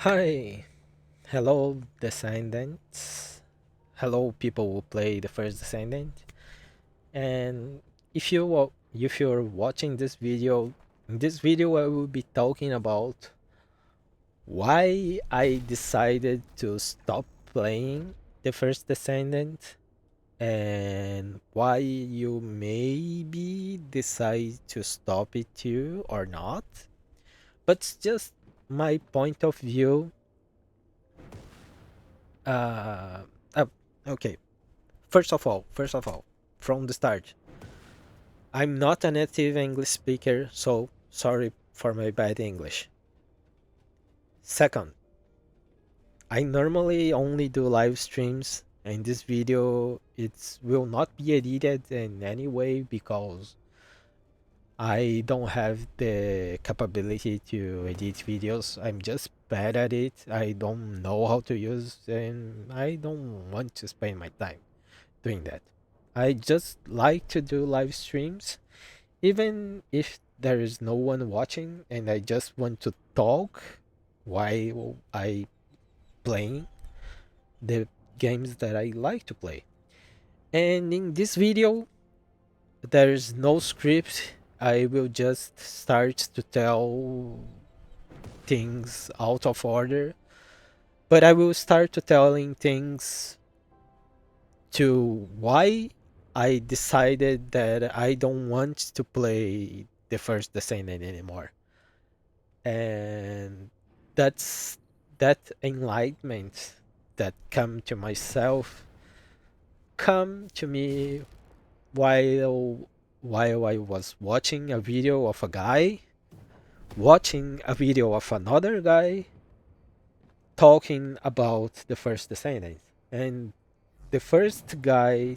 Hi, hello Descendants. Hello people who play the First Descendant. And if you're watching this video, in this video I will be talking about why I decided to stop playing the First Descendant and why you maybe decide to stop it too or not. But it's just my point of view. Uh, uh okay. First of all, from the start, I'm not a native English speaker, so sorry for my bad English. Second, I normally only do live streams, and this video it will not be edited in any way because I don't have the capability to edit videos. I'm just bad at it. I don't know how to use, and I don't want to spend my time doing that. I just like to do live streams, even if there is no one watching, and I just want to talk while I playing the games that I like to play. And in this video, there's no script. I will just start to tell things out of order, but I will start to telling things to why I decided that I don't want to play the First Descendant anymore. And that's that enlightenment that come to me while I was watching a video of a guy watching a video of another guy talking about the First Descendant. And the first guy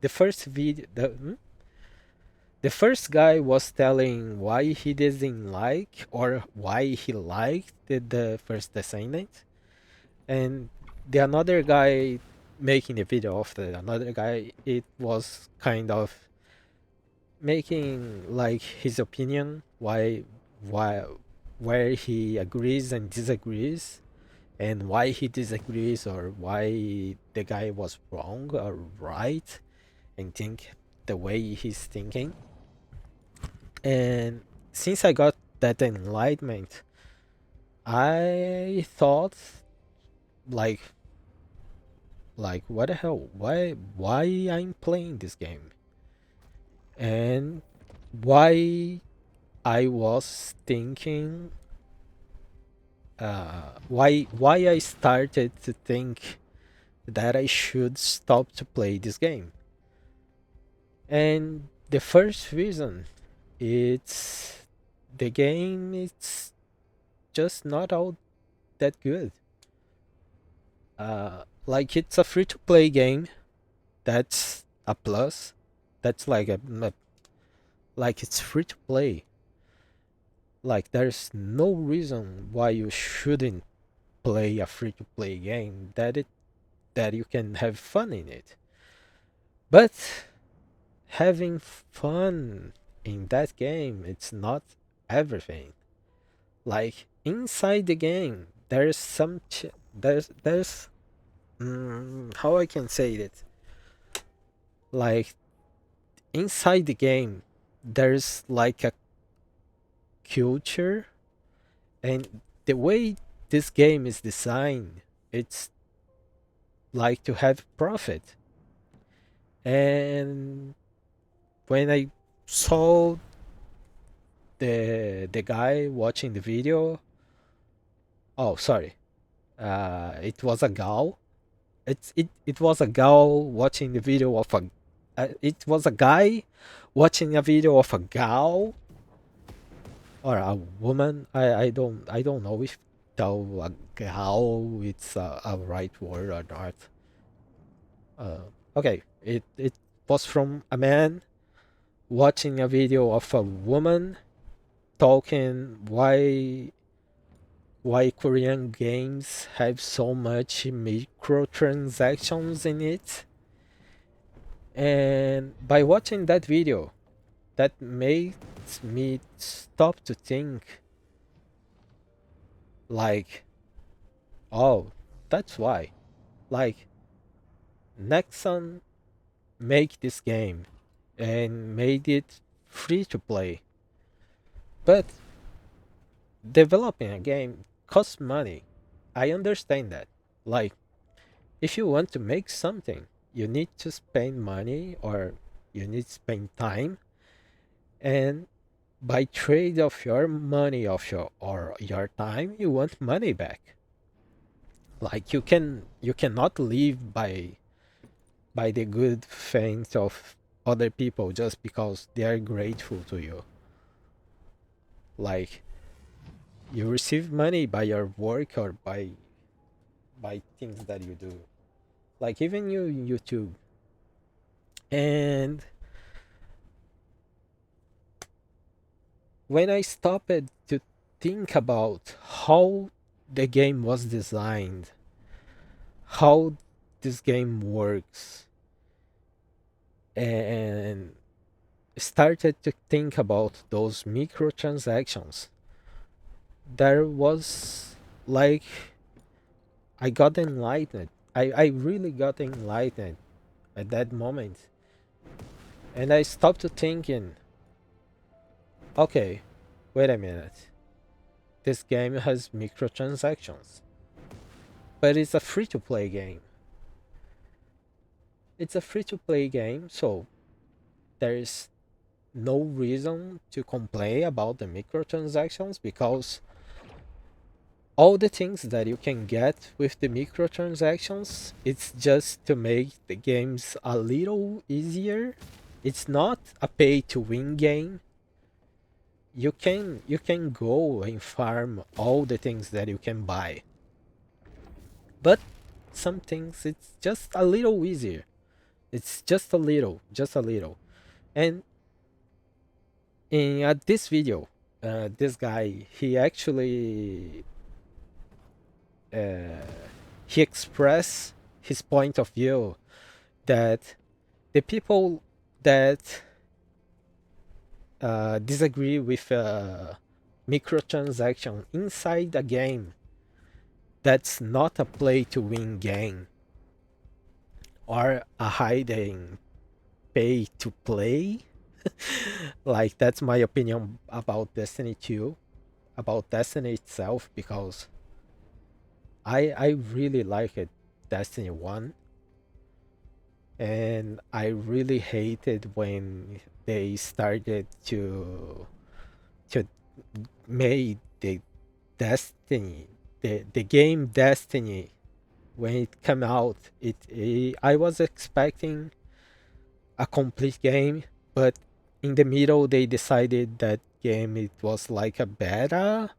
the first video the first guy was telling why he didn't like or why he liked the First Descendant, and the another guy making the video of the another guy, it was kind of making like his opinion why where he agrees and disagrees, and why he disagrees or why the guy was wrong or right and think the way he's thinking. And since I got that enlightenment, I thought like what the hell? Why I'm playing this game? And why I was thinking why I started to think that I should stop to play this game. And the first reason, it's the game, it's just not all that good. Like, it's a free to play game. That's a plus. That's like like, it's free to play. Like, there's no reason why you shouldn't play a free to play game that you can have fun in it. But having fun in that game, it's not everything. Like, inside the game, there's there's how I can say it. Like, inside the game, there's like a culture, and the way this game is designed, it's like to have profit. And when I saw the guy watching the video, oh sorry, it was a gal. It was a gal watching the video of a. It was a guy watching a video of a gal or a woman. I don't know if tell a gal it's a right word or not. Okay, it was from a man watching a video of a woman talking why Korean games have so much microtransactions in it. And by watching that video, that makes me stop to think Like, oh, that's why. Like, Nexon make this game and made it free to play. But developing a game costs money. I understand that. Like, if you want to make something, you need to spend money or you need to spend time, and by trade of your money of your or your time, you want money back. Like you cannot live by the good things of other people just because they are grateful to you. Like you receive money by your work or by things that you do. Like even you YouTube. And when I stopped to think about how the game was designed, how this game works, and started to think about those microtransactions, there was like I got enlightened. I really got enlightened at that moment. And I stopped thinking, okay, wait a minute. This game has microtransactions, but it's a free to play game. It's a free to play game, so there is no reason to complain about the microtransactions because all the things that you can get with the microtransactions, it's just to make the games a little easier. It's not a pay to win game. You can go and farm all the things that you can buy, but some things it's just a little easier. It's just a little. And in this video, this guy uh, he expressed his point of view that the people that disagree with microtransaction inside a game that's not a play to win game or a hiding pay to play. Like that's my opinion about Destiny 2, about Destiny itself, because I really like it, Destiny 1, and I really hated when they started to make the Destiny, the game Destiny, when it came out. I was expecting a complete game, but in the middle they decided that game it was like a beta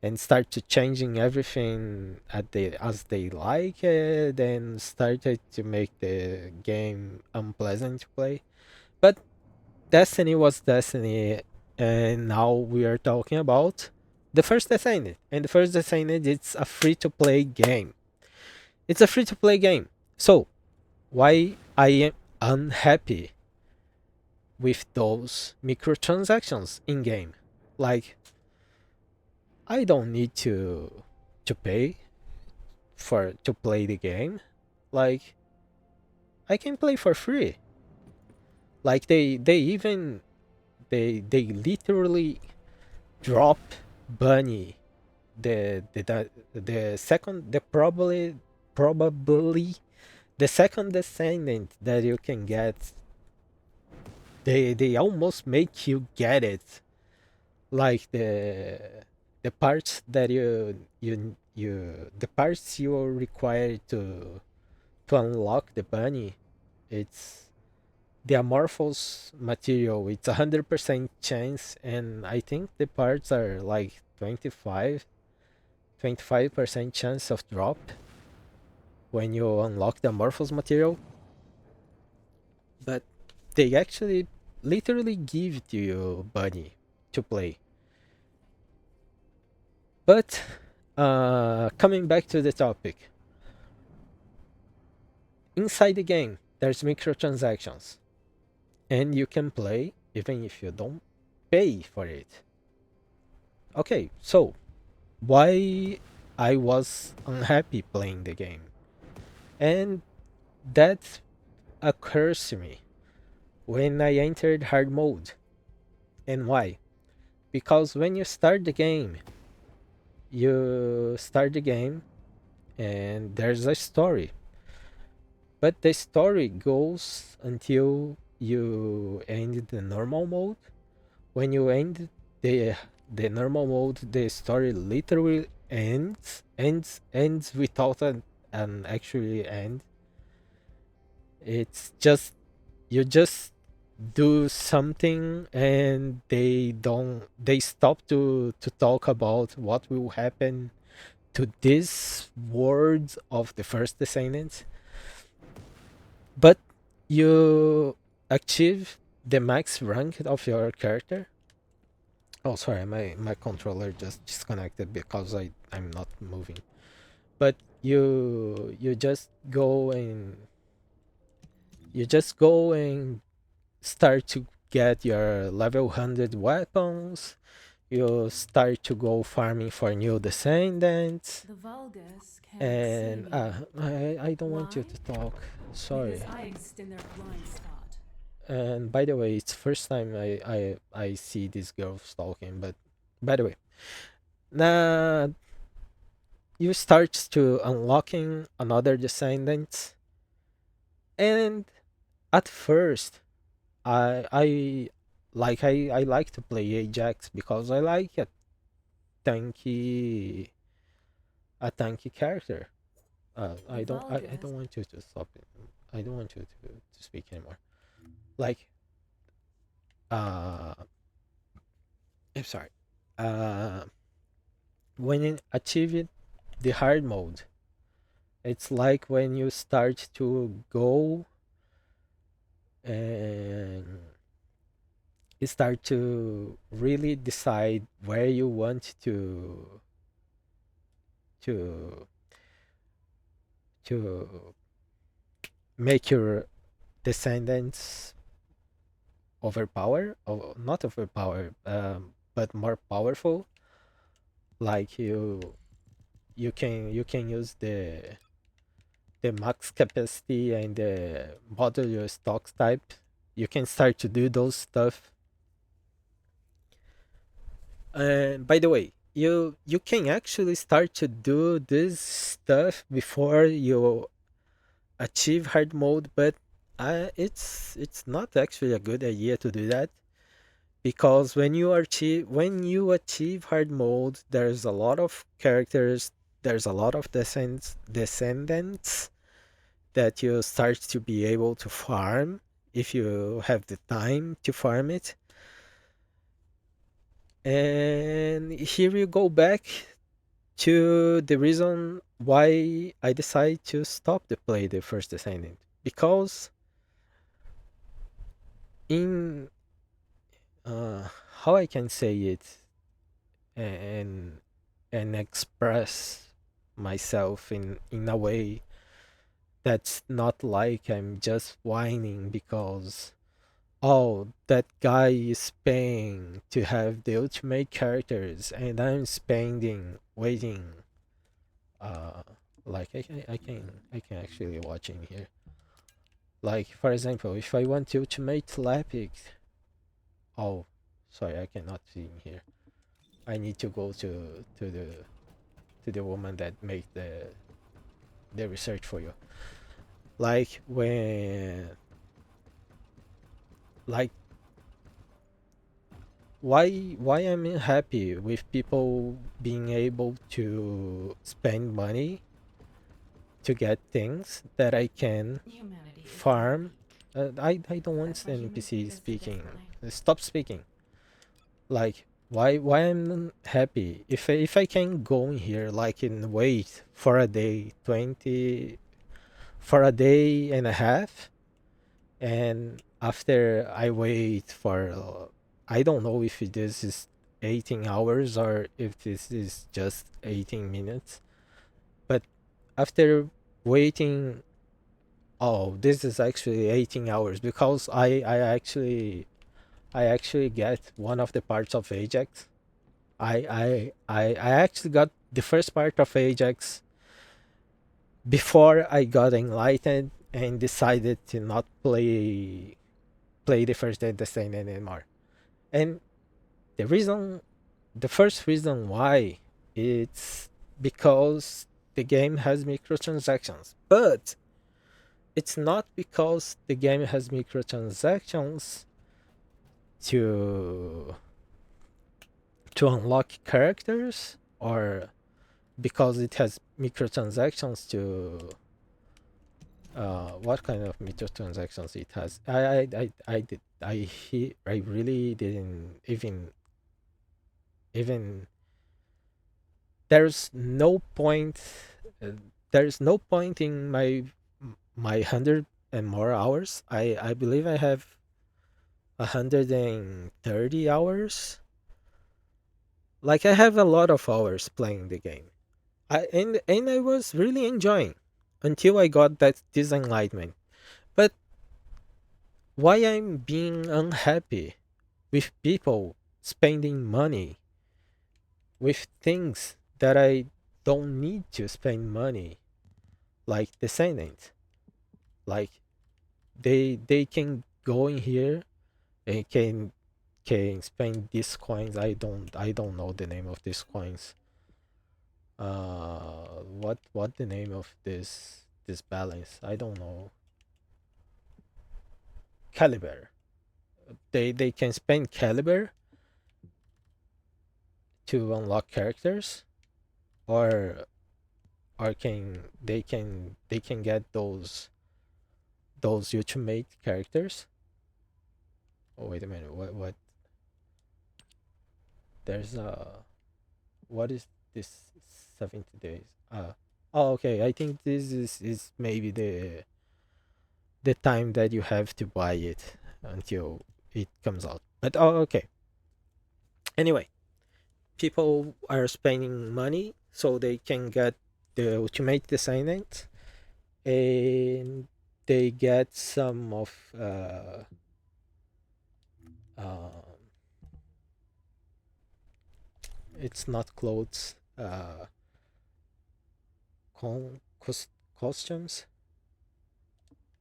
and start to changing everything as they like it and started to make the game unpleasant to play. But Destiny was Destiny, and now we are talking about the First Descendant. And the First Descendant, it's a free to play game. It's a free to play game. So why I am unhappy with those microtransactions in game? Like I don't need to pay for to play the game. Like I can play for free. Like they literally drop bunny the second the probably the second descendant that you can get. They almost make you get it. Like the parts that you the parts you are required to unlock the bunny, it's the amorphous material. It's 100% chance, and I think the parts are like 25% chance of drop when you unlock the amorphous material. But they actually literally give it to you bunny to play. But coming back to the topic, inside the game there's microtransactions, and you can play even if you don't pay for it. Okay, so why I was unhappy playing the game. And that occurs to me when I entered hard mode. And why? Because when you start the game and there's a story. But the story goes until you end the normal mode. When you end the the normal mode, the story literally ends without an actually end. It's just you just do something and they stop to talk about what will happen to this world of the first descendants, but you achieve the max rank of your character. Oh, sorry, my controller just disconnected because I'm not moving. But you just go and start to get your level 100 weapons. You start to go farming for new descendants. The Vulgus can't see And me. I don't want you Why? to talk. Because Sorry. I exist in their blind spot. And by the way, it's first time I see this girl stalking. But by the way, now you start to unlocking another descendant, and at first I like to play Ajax because I like tanky tanky character. The I Vulgus. don't want you to stop it. I don't want you to speak anymore. Like uh I'm sorry. Uh when you achieve the hard mode, it's like when you start to go and you start to really decide where you want to to make your descendants overpower or not overpower, but more powerful. Like you can use the max capacity and the modular stocks type. You can start to do those stuff. And by the way, you can actually start to do this stuff before you achieve hard mode, but it's not actually a good idea to do that because when you achieve hard mode, there's a lot of characters, there's a lot of descendants that you start to be able to farm if you have the time to farm it. And here you go back to the reason why I decided to stop the play the first Descendant, because in how I can say it and express myself in a way that's not like I'm just whining because oh, that guy is paying to have the ultimate characters and I'm spending waiting. uh like I can actually watch in here. Like for example, if I want the ultimate Lapic, oh sorry, I cannot see in here. I need to go to the woman that make the research for you. Like when like why I'm happy with people being able to spend money to get things that I can Humanity is farm. broken. I don't want That's why an humans NPC exist speaking. differently. Stop speaking. Like why I'm happy if I can go in here like and wait for a day 20 for a day and a half, and after I wait for I don't know if this is 18 hours or if this is just 18 minutes, but after waiting, oh this is actually 18 hours because I actually get one of the parts of Ajax. I actually got the first part of Ajax before I got enlightened and decided to not play the first Descendant anymore. And the reason, the first reason why, it's because the game has microtransactions. But it's not because the game has microtransactions to unlock characters, or because it has microtransactions to what kind of microtransactions it has. I really didn't even there's no point uh, there's no point in my 100 and more hours. I believe I have 130 hours. Like, I have a lot of hours playing the game. And I was really enjoying until I got that this enlightenment. But why I'm being unhappy with people spending money with things that I don't need to spend money, like Descendant. Like, they can go in here and can spend these coins. I don't know the name of these coins. What the name of this balance? I don't know. Caliber. They can spend caliber to unlock characters, or they can get those ultimate characters. Oh, wait a minute. What there's what is this 70 days? Oh, okay. I think this is maybe the time that you have to buy it until it comes out. But oh, okay. Anyway, people are spending money so they can get the ultimate descendant, and they get some of uh, it's not clothes, con- costumes.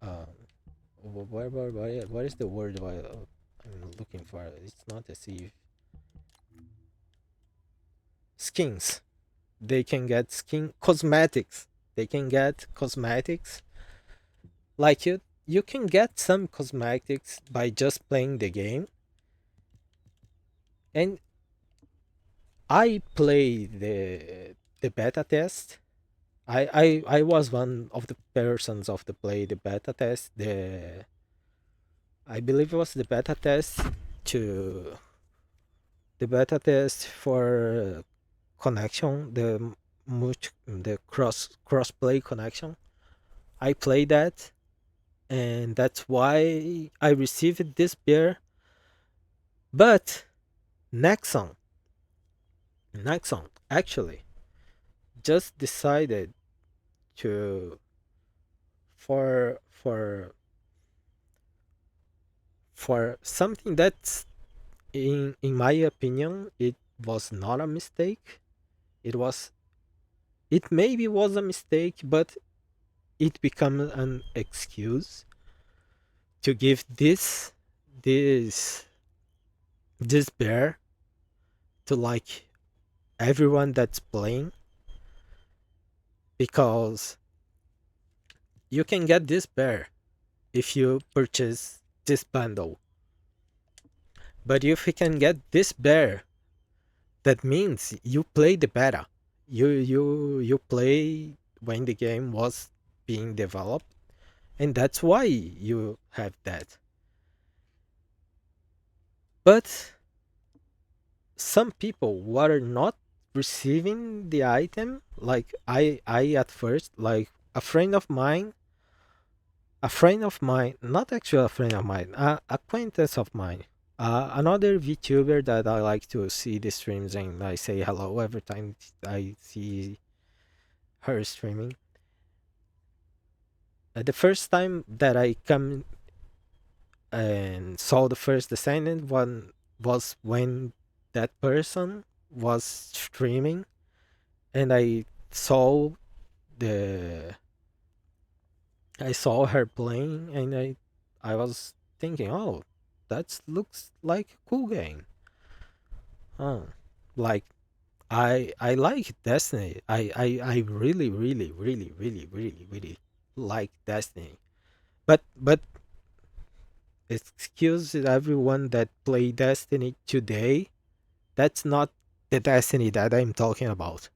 Um, what is the word I'm looking for? It's not a sieve. Skins. They can get skin cosmetics. They can get cosmetics. Like, you can get some cosmetics by just playing the game. And I played the beta test. I was one of the persons of the play the beta test. The I believe it was to the beta test for connection, the cross play connection. I played that, and that's why I received this beer. But Nexon, Nexon actually just decided to for something that's, in my opinion, it was not a mistake. It was, it maybe was a mistake, but it became an excuse to give this this bear to, like, everyone that's playing, because you can get this bear if you purchase this bundle. But if you can get this bear, that means you play the beta. You play when the game was being developed, and that's why you have that. But some people were not receiving the item, like I at first, like a friend of mine, not actually a friend of mine, a acquaintance of mine, another VTuber that I like to see the streams and I say hello every time I see her streaming. The first time that I come and saw the first Descendant one was when that person was streaming, and the I saw her playing, and I was thinking, oh, that looks like a cool game. Oh, like I like Destiny. I really really really really really really like Destiny. But excuse everyone that play Destiny today. That's not the Destiny that I'm talking about.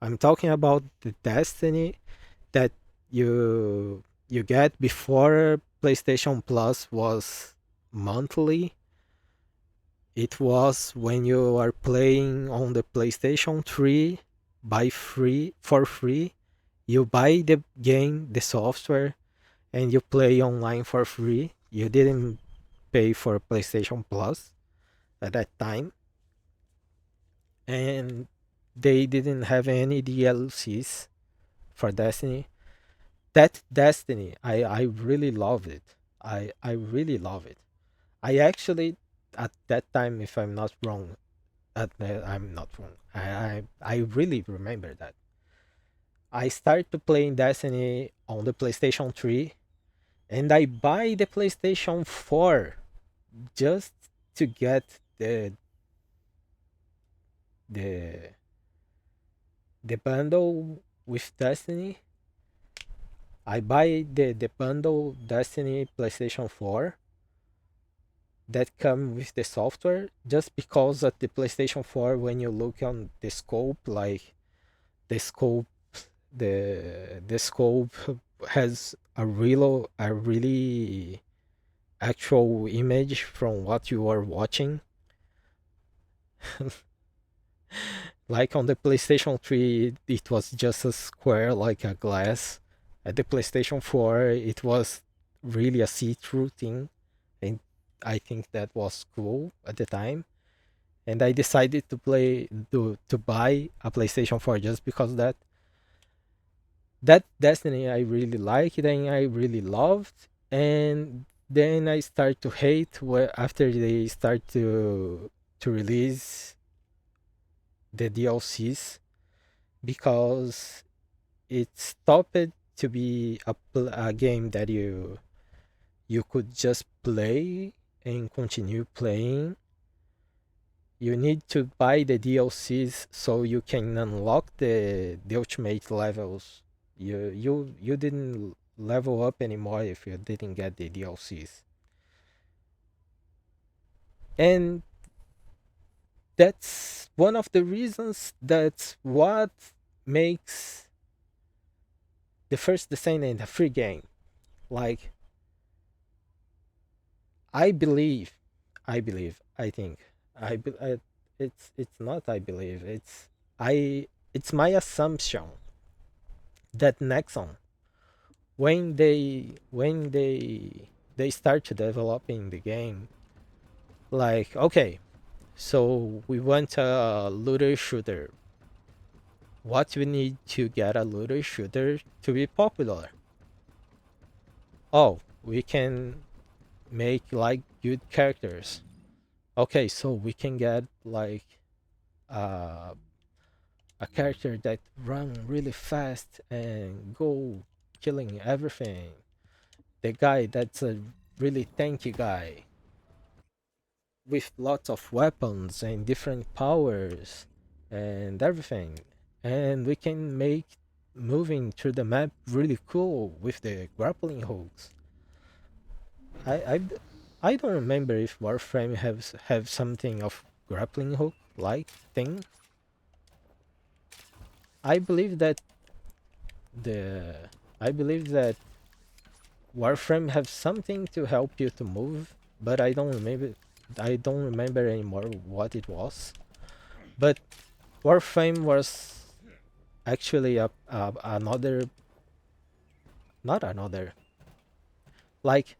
I'm talking about the Destiny that you get before PlayStation Plus was monthly. It was when you are playing on the PlayStation 3 by free for free. You buy the game, the software, and you play online for free. You didn't pay for PlayStation Plus at that time, and they didn't have any DLCs for Destiny. That Destiny, I really loved it. I really love it. I actually at that time, if I'm not wrong, I'm not wrong. I really remember that. I started playing Destiny on the PlayStation 3, and I buy the PlayStation 4 just to get the the bundle with Destiny. I buy the bundle Destiny PlayStation 4 that come with the software just because at the PlayStation 4 when you look on the scope, like the scope the scope has a really actual image from what you are watching. Like on the PlayStation 3 it was just a square like a glass. At the PlayStation 4 it was really a see-through thing, and I think that was cool at the time. And I decided to buy a PlayStation 4 just because that Destiny I really liked and I really loved. And then I start to hate where after they start to release the DLCs, because it stopped to be a game that you could just play and continue playing. You need to buy the DLCs so you can unlock the ultimate levels. You didn't level up anymore if you didn't get the DLCs. And that's one of the reasons that's what makes the First Descendant a free game. Like I believe, I think, it's not. I believe I. It's my assumption that Nexon, when they start to developing the game, like okay, so we want a looter shooter. What we need to get a looter shooter to be popular? Oh, we can make like good characters. Okay, so we can get like uh, a character that run really fast and go killing everything. The guy that's a really tanky guy with lots of weapons and different powers and everything. And we can make moving through the map really cool with the grappling hooks. I I, I don't remember if Warframe have something of grappling hook like thing. I believe that the I believe that Warframe have something to help you to move, but I don't remember anymore what it was. But Warframe was actually a another, not another, like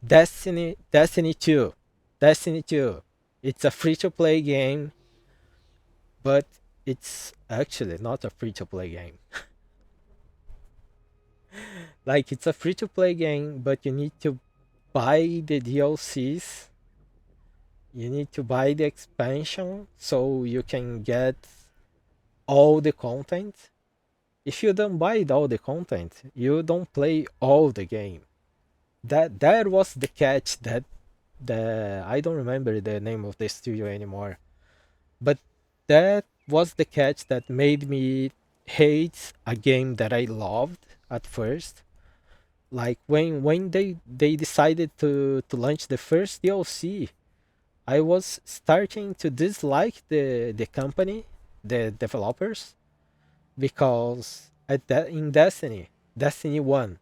Destiny 2. Destiny 2. It's a free to play game, but it's actually not a free to play game. Like it's a free to play game, but you need to buy the DLCs You need to buy the expansion so you can get all the content. If you don't buy all the content, you don't play all the game. That was the catch that the I don't remember the name of the studio anymore, but that was the catch that made me hate a game that I loved at first. Like when they decided to launch the first DLC, I was starting to dislike the company, the developers, because at that in Destiny 1,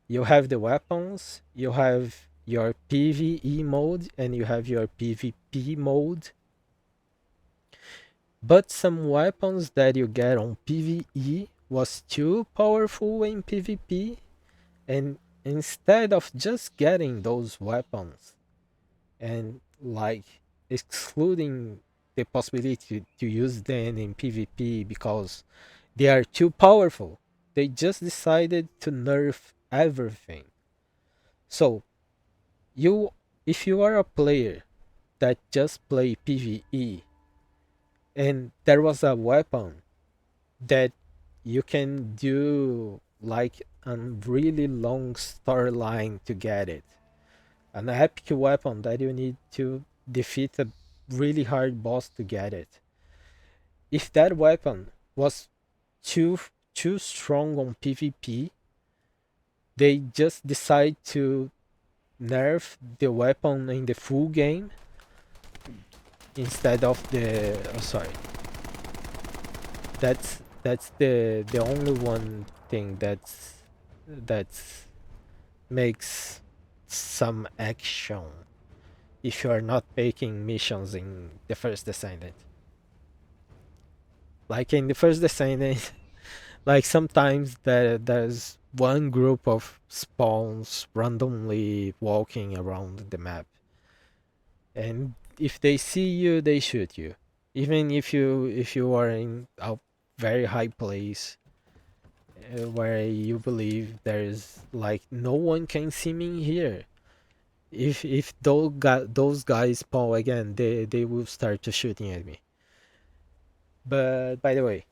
you have the weapons, you have your PvE mode, and you have your PvP mode. But some weapons that you get on PvE was too powerful in PvP, and instead of just getting those weapons and like excluding the possibility to use them in PvP because they are too powerful, they just decided to nerf everything. So you if you are a player that just play PvE and there was a weapon that you can do like a really long storyline to get it, an epic weapon that you need to defeat a really hard boss to get it. If that weapon was too too strong on PvP, they just decide to nerf the weapon in the full game instead of the sorry, that's the only one thing that's makes some action if you are not making missions in the First Descendant. Like in the First Descendant, like sometimes there's one group of spawns randomly walking around the map, and if they see you, they shoot you. Even if you are in a very high place where you believe there's like no one can see me here. If those guys spawn again, they will start to shooting at me. But by the way,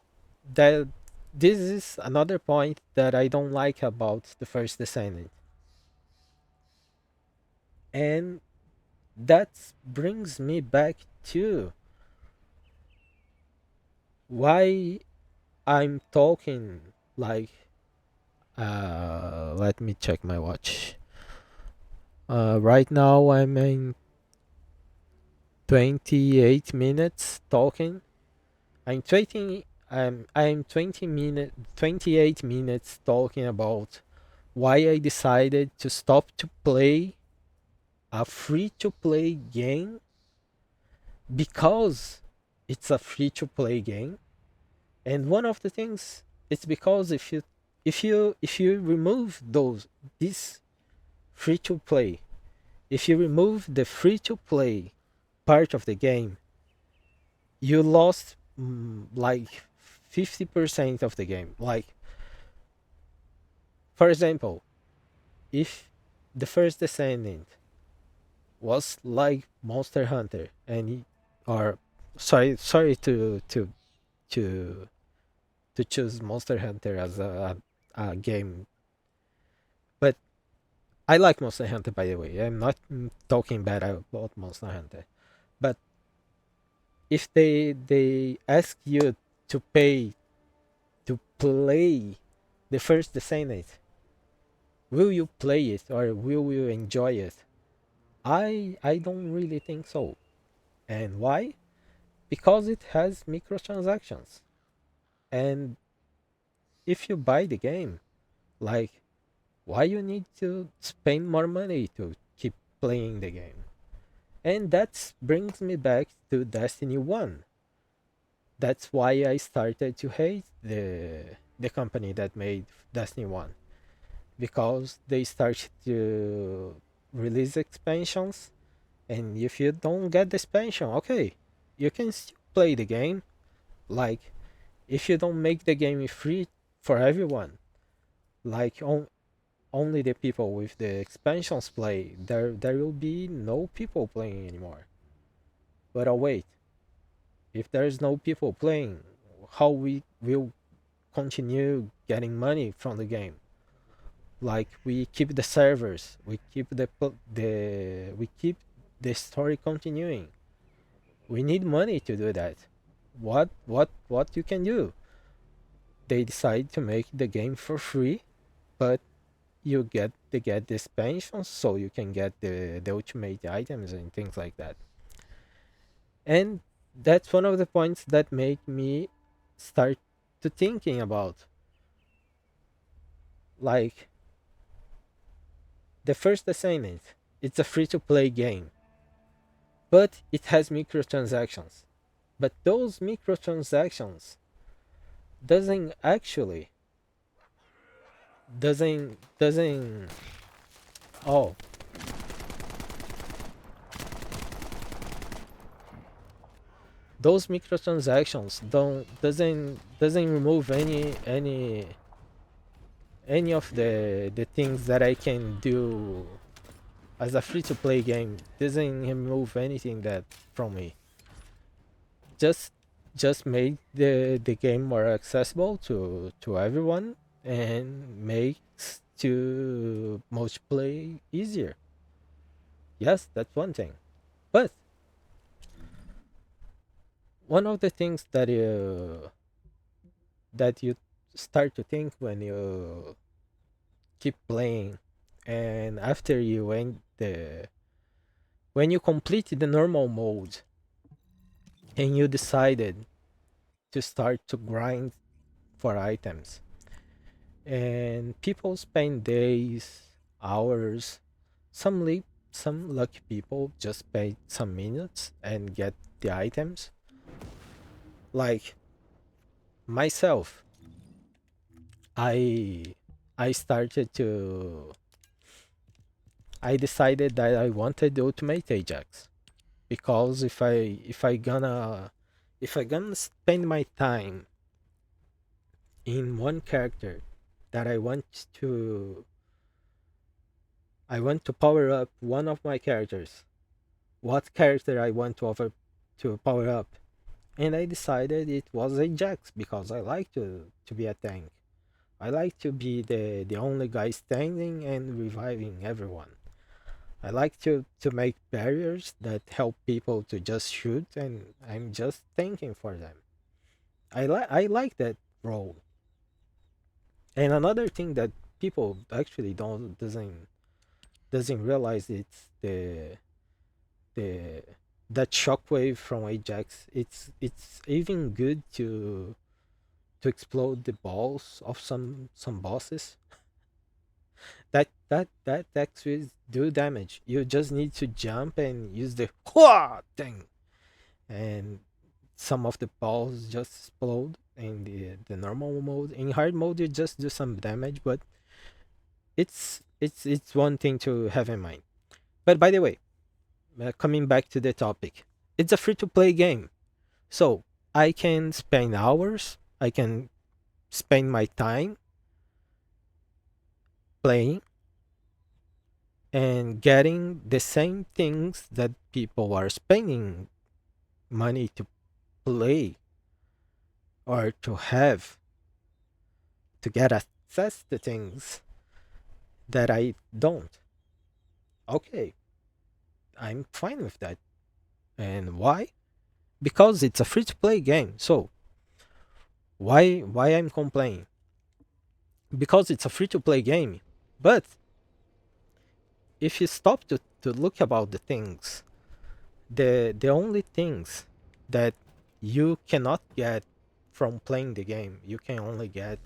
that this is another point that I don't like about the First Descendant, and that brings me back to why I'm talking like let me check my watch. Right now I'm in 28 minutes talking. I'm 28 minutes talking about why I decided to stop to play a free to play game because it's a free to play game. And one of the things it's because if you remove those this free to play, if you remove the free to play part of the game, you lost like 50% of the game. Like for example, if the First Descendant was like Monster Hunter or sorry to to choose Monster Hunter as a game, but I like Monster Hunter, by the way. I'm not talking bad about Monster Hunter, but if they ask you to pay to play the First Descendant, will you play it or will you enjoy it? I don't really think so. And why? Because it has microtransactions. And if you buy the game, like why you need to spend more money to keep playing the game? And that brings me back to Destiny 1. That's why I started to hate the company that made Destiny 1, because they started to release expansions, and if you don't get the expansion, okay, you can still play the game. Like if you don't make the game free for everyone, like only the people with the expansions play, there will be no people playing anymore. But oh wait, if there's no people playing, how we will continue getting money from the game? Like we keep the servers, we keep we keep the story continuing. We need money to do that. What you can do? They decide to make the game for free, but they get the expansions so you can get the ultimate items and things like that. And that's one of the points that make me start to thinking about, like, the First Descendant. It's a free to play game, but it has microtransactions. But those microtransactions doesn't actually doesn't oh those microtransactions doesn't remove any of the things that I can do as a free to play game. Doesn't remove anything that from me. Just just make the game more accessible to everyone, and makes to multiplayer easier. Yes, that's one thing. But one of the things that you start to think when you keep playing, and after you end the when you complete the normal mode and you decided to start to grind for items, and people spend days, hours, some lucky people just pay some minutes and get the items. Like myself, i I started to I decided that I wanted the ultimate Ajax, because if I gonna spend my time in one character that I want to power up one of my characters, what character I want to power up, and I decided it was Ajax, because I like to be a tank. I like to be the only guy standing and reviving everyone. I like to make barriers that help people to just shoot, and I'm just thanking for them. I like that role. And another thing that people actually doesn't realize, it's the that shockwave from Ajax. It's even good to explode the balls of some bosses that actually do damage. You just need to jump and use the Hua thing, and some of the balls just explode in the normal mode. In hard mode, you just do some damage, but it's one thing to have in mind. But by the way, coming back to the topic, it's a free to play game, so I can spend hours. I can spend my time playing and getting the same things that people are spending money to play, or to have, to get access to things that I don't. Okay, I'm fine with that. And why? Because it's a free to play game. So why I'm complaining? Because it's a free to play game. But if you stop to look about the things, the only things that you cannot get from playing the game, you can only get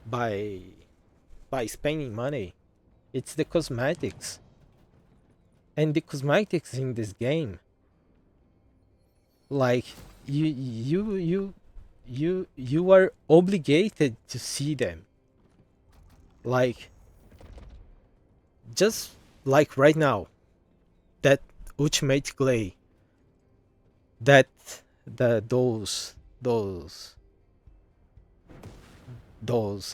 by spending money. It's the cosmetics. And the cosmetics in this game, like, you are obligated to see them. Like, just like right now, that ultimate clay, that the those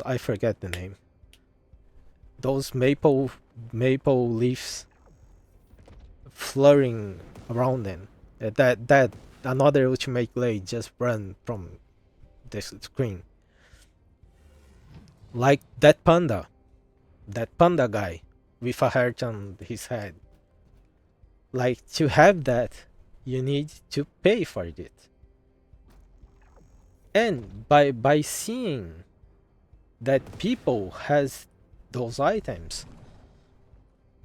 I forget the name, those maple leaves flowering around them. That another ultimate blade just run from the screen. Like that panda guy with a heart on his head. Like to have that, you need to pay for it. And by seeing that people has those items,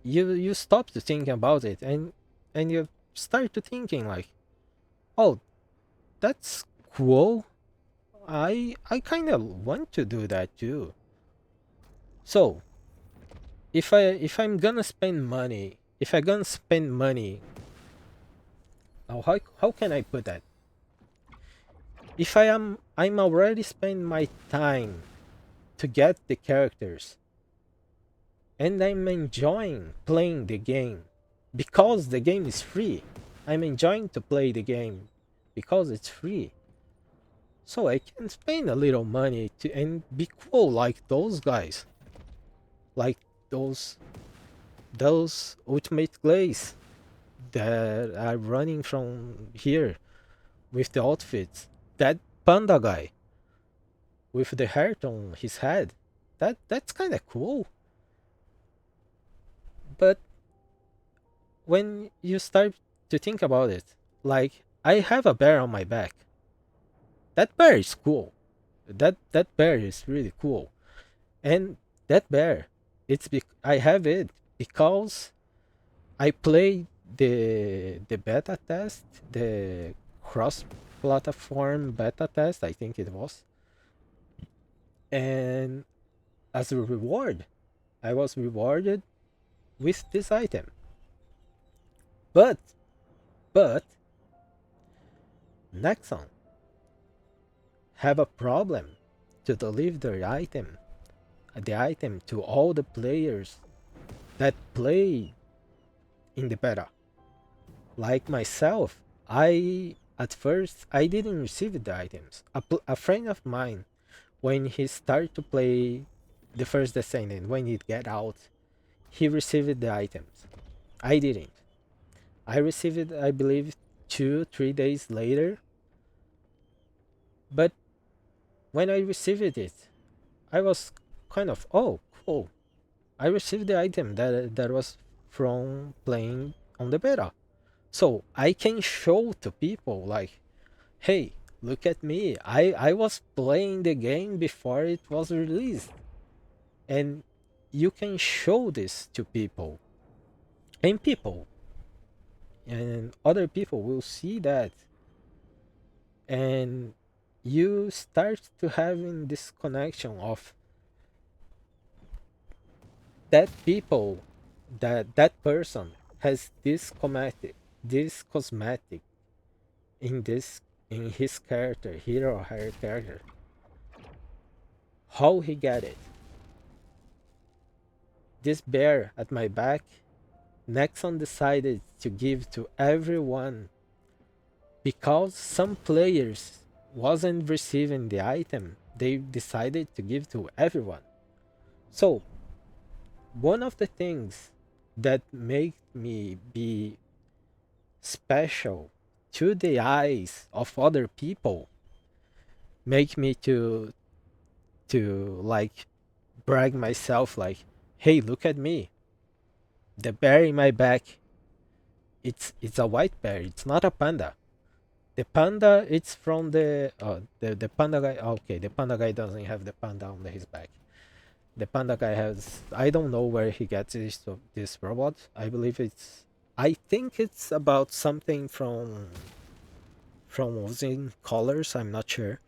you stop to think about it, and you start to thinking like, oh, that's cool. I kind of want to do that too. So if I'm gonna spend money, if I'm gonna spend money, how can I put that? If I'm already spend my time to get the characters, and I'm enjoying playing the game because the game is free. I'm enjoying to play the game because it's free. So I can spend a little money to and be cool like those guys, like those those ultimate glaze that are running from here with the outfits. That panda guy with the heart on his head. That's kind of cool. But when you start to think about it, like I have a bear on my back. That bear is cool. That bear is really cool. And that bear, I have it because I played the beta test, the cross platform beta test, I think it was. And as a reward, I was rewarded with this item. But but Nexon have a problem to deliver the item to all the players that play in the beta. Like myself, I at first I didn't receive the items. A friend of mine, when he started to play the First Descendant, when it get out, he received the items. I didn't. I received it, I believe, 2 3 days later. But when I received it, I was kind of, oh, cool. I received the item that was from playing on the beta. So I can show to people like, hey, look at me. I was playing the game before it was released. And you can show this to people. And people and other people will see that. And you start to having this connection of that people, that person has this cosmetic in this in his character, hero or her character. How he get it? This bear at my back, Nexon decided to give to everyone because some players wasn't receiving the item. They decided to give to everyone. So one of the things that make me be special to the eyes of other people, make me to like brag myself like, hey, look at me. The bear in my back, it's a white bear. It's not a panda. The panda, it's from the panda guy. Okay, the panda guy doesn't have the panda on his back. The panda guy has, I don't know where he gets this robot. I believe I think it's about something from Ozin Colors. I'm not sure.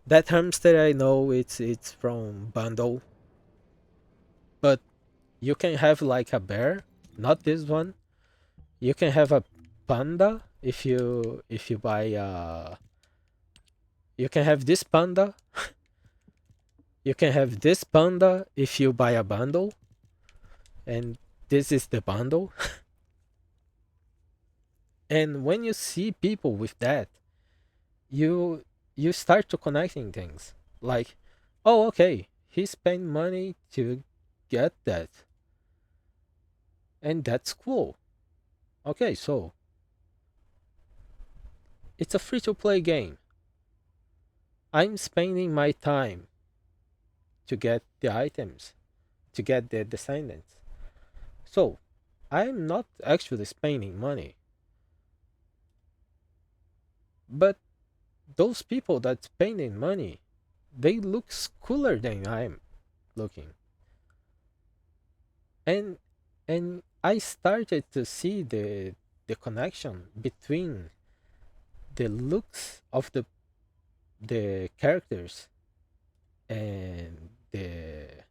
That hamster, I know it's from Bundle, but you can have like a bear, not this one. You can have a panda if you buy you can have this panda. You can have this panda if you buy a bundle, and this is the bundle. And when you see people with that, you start to connecting things. Like, oh, okay, he spent money to get that, and that's cool. Okay, so It's a free to play game. I'm spending my time to get the items, to get the descendants. So I'm not actually spending money. But those people that spending money, they look cooler than I'm looking. And I started to see the connection between the looks of the characters and the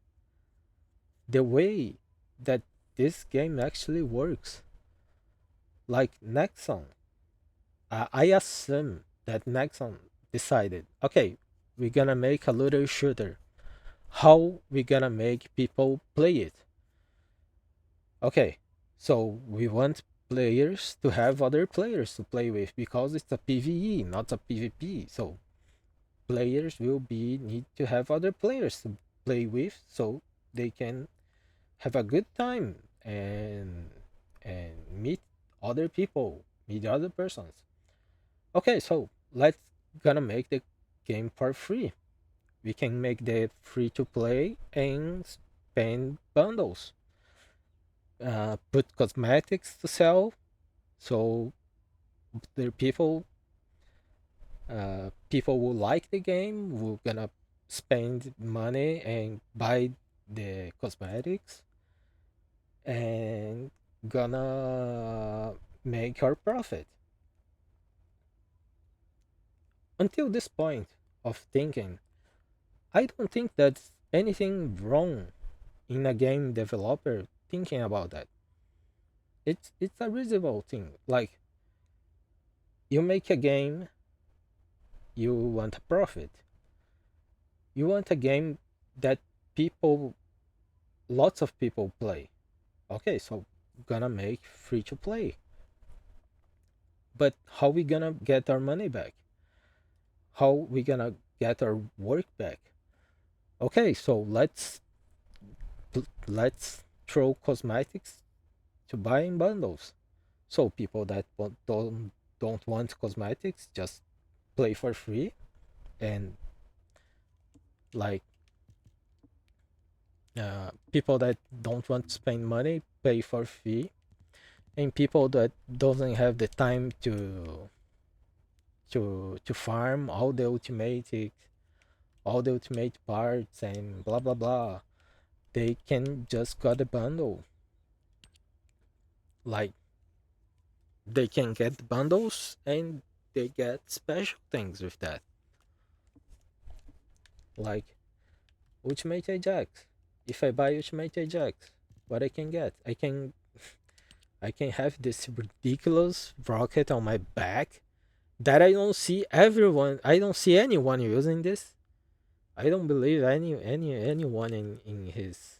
way that this game actually works. Like Nexon, I assume that Nexon decided, okay, we're gonna make a looter shooter. How we gonna make people play it? Okay, so we want players to have other players to play with because it's a PvE, not a PvP. So players will be need to have other players to play with so they can have a good time and meet other people, meet other persons. Okay, so let's gonna make the game for free. We can make the free to play and spend bundles. Put cosmetics to sell, so the people will like the game. Will gonna spend money and buy the cosmetics and gonna make our profit. Until this point of thinking, I don't think that's anything wrong in a game developer thinking about that. It's a reasonable thing. Like you make a game, you want a profit. You want a game that people, lots of people play. Okay, so gonna make free to play. But how we gonna get our money back? How we gonna get our work back? Okay, so let's throw cosmetics to buy in bundles. So people that don't want cosmetics just play for free, and like people that don't want to spend money pay for free, and people that doesn't have the time to farm all the ultimate parts and blah blah blah, they can just got a bundle. Like they can get bundles and they get special things with that, like ultimate ajax. If I buy ultimate ajax, what I can get, I can have this ridiculous rocket on my back that I don't see anyone using this. I don't believe anyone in his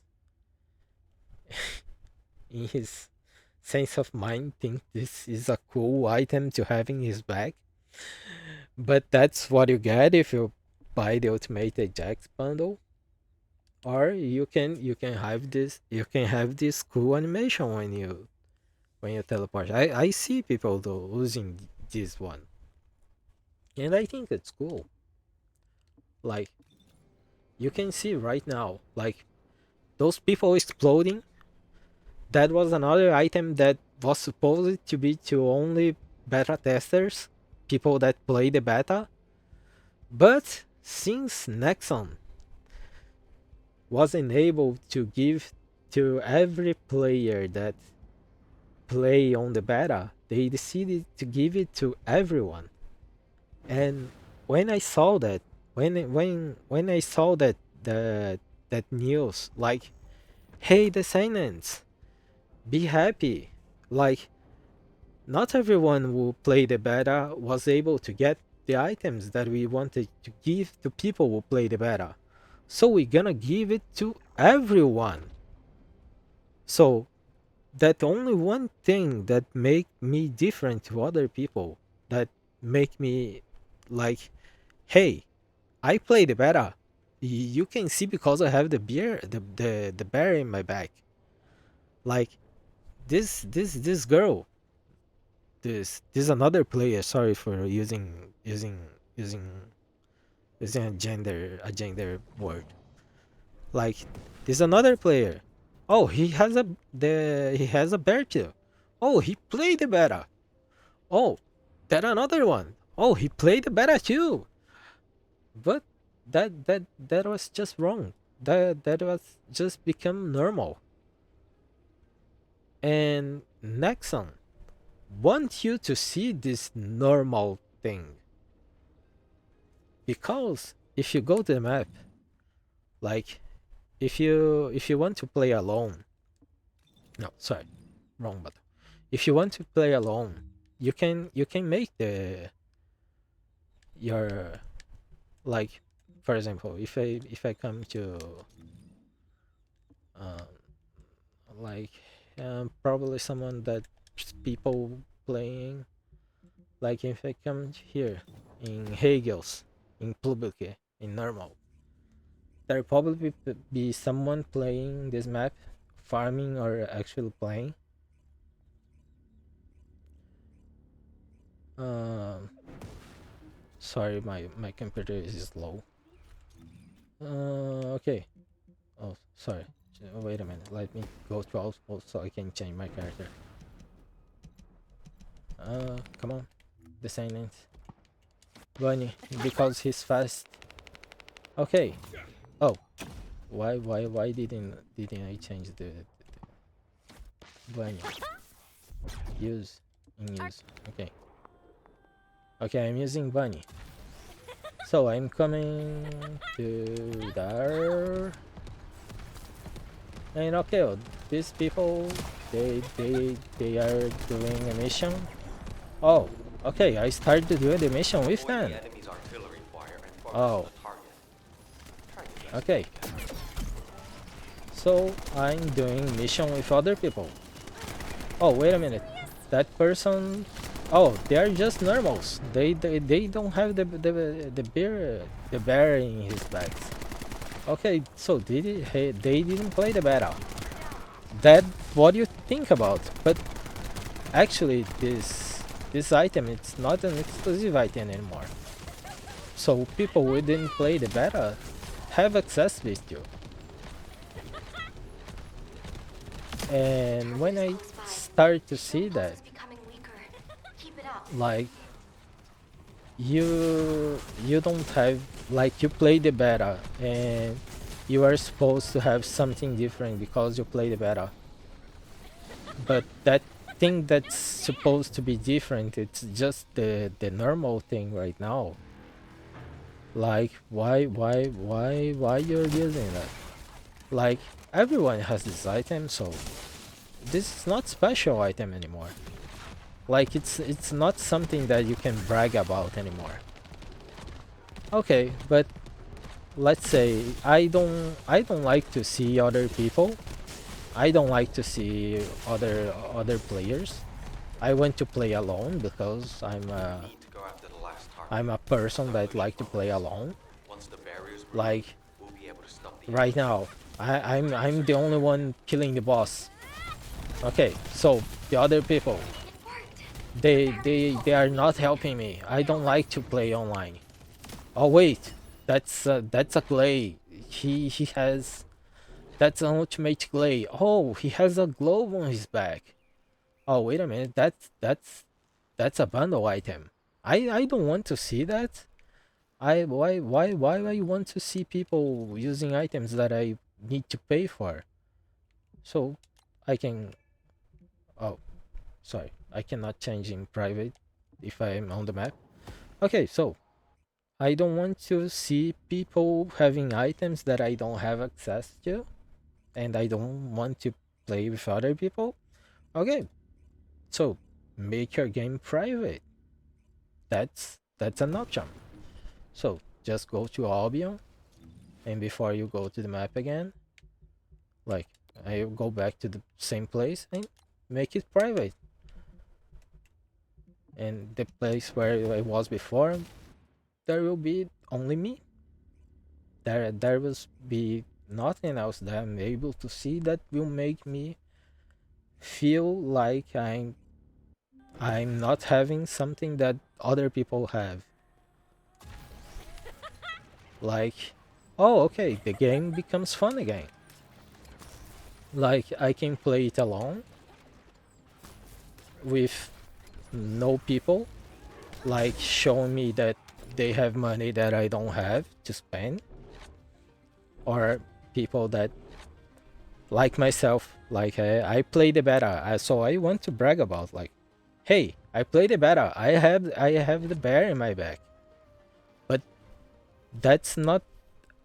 sense of mind think this is a cool item to have in his bag. But that's what you get if you buy the Ultimate Ajax bundle. Or you can have this cool animation when you teleport. I see people though using this one, and I think it's cool. Like you can see right now, like those people exploding. That was another item that was supposed to be to only beta testers, people that play the beta. But since Nexon wasn't able to give to every player that play on the beta, they decided to give it to everyone. And when I saw that, when I saw that news, like, hey, descendants, be happy. Like, not everyone who played the beta was able to get the items that we wanted to give to people who play the beta. So we're gonna give it to everyone. So that only one thing that make me different to other people, that make me like, hey, I play the beta. You can see because I have the bear in my back. Like this girl, this another player. Sorry for using using a gender word. Like this another player. Oh, he has a bear too. Oh, he played the beta. Oh, that another one. Oh, he played the beta too. But that was just wrong. That was just become normal. And Nexon want you to see this normal thing, because if you go to the map, like if you want to play alone, no, sorry, wrong button. If you want to play alone, you can make the your, like, for example, if I come to um like probably someone that people playing, like if I come here in Hegel's, in public, in normal, there probably be someone playing this map, farming or actually playing. um Sorry, my computer is slow. Okay. Oh, sorry. Wait a minute, let me go to outpost so I can change my character. Come on, Descendant. Bunny, because he's fast. Okay. Oh, why didn't I change the Bunny? Use, in use. Okay. Okay, I'm using Bunny. So I'm coming to there. And okay, these people, they are doing a mission. Oh, okay, I started doing the mission with them. Oh, okay. So I'm doing mission with other people. Oh, wait a minute. That person. Oh, they are just normals. They don't have the bear in his bags. Okay, so they didn't play the beta. That what you think about, but actually this item, it's not an exclusive item anymore. So people who didn't play the beta have access with you. And when I start to see that, like you don't have, like, you play the beta and you are supposed to have something different because you play the beta, but that thing that's supposed to be different, it's just the normal thing right now. Like, why you're using that? Like, everyone has this item, so this is not special item anymore. Like, it's not something that you can brag about anymore. Okay, but let's say I don't like to see other people. I don't like to see other players. I want to play alone because I'm a person that like to play alone. Like right now, I'm the only one killing the boss. Okay, so the other people, they are not helping me. I don't like to play online. Oh wait, that's a Glay. He has, that's an ultimate Glay. Oh, he has a glove on his back. Oh wait a minute, that's a bundle item. I don't want to see that. I why I want to see people using items that I need to pay for? So I can, oh, sorry, I cannot change in private if I'm on the map. Okay, so I don't want to see people having items that I don't have access to, and I don't want to play with other people. Okay, so make your game private. That's an option. So just go to Albion, and before you go to the map again, like, I go back to the same place and make it private. And the place where I was before, there will be only me. There will be nothing else that I'm able to see that will make me feel like I'm I'm not having something that other people have. Like, oh, okay, the game becomes fun again. Like, I can play it alone with no people, like showing me that they have money that I don't have to spend, or people that like myself, like I play the beta, so I want to brag about, like, hey, I play the beta, I have the bear in my back. But that's not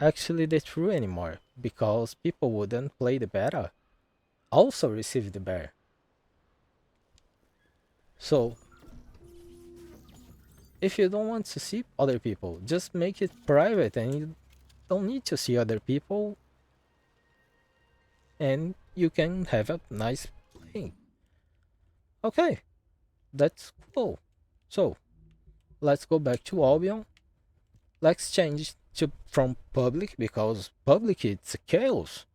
actually the true anymore, because people wouldn't play the beta also receive the bear. So if you don't want to see other people, just make it private, and you don't need to see other people, and you can have a nice playing. Okay, that's cool. So let's go back to Albion. Let's change to from public, because public it's a chaos.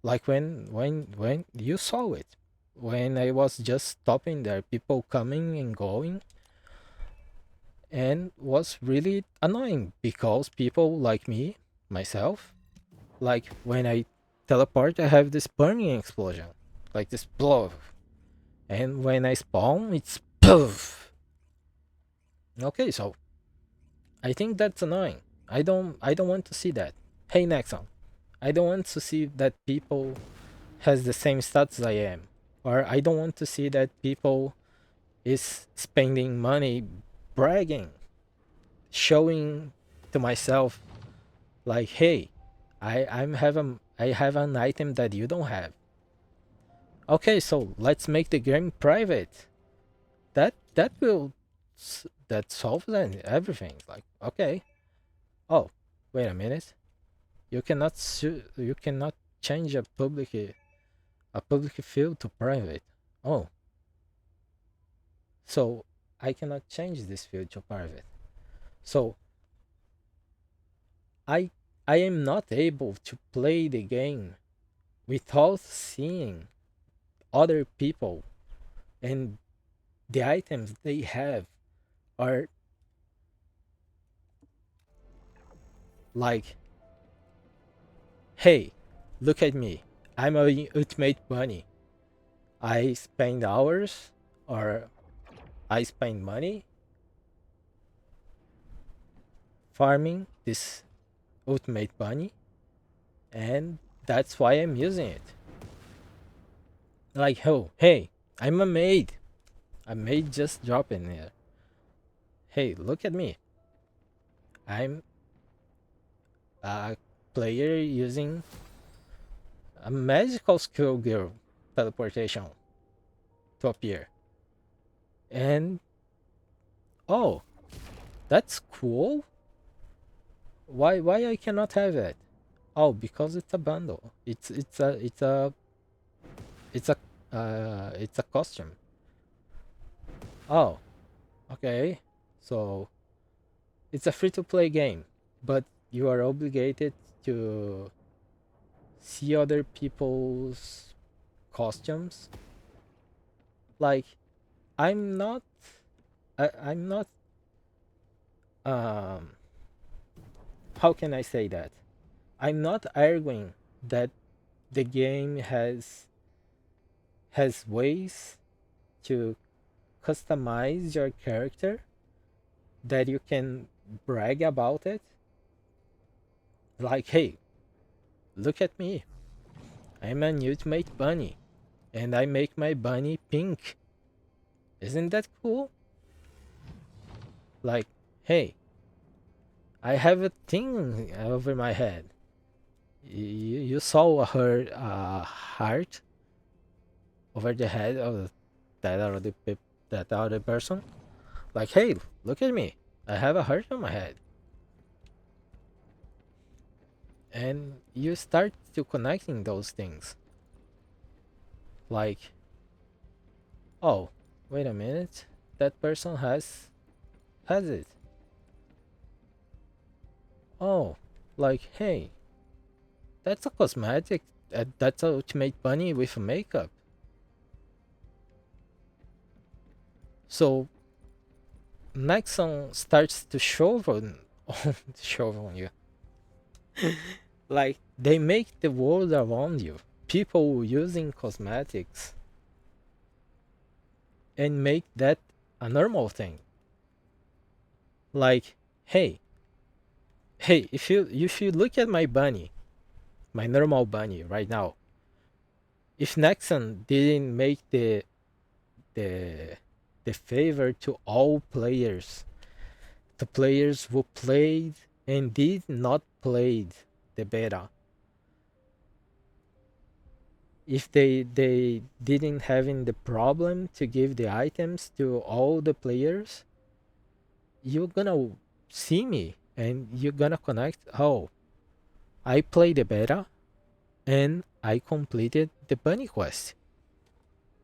Like when you saw it, when I was just stopping there, people coming and going, and was really annoying, because people like me, myself, like when I teleport, I have this burning explosion, like this blow, and when I spawn, it's poof. Okay, so I think that's annoying. I don't want to see that. Hey Nexon, I don't want to see that people has the same stats I am, or I don't want to see that people is spending money bragging, showing to myself, like, hey, I have an item that you don't have. Okay, so let's make the game private. That will that solves everything. Like, okay. Oh, wait a minute. You cannot change a public field to private. Oh, so I cannot change this field to private. So I I am not able to play the game without seeing other people, and the items they have are like, hey, look at me. I'm a ultimate bunny. I spend hours, or I spend money farming this ultimate bunny, and that's why I'm using it. Like, oh, hey, I'm a maid. A maid just dropped in here. Hey, look at me. I'm a player using a magical skill girl teleportation to appear. And oh, that's cool. Why I cannot have it? Oh, because it's a bundle. It's a it's a costume. Oh, okay. So it's a free to play game, but you are obligated to see other people's costumes. Like, I'm not I'm not um how can I say that? I'm not arguing that the game has ways to customize your character, that you can brag about it. Like, hey, look at me. I'm an ultimate bunny, and I make my bunny pink. Isn't that cool? Like, hey, I have a thing over my head. You saw her heart over the head of that other that other person. Like, hey, look at me. I have a heart on my head. And you start to connecting those things. Like, oh, wait a minute. That person has it. Oh, like, hey, that's a cosmetic. That's a ultimate bunny with makeup. So Nexon starts to shove on, shove on you. Like they make the world around you, people using cosmetics, and make that a normal thing. Like, hey, hey, if you look at my bunny, my normal bunny right now, if Nexon didn't make the the favor to all players, the players who played and did not played the beta, if they didn't having the problem to give the items to all the players, you're gonna see me and you're gonna connect. Oh, I played the beta and I completed the bunny quest.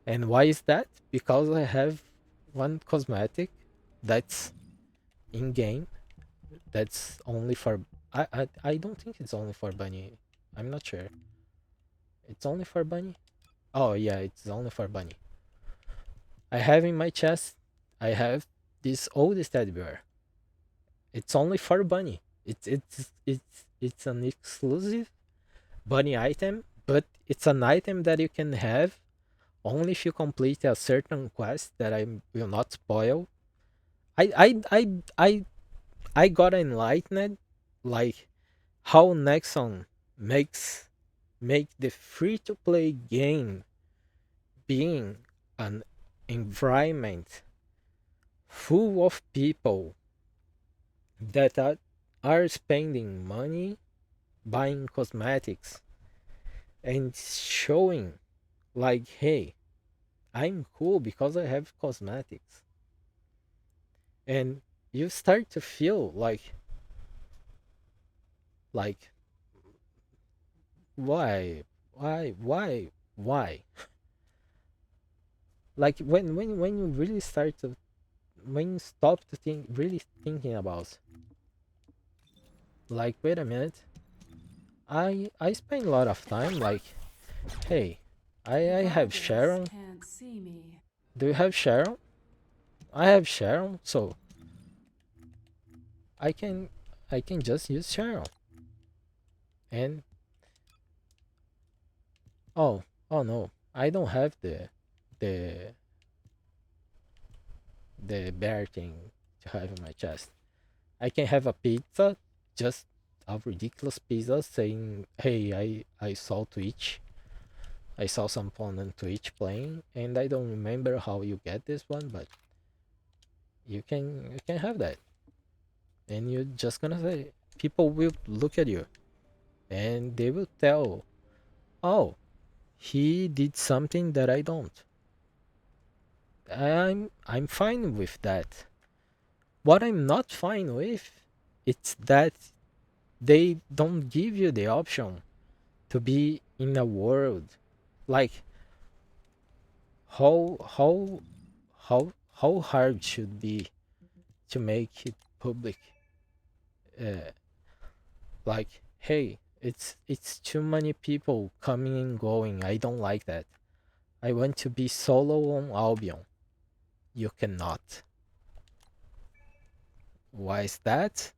And why is that? Because I have one cosmetic that's in game, that's only for I don't think it's only for bunny. I'm not sure. It's only for bunny? Oh yeah, it's only for bunny. I have in my chest, I have this old teddy bear. It's only for bunny. It's an exclusive bunny item, but it's an item that you can have only if you complete a certain quest that I will not spoil. I I I I I got enlightened, like how Nexon make the free to play game being an environment full of people that are spending money buying cosmetics and showing like, hey, I'm cool because I have cosmetics. And you start to feel like why, like when you really start to, when you stop to think, really thinking about, like, wait a minute, I spend a lot of time like, hey, I have Vulgus Sharon. can't see me. Do you have Sharon? I have Sharon, so I can I can just use Sharon. And oh, oh no, I don't have the the bear thing to have in my chest. I can have a pizza, just a ridiculous pizza saying, "Hey, I saw Twitch. I saw someone on Twitch playing, and I don't remember how you get this one, but you can have that." And you're just gonna say, people will look at you and they will tell, "Oh, he did something that I don't." I'm fine with that. What I'm not fine with, it's that they don't give you the option to be in a world, like how how how hard should be to make it public, uh, like, hey, it's too many people coming and going, I don't like that, I want to be solo on Albion. You cannot. Why is that?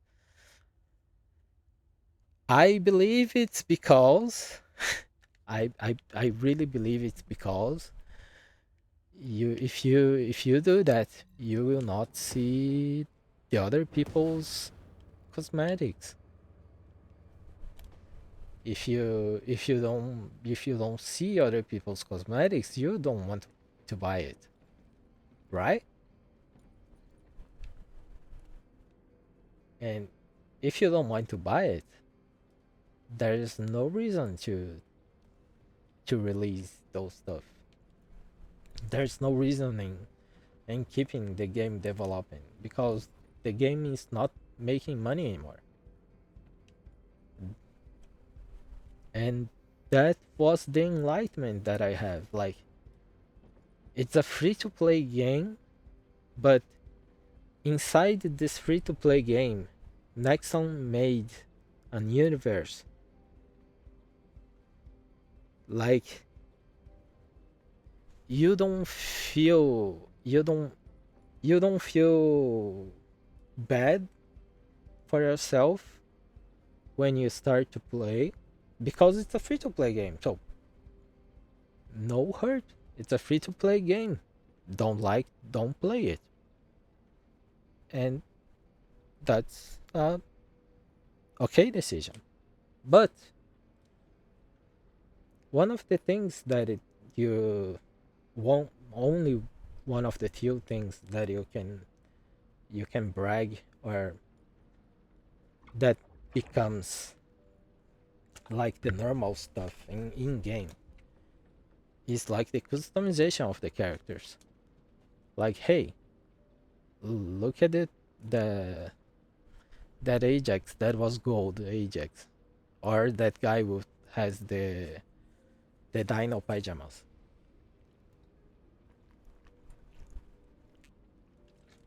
I believe it's because I really believe it's because if you do that, you will not see the other people's cosmetics. If you don't see other people's cosmetics, you don't want to buy it, right? And if you don't want to buy it, there is no reason to release those stuff. There's no reasoning in keeping the game developing because the game is not making money anymore. And that was the enlightenment that I have. Like, it's a free to play game, but inside this free to play game, Nexon made an universe. Like, you don't feel, you don't you don't feel bad for yourself when you start to play because it's a free to play game. So no hurt. It's a free to play game. Don't like, don't play it. And that's a okay decision. But one of the things that you won't only one of the few things that you can brag or that becomes like the normal stuff in game is like the customization of the characters. Like, hey, look at it, the that Ajax that was gold Ajax, or that guy who has the dino pajamas.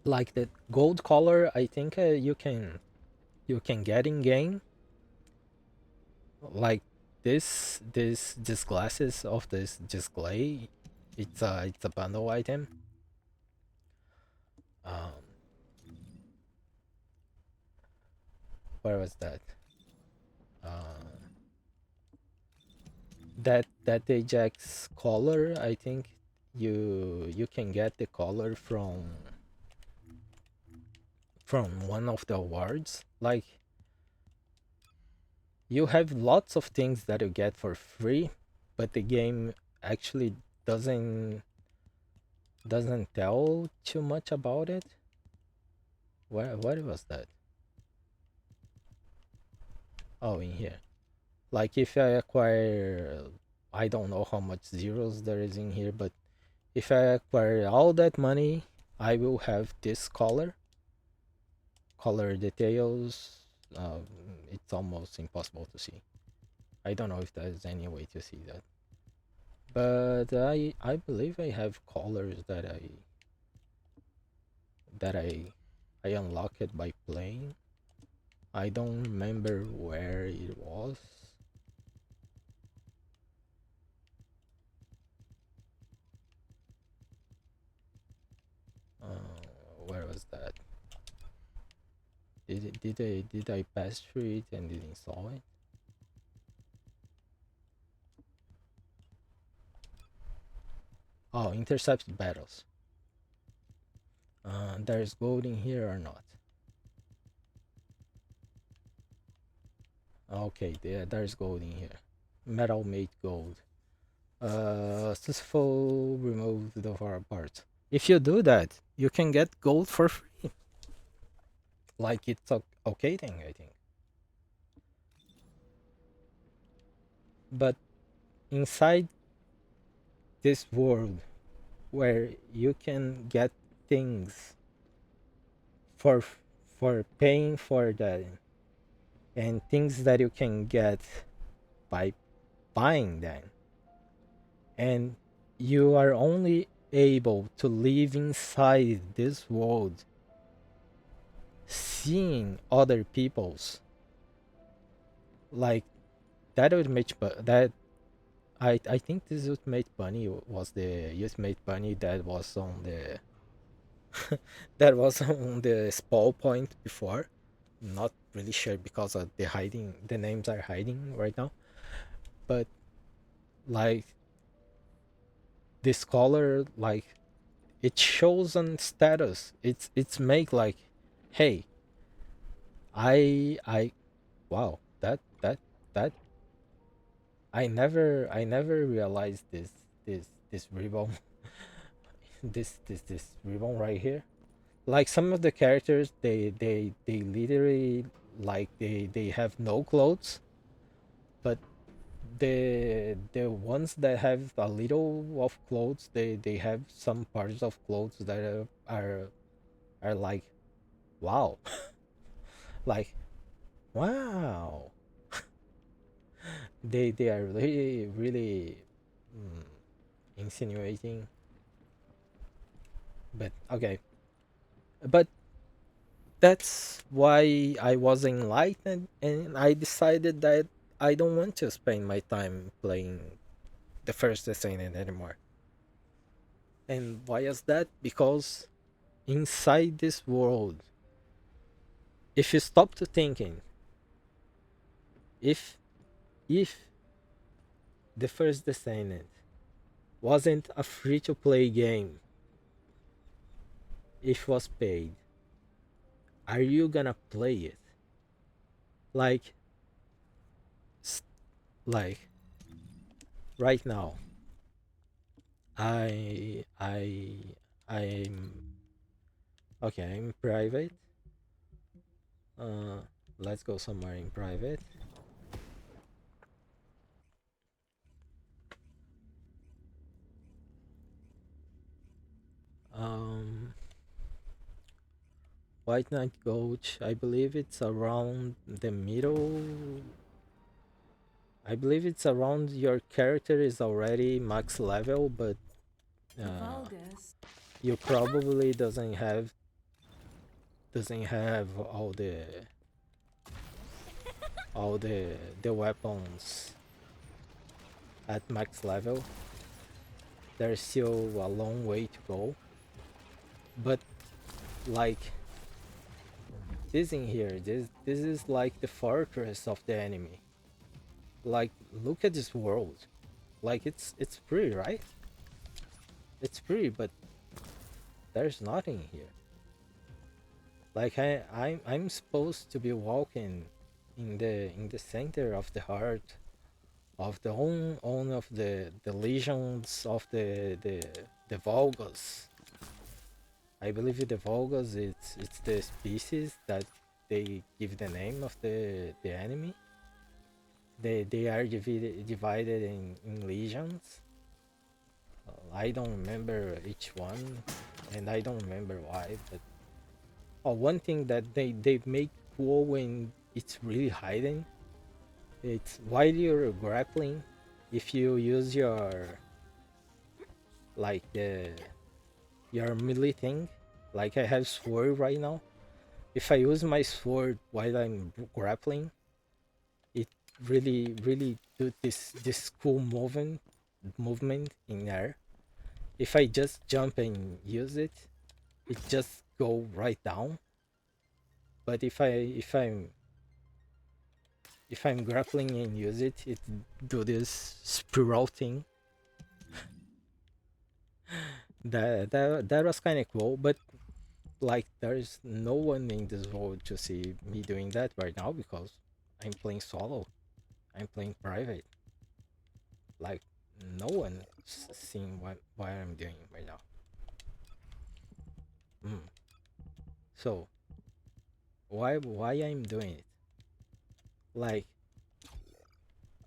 Like the gold color, I think you can get in game. Like this glasses of this display, it's a bundle item. Um, where was that? Uh, that Ajax color, I think you can get the color from one of the awards. Like you have lots of things that you get for free, but the game actually doesn't doesn't tell too much about it. Where was that? Oh, in here. Like if I acquire, I don't know how much zeros there is in here, but if I acquire all that money, I will have this color details. It's almost impossible to see. I don't know if there's any way to see that, but I believe I have colors that I unlock it by playing. I don't remember where it was. Where was that? Did I pass through it and didn't saw it? Oh, intercept battles. There's gold in here or not? Okay, there's gold in here. Metal made gold. Successful remove the far parts. If you do that, you can get gold for free. Like it's a okay thing, I think. But inside this world where you can get things for for paying for that and things that you can get by buying them, and you are only able to live inside this world seeing other people's, like that ultimate that I think this ultimate bunny was the ultimate bunny that was on the that was on the spawn point before. Not really sure because of the names are hiding right now, but like this color, like it shows on status. It's make like, hey, I wow, that I never realized this ribbon this ribbon right here. Like some of the characters, they literally, like they have no clothes, but the ones that have a little of clothes, they have some parts of clothes that are like, wow. Like, wow. They are really mm, insinuating, but okay. But that's why I was enlightened, and I decided that I don't want to spend my time playing the First Descendant anymore. And why is that? Because inside this world, if you stop to thinking, if if the First Descendant wasn't a free to play game, if it was paid, are you gonna play it? Like, like right now, I'm okay. I'm private. Uh, let's go somewhere in private. Um, White Knight Coach. I believe it's around the middle. I believe it's around your character is already max level, but The uh, Vulgus. you probably doesn't have all the weapons at max level. There's still a long way to go. But like this in here, this is like the fortress of the enemy. Like, look at this world. Like, it's pretty, right? It's pretty, but there's nothing here. Like, I'm supposed to be walking in the center of the heart of the own of the legions of the Volgas. I believe the Volgas, it's the species that they give the name of the enemy. They are divided in legions. I don't remember each one, and I don't remember why. But one thing that they make cool when it's really hidden, it's while you're grappling, if you use your like your melee thing, like I have sword right now. If I use my sword while I'm grappling, it really do this cool movement in air. If I just jump and use it, it just go right down. But if I'm grappling and use it, it do this spiral thing. That was kind of cool. But like, there's no one in this world to see me doing that right now because I'm playing solo. I'm playing private. Like, no one seeing what I'm doing right now. Mm. So why I'm doing it? Like,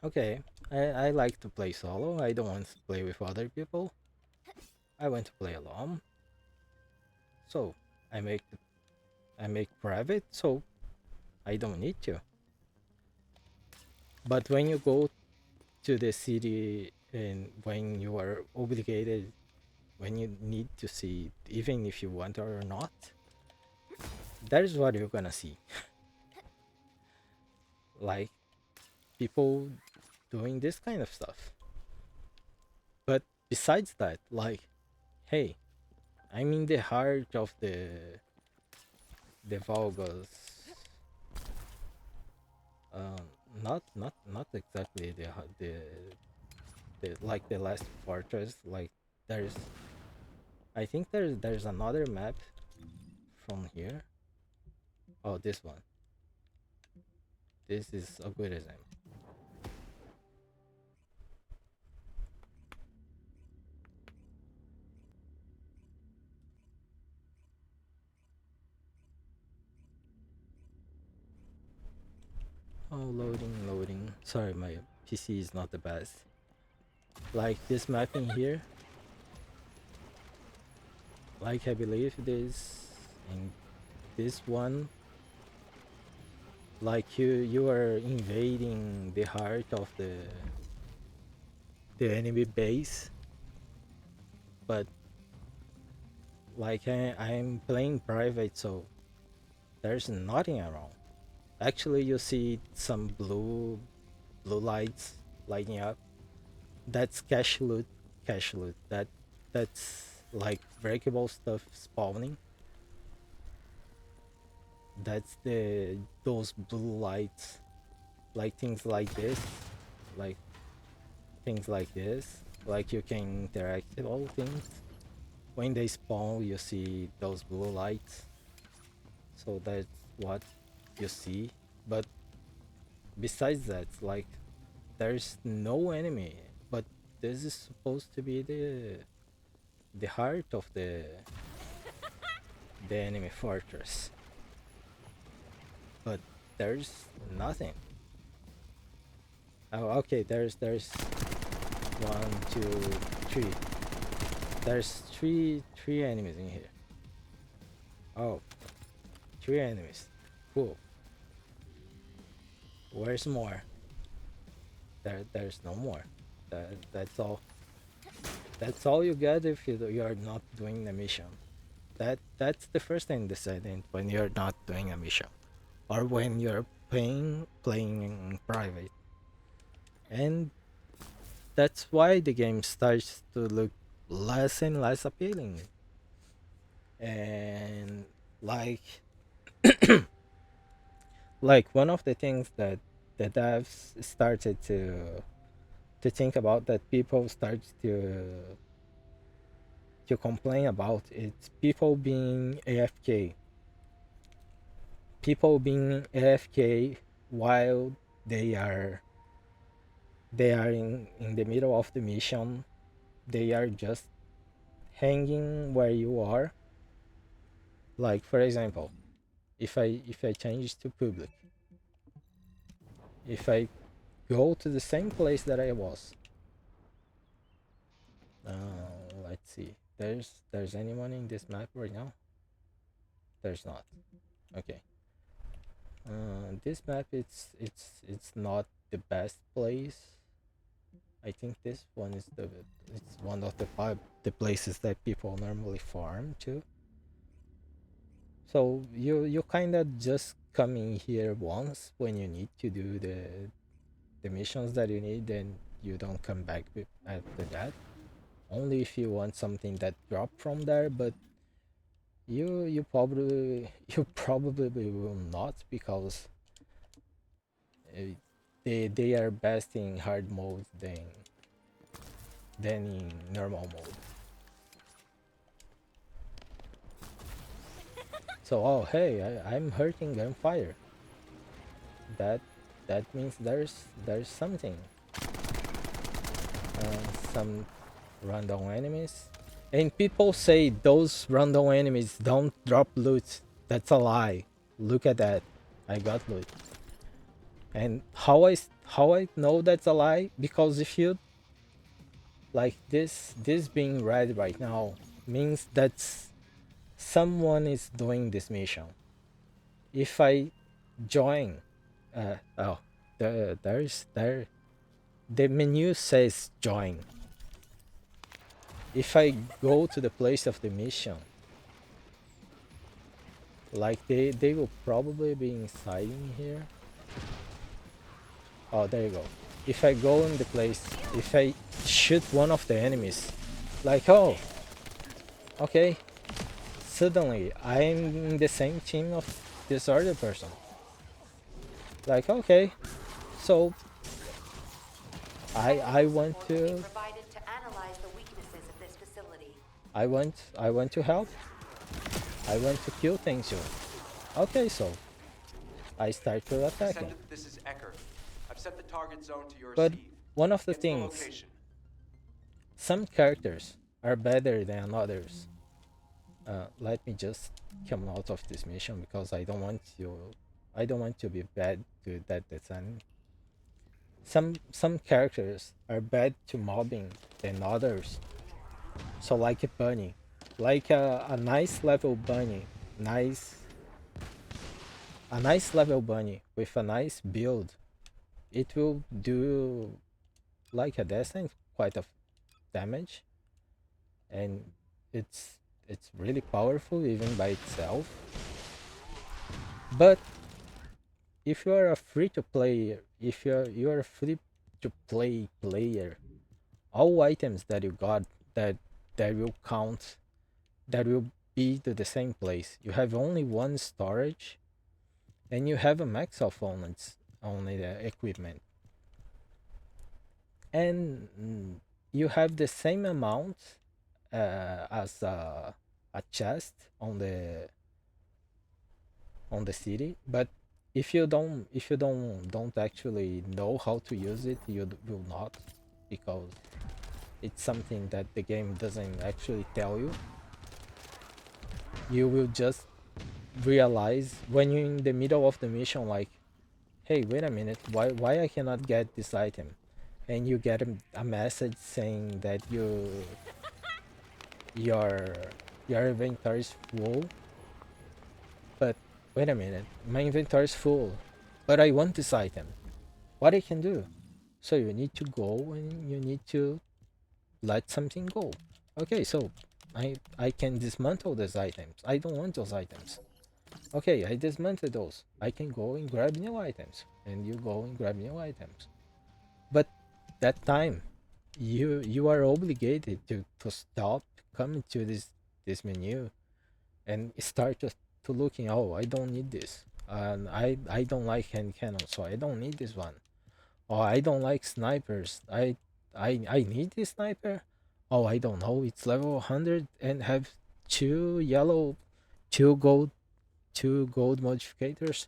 okay, I like to play solo. I don't want to play with other people. I want to play alone. So I make I make private. So I don't need to. But when you go to the city and when you are obligated, when you need to see, even if you want or not, that is what you're gonna see. Like, people doing this kind of stuff. But besides that, like, hey, I'm in the heart of the Volgas. Um, not exactly the like the last fortress. Like, there's I think there's another map from here. Oh, this one. This is a good example. Oh, loading. Sorry, my PC is not the best. Like this mapping here, like I believe this in this one, like you are invading the heart of the enemy base, but like I'm playing private, so there's nothing around. Actually, you see some blue lights lighting up. That's cash loot. Cash loot. That's like breakable stuff spawning. That's the those blue lights, like things like this, like things like this, like you can interact with all things. When they spawn, you see those blue lights, so that's what you see. But besides that, like, there's no enemy. But this is supposed to be the heart of the enemy fortress. But there's nothing. Oh, okay. There's one, two, three. There's three enemies in here. Oh, three enemies. Cool. Where's more? There's no more. That's all. That's all you get if you're not doing the mission. That's the first thing deciding when you're not doing a mission, or when you're playing in private, and that's why the game starts to look less and less appealing. And like like one of the things that the devs started to think about, that people start to complain about, it's people being AFK. People being AFK while they are in the middle of the mission. They are just hanging where you are. Like, for example, if I change to public, if I go to the same place that I was, let's see, there's anyone in this map right now? There's not. Okay. This map, it's not the best place. I think this one is it's one of the places that people normally farm to. So you kind of just come in here once when you need to do the missions that you need, then you don't come back after that. Only if you want something that drop from there, but you probably you probably will not, because uh, they are best in hard mode than in normal mode. So, oh hey, I'm hurting gunfire. That that means there's something. Some random enemies. And people say those random enemies don't drop loot. That's a lie. Look at that. I got loot. And how I know that's a lie? Because if you, like, this being red right now means that someone is doing this mission. If I join, oh, the menu says join. If I go to the place of the mission, like, they will probably be inside in here. Oh, there you go. If I go in the place, if I shoot one of the enemies, like, oh, okay, suddenly I'm in the same team of this other person. Like, okay, so I want to I want to help. I want to kill things here. Okay, so I start to attacking. Descendant, this is Ecker. I've set the target zone to your But receive. one of the Info things, location. some characters are better than others. Let me just come out of this mission, because I don't want to be bad to that design. Some characters are bad to mobbing than others. So, like a bunny, like a nice level bunny, nice a nice level bunny with a nice build, it will do like a decent quite of damage, and it's really powerful even by itself. But if you are a free to play, if you're a free to play player, all items that you got, that will count, that will be to the same place. You have only one storage, and you have a max of only the equipment, and you have the same amount as a chest on the city, but if you don't actually know how to use it, you will not, because it's something that the game doesn't actually tell you. You will just realize when you're in the middle of the mission, like, hey, wait a minute, why I cannot get this item? And you get a message saying that your your inventory is full. But wait a minute, my inventory is full, but I want this item. What I can do? So you need to go and you need to let something go. Okay, so I can dismantle those items. I don't want those items. Okay, I dismantled those. I can go and grab new items, and you go and grab new items. But that time, you are obligated to stop, coming to this menu, and start to looking. Oh, I don't need this, and I don't like hand cannon, so I don't need this one. Oh, I don't like snipers. I need this sniper. Oh, I don't know. It's level 100 and have two yellow, two gold, two gold modificators.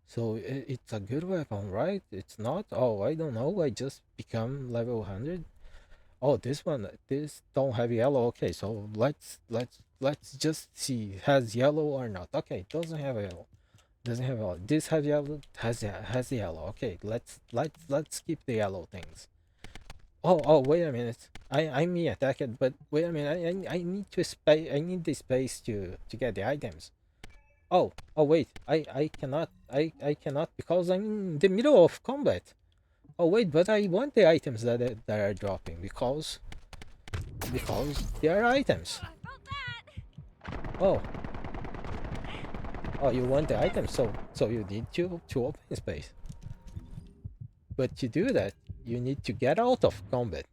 So it's a good weapon, right? It's not. Oh, I don't know. I just become level 100. Oh, this don't have yellow. Okay, so let's just see has yellow or not. Okay, doesn't have yellow. Doesn't have yellow. This have yellow. Has yellow. Okay, let's skip the yellow things. Oh, wait a minute. I'm me attacked, but wait a minute. I need to space. I need the space to get the items. Oh wait. I cannot because I'm in the middle of combat. Oh wait, but I want the items that are dropping because they are items. Oh, oh, you want the items, so you need to open space. But to do that, you need to get out of combat.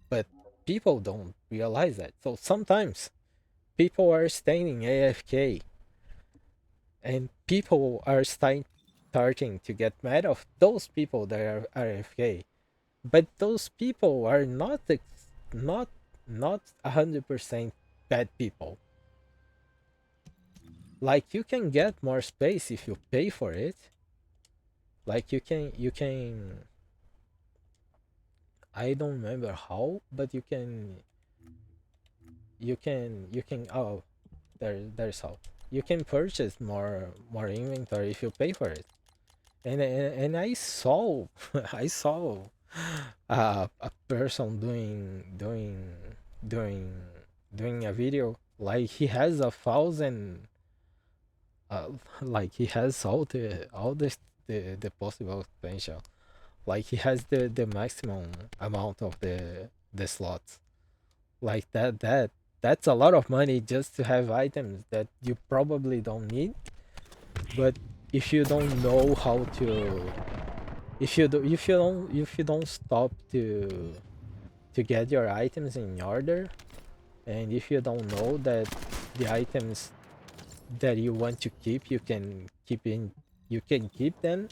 But people don't realize that. So sometimes people are staying AFK, and people are starting to get mad of those people that are AFK. But those people are not not 100% bad people. Like you can get more space if you pay for it. Like you can I don't remember how, but you can oh there's how. You can purchase more inventory if you pay for it. And I saw I saw a person doing doing a video like he has 1,000 uh, like he has all the possible potential. Like he has the maximum amount of the slots. Like that's a lot of money just to have items that you probably don't need. But if you don't know how to, if you don't stop to get your items in order, and if you don't know that the items that you want to keep, you can keep them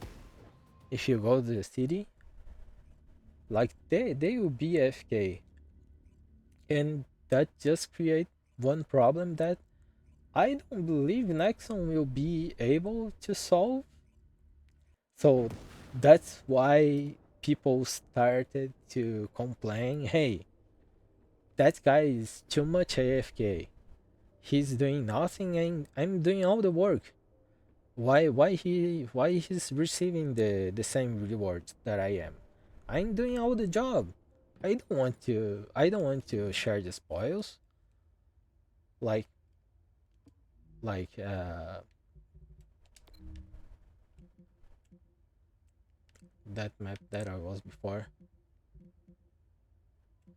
if you go to the city, like they will be FK. And that just create one problem that I don't believe Nexon will be able to solve. So that's why people started to complain, hey, that guy is too much AFK. He's doing nothing and I'm doing all the work. Why he's receiving the same rewards that I am? I'm doing all the job. I don't want to share the spoils. Like like that map that I was before.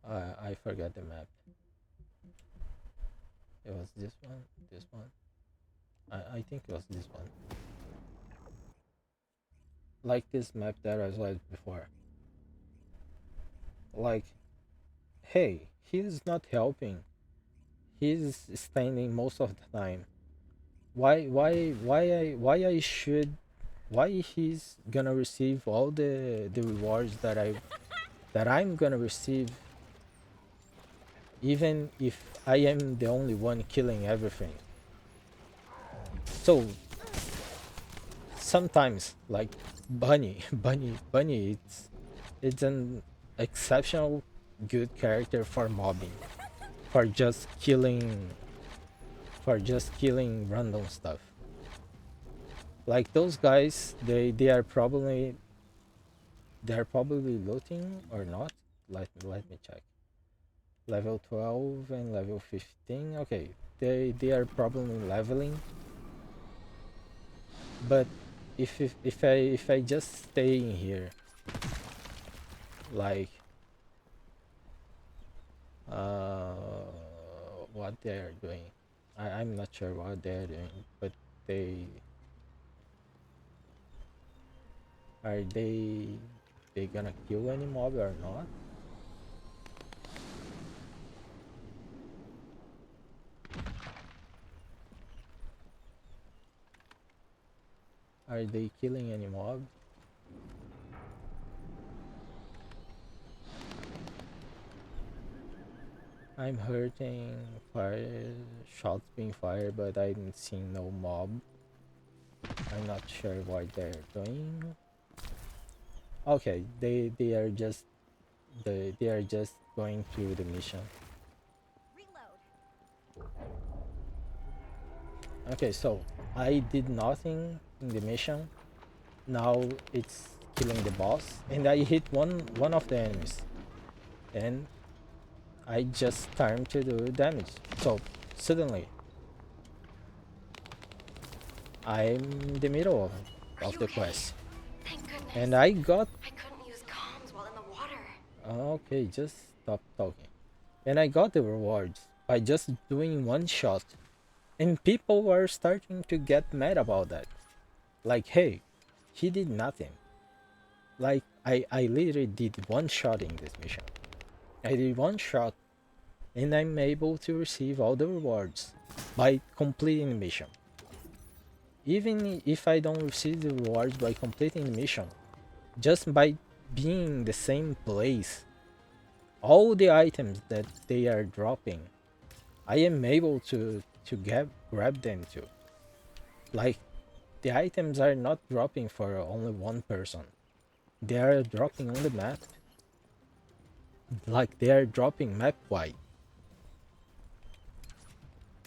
I forgot the map. It was this one, this one. I think it was this one. Like this map that I was before. Like, hey, he's not helping. He's standing most of the time. why he's gonna receive all the rewards that I'm gonna receive, even if I am the only one killing everything. So sometimes, like Bunny, Bunny, it's an exceptional good character for mobbing, for just killing, random stuff. Like those guys, they are probably looting or not. Let me check. Level 12 and level 15. Okay, they are probably leveling. But if I just stay in here, like uh what they are doing, I'm not sure what they are doing, but they are they gonna kill any mob or not? Are they killing any mob? I'm hurting fire shots being fired, but I'm seeing no mob. I'm not sure what they're doing. Okay, they are just going through the mission. Okay, so I did nothing in the mission. Now it's killing the boss, and I hit one of the enemies, and I just time to do damage. So suddenly I'm in the middle of the quest, Thank goodness. and I got I couldn't use comms while in the water. okay. Just stop talking. And I got the rewards by just doing one shot, and people were starting to get mad about that. Like, hey, he did nothing. Like I literally did one shot in this mission. I did one shot, and I'm able to receive all the rewards by completing the mission. Even if I don't receive the rewards by completing the mission, just by being in the same place, all the items that they are dropping, I am able to grab them too. Like the items are not dropping for only one person. They are dropping on the map. Like they are dropping map wide.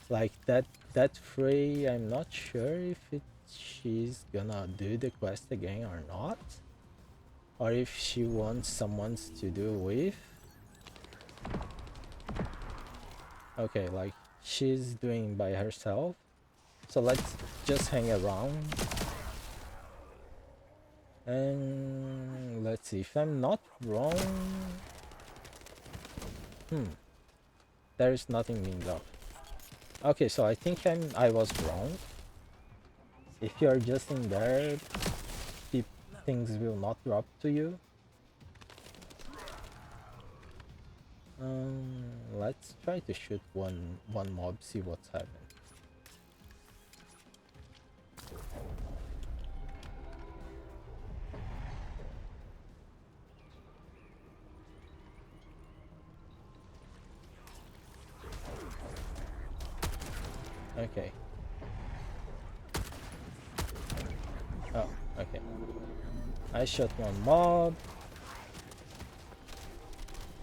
Like that Frey, I'm not sure if she's gonna do the quest again or not, or if she wants someone to do with. Okay, like she's doing by herself. So let's just hang around. And let's see, if I'm not wrong, there is nothing being dropped. Okay, so I think I was wrong. If you are just in there, things will not drop to you. Let's try to shoot one mob, see what's happening. Okay. Oh, okay. I shot one mob.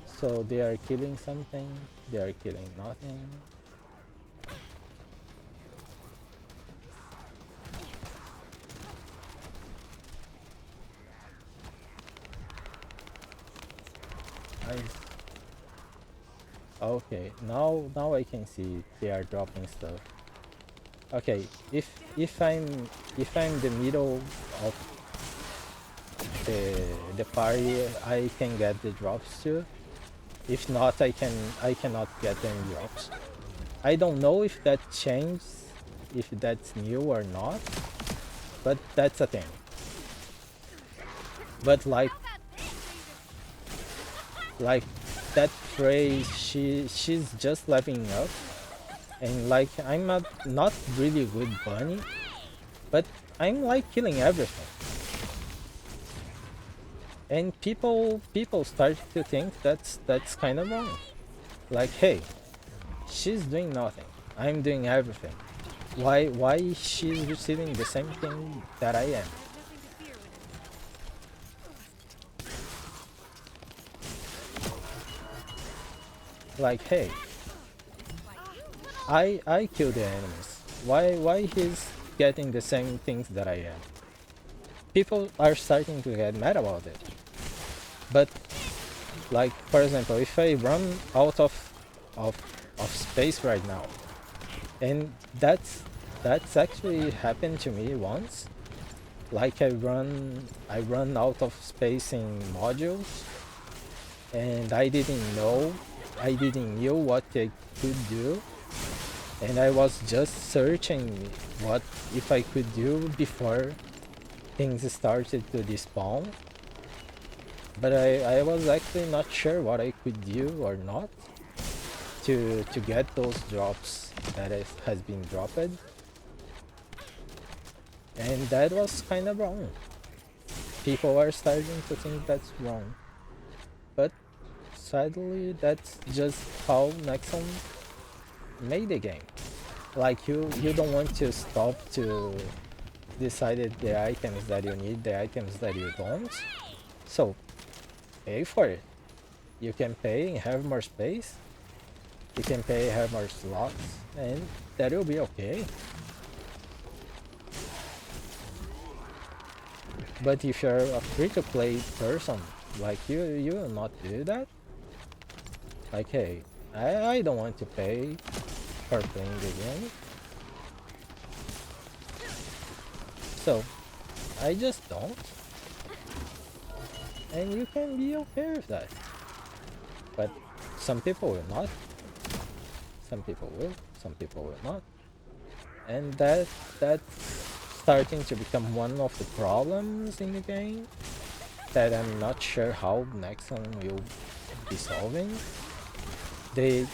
So they are killing something. They are killing nothing. Okay, now I can see they are dropping stuff. Okay, if I'm the middle of the party, I can get the drops too. If not, I cannot get any drops. I don't know if that changed, if that's new or not, but that's a thing. But like that phrase, she's just leveling up, And like I'm a not really good bunny, but I'm like killing everything. And people start to think that's kind of wrong. Like, hey, she's doing nothing. I'm doing everything. Why she's receiving the same thing that I am? Like, hey, I kill the enemies. Why he's getting the same things that I am? People are starting to get mad about it. But like, for example, if I run out of of space right now, and that's actually happened to me once. Like I run out of space in modules, and I didn't know what I could do, and I was just searching what if I could do before things started to despawn. But I was actually not sure what I could do or not to get those drops that has been dropped, and that was kind of wrong. People are starting to think that's wrong, but sadly that's just how Nexon made the game. Like you don't want to stop to decide the items that you need, the items that you don't, so pay for it. You can pay and have more space, you can pay, have more slots, and that will be okay. But if you're a free-to-play person, like you will not do that. Like, hey, I don't want to pay for playing the game, so I just don't. And you can be okay with that. But some people will not. Some people will. Some people will not. And that's starting to become one of the problems in the game that I'm not sure how Nexon will be solving. They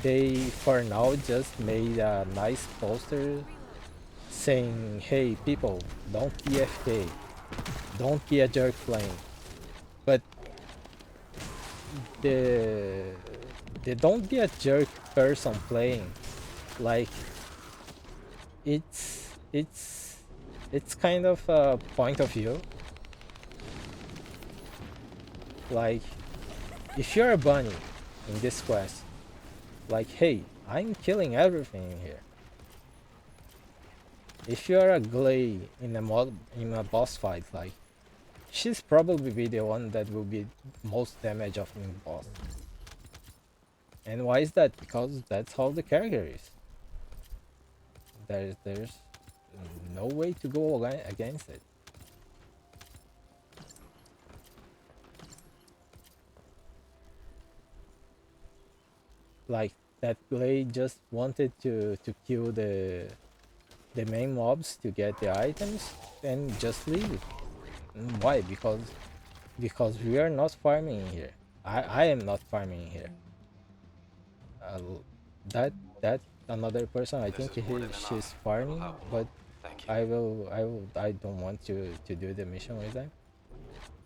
they for now just made a nice poster saying, hey people, don't be FK, don't be a jerk playing. But the don't be a jerk person playing, like it's kind of a point of view. Like, if you're a bunny in this quest, like, hey, I'm killing everything in here. If you're a Glay in a boss fight, like, she's probably be the one that will be most damage of in boss. And why is that? Because that's how the character is. There's no way to go against it. Like, that Glay just wanted to kill the main mobs to get the items and just leave. Why? Because we are not farming here. I am not farming here. Uh, that that another person, I This think is more than she's enough. It will farming, help. but Thank you. I don't want to do the mission with them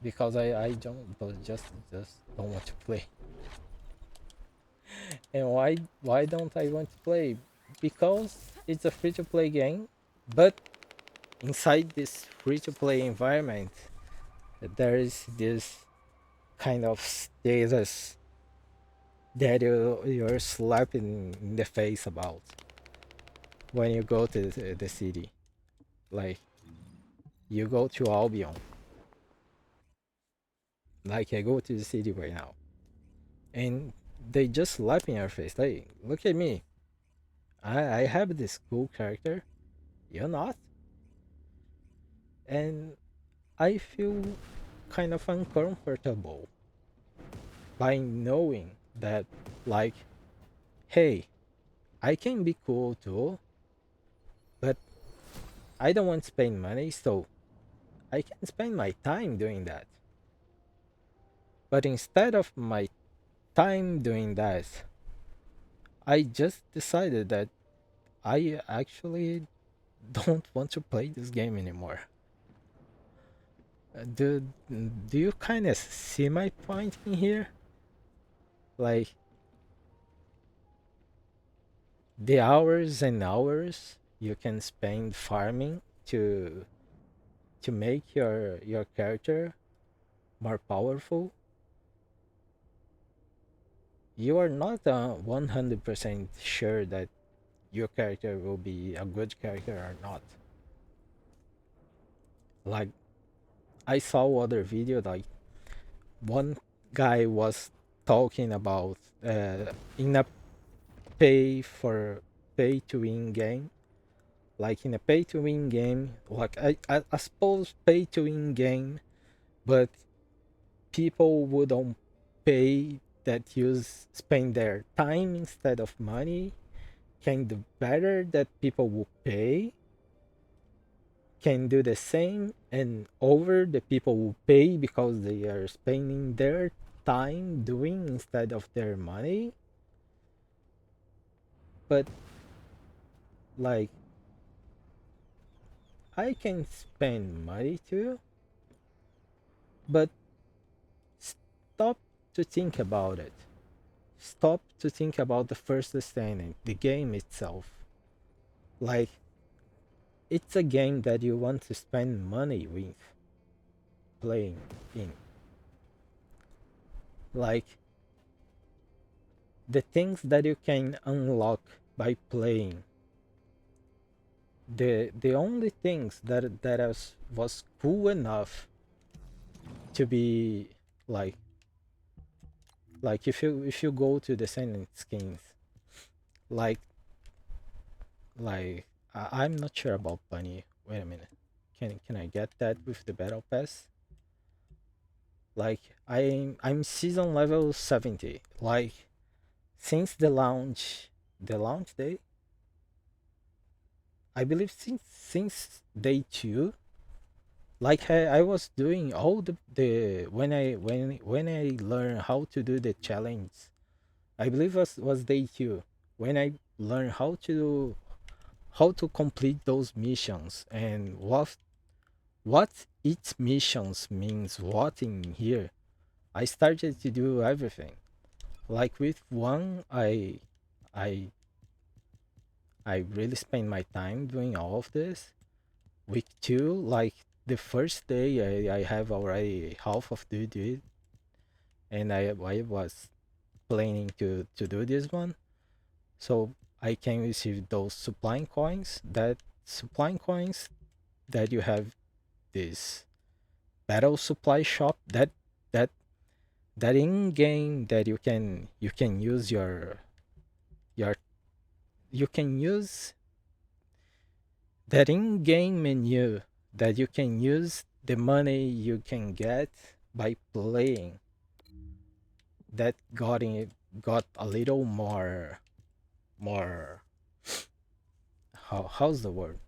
because I just don't want to play. And why don't I want to play? Because it's a free to play game, but inside this free to play environment there is this kind of status that you're slapping in the face about when you go to the city. Like, you go to Albion, like I go to the city right now, and they just slap in your face. Like, look at me. I have this cool character. You're not. And I feel kind of uncomfortable by knowing that, like, hey, I can be cool too, but I don't want to spend money, so I can spend my time doing that. But instead of my time doing that, I just decided that I actually don't want to play this game anymore. Do you kind of see my point in here? Like the hours and hours you can spend farming to make your character more powerful. You are not 100% sure that your character will be a good character or not. Like I saw other video, like one guy was talking about in a pay for pay to win game, like in a pay to win game, like I suppose pay to win game, but people wouldn't pay that use spend their time instead of money. Can do better that people will pay, can do the same and over the people will pay because they are spending their time doing instead of their money. But like I can spend money too, but stop to think about it. Stop to think about the First Descendant, the game itself. Like it's a game that you want to spend money with playing in. Like the things that you can unlock by playing, the only things was cool enough to be like if you go to Descendant skins, like I'm not sure about Bunny. Wait a minute, can I get that with the battle pass? Like I'm season level 70. Like since the launch day, I believe since day 2. Like I was doing all the when I learned how to do the challenge. I believe was day 2 when I learned how to complete those missions and what each missions means what in here. I started to do everything. Like with one, I I really spent my time doing all of this. Week 2, like the first day, I have already half of the dude, and I was planning to do this one, so I can receive those supply coins. That supply coins that you have this battle supply shop that that in game that you can use your you can use that in game menu that you can use the money you can get by playing. That got a little more how's the word,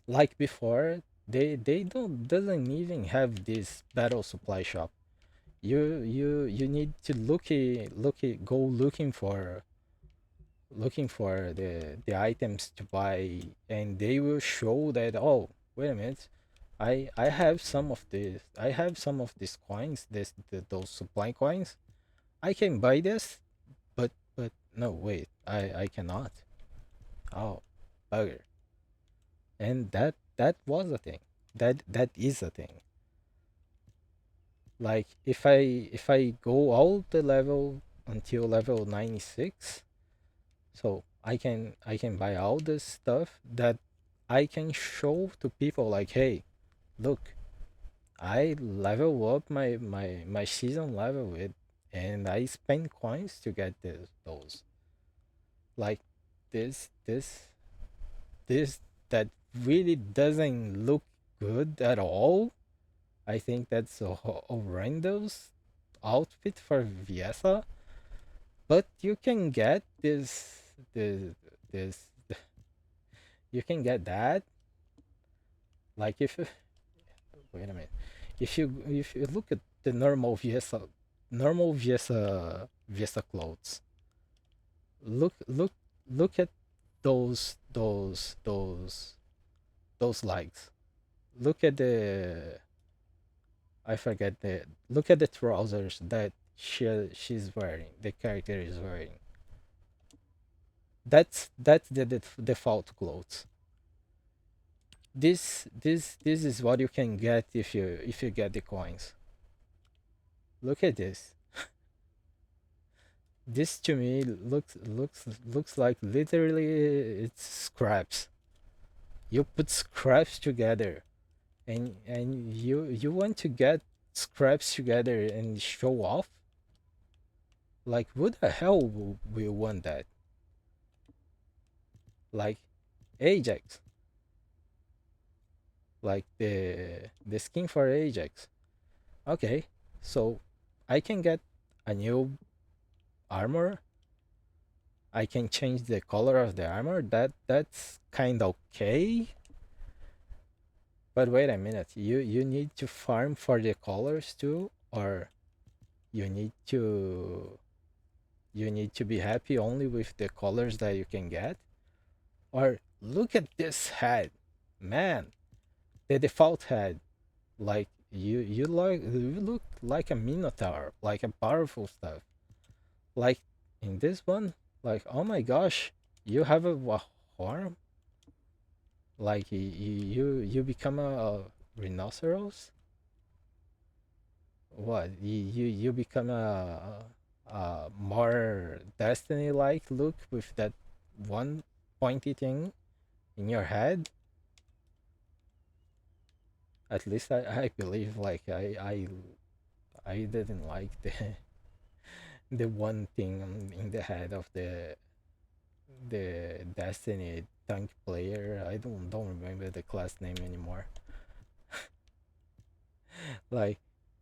like before. They don't doesn't even have this battle supply shop. You need to go looking for the items to buy, and they will show that, oh, wait a minute, I have some of this, I have some of these coins, those supply coins, I can buy this. But no, wait, I cannot. Oh, bugger. And that was a thing, that is a thing. Like if I go all the level until level 96, so I can buy all this stuff that I can show to people, like, hey, look, I level up my season level with, and I spend coins to get those. Like this this that really doesn't look good at all. I think that's a horrendous outfit for Viesa, but you can get this you can get that. Like if wait a minute, if you look at the normal Viesa Vista clothes. Look at those legs. Look at the I forget the look at the trousers that she's wearing. The character is wearing. That's the default clothes. This is what you can get if you get the coins. Look at this. This to me looks like literally it's scraps. You put scraps together, and you want to get scraps together and show off. Like, who the hell will want that? Like Ajax, like the skin for Ajax. Okay, so I can get a new armor. I can change the color of the armor. That's kind of okay. But wait a minute, you need to farm for the colors too, or you need to you need to be happy only with the colors that you can get? Or look at this head, man, the default head. Like you look like a minotaur, like a powerful stuff. Like in this one, like, oh my gosh, you have a horn. Like you become a rhinoceros. What you become a more destiny like look with that one pointy thing in your head. At least I believe, like, I didn't like the one thing in the head of the Destiny tank player. I don't remember the class name anymore. Like,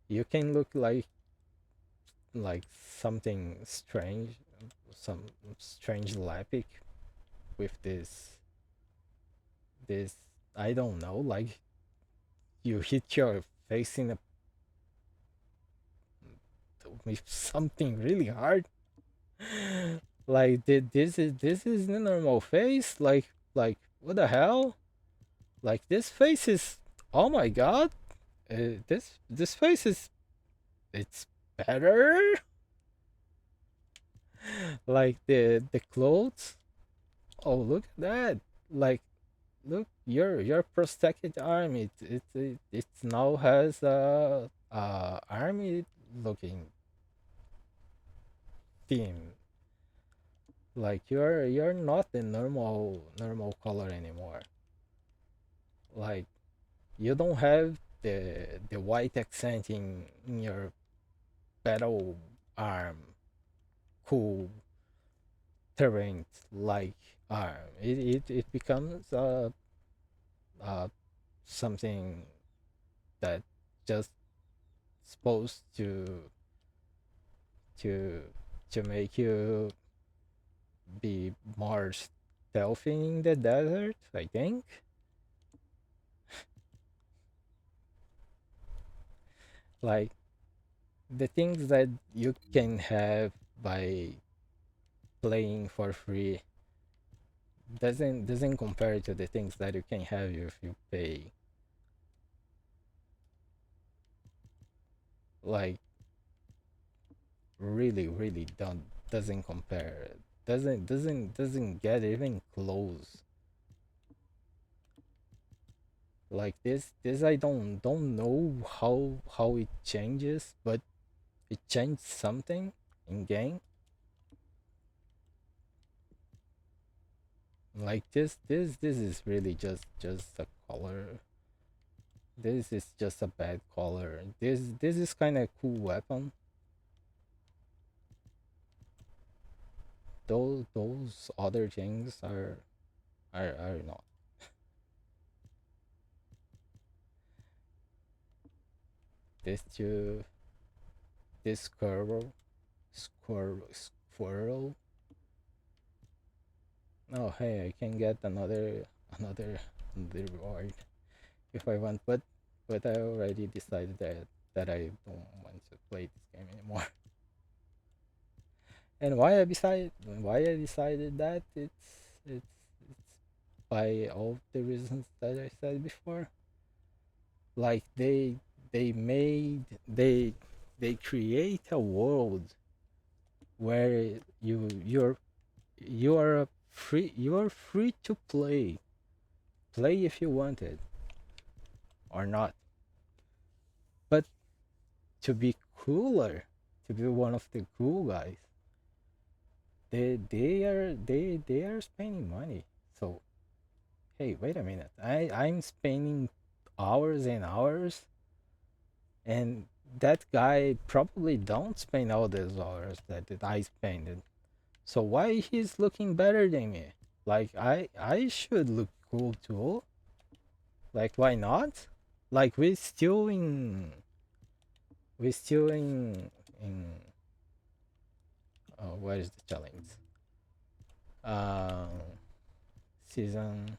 you can look like something strange, some strange Lapic with this I don't know, like you hit your face in a with something really hard. Like, this is the normal face. Like, what the hell? Like, this face is, oh my god. This face is, it's better. Like the clothes. Oh, look at that. Like, look, your prosthetic arm, it now has a army looking theme. Like, you're not the normal color anymore. Like, you don't have the white accent in your battle arm, cool terrain like arm. It becomes uh something that just supposed to to make you be more stealthy in the desert, I think. Like, the things that you can have by playing for free doesn't compare to the things that you can have if you pay. Like, really don't doesn't compare. Doesn't get even close. Like, this I don't know how it changes, but it changed something in game. Like, this is really just a color. This is just a bad color. This is kind of cool weapon. Those other things are not. This too. This squirrel. Oh, hey, I can get another reward if I want, but I already decided that I don't want to play this game anymore. And why I decided that it's by all the reasons that I said before. Like they made they create a world where you are free to play if you wanted or not, but to be cooler, to be one of the cool guys, they are spending money. So hey, wait a minute, I'm spending hours and hours, and that guy probably don't spend all those hours that I spend. So why he's looking better than me? Like I should look cool too. Like why not? Like we still in where is the challenge? Um season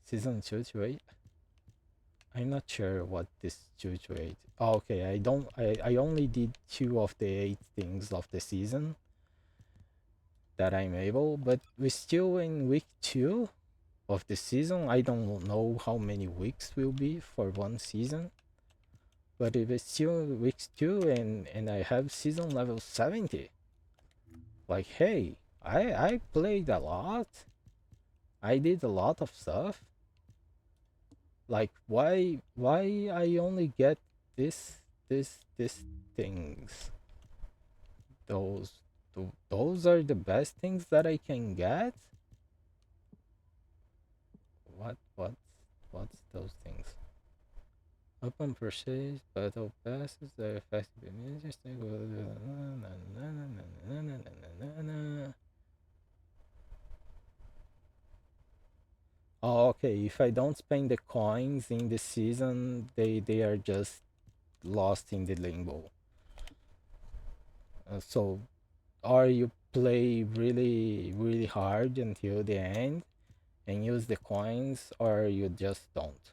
season 2 to 8. I'm not sure what this 2 to 8. Oh, okay, I only did 2 of the 8 things of the season that I'm able, but we're still in week 2 of the season. I don't know how many weeks will be for one season, but if it's still week 2 and I have season level 70, like hey, I played a lot. I did a lot of stuff. Like why I only get this things? Those those are the best things that I can get. What what's those things? Open purchase, battle passes, the effective images. Oh, okay. If I don't spend the coins in the season, they are just lost in the limbo. So, or you play really hard until the end and use the coins, or you just don't.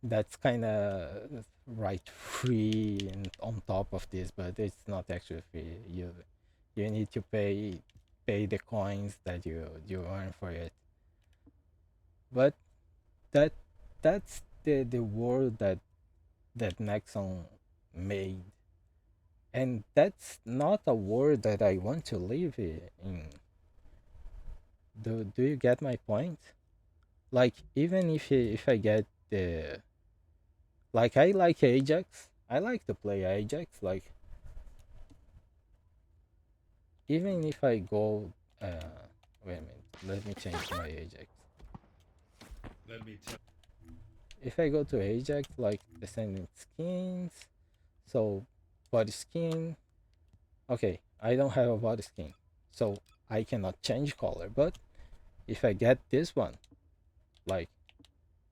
That's kind of right free and on top of this, but it's not actually free. You need to pay the coins that you earn for it. But that that's the world that Nexon made, and that's not a world that I want to live in. Do you get my point? Like even if I get the like I like Ajax, I like to play Ajax. Like even if I go, wait a minute, let me change my Ajax. If I go to Ajax, like Descendant skins, so body skin. Okay, I don't have a body skin, so I cannot change color. But if I get this one, like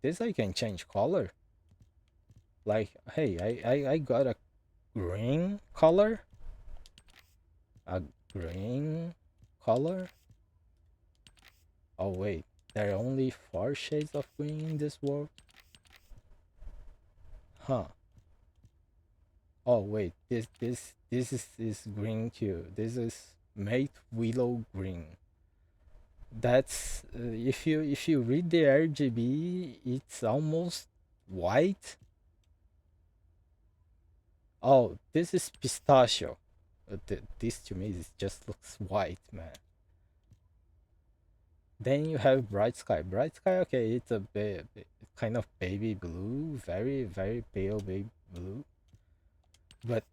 this, I can change color. Like, hey, I got a green color, a green color. Oh wait, there are only 4 shades of green in this world? Huh. Oh wait, this is green too. This is mate willow green. That's if you read the RGB, it's almost white. Oh, this is pistachio. This to me is just looks white, man. Then you have bright sky. Bright sky, okay, it's a kind of baby blue, very pale baby blue. But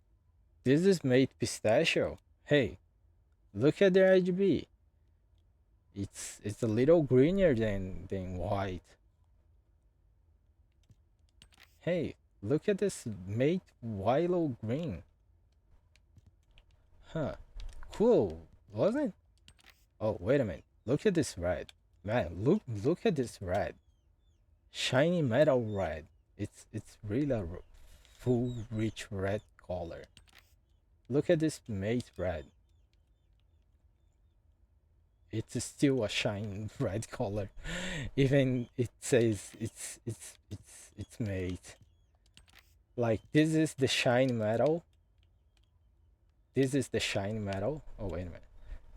this is made pistachio. Hey, look at the RGB. It's a little greener than white. Hey, look at this mate willow green. Huh. Cool, wasn't it? Oh, wait a minute. Look at this red. Man, look at this red. Shiny metal red. It's really a full rich red color. Look at this mate red. it's still a shine red color, even it says it's made. Like this is the shine metal. This is the shine metal. Oh wait a minute.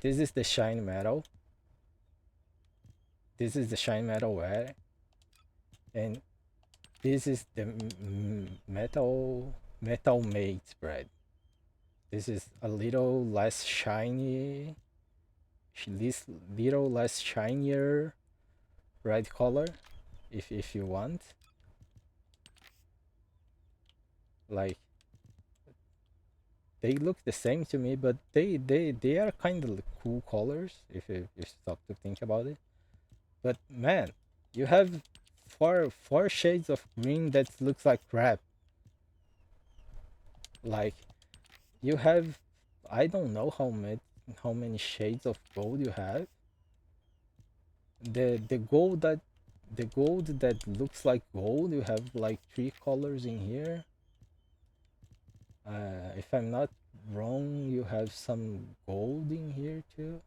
This is the shine metal. This is the shine metal red, and this is the metal made bread. This is a little less shiny, this little less shinier red color, if you want. Like they look the same to me, but they are kind of cool colors if you stop to think about it. But man, you have four shades of green that looks like crap. Like you have, I don't know how many shades of gold you have. The gold that looks like gold, you have like three colors in here. If I'm not wrong, you have some gold in here too.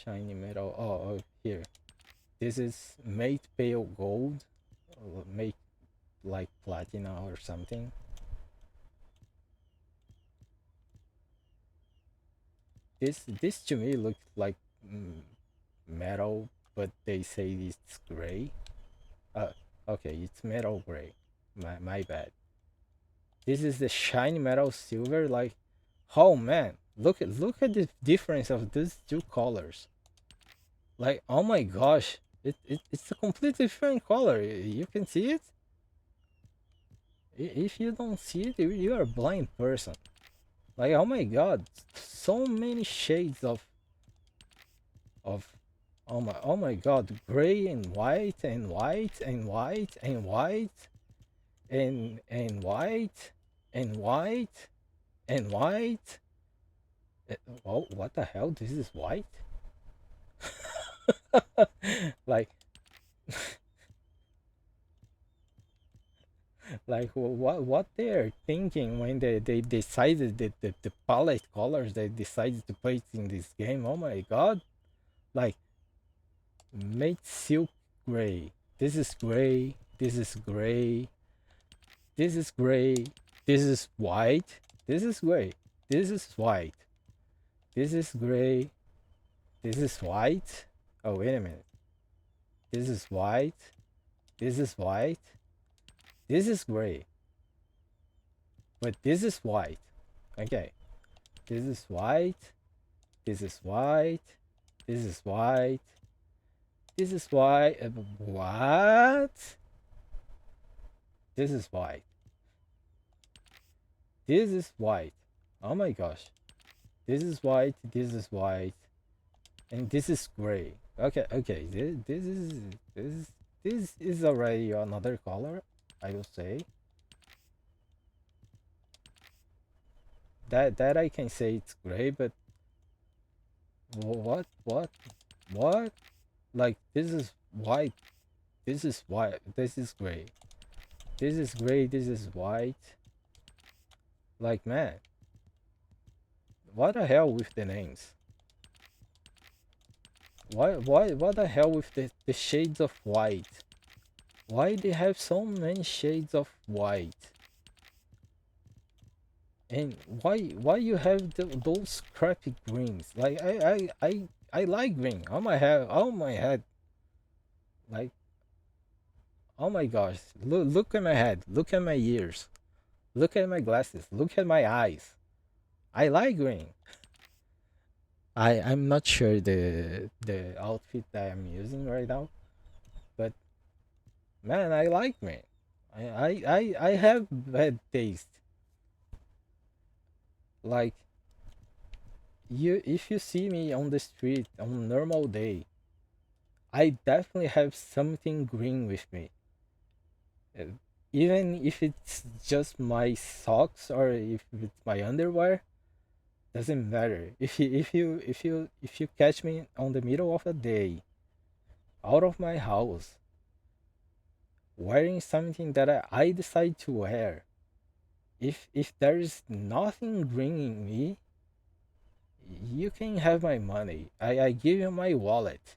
Shiny metal. Oh, here. This is made pale gold, made like platina or something. This to me looks like metal, but they say it's gray. Okay, it's metal gray. My bad. This is the shiny metal silver. Like, oh man, look at the difference of these two colors. Like, oh my gosh, it's a completely different color. You can see it. If you don't see it, you are a blind person. Like, oh my god, so many shades of oh my god, gray and white and white and white and white and white and white and white. Oh, what the hell? This is white? Like, like what they're thinking when they decided that the palette colors they decided to put in this game. Oh my god. Like, made silk gray. This is gray. This is gray. This is gray. This is white. This is gray. This is white. This is gray. This is white. Oh, wait a minute. This is white. This is white. This is gray. But this is white. Okay. This is white. This is white. This is white. This is white. What? This is white. This is white. Oh my gosh. This is white. This is white. And this is gray. Okay. This is already another color, I will say. That I can say it's gray, but what? Like, this is white. This is white. This is gray. This is gray. This is white. Like, man, what the hell with the names? What the hell with the shades of white? Why they have so many shades of white? And why you have those crappy greens? Like, I like green. Oh my head. Like, oh my gosh. Look at my head. Look at my ears. Look at my glasses. Look at my eyes. I like green. I'm not sure the outfit that I'm using right now, but man, I like green. I have bad taste. Like, if you see me on the street on a normal day, I definitely have something green with me. Uh, Even if it's just my socks or if it's my underwear, doesn't matter. If you catch me on the middle of the day, out of my house, wearing something that I decide to wear, if there is nothing green in me, You can have my money. I give you my wallet.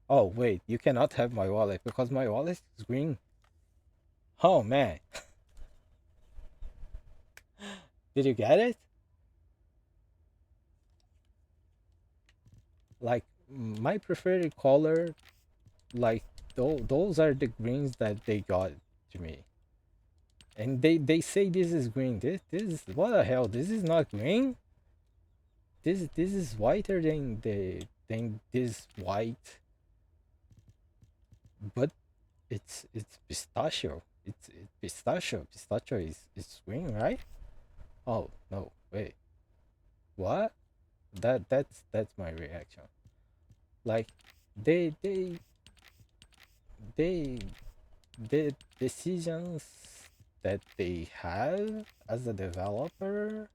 Oh wait, you cannot have my wallet because my wallet is green. Oh man, did you get it? Like my preferred color, like those are the greens that they got to me, and they say this is green. This is what the hell? This is not green. This is whiter than this white, but it's pistachio. It's pistachio. Pistachio is green, right? Oh no, wait, what? That's my reaction. Like they they they the decisions that they have as a developer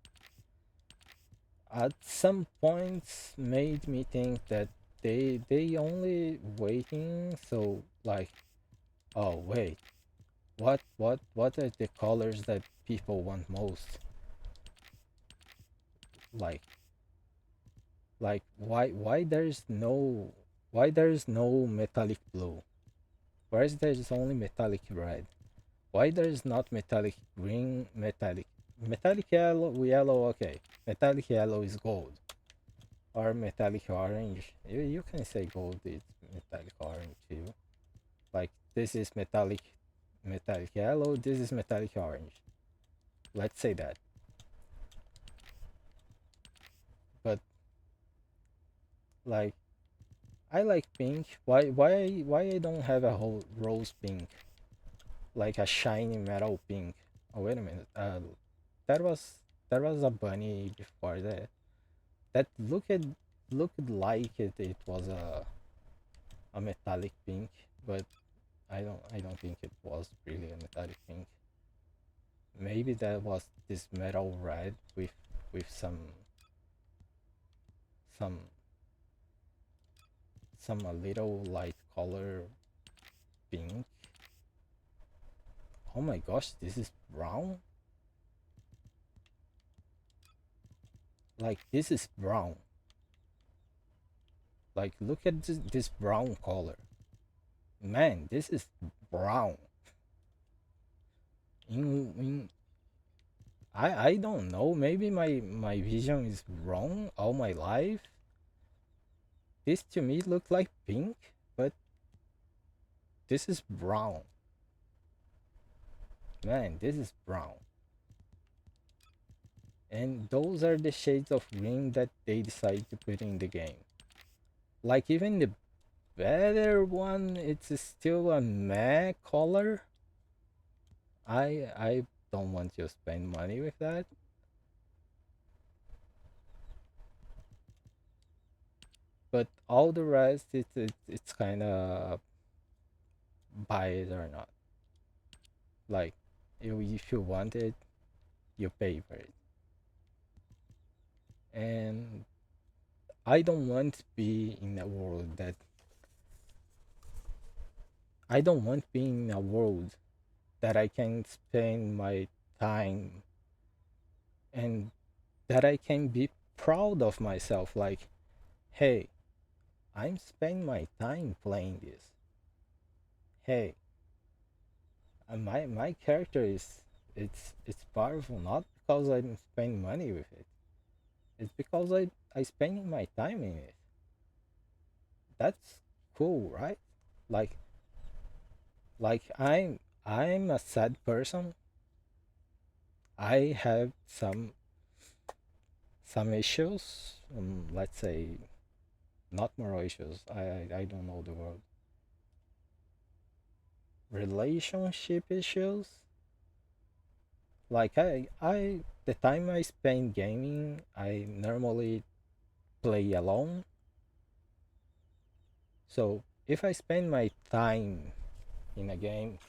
at some points made me think that they only waiting, so like, oh wait, what are the colors that people want most? like why there's no metallic blue? Why is there's only metallic red? Why there's not metallic green? Metallic yellow, okay. Metallic yellow is gold. Or metallic orange. You can say gold is metallic orange too. Like this is metallic yellow, this is metallic orange. Let's say that. But like I like pink. Why I don't have a whole rose pink? Like a shiny metal pink. Oh wait a minute. That was a bunny before that. That looked like it was a metallic pink, but I don't think it was really a metallic pink. Maybe that was this metal red with some some a little light color pink. Oh my gosh, this is brown? Like this is brown. Like look at this brown color. Man, this is brown. In I don't know. Maybe my vision is wrong all my life. This to me looked like pink, but this is brown. Man, this is brown. And those are the shades of green that they decide to put in the game. Like even the better one, it's still a meh color. I don't want to spend money with that. But all the rest, it's kind of buy it or not. Like, if you want it, you pay for it. And I don't want to be in a world that I don't want to be in a world that I can spend my time and that I can be proud of myself. Like, hey, I'm spending my time playing this. Hey, my character is it's powerful not because I'm spending money with it. It's because I spending my time in it. That's cool, right? Like I'm a sad person. I have some issues. Let's say not moral issues. I don't know the word. Relationship issues. Like the time I spend gaming, I normally play alone. So if I spend my time in a game,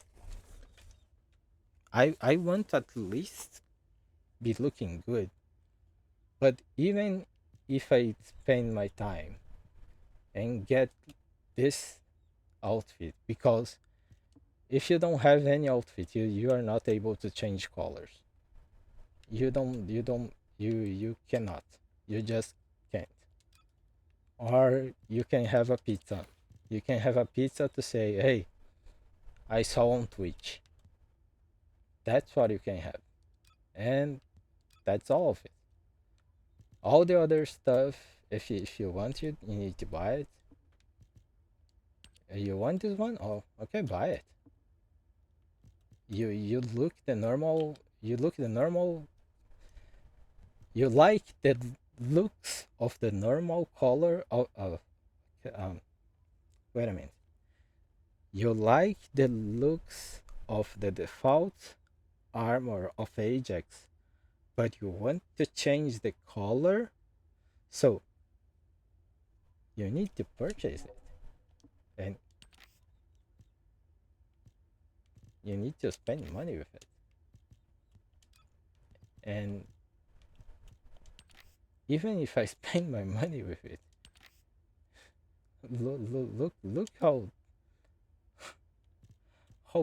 I want at least be looking good. But even if I spend my time and get this outfit, because if you don't have any outfit, you are not able to change colors. You cannot. You just can't. Or you can have a pizza. You can have a pizza to say, hey, I saw on Twitch. That's what you can have. And that's all of it. All the other stuff, if you want it, you need to buy it. You want this one? Oh, okay, buy it. You look the normal. You look the normal. You like the looks of the normal color of um. Wait a minute. You like the looks of the default armor of Ajax, but you want to change the color, so you need to purchase it, and you need to spend money with it. And even if I spend my money with it, look how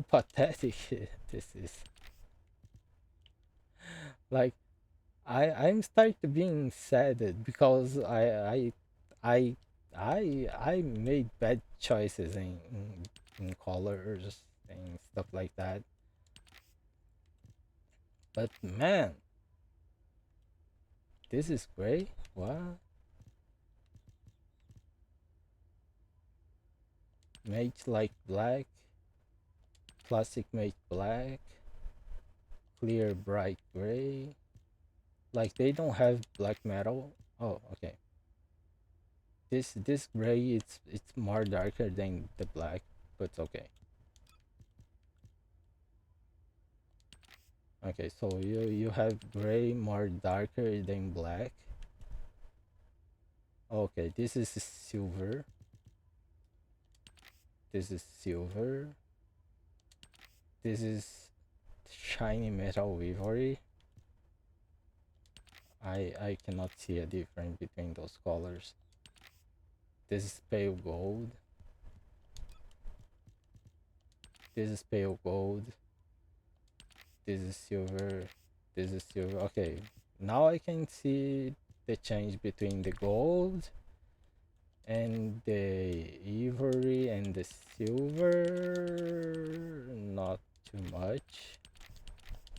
pathetic this is. Like I'm starting being sad because I I made bad choices in colors and stuff like that. But man, this is great. What? Mage like black, classic mage black, clear bright gray. Like they don't have black metal. Oh, okay. This gray it's more darker than the black, but okay. Okay, so you have gray more darker than black. Okay, this is silver. This is silver. This is shiny metal ivory. I cannot see a difference between those colors. This is pale gold. This is pale gold. This is silver. This is silver. Okay, now I can see the change between the gold and the ivory and the silver. Not too much.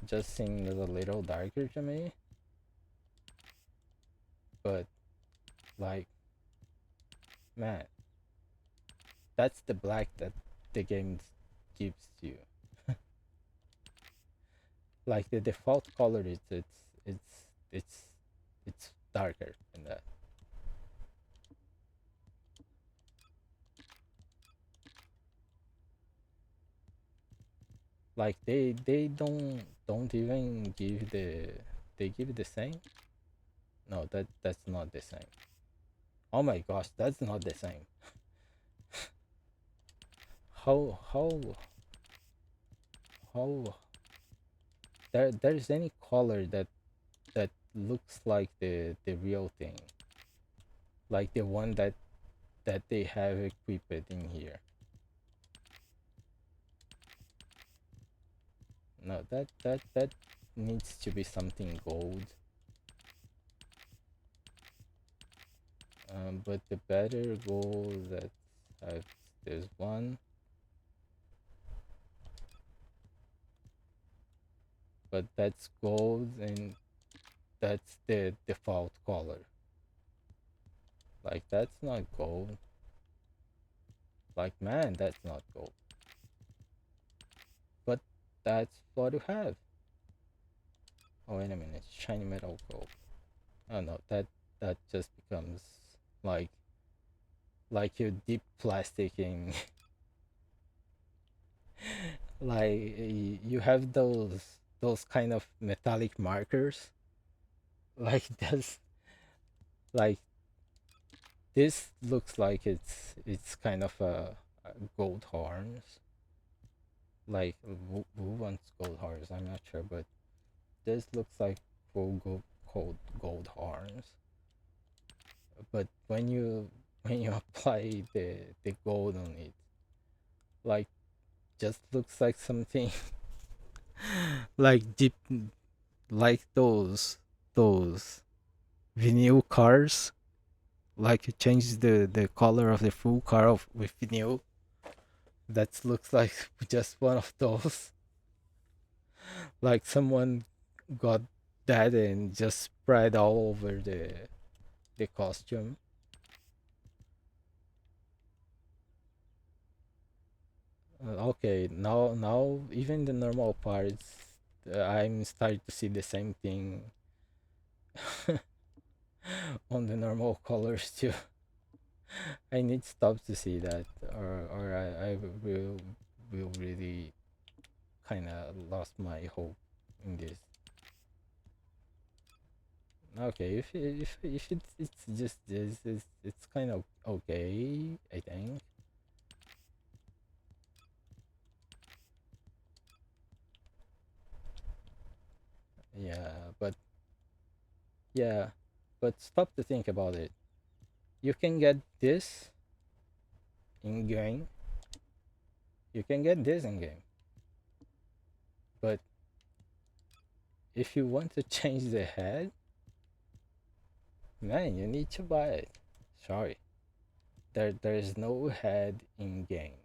Just seems a little darker to me. But like, man, that's the black that the game gives you. Like the default color is it's it's darker than that. Like they don't even give they give the same. No, that's not the same. Oh my gosh, that's not the same. How there's any color that looks like the real thing, like the one that they have equipped in here. No, that needs to be something gold. But the better gold that I've there's one, but that's gold and that's the default color. Like that's not gold. Like man, that's not gold. But that's what you have. Oh wait a minute, shiny metal gold. Oh no, that just becomes like you deep plasticing. Like you have those kind of metallic markers. Like this, like this looks like it's kind of a gold horns. Like who wants gold horns? I'm not sure, but this looks like full gold horns. But when you apply the gold on it, like just looks like something like deep, like those vinyl cars, Like you change the color of the full car of with new. That looks like just one of those. Like someone got that and just spread all over the costume. Okay, now even the normal parts, I'm starting to see the same thing on the normal colors too. I need stop to see that, or I will really kind of lost my hope in this. Okay, if it's just this, it's kind of okay, I think. Yeah, but yeah, but stop to think about it. You can get this in game. You can get this in game, but if you want to change the head, man, you need to buy it. Sorry, there is no head in game.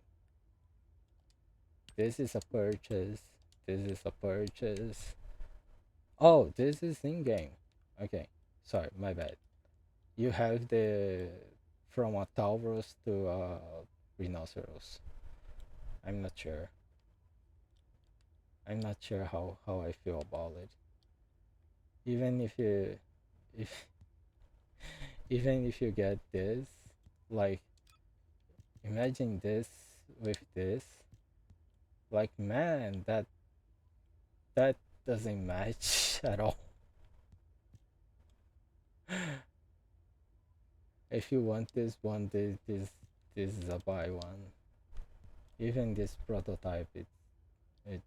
This is a purchase. This is a purchase. Oh, this is in game. Okay, sorry, my bad. You have the from a Taurus to a rhinoceros. I'm not sure. I'm not sure how I feel about it. Even if even if you get this, like imagine this with this, like man, that doesn't match at all. If you want this one, this is a buy one. Even this prototype, it it's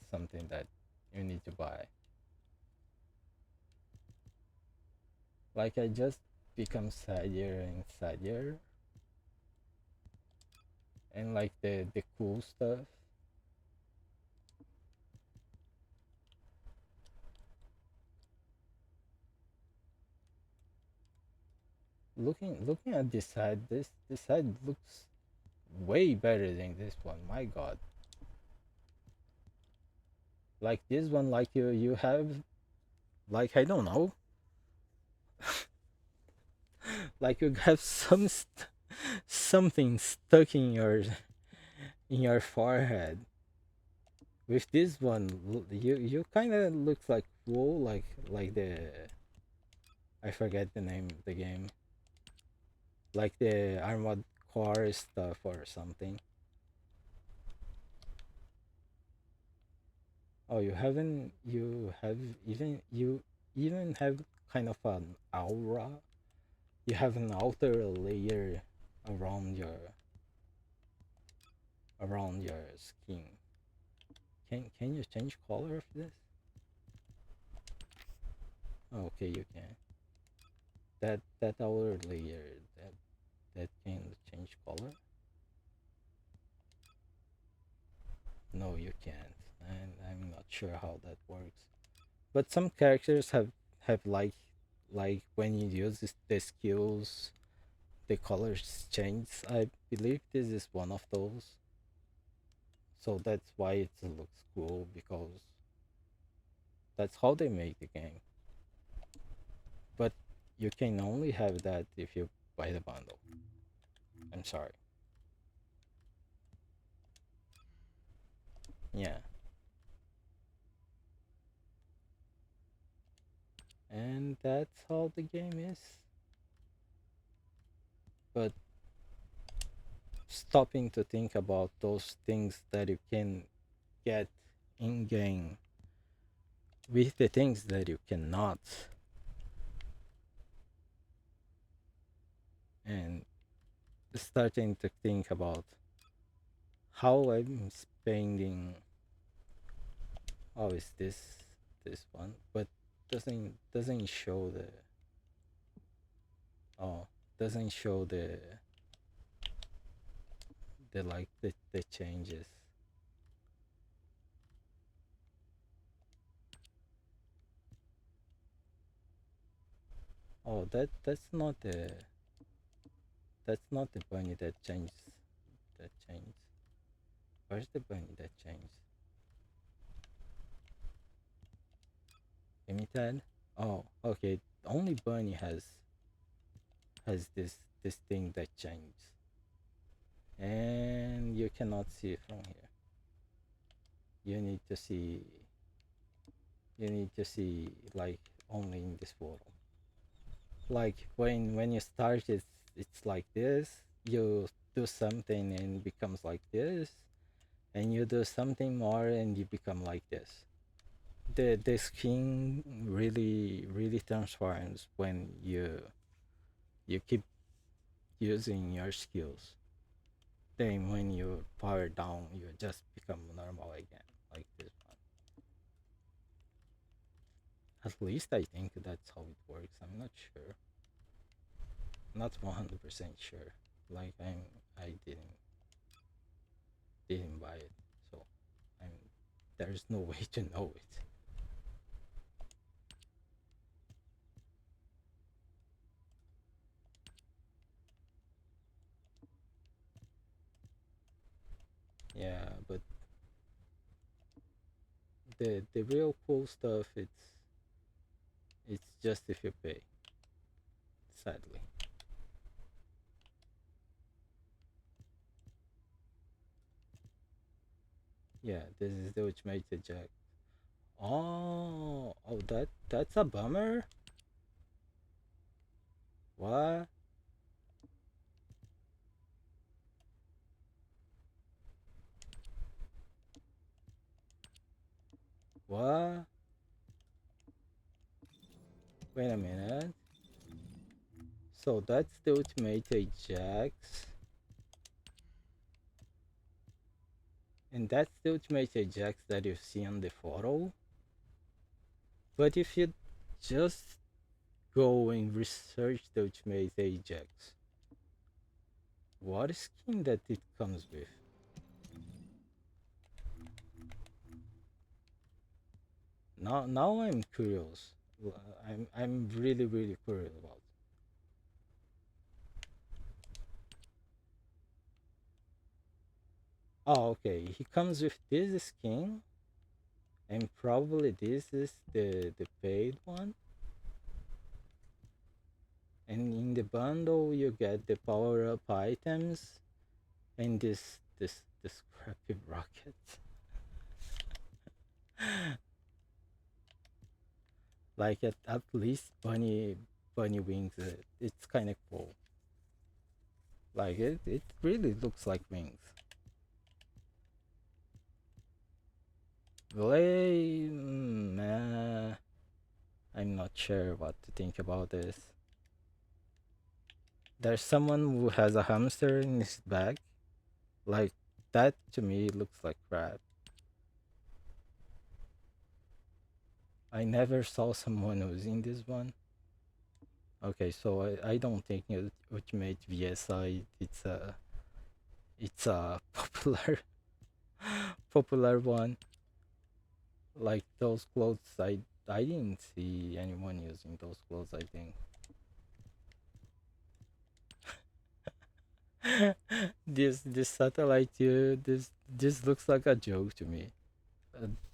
something that you need to buy. Like I just become sadder and sadder, and like the cool stuff. Looking at this side, this side looks way better than this one. My God, like this one, like you have like I don't know, like you have something stuck in your forehead. With this one, you kind of looks like wool, like the I forget the name of the game, like the armored core stuff or something. Oh, you even have kind of an aura. You have an outer layer around your skin. Can you change color of this? Oh, okay, you can. That outer layer that can change color. No, you can't, and I'm not sure how that works. But some characters have like when you use the skills, the colors change. I believe this is one of those. So that's why it looks cool because that's how they make the game. But you can only have that if you buy the bundle. I'm sorry. Yeah. And that's how the game is. But stopping to think about those things that you can get in game with the things that you cannot, and starting to think about how I'm spending. Oh, is this one? But doesn't show the oh doesn't show the like the changes. Oh, that's not the bunny that changes. That changes. Where's the bunny that changes? Limited? Oh, okay. Only bunny has this thing that changes, and you cannot see it from here. You need to see. You need to see like only in this photo. Like when you start, it's like this. You do something and it becomes like this, and you do something more and you become like this. The skin really transforms when you keep using your skills. Then when you power down, you just become normal again, like this one. At least I think that's how it works. I'm not sure. Not 100% sure. Like I didn't buy it, so I'm there's no way to know it. Yeah, but the real cool stuff, it's just if you pay. Sadly, yeah. This is the ultimate jack. Oh, that's a bummer. What? What? Wait a minute. So that's the ultimate Ajax, and that's the ultimate Ajax that you see on the photo. But if you just go and research the ultimate Ajax, what skin that it comes with? Now I'm curious. I'm really curious about. Oh, okay. He comes with this skin, and probably this is the paid one. And in the bundle, you get the power up items and this crappy rocket. Like at least bunny wings. It's kind of cool. Like it really looks like wings. I'm not sure what to think about this. There's someone who has a hamster in his bag. Like that to me looks like crap. I never saw someone using this one. Okay, so I don't think Ultimate VSI it's a popular one. Like those clothes, I didn't see anyone using those clothes. I think this satellite here, this looks like a joke to me.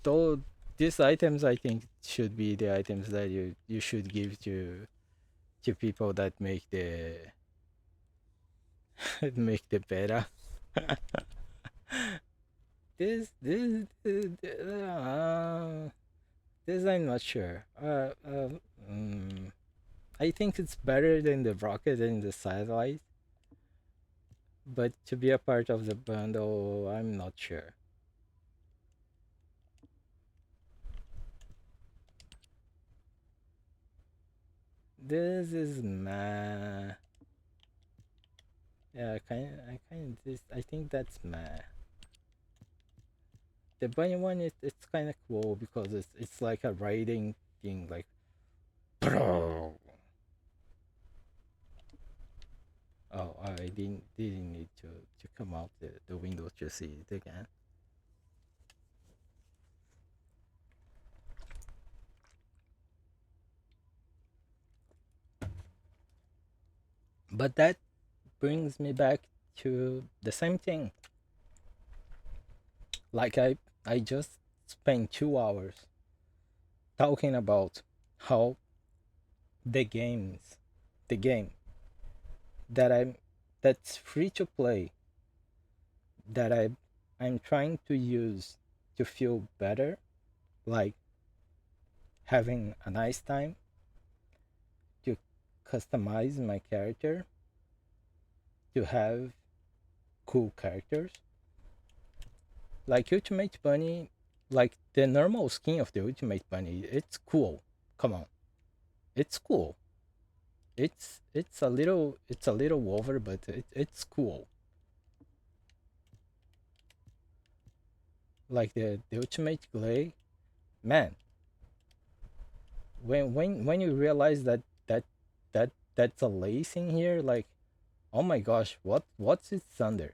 Though these items, I think should be the items that you should give to people that make the make the beta. This I'm not sure. I think it's better than the rocket and the satellite, but to be a part of the bundle, I'm not sure. This is meh. Yeah, I think that's meh. The bunny one, it's kind of cool because it's like a riding thing, like. Oh, I didn't need to come out the window to see it again. But that brings me back to the same thing. Like I just spent 2 hours talking about how the games the game that that's free to play, that I'm trying to use to feel better, like having a nice time, to customize my character, to have cool characters. Like Ultimate Bunny, like the normal skin of the Ultimate Bunny, it's cool. Come on. It's cool. It's a little over, but it's cool. Like the Ultimate Glay, man. When you realize that's a lace in here, like, oh my gosh, what's it under?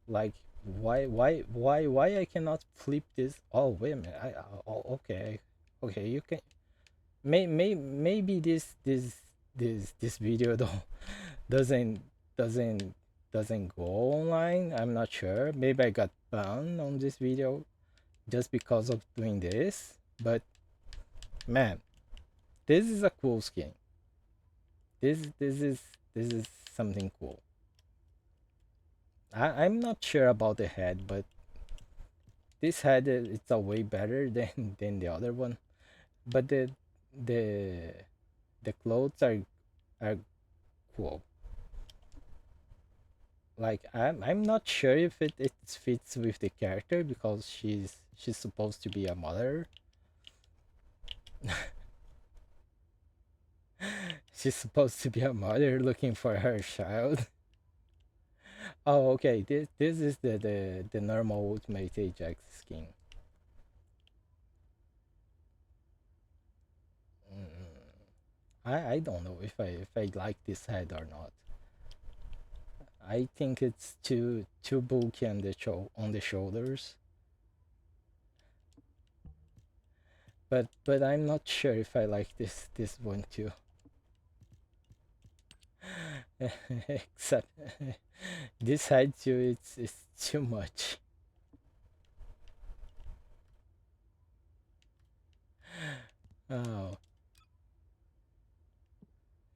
Like, why I cannot flip this? Oh wait a minute, oh, okay, you can, maybe this video though doesn't doesn't doesn't go online. I'm not sure. Maybe I got banned on this video just because of doing this. But man, this is a cool skin. This is something cool. I'm not sure about the head, but this head, it's a way better than the other one. But the the clothes are cool. Like, I'm not sure if it fits with the character, because she's supposed to be a mother. She's supposed to be a mother looking for her child. Oh, okay. This is the normal Ultimate Ajax skin. I don't know if I like this head or not. I think it's too bulky on the shoulders. But I'm not sure if I like this one too. Except this head too, it's too much. Oh,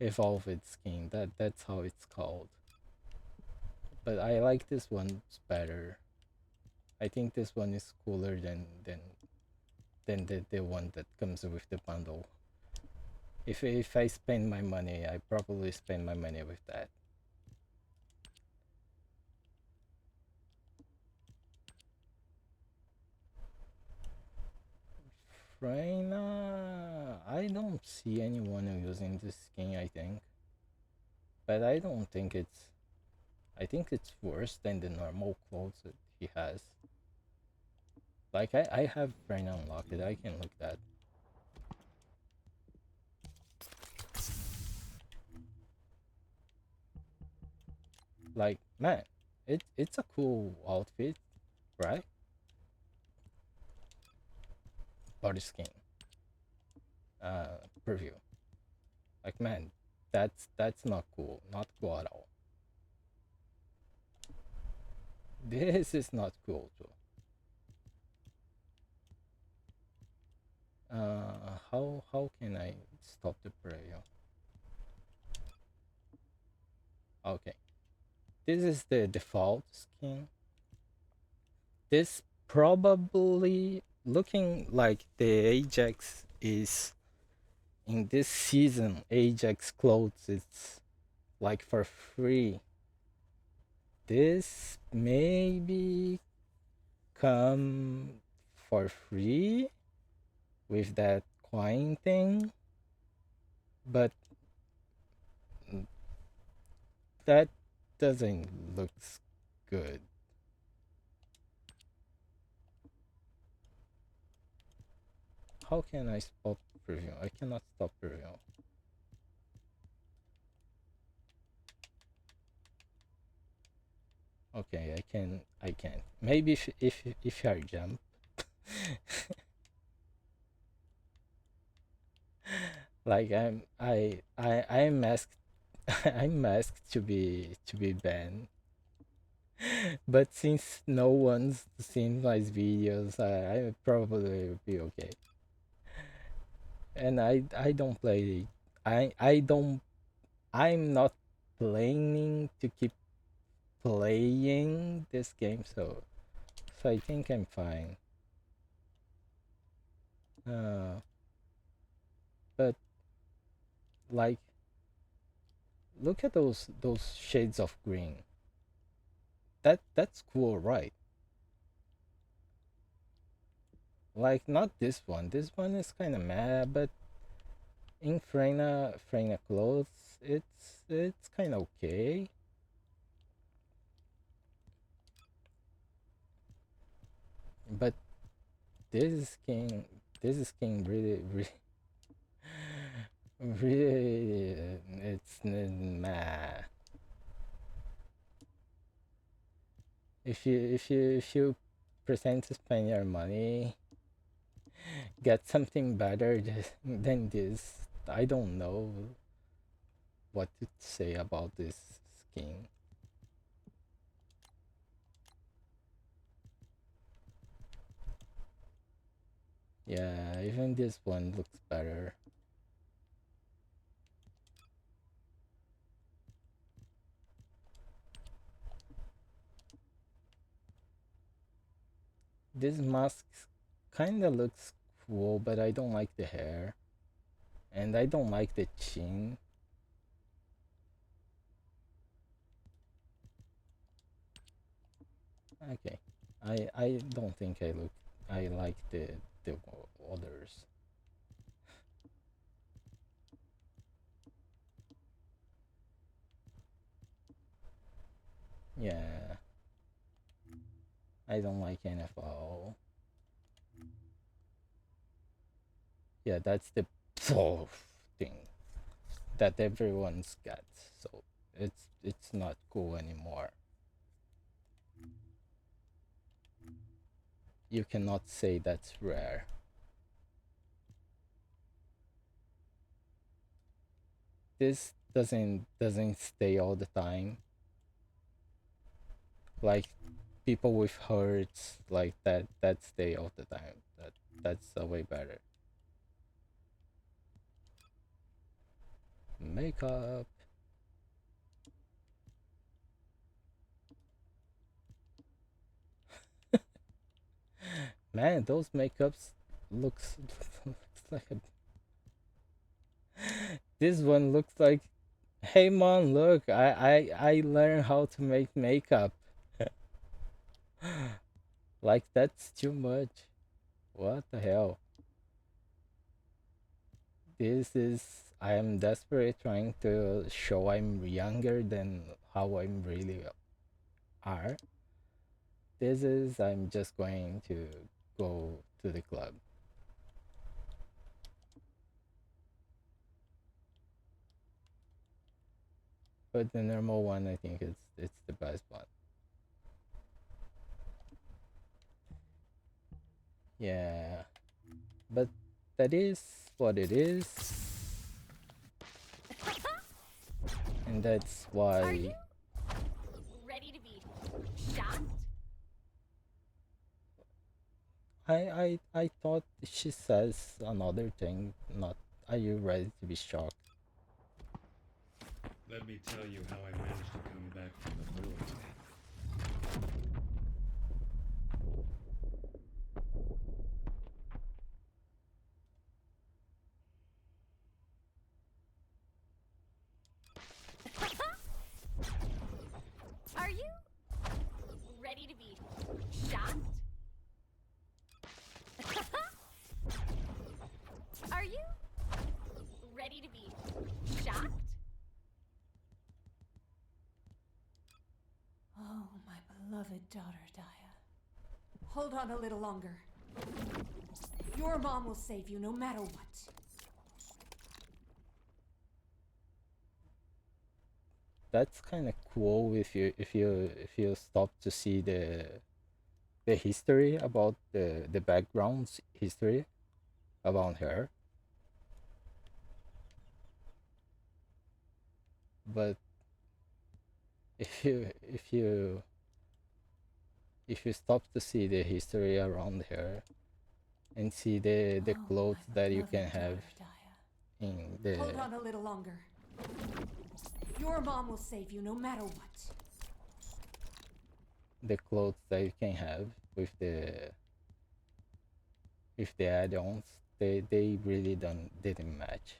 evolved skin. That's how it's called. But I like this one better. I think this one is cooler than the one that comes with the bundle. If I spend my money, I probably spend my money with that. Freyna, I don't see anyone using this skin, I think. But I don't think it's... I think it's worse than the normal clothes that he has. Like, I have Freyna unlocked, I can look that. Like, man, it's a cool outfit, right? Body skin. Preview. Like, man, that's not cool. Not cool at all. This is not cool too. How can I stop the preview? Okay. This is the default skin. This probably looking like the Ajax is in this season. Ajax clothes, it's like for free. This maybe come for free with that coin thing, but that doesn't look good. How can I stop preview? I cannot stop preview. Okay, I can. Maybe if I jump. Like I'm asked I'm asked to be banned. But since no one's seen my videos, I probably will be okay. And I don't play. I don't. I'm not planning to keep playing this game, so I think I'm fine. But like, look at those shades of green. That's cool, right? Like, not this one. This one is kind of meh, but in Freyna clothes, it's kind of okay. But this is king really really it's meh. If you pretend to spend your money, get something better than this. I don't know what to say about this skin. Yeah, even this one looks better. This mask kinda looks cool, but I don't like the hair. And I don't like the chin. Okay. I don't think I like the others. Yeah. I don't like NFL. Yeah, that's the thing that everyone's got. So it's not cool anymore. You cannot say that's rare. This doesn't stay all the time. Like people with hurts like that stay all the time. That's a way better. Makeup. Man, those makeups looks looks like a this one looks like, hey mom, look, I learned how to make makeup. Like that's too much. What the hell? This is I am desperate trying to show I'm younger than how I'm really are. This is I'm just going to go to the club. But the normal one I think it's the best one. Yeah. But that is what it is. And that's Are you why ready to be shocked? I thought she says another thing, not are you ready to be shocked? Let me tell you how I managed to come back from the void. Are you ready to be shocked? Are you ready to be shocked? Oh, my beloved daughter, Daya. Hold on a little longer. Your mom will save you no matter what. That's kind of cool if you stop to see the history about the background's history about her. but if you if you if you stop to see the history around her and see the Oh, clothes my that you beloved can have daughter Daya. in Hold the on a little longer. Your mom will save you no matter what. the clothes that you can have with the add-ons, they really didn't match.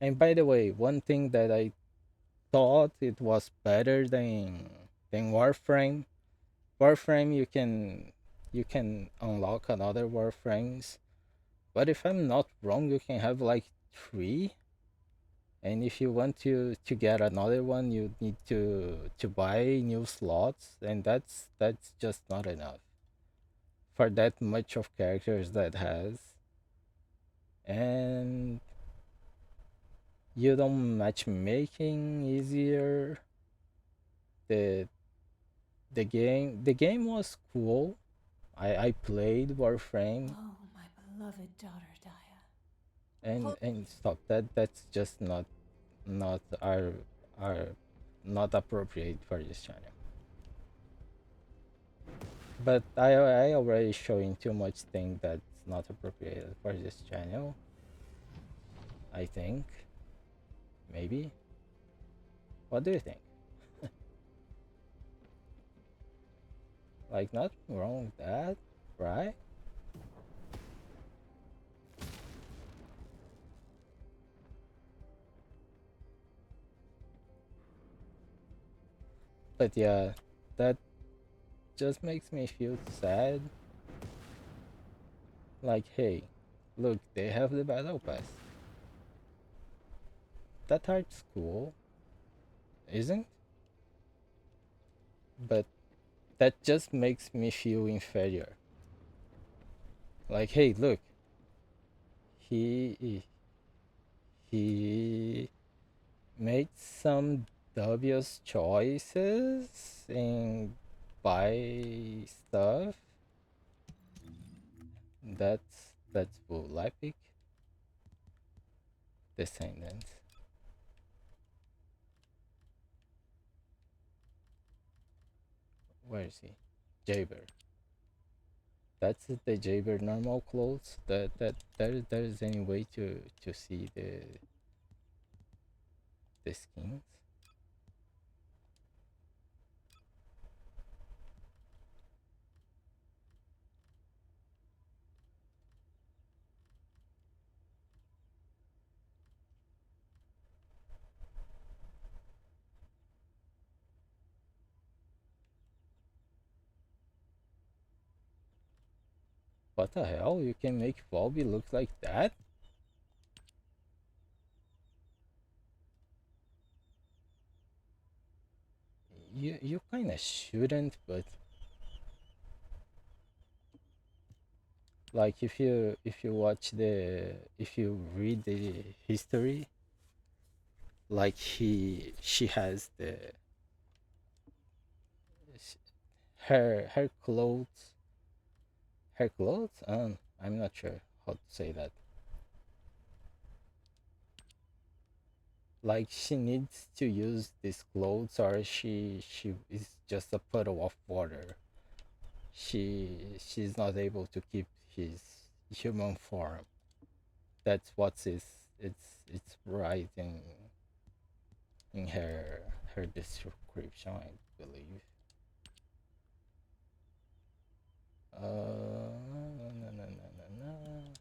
And by the way, one thing that I thought it was better than Warframe. Warframe, you can unlock another Warframes, but if I'm not wrong, you can have like three. And if you want to get another one, you need to buy new slots, and that's just not enough for that much of characters that has. And you don't matchmaking easier. The the game was cool. I played Warframe Oh, my beloved daughter Daya. and stop. That's just not our not appropriate for this channel. But I already showing too much thing that's not appropriate for this channel. I think maybe. What do you think? Like not wrong with that, right? But yeah, that just makes me feel sad. Like, hey, look, they have the battle pass. That art's cool, isn't? But that just makes me feel inferior. Like, hey, look, he he made some dubious choices and buy stuff. That's bull epic. Descendants. Where is he? Jaber. That's the Jaber normal clothes. There's any way to see the skins. What the hell? You can make Volby look like that? You kind of shouldn't, but like if you watch the if you read the history, like she has the her clothes her clothes. I'm not sure how to say that. Like she needs to use these clothes, or she is just a puddle of water. She's not able to keep his human form. That's what's it's right in her description, I believe. No, no, no, no, no, no.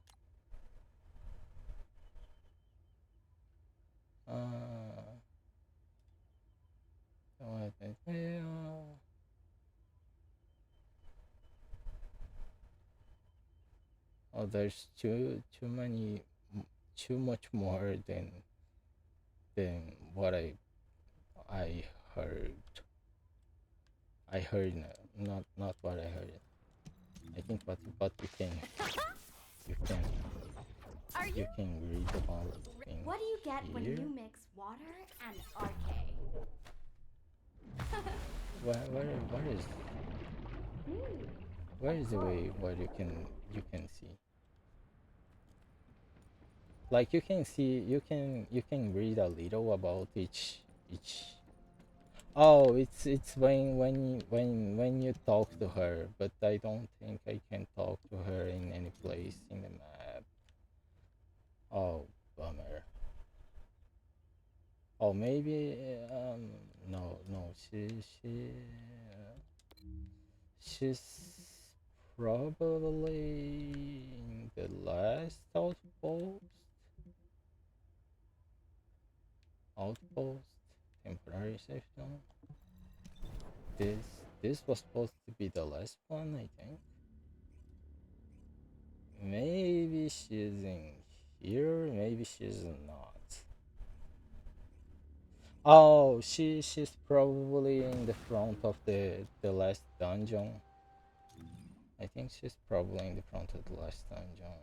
What is real? Oh, there's too many, too much more than what I heard. I heard not what I heard. I think what you can Are you you can read about in What do you get when here. you mix water and RK? Where is where is the way where you can see? Like you can see, you can read a little about each. Oh, it's when you talk to her, but I don't think I can talk to her in any place in the map. Oh, bummer. Oh, maybe no, she's probably in the last outpost. Outpost, temporary safe zone. This was supposed to be the last one, I think. Maybe she's in here, maybe she's not. Oh, she's probably in the front of the last dungeon. I think she's probably in the front of the last dungeon.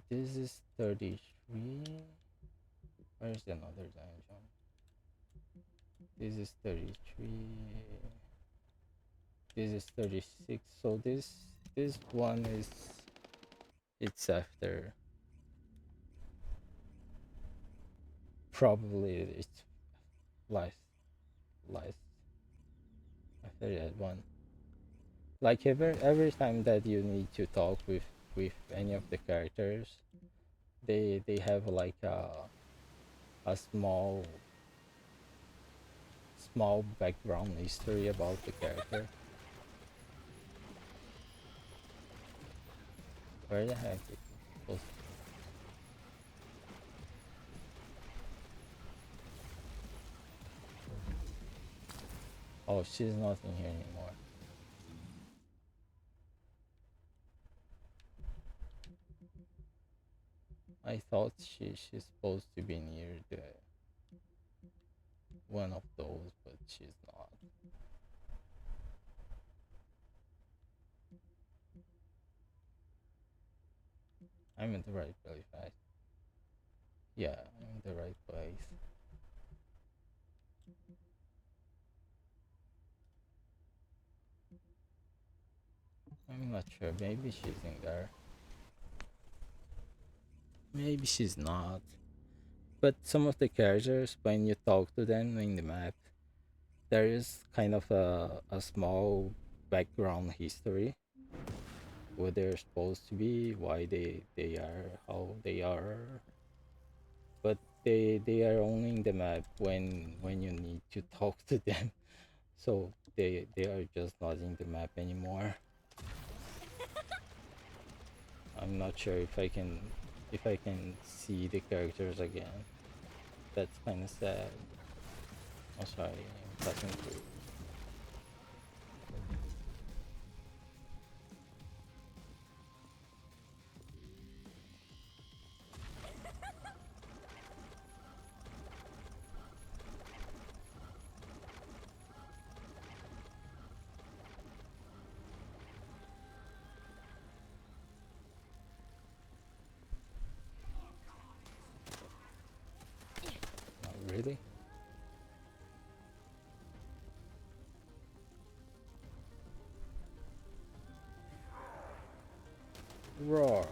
This is 33. Where's another dungeon? This is 33. This is 36. So this one is it's after probably it's last last after that one. Like every time that you need to talk with any of the characters, they have like a small background history about the character. Where the heck is it supposed to be? Oh, she's not in here anymore. I thought she's supposed to be near the one of those, but she's not. I'm in the right place, right? Yeah, I'm in the right place. I'm not sure. Maybe she's in there. Maybe she's not. But some of the characters, when you talk to them in the map, there is kind of a small background history where they're supposed to be, why they are, how they are. But they are only in the map when you need to talk to them. So they are just not in the map anymore. I'm not sure if I can see the characters again. That's kind of sad. Oh, sorry, I'm passing through. Not really. Roar.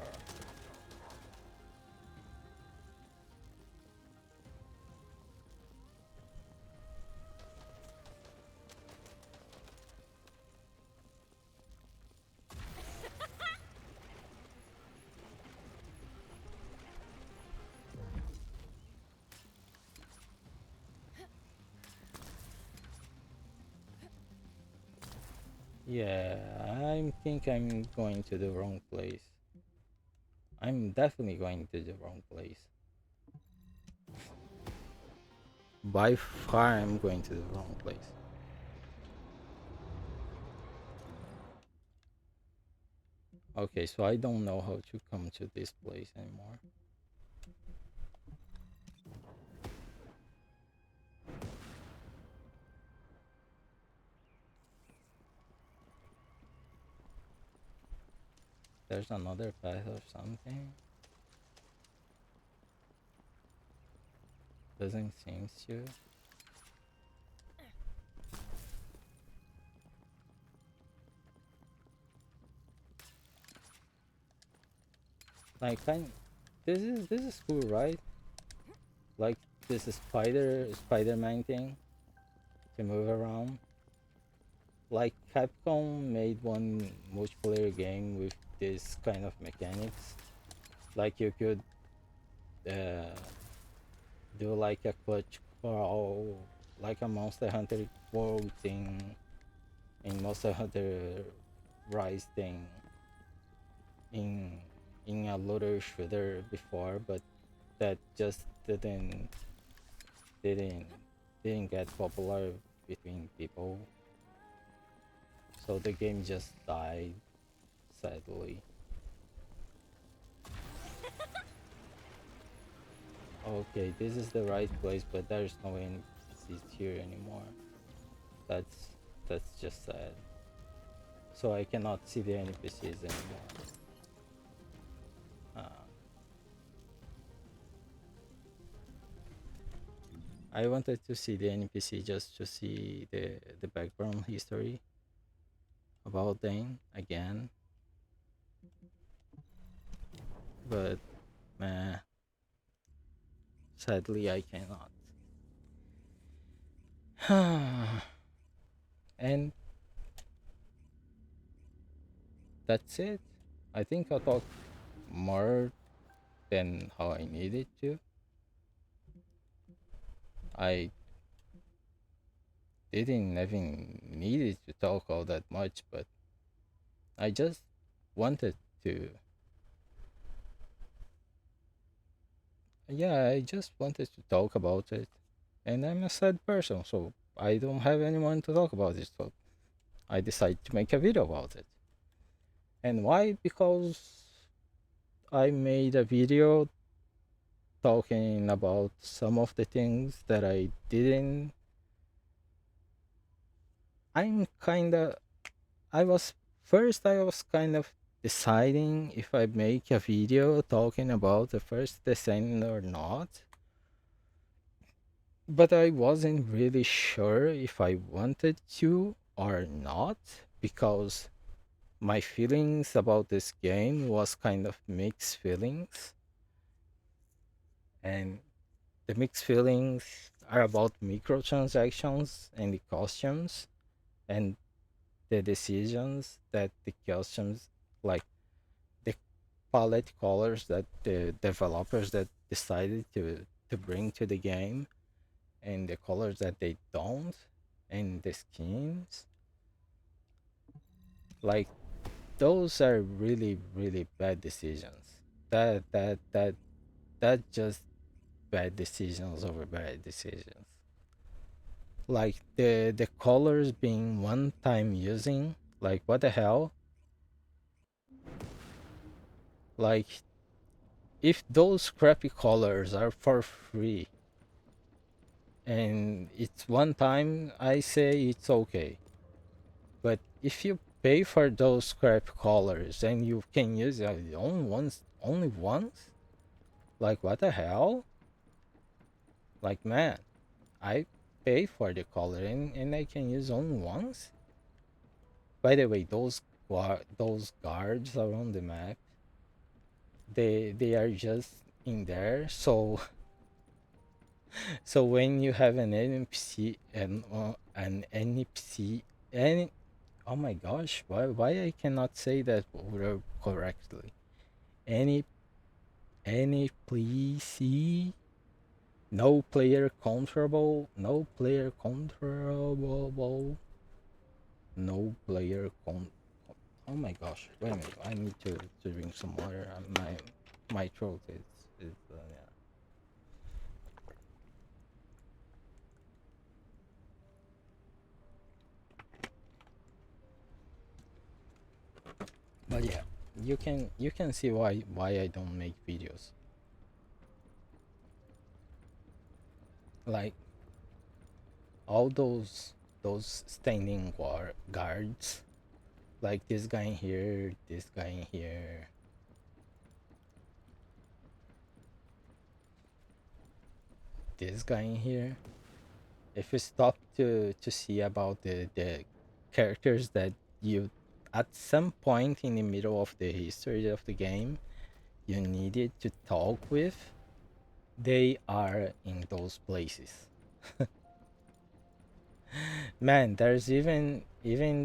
Yeah, I think I'm going to the wrong place. I'm definitely going to the wrong place. By far, I'm going to the wrong place. Okay, so I don't know how to come to this place anymore. There's another path or something. Doesn't seem to. Like this is cool, right? Like this is Spider-Man thing to move around. Like Capcom made one multiplayer game with this kind of mechanics. Like you could uh, do like a clutch crawl, like a Monster Hunter World thing, in Monster Hunter Rise thing, in a looter shooter before, but that just didn't didn't get popular between people. So the game just died, sadly. Okay, this is the right place, but there's no NPCs here anymore. That's that's just sad. So I cannot see the NPCs anymore. Uh, I wanted to see the NPC just to see the background history about them again, but meh, sadly I cannot. And that's it. I think I talked more than how I needed to. I didn't even needed to talk all that much, but I just wanted to. Yeah, I just wanted to talk about it. And I'm a sad person, so I don't have anyone to talk about it. So I decided to make a video about it. And why? Because I made a video talking about some of the things that I didn't. I'm kinda. I was. First, I was kind of deciding if I make a video talking about the First Descendant or not. But I wasn't really sure if I wanted to or not because my feelings about this game was kind of mixed feelings, and the mixed feelings are about microtransactions and the costumes and the decisions that the costumes, like the palette colors that the developers that decided to bring to the game, and the colors that they don't, and the skins, like those are really really bad decisions. That just bad decisions over bad decisions. Like the colors being one time using, like what the hell? Like if those crappy colors are for free and it's one time, I say it's okay. But if you pay for those crap colors and you can use it only once, like what the hell? Like man, I pay for the color and I can use only once. By the way, those guards around the map, they are just in there. So so when you have an NPC and an NPC and oh my gosh, why I cannot say that word correctly? Any NPC, no player controllable, no player controllable, no player con. Oh my gosh! Wait a minute. I need to drink some water. My throat is yeah. But yeah, you can see why I don't make videos. Like all those standing guards, like this guy in here, this guy in here, this guy in here. If you stop to see about the characters that you at some point in the middle of the history of the game you needed to talk with, they are in those places. Man, there's even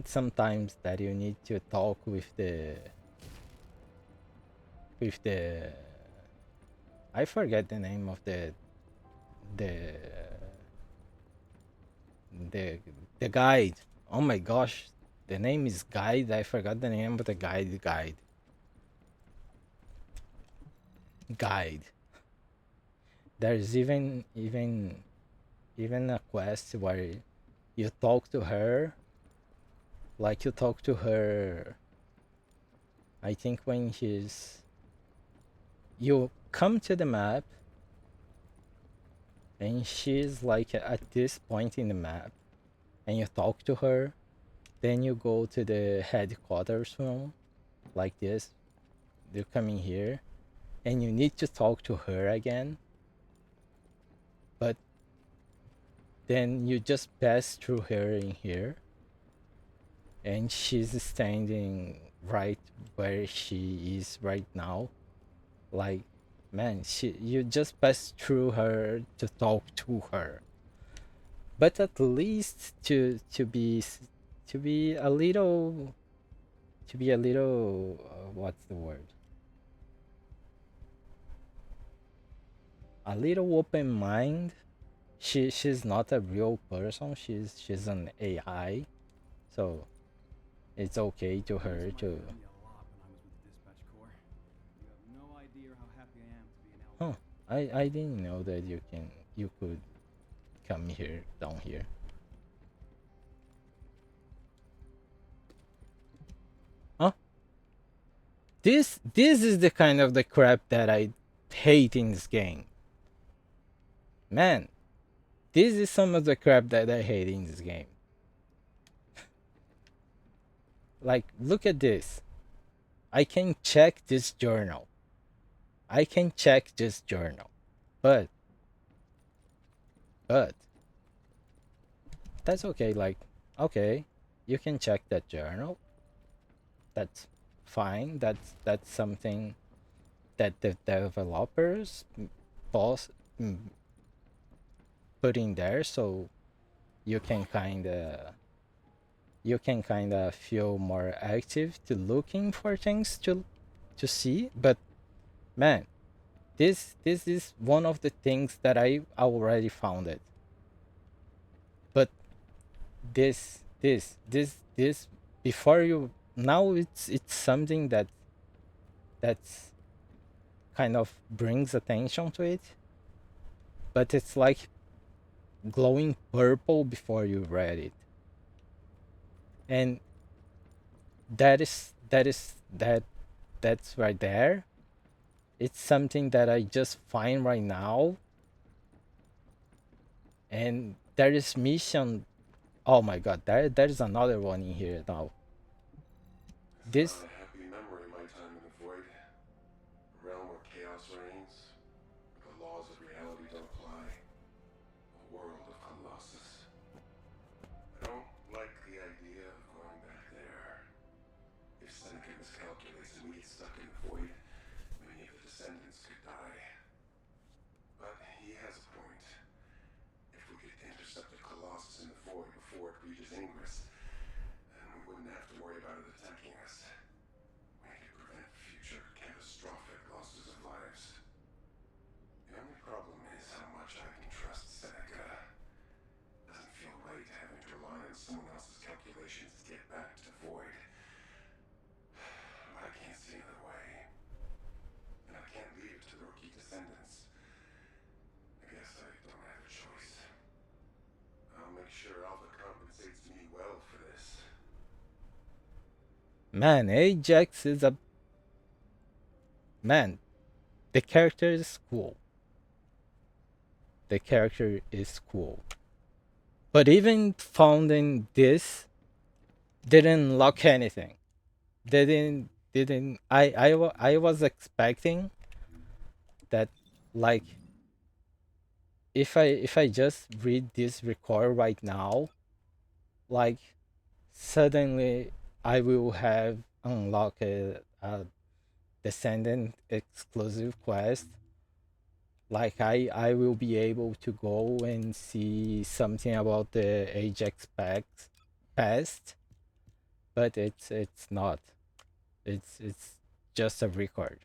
sometimes that you need to talk with the I forget the name of the the the guide. Oh my gosh, the name is guide. I forgot the name of the guide. There's even a quest where you talk to her, like you talk to her. I think when you come to the map and she's like at this point in the map and you talk to her, then you go to the headquarters room like this. You're coming here and you need to talk to her again, but then you just pass through her in here and she's standing right where she is right now. Like, man, you just pass through her to talk to her, but at least to be a little what's the word, a little open mind. She's not a real person, she's an AI, so it's okay to her to. Huh, I didn't know that you could come here down here. Huh? This is the kind of the crap that I hate in this game. Man, this is some of the crap that I hate in this game. Like, look at this. I can check this journal. But that's okay. Like, okay, you can check that journal. That's fine. That's something that the developers boss put in there, so you can kind of feel more active to looking for things to see. But man, this is one of the things that I already found it. But this before you, now it's something that's kind of brings attention to it, but it's like glowing purple before you read it, and that's right there. It's something that I just find right now, and there is mission. Oh my god, there's another one in here now. This Not a happy memory of my time in the void. A realm where chaos reigns, but the laws of reality don't apply. A world of Colossus. I don't like the idea of going back there. If Seneca miscalculates and we get stuck in the void, many of the descendants could die. But he has a point. If we could intercept the Colossus in the void before it reaches Ingress, then we wouldn't have to worry about it attacking us. We could prevent future catastrophic losses of lives. The only problem is how much I can trust Seneca. Doesn't feel right having to rely on someone else's calculations to get back to the void. But I can't see another way. And I can't leave it to the rookie descendants. I guess I don't have a choice. I'll make sure Alpha compensates me well for this. man, Ajax is a man. The character is cool. But even founding this didn't unlock anything. Didn't I was expecting that, like, if I just read this record right now, like, suddenly I will have unlocked the Descendant exclusive quest, like I will be able to go and see something about the Ajax past, but it's not. It's just a record,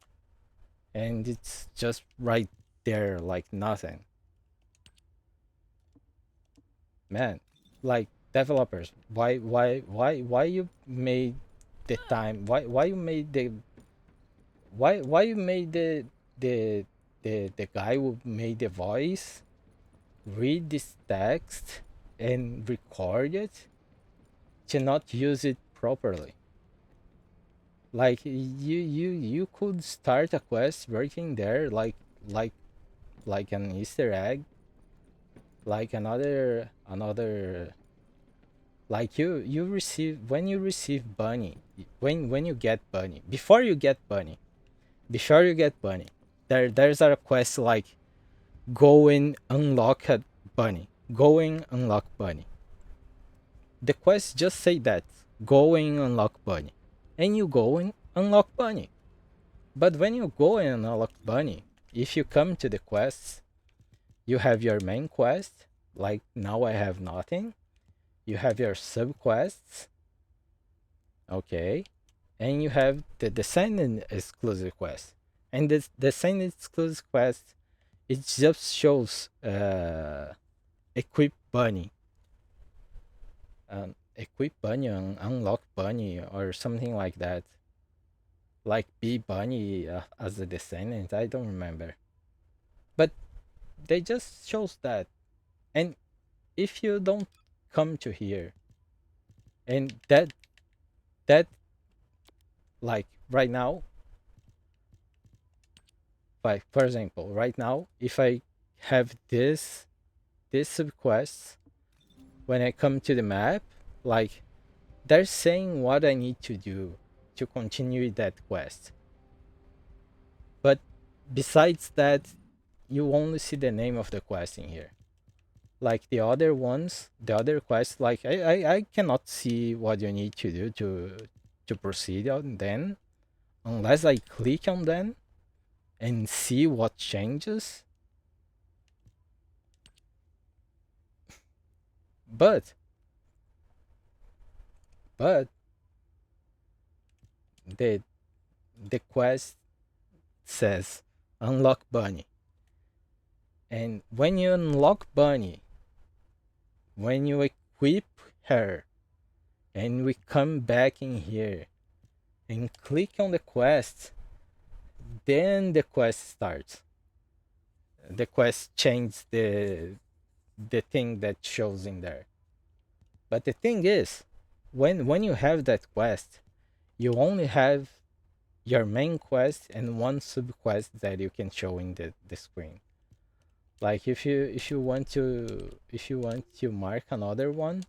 and it's just right there, like nothing. Man, like developers, why you made the time? Why you made the why you made the the guy who made the voice read this text and record it to not use it properly? Like you could start a quest working there, like like an Easter egg, like another like you receive when you receive bunny, when you get bunny, before you get bunny, there's a quest like go and unlock a bunny, going unlock bunny. The quest just say that go and unlock bunny, and you go and unlock bunny. But when you go and unlock bunny, if you come to the quests, you have your main quest, like now I have nothing. You have your sub quests, okay, and you have the Descendant exclusive quest. And this Descendant exclusive quest, it just shows equip bunny, equip bunny and unlock bunny or something like that. Like be bunny as a Descendant, I don't remember. But they just shows that. And if you don't come to here, and that like right now, like for example, right now, if I have this subquest, when I come to the map, like they're saying what I need to do to continue that quest. But besides that, you only see the name of the quest in here. Like the other ones, the other quests, like I cannot see what you need to do to proceed on them unless I click on them and see what changes. But but the the quest says unlock bunny. And when you unlock bunny, when you equip her, and we come back in here and click on the quest, then the quest starts. The quest changes the thing that shows in there. But the thing is, when you have that quest, you only have your main quest and one sub quest that you can show in the screen. Like if you want to mark another one,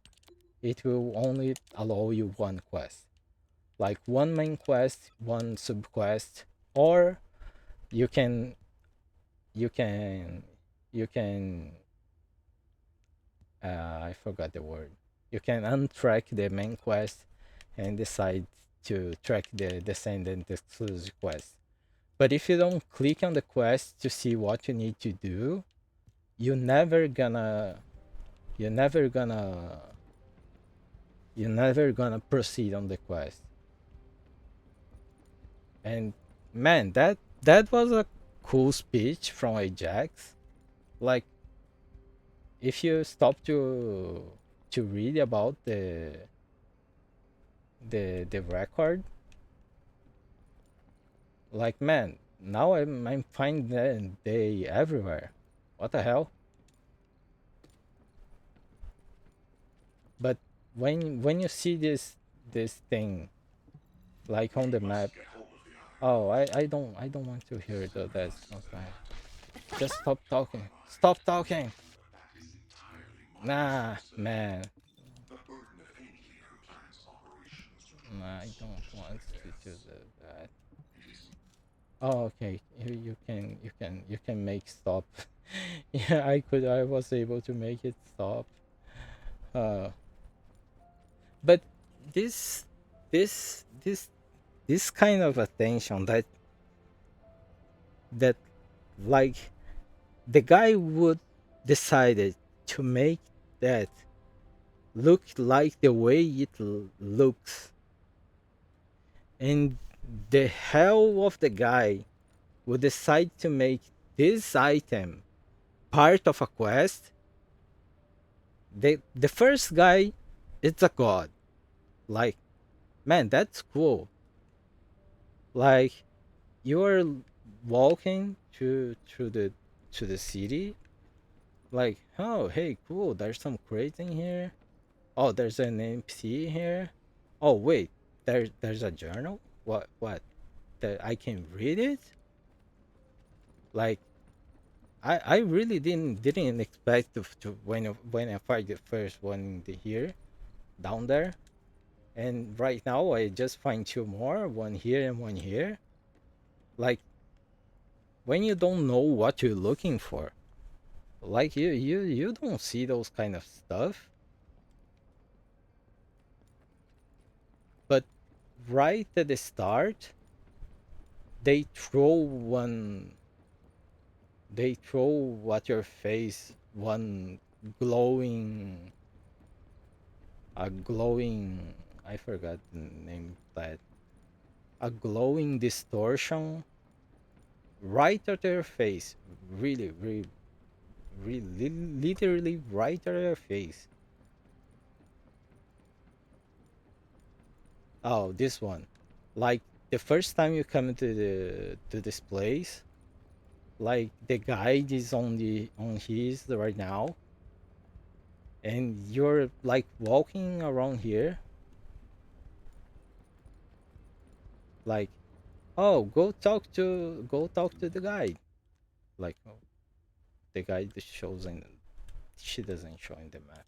it will only allow you one quest. Like one main quest, one sub quest, or you can you can you can I forgot the word. You can untrack the main quest and decide to track the Descendant exclusive quest. But if you don't click on the quest to see what you need to do, you're never gonna you're never gonna you're never gonna proceed on the quest. And man, that was a cool speech from Ajax. Like if you stop to read about the record, like man, now I'm finding they everywhere. What the hell? But when you see this thing like on the map, oh I don't want to hear that. Just stop talking. Stop talking. Nah, man. Nah, I don't want to do that. Oh, okay. You can make stop. Yeah, I was able to make it stop. Uh, but this this this this kind of attention that that like the guy would decided to make that look like the way it looks, and the hell of the guy would decide to make this item part of a quest. The first guy, it's a god. Like, man, that's cool. Like, you're walking through the city. Like, oh hey, cool. There's some crates in here. Oh, there's an NPC here. Oh wait, there's a journal. What? That I can read it? Like, I really didn't expect to when I find the first one in the here down there, and right now I just find two more, one here and one here. Like, when you don't know what you're looking for, like you don't see those kind of stuff. But right at the start, they throw one they throw at your face one glowing a glowing I forgot the name of that, a glowing distortion right at your face, really really really literally right at your face. Oh, this one, like the first time you come to this place, like the guide is on his right now, and you're like walking around here, like, oh, go talk to the guide. Like, oh, the guide shows in, she doesn't show in the map.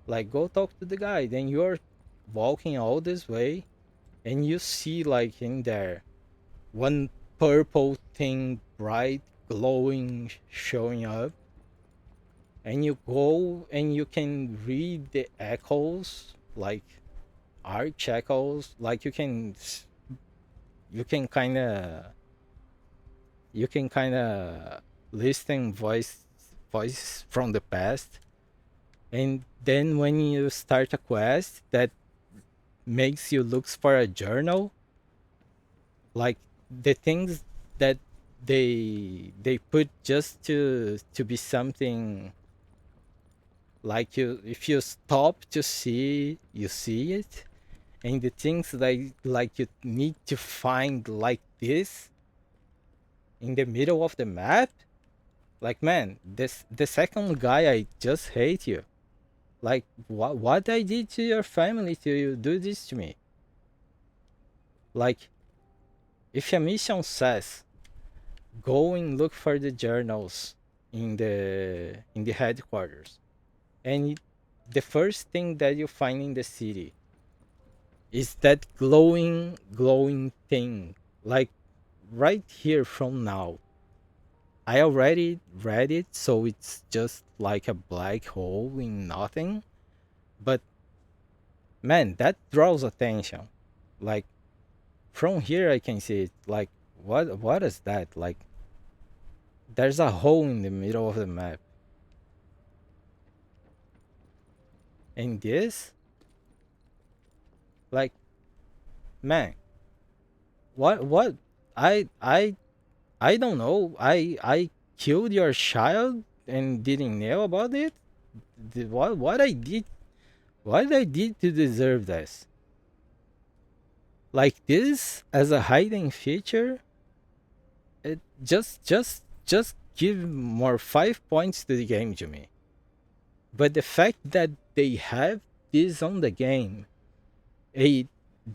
Like, go talk to the guide, and you're walking all this way, and you see like in there one purple thing, bright glowing, showing up, and you go and you can read the echoes, like arch echoes, like you can kind of you can kind of listen voice from the past, and then when you start a quest that makes you look for a journal, like the things that they put just to be something, like you, if you stop to see, you see it, and the things like you need to find like this in the middle of the map. Like, man, this the second guy, I just hate you. Like, what I did to your family to you do this to me? Like, if a mission says go and look for the journals in the headquarters, and the first thing that you find in the city is that glowing thing, like right here from now. I already read it, so it's just like a black hole in nothing. But man, that draws attention. Like, from here I can see it. Like, what is that? Like, there's a hole in the middle of the map. And this, like, man, what I don't know. I killed your child and didn't know about it. What I did? What I did to deserve this? Like this as a hiding feature? It just give more 5 points to the game to me. But the fact that they have this on the game, it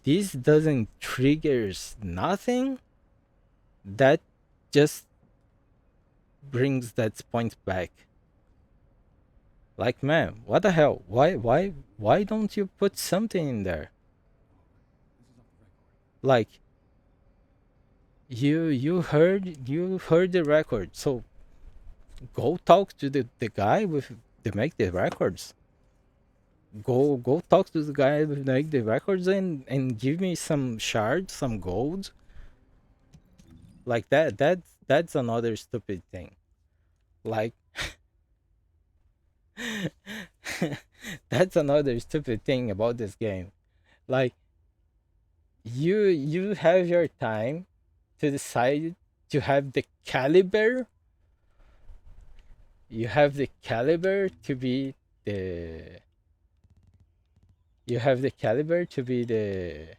this doesn't triggers nothing. That just brings that point back. Like, man, what the hell? Why don't you put something in there? Like, you heard the record, so go talk to the guy with to make the records. Go talk to the guy with make the records, and give me some shards, some gold. Like that's another stupid thing. Like that's another stupid thing about this game. Like you have your time to decide to have the caliber. You have the caliber to be the you have the caliber to be the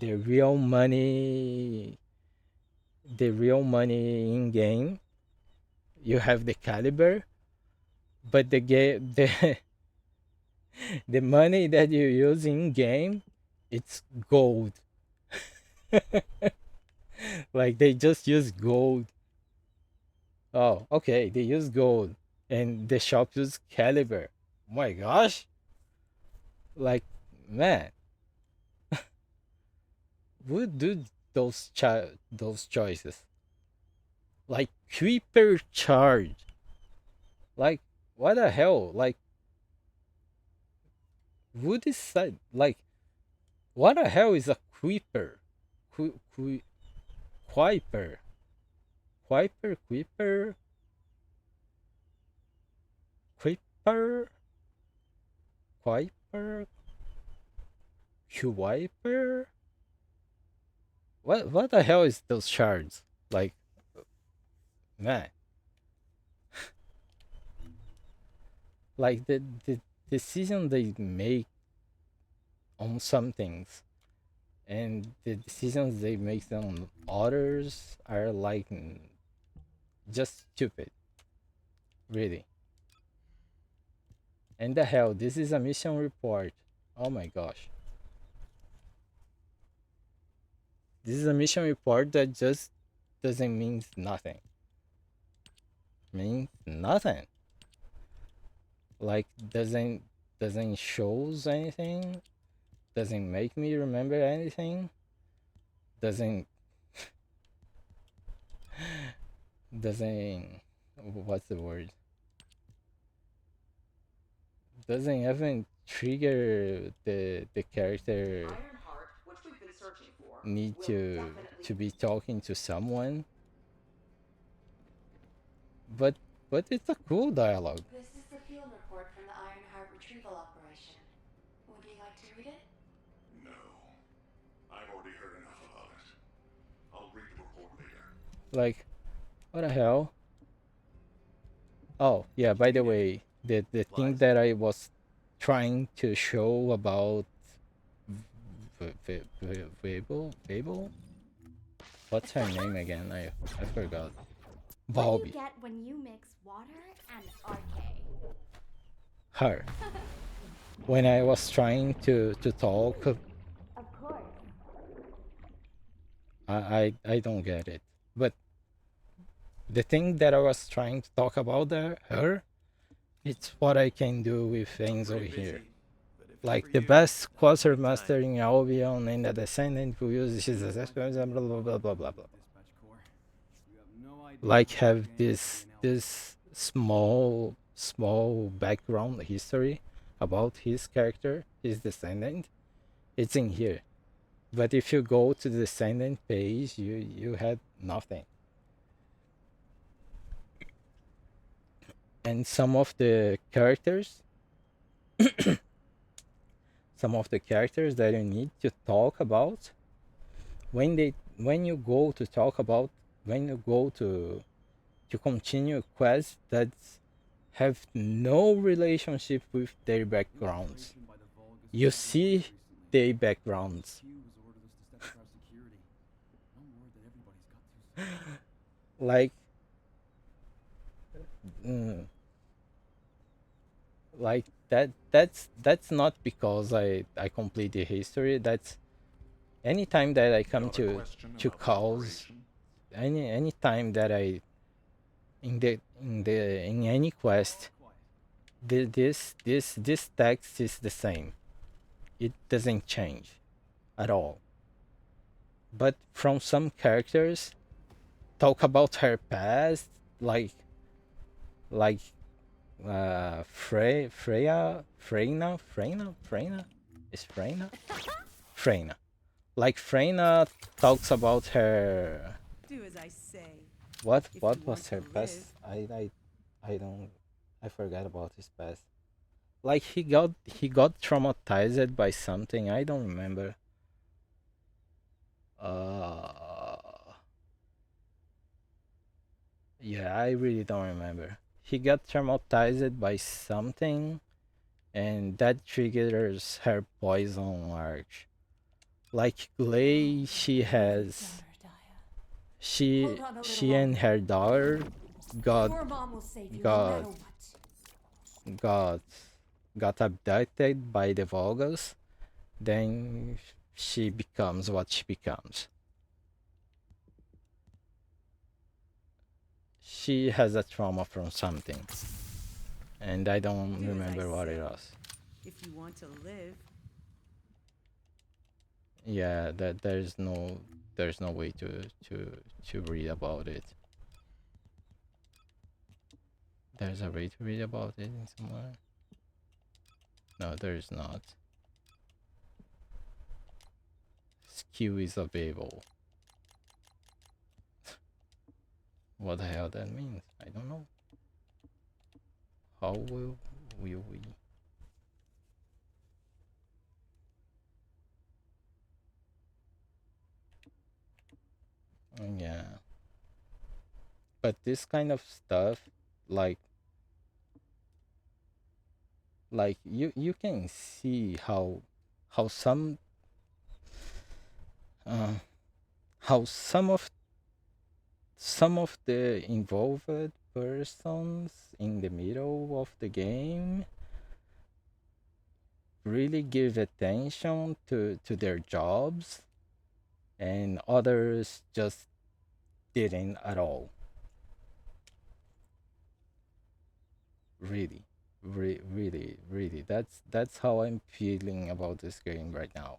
the real money the real money in game. You have the caliber, but the game the money that you use in game, it's gold. Like they just use gold. Oh, okay, they use gold, and the shop use caliber. My gosh, like man, who do those choices? Like creeper charge. Like what the hell? Like who decide? Like what the hell is a creeper? Quiper, Quiper, Quiper, Quiper, Quiper. What the hell is those shards? Like man, like the decision they make on some things and the decisions they make on others are like just stupid, really. And the hell, this is a mission report. Oh my gosh. This is a mission report that just doesn't mean nothing. Means nothing. Like doesn't shows anything. Doesn't make me remember anything. Doesn't doesn't what's the word? Doesn't even trigger the character need to be talking to someone. But it's a cool dialogue. This is the field report from the Ironheart retrieval operation. Would you like to read it? No. I've already heard enough about it. I'll read the report later. Like what the hell? Oh yeah, by the way, the thing that I was trying to show about Fable? What's her name again? I forgot. What do you Bobby. get when you mix water and RK? Her. When I was trying to talk, Of course. I don't get it. But the thing that I was trying to talk about her, it's what I can do with things over here. Like the best quartermaster in Albion and the Descendant who uses his blah blah blah blah blah blah. Like have this small background history about his character, his descendant. It's in here. But if you go to the descendant page, you had nothing. And some of the characters that you need to talk about when you go to talk about when you go to continue quests that have no relationship with their backgrounds. You see their backgrounds. Like mm, like that's not because I complete the history. That's anytime that I come to calls, any time that I in any quest, this text is the same. It doesn't change at all. But from some characters talk about her past, like Freyna. Is Freyna? Freyna. Like Freyna talks about her. Do as I say. What If you want was to her live. past? I don't. I forgot about his past. Like he got traumatized by something. I don't remember. Uh. Yeah, I really don't remember. He got traumatized by something, and that triggers her poison arch. Like Glay, she Beloved has daughter, Daya. Hold she on a little she and longer. her daughter got Your mom will save you no got matter what. got got abducted by the Volgas. Then she becomes what she becomes. She has a trauma from something, and I don't Do as I remember what it say. was. If you want to live. Yeah, that there's no way to read about it. There's a way to read about it in somewhere. No, there is not. Skew is available. What the hell that means? I don't know. How will we? Yeah, but this kind of stuff, like you can see how some uh, how some of the involved persons in the middle of the game really give attention to their jobs, and others just didn't at all. Really, really. That's how I'm feeling about this game right now,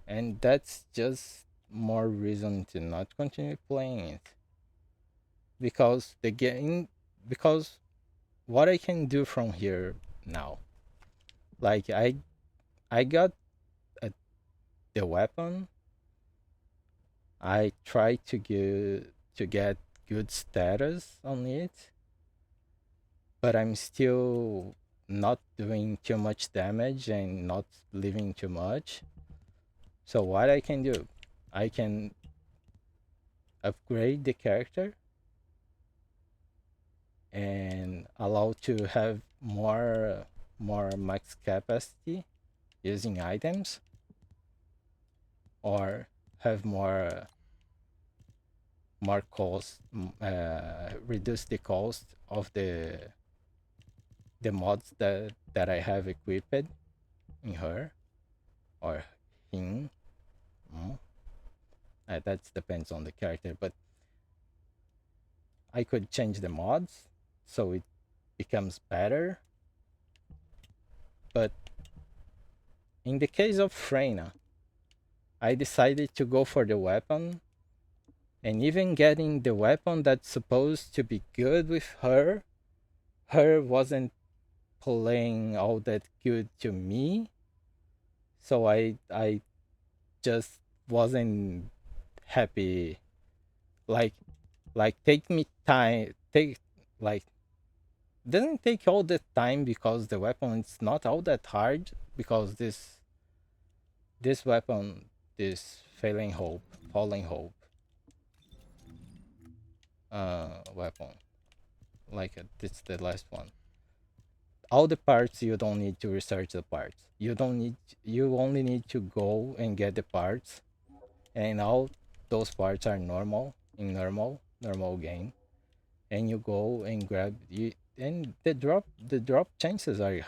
and that's just more reason to not continue playing it, because the game because what I can do from here now, like I got a, the weapon. I try to get good status on it, but I'm still not doing too much damage and not living too much. So what I can do, I can upgrade the character and allow to have more max capacity using items, or have more cost, reduce the cost of the mods that I have equipped in her or him. Mm. That depends on the character, but I could change the mods so it becomes better. But in the case of Freyna, I decided to go for the weapon, and even getting the weapon that's supposed to be good with her wasn't playing all that good to me. So I just wasn't happy. Like take me time, take like doesn't take all the time, because the weapon is not all that hard, because this weapon, this falling hope weapon, like it's the last one. All the parts, you don't need to research the parts. You only need to go and get the parts, and all those parts are normal in normal game, and you go and grab you, and the drop chances are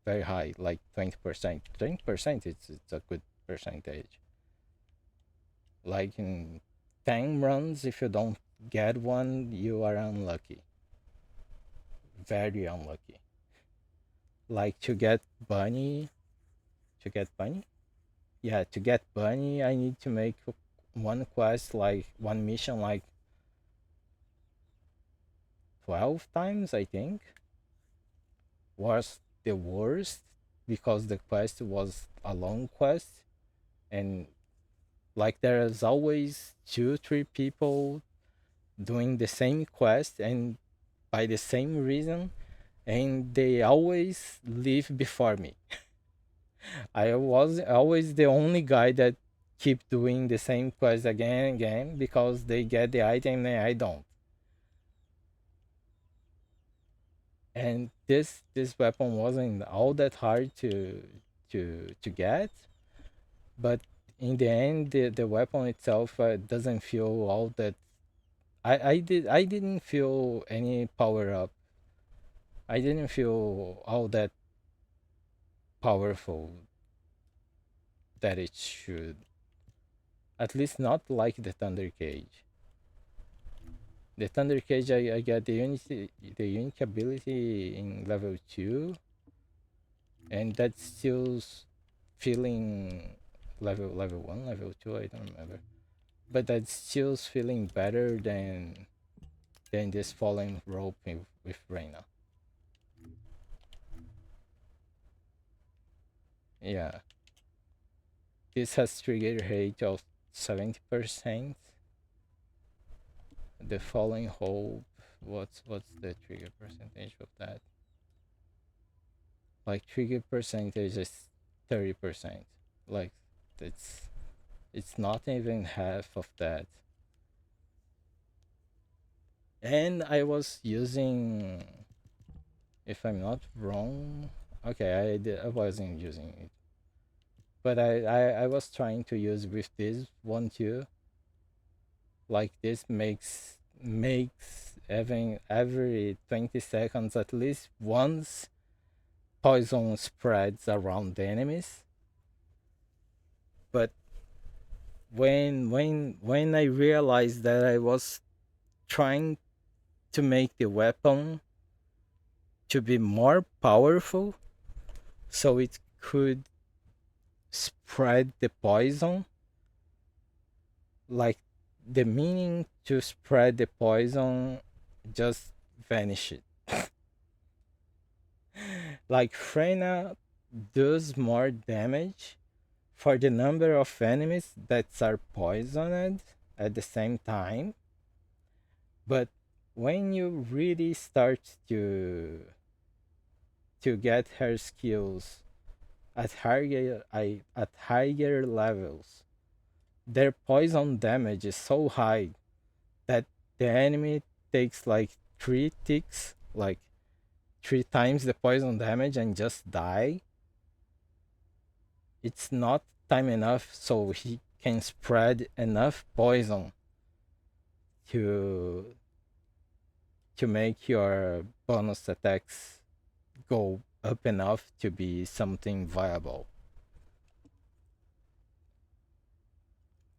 very high, like 20%. 20%, it's a good percentage. Like in 10 runs, if you don't get one, you are unlucky, very unlucky. Like to get bunny, yeah, to get bunny, I need to make one quest, like one mission, like 12 times, I think. Was the worst, because the quest was a long quest, and like there's always 2 3 people doing the same quest and by the same reason, and they always leave before me. I was always the only guy that keep doing the same quest again and again because they get the item and I don't. And this weapon wasn't all that hard to get, but in the end the weapon itself doesn't feel all that. I didn't feel any power up. I didn't feel all that powerful that it should. At least not like the Thunder Cage. The Thunder Cage, I got the unique ability in level 2, and that's still feeling level 1, level 2, I don't remember. But that's still feeling better than this falling rope with Reina. Yeah. This has trigger rate of 70%. The falling hope, what's the trigger percentage of that? Like trigger percentage is 30%. Like it's it's not even half of that. And I was using, if I'm not wrong, okay, I wasn't using it, but I was trying to use with this one too. Like this makes every 20 seconds at least once poison spreads around the enemies. But when I realized that I was trying to make the weapon to be more powerful so it could spread the poison, like the meaning to spread the poison just vanished. Like Freyna does more damage for the number of enemies that are poisoned at the same time, but when you really start to get her skills at higher levels, their poison damage is so high that the enemy takes like 3 ticks, like 3 times the poison damage, and just die. It's not time enough so he can spread enough poison to make your bonus attacks go up enough to be something viable.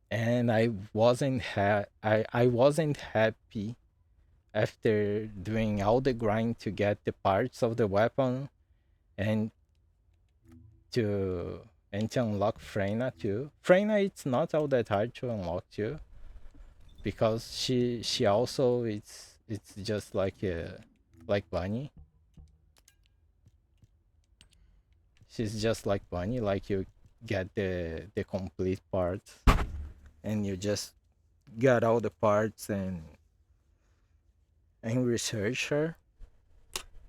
And I wasn't happy after doing all the grind to get the parts of the weapon and to unlock Freyna too. Freyna, it's not all that hard to unlock too, because she also it's just like Bunny. She's just like Bunny, like you get the complete parts and you just got all the parts and research her.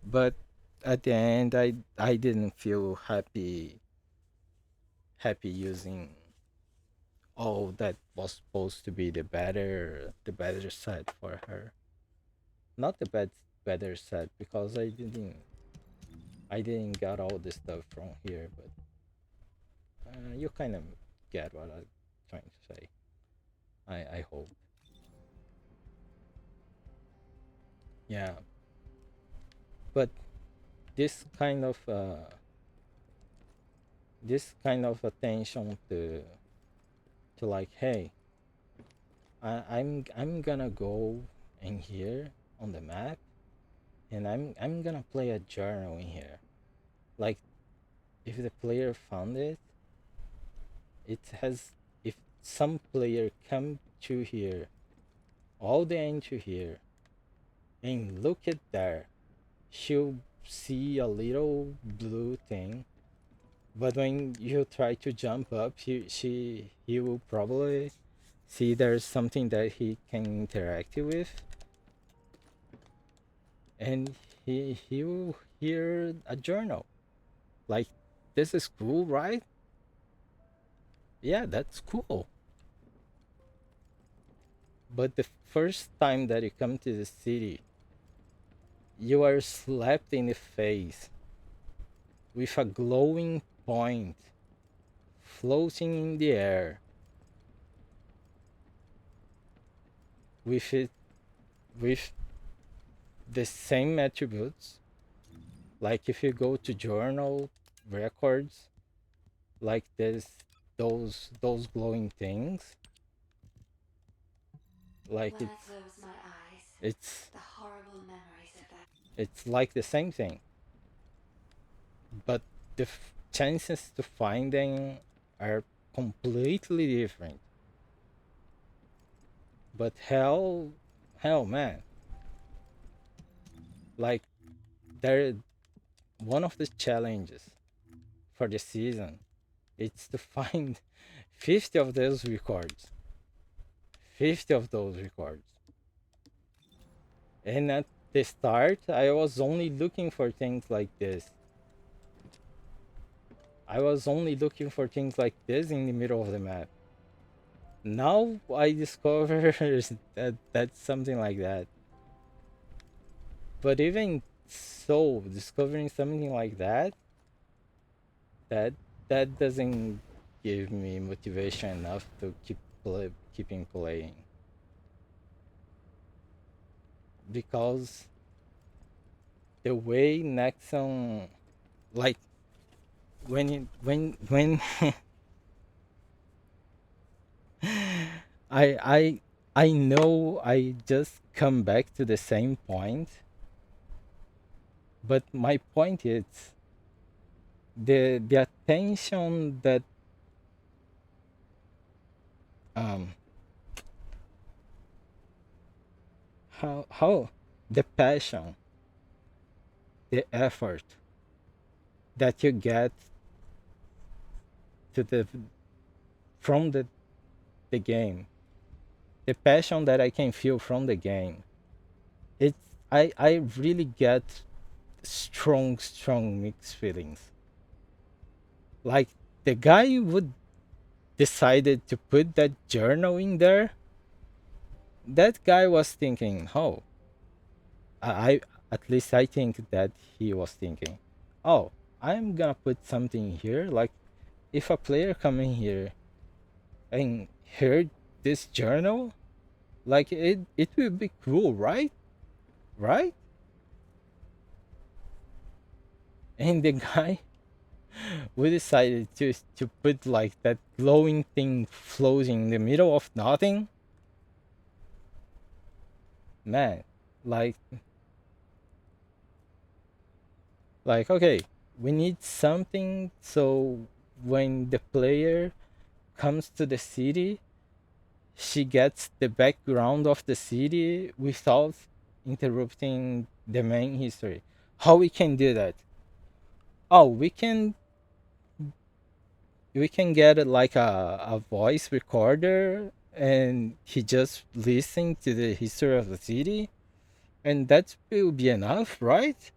But at the end I didn't feel happy using all that was supposed to be the better set for her. Not the better set, because I didn't get all the stuff from here, but you kind of get what I'm trying to say. I hope. Yeah, but this kind of attention to like, hey, I'm gonna go in here on the map, and I'm gonna play a journal in here. Like, if the player found it, it has. If some player come to here, all the end to here, and look at there, she'll see a little blue thing But when you try to jump up, he will probably see there's something that he can interact with, and he will hear a journal. Like, this is cool, right? Yeah, that's cool. But the first time that you come to the city, you are slapped in the face with a glowing point floating in the air with it with the same attributes. Like if you go to journal records, like this, those glowing things, like it's it's like the same thing, but the chances to find them are completely different. But hell, man, like there, one of the challenges for the season, it's to find 50 of those records. 50 of those records. And at the start, I was only looking for things like this. I was only looking for things like this in the middle of the map. Now I discover that that's something like that. But even so, discovering something like that that doesn't give me motivation enough to keeping playing, because the way Nexon, like when I I know I just come back to the same point, but my point is the attention that um how the passion, the effort that you get to the from the game, the passion that I can feel from the game, it's I really get strong mixed feelings. Like the guy would decided to put that journal in there, that guy was thinking, oh, I at least I think that he was thinking, oh, I'm gonna put something here. Like if a player come in here and heard this journal, like it will be cool, right? Right? And the guy we decided to put like that glowing thing floating in the middle of nothing. Man, like okay, we need something so when the player comes to the city, she gets the background of the city without interrupting the main history. How we can do that? Oh, we can get like a voice recorder, and he just listen to the history of the city, and that will be enough, right?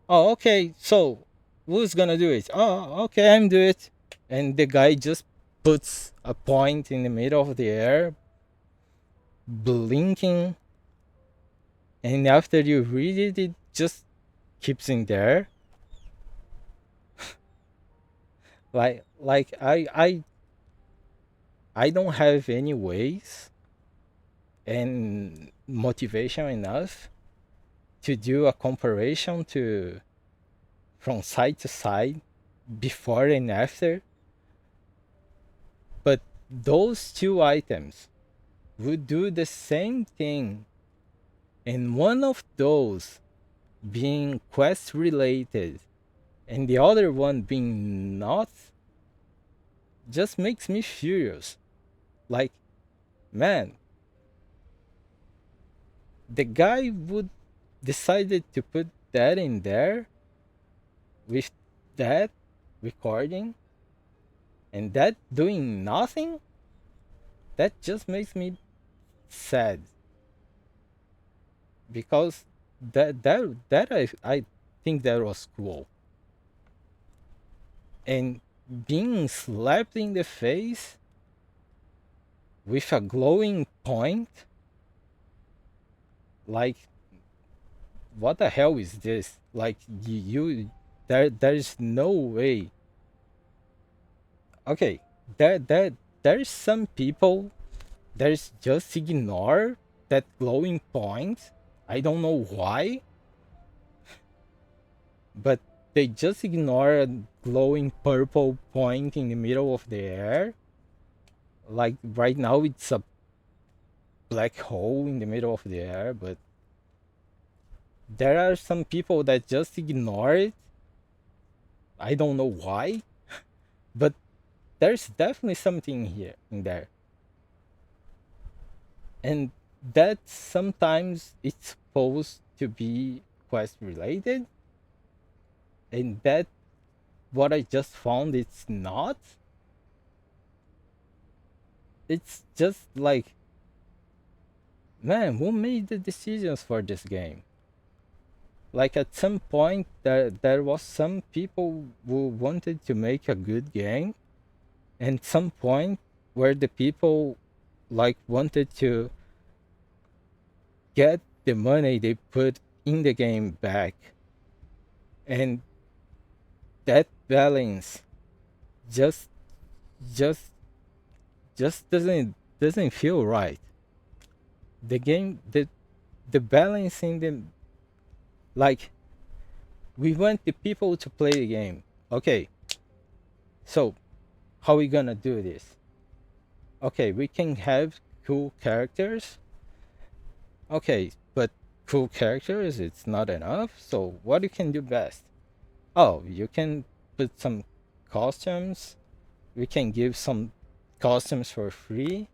Oh, okay, so who's gonna do it? Oh, okay, I'm do it. And the guy just puts a point in the middle of the air, blinking, and after you read it, it just keeps in there. Like I don't have any ways and motivation enough to do a comparison to from side to side, before and after. But those two items would do the same thing, and one of those being quest related and the other one being not, just makes me furious. Like, man, the guy would decided to put that in there with that recording, and that doing nothing, that just makes me sad, because I think that was cool. And being slapped in the face with a glowing point, like, what the hell is this? Like, there's no way. Okay, there's some people, there's just ignore that glowing point. I don't know why, but they just ignore a glowing purple point in the middle of the air. Like right now it's a black hole in the middle of the air, but there are some people that just ignore it. I don't know why, but there's definitely something here in there. And that sometimes it's supposed to be quest related, and that what I just found it's not. It's just like, man, who made the decisions for this game? Like at some point there was some people who wanted to make a good game, and some point where the people like wanted to get the money they put in the game back, and that balance just just just doesn't feel right. The game, the balance in the, like, we want the people to play the game. Okay, so how we gonna do this? Okay, we can have cool characters. Okay, but cool characters, it's not enough. So what you can do best? Oh, you can put some costumes. We can give some costumes for free.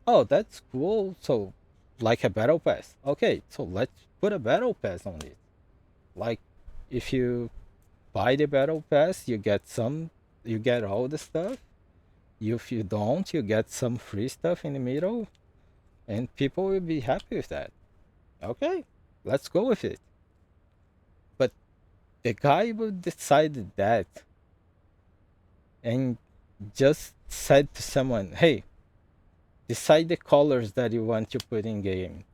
Oh, that's cool. So, like a battle pass. Okay, so let's put a battle pass on it. Like, if you buy the battle pass, you get all the stuff. If you don't, you get some free stuff in the middle, and people will be happy with that. Okay, let's go with it. But the guy who decided that and just said to someone, hey, decide the colors that you want to put in game.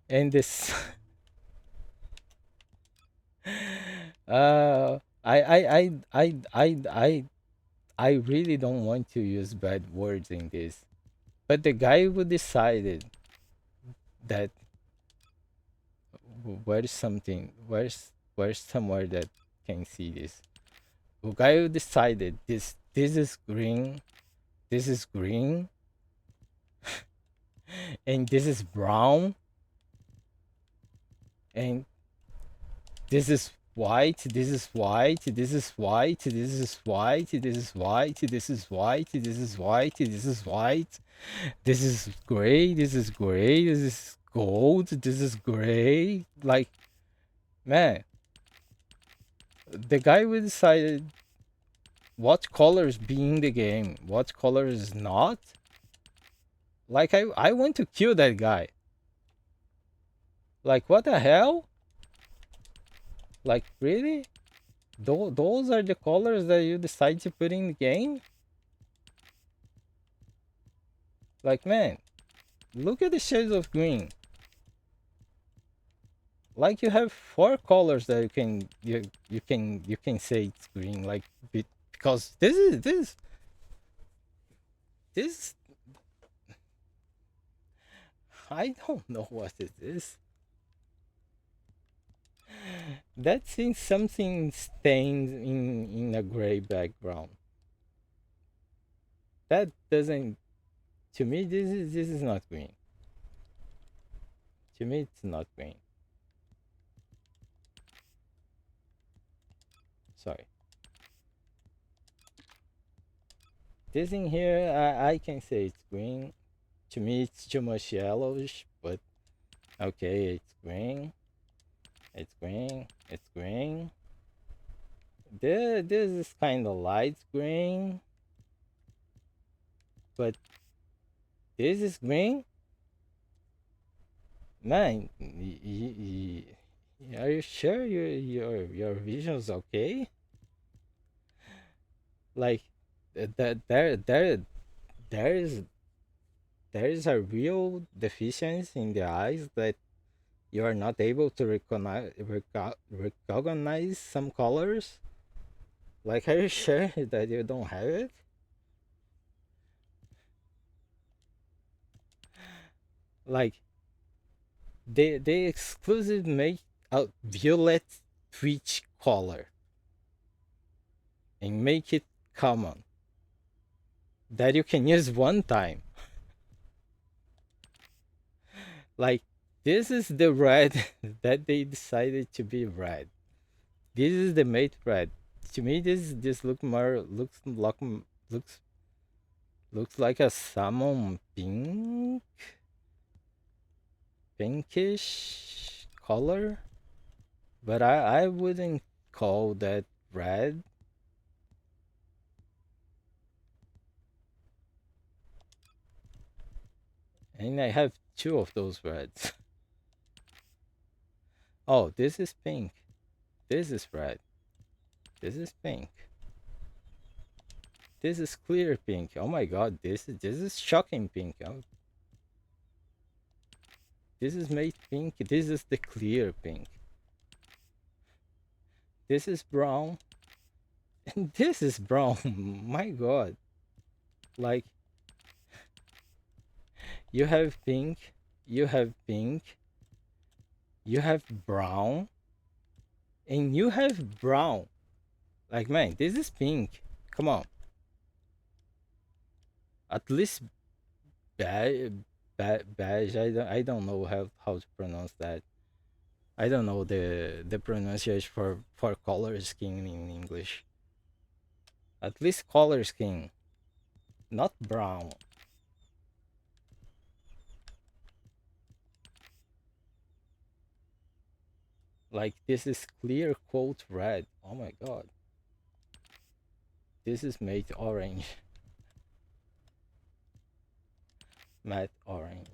And this I really don't want to use bad words in this, but the guy who decided that, where's something, where's somewhere that can see this, the guy who decided this is green, this is green, and this is brown, and this is white, this is white, this is white, this is white, this is white, this is white, this is white, this is white, this is gray, this is gray, this is gold, this is gray. Like, man, the guy who decided what colors be in the game, what colors not. Like, I want to kill that guy. Like, what the hell? Like, really? Those are the colors that you decide to put in the game? Like, man, look at the shades of green. Like, you have 4 colors that you can say it's green. Like, because this I don't know what it is. That's in something stained in a gray background. That doesn't, to me, this is not green. To me, it's not green. Sorry. This in here, I can say it's green. To me, it's too much yellowish, but okay, it's green. It's green. It's green. This is kind of light green, but this is green. Man, are you sure your vision's okay? Like that there is there is a real deficiency in the eyes that you are not able to recognize some colors. Like, are you sure that you don't have it? Like, they exclusive make a violet twitch color and make it common that you can use one time. Like, this is the red that they decided to be red. This is the mate red. To me, this looks like a salmon pinkish color, but I wouldn't call that red. And I have two of those reds. Oh, this is pink. This is red. This is pink. This is clear pink. Oh my god, this is shocking pink. Oh, this is mate pink. This is the clear pink. This is brown. And this is brown. My god. Like, you have pink, you have pink, you have brown, and you have brown. Like, man, this is pink. Come on. At least beige. Beige. I don't know how to pronounce that. I don't know the pronunciation for color scheme in English. At least color scheme, not brown. Like, this is clear coat red. Oh my god. This is matte orange. Matte orange.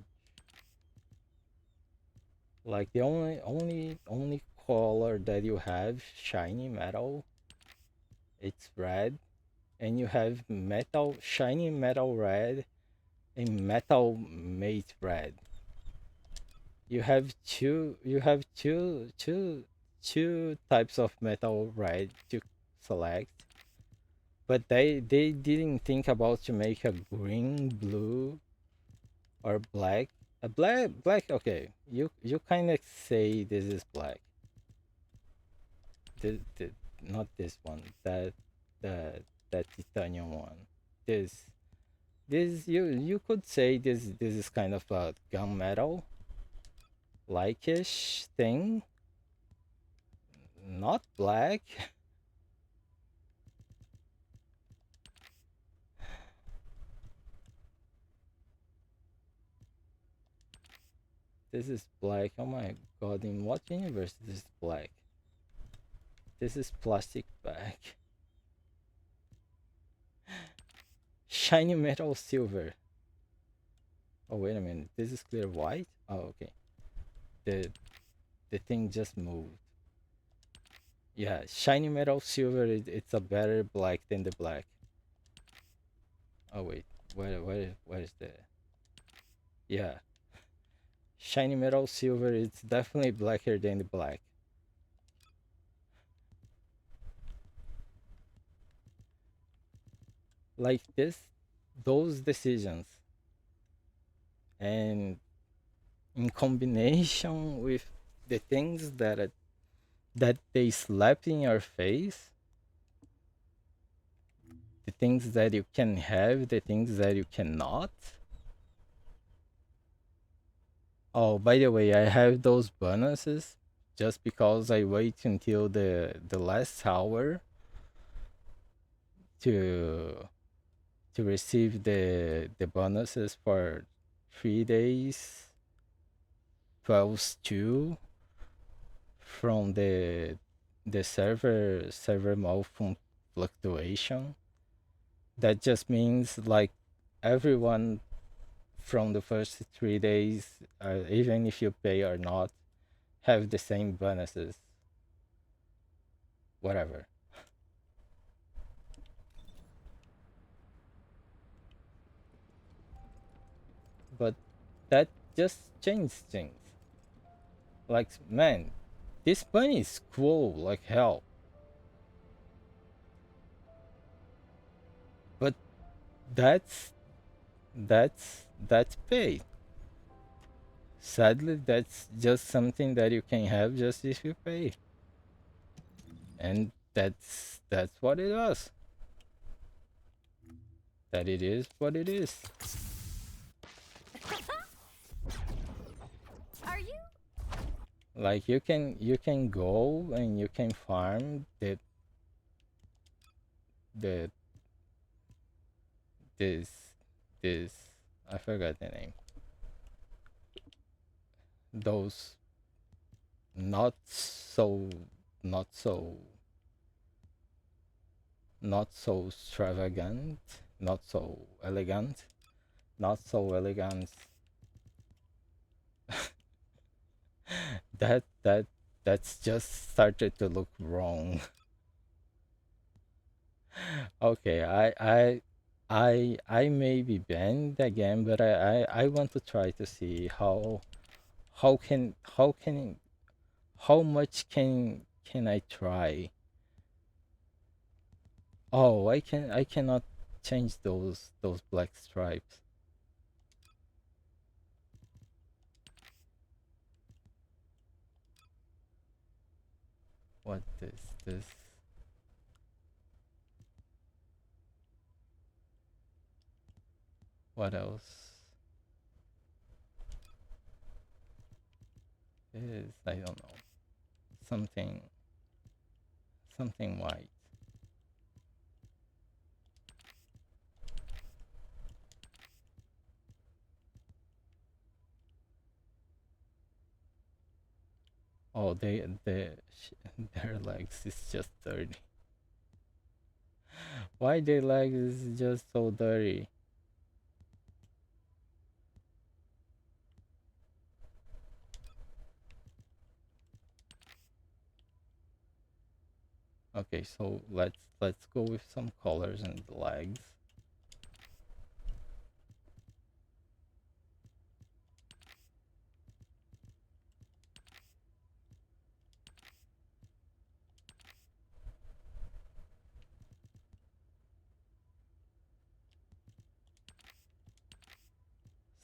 Like, the only color that you have shiny metal, it's red, and you have metal shiny metal red and metal matte red. You have two types of metal red to select, but they didn't think about to make a green, blue, or black. A black. Okay, you kind of say this is black. The not this one. The that titanium one. This you could say this is kind of a gunmetal likeish thing. Not black. This is black. Oh my god! In what universe is this black? This is plastic bag. Shiny metal silver. Oh wait a minute. This is clear white. Oh okay. The the thing just moved. Yeah, shiny metal silver. It's a better black than the black. Oh wait, where is the? Yeah, shiny metal silver. It's definitely blacker than the black. Like those decisions, and in combination with the things that they slap in your face, the things that you can have, the things that you cannot. Oh, by the way, I have those bonuses just because I wait until the last hour to receive the bonuses for 3 days, 12 2, from the server mode fluctuation. That just means like everyone from the first 3 days, even if you pay or not, have the same bonuses. Whatever. But that just changed things. Like, man, this bunny is cool like hell. But that's that's paid. Sadly, that's just something that you can have just if you pay. And that's what it was. That it is what it is. Are you? Like you can go and you can farm the this this I forgot the name. Those not so not so not so extravagant, not so elegant, not so elegant. That's just started to look wrong. Okay, I may be banned again, but I want to try to see how can how much can I try? Oh, I cannot change those black stripes. What is this? What else is, I don't know, something something white. Oh, their legs is just dirty. Why their legs is just so dirty? Okay, so let's go with some colors in the legs.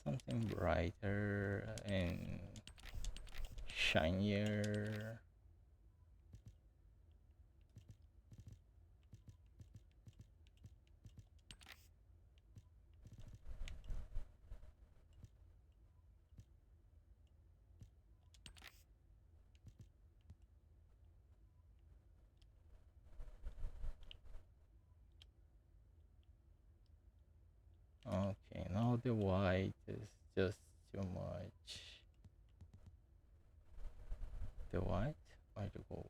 Something brighter and shinier. Okay, now the white is just too much. The white or the gold?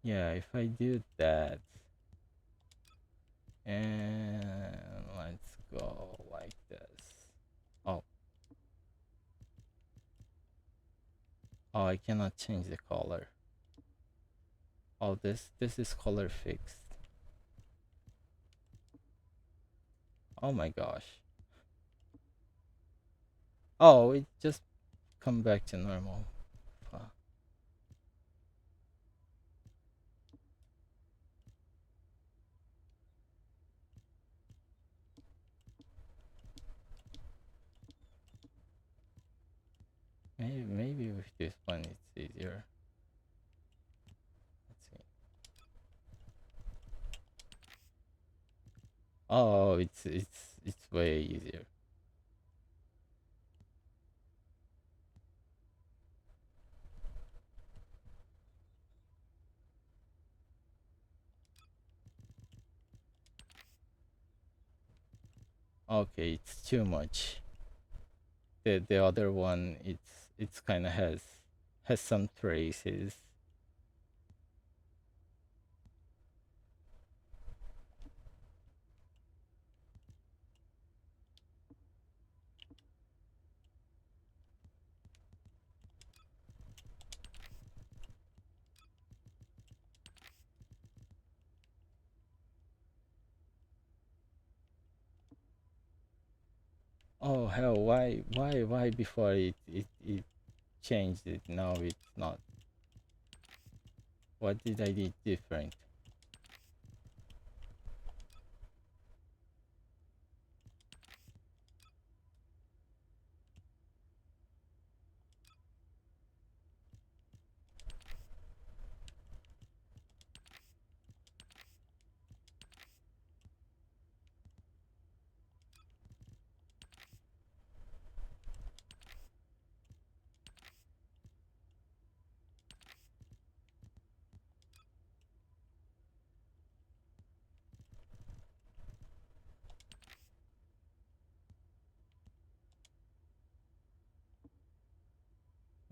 Yeah, if I do that, and let's go like this. Oh, oh, I cannot change the color. Oh, this is color fixed. Oh my gosh. Oh, it just come back to normal. Maybe with this one it's easier. Let's see. Oh, it's it's way easier. Okay, it's too much. The other one, it's kind of has some traces. Oh hell, why before it changed it, now it's not? What did I do different?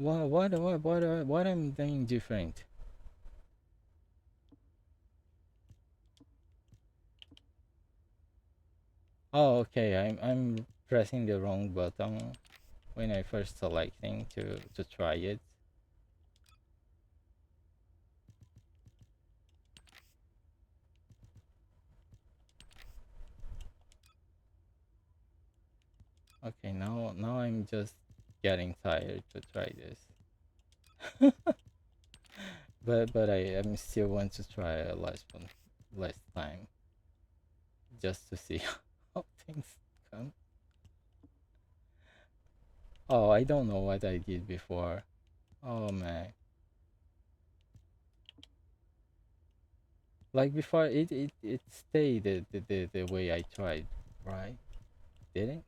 What I'm doing different? Oh, okay. I'm pressing the wrong button when I first selecting to try it. Okay, now I'm just getting tired to try this. But I still want to try a last time just to see how things come. Oh, I don't know what I did before. Oh man. Like before it stayed the way I tried, right? Didn't?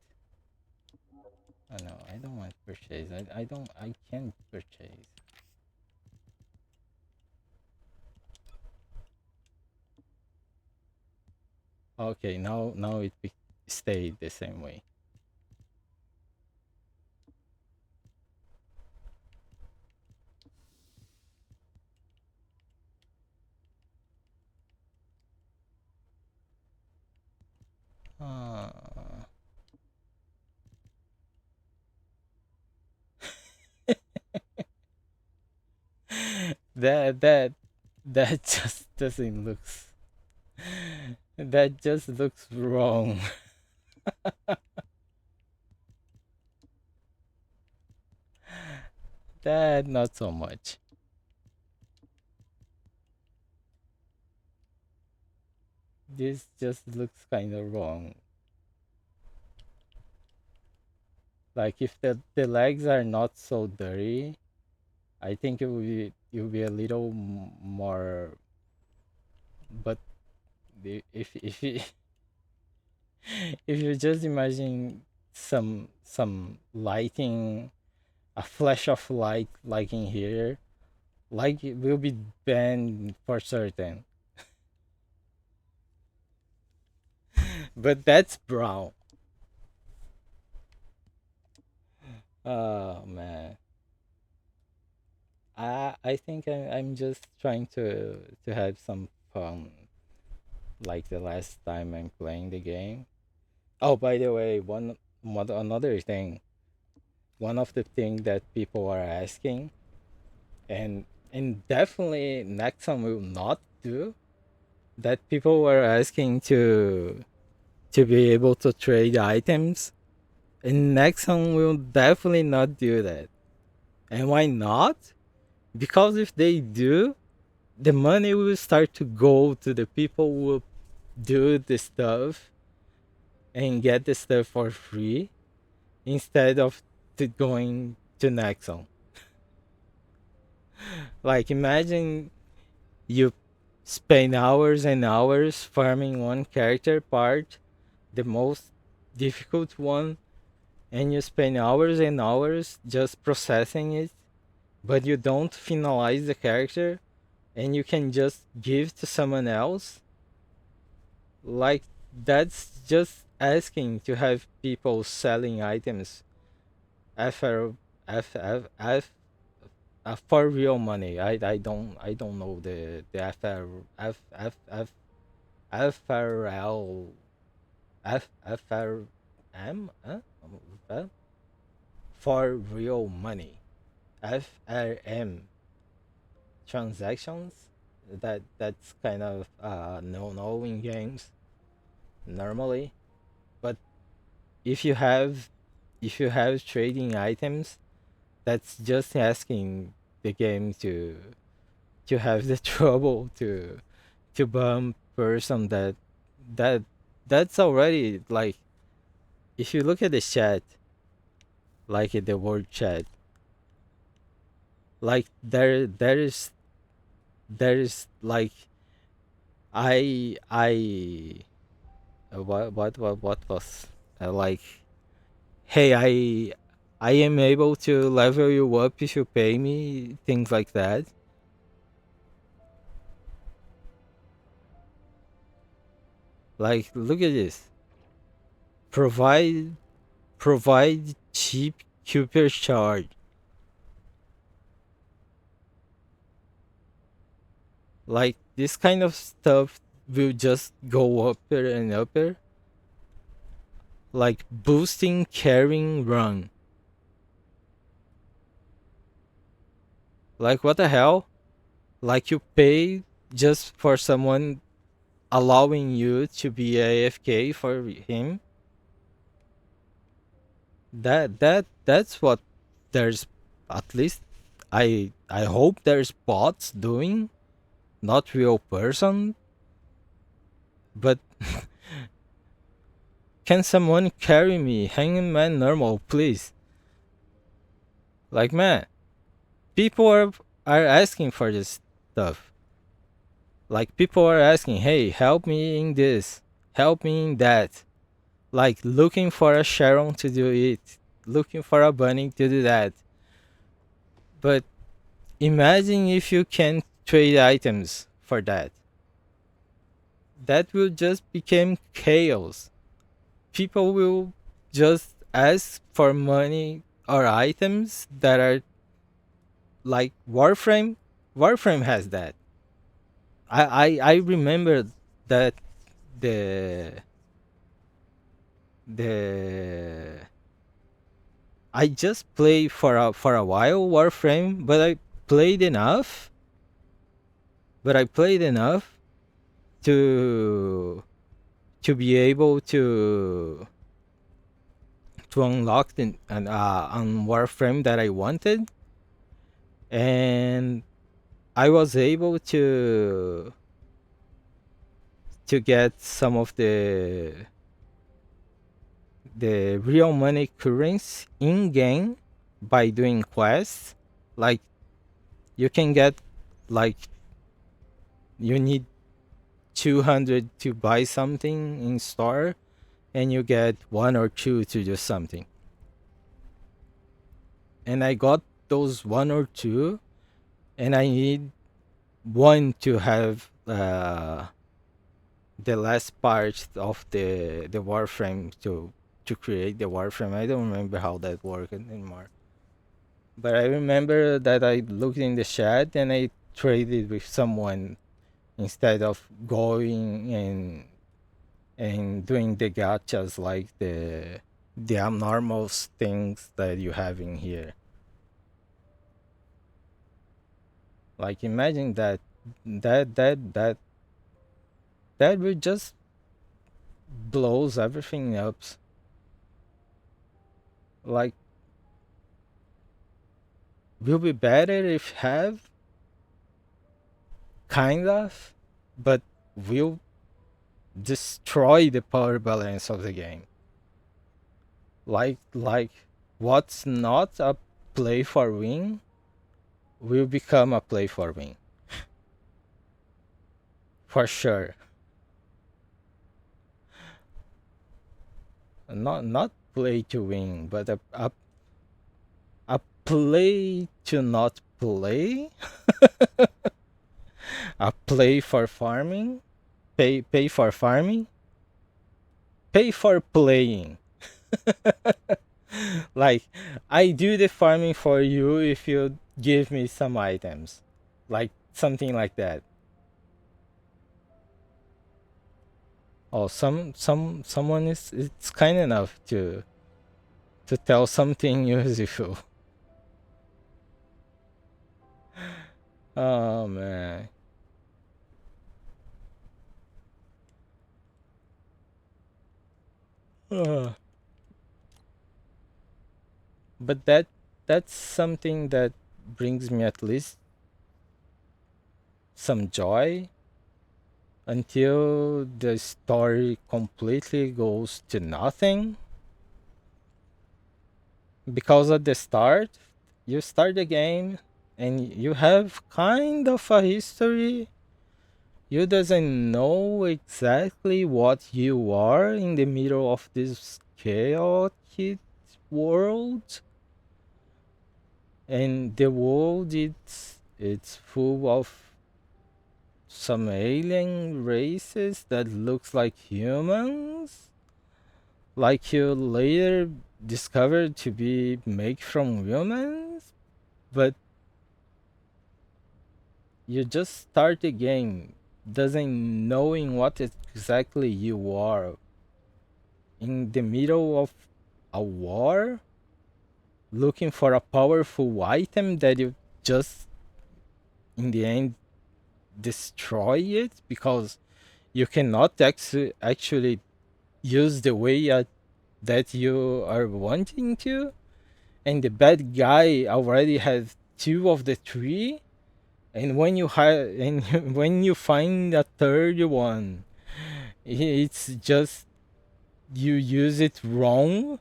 Oh no, I don't want to purchase. I can't purchase. Okay, now stayed the same way. Uh, that that that just doesn't looks that just looks wrong. That not so much. This just looks kind of wrong. Like if the legs are not so dirty, I think it will be a little more. But if you if you just imagine some lighting, a flash of light like in here, like it will be banned for certain. But that's brown. Oh man. I think I'm just trying to have some fun like the last time I'm playing the game. Oh, by the way, another thing, one of the things that people are asking, and definitely Nexon will not do, that people were asking to be able to trade items, and Nexon will definitely not do that. And why not? Because if they do, the money will start to go to the people who will do the stuff and get the stuff for free instead of going to Nexon. Like imagine you spend hours and hours farming one character part, the most difficult one, and you spend hours and hours just processing it, but you don't finalize the character, and you can just give to someone else, like that's just asking to have people selling items for f f f for real money. I don't know the FRL FRM uh, for real money, FRM transactions. That's kind of no in games normally. But if you have trading items, that's just asking the game to have the trouble to bump person that that's already like, if you look at the chat, like at the word chat, like there is like, I what was like, hey, I am able to level you up if you pay me, things like that. Like, look at this. Provide cheap Cooper charge. Like, this kind of stuff will just go upper and upper. Like boosting carrying run. Like, what the hell? Like, you pay just for someone allowing you to be AFK for him. That's what there's, at least I hope there's bots doing, not real person. But can someone carry me, hanging man normal, please? Like, man, people are asking for this stuff. Like, people are asking, hey, help me in this, help me in that. Like, looking for a Sharon to do it, looking for a bunny to do that. But imagine if you can trade items for that. That will just become chaos. People will just ask for money or items that are like Warframe. Warframe has that. I remember that the the I just played for a while Warframe, but I played enough. But I played enough to be able to unlock the on Warframe that I wanted, and I was able to get some of the real money currency in game by doing quests. Like, you can get, like, you need 200 to buy something in store, and you get 1 or 2 to do something. And I got those 1 or 2, and I need 1 to have the last part of the Warframe to create the Warframe. I don't remember how that worked anymore. But I remember that I looked in the chat and I traded with someone instead of going and doing the gachas, like the abnormal things that you have in here. Like, imagine that that will just blows everything up. Like, will be better if have, kind of, but will destroy the power balance of the game. Like what's not a play for win will become a play for win. For sure. not play to win, but a play to not play, a play for farming, pay for farming, pay for playing. Like, I do the farming for you if you give me some items, like something like that. Oh, someone is it's kind enough to tell something useful. Oh man. Uh, but that's something that brings me at least some joy until the story completely goes to nothing. Because at the start, you start the game and you have kind of a history. You doesn't know exactly what you are in the middle of this chaotic world, and the world it's full of some alien races that looks like humans, like you later discovered to be made from humans, but you just start the game doesn't knowing what exactly you are in the middle of a war looking for a powerful item that you just in the end destroy it because you cannot actually use the way that you are wanting to, and the bad guy already has two of the three, and when you when you find a third one, it's just you use it wrong,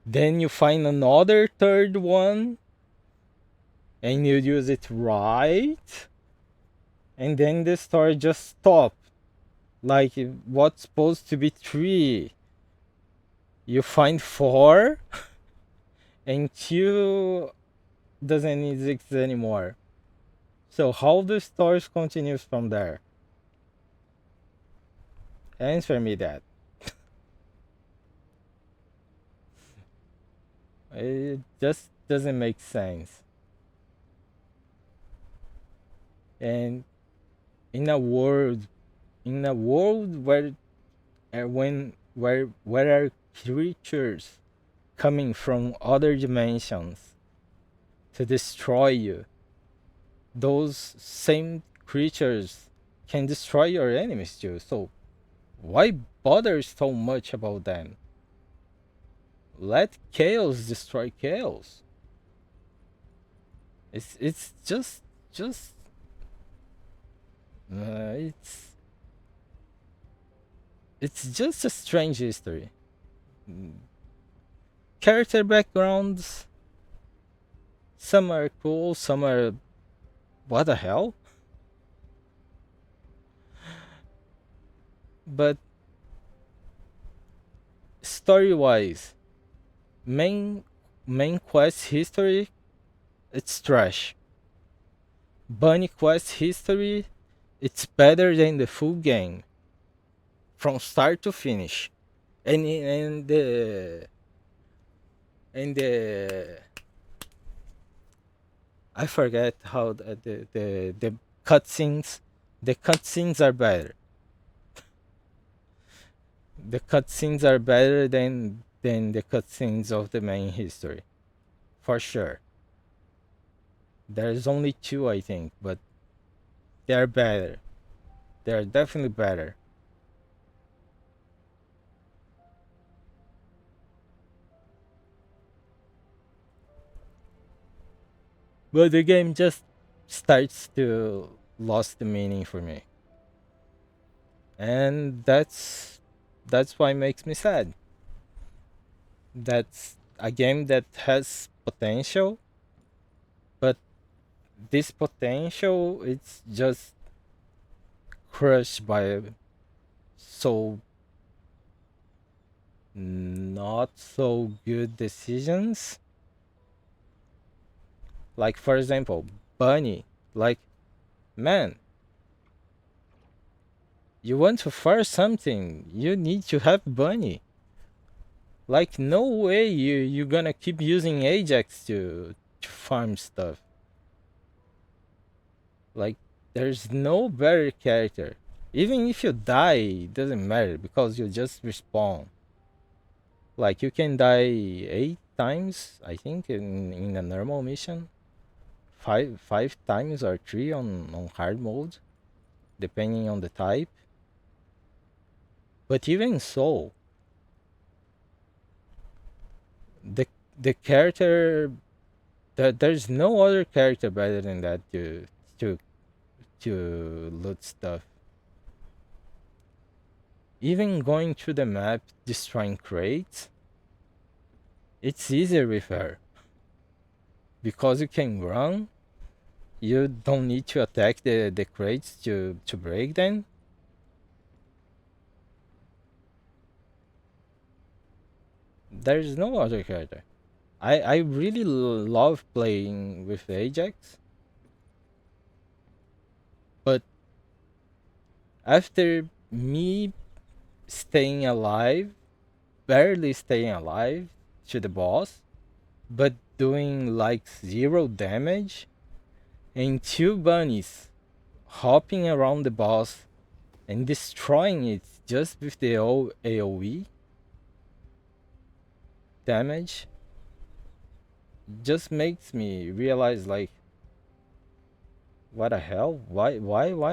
then you find another third one and you use it right, and then the story just stops. Like what's supposed to be three, you find four, and two doesn't exist anymore. So how the story continues from there? Answer me that. It just doesn't make sense. And in a world, where where are creatures coming from other dimensions to destroy you, those same creatures can destroy your enemies too. So why bother so much about them? Let chaos destroy chaos. It's just uh, it's it's just a strange history. Character backgrounds, some are cool, some are what the hell. But story wise, main main quest history, it's trash. Bunny quest history, it's better than the full game from start to finish. And the I forget how the cutscenes, the cutscenes are better. The cutscenes are better than the cutscenes of the main history, for sure. There's only two, I think, but they're better. They're definitely better. But the game just starts to lose the meaning for me, and that's why it makes me sad. That's a game that has potential, but this potential it's just crushed by so not so good decisions. Like, for example, Bunny. Like, man, you want to fire something, you need to have Bunny. Like, no way you're gonna keep using Ajax to farm stuff. Like, there's no better character. Even if you die, it doesn't matter because you just respawn. Like, you can die 8 times, I think, in a normal mission. Five times or 3 on hard mode, depending on the type. But even so, the the character, there's no other character better than that to to loot stuff. Even going through the map destroying crates, it's easier with her because you can run. You don't need to attack the crates to break them. There's no other character. I really love playing with Ajax, but after me staying alive, barely staying alive to the boss, but doing like 0 damage, and 2 bunnies hopping around the boss and destroying it just with the AoE damage, just makes me realize, like, what the hell? Why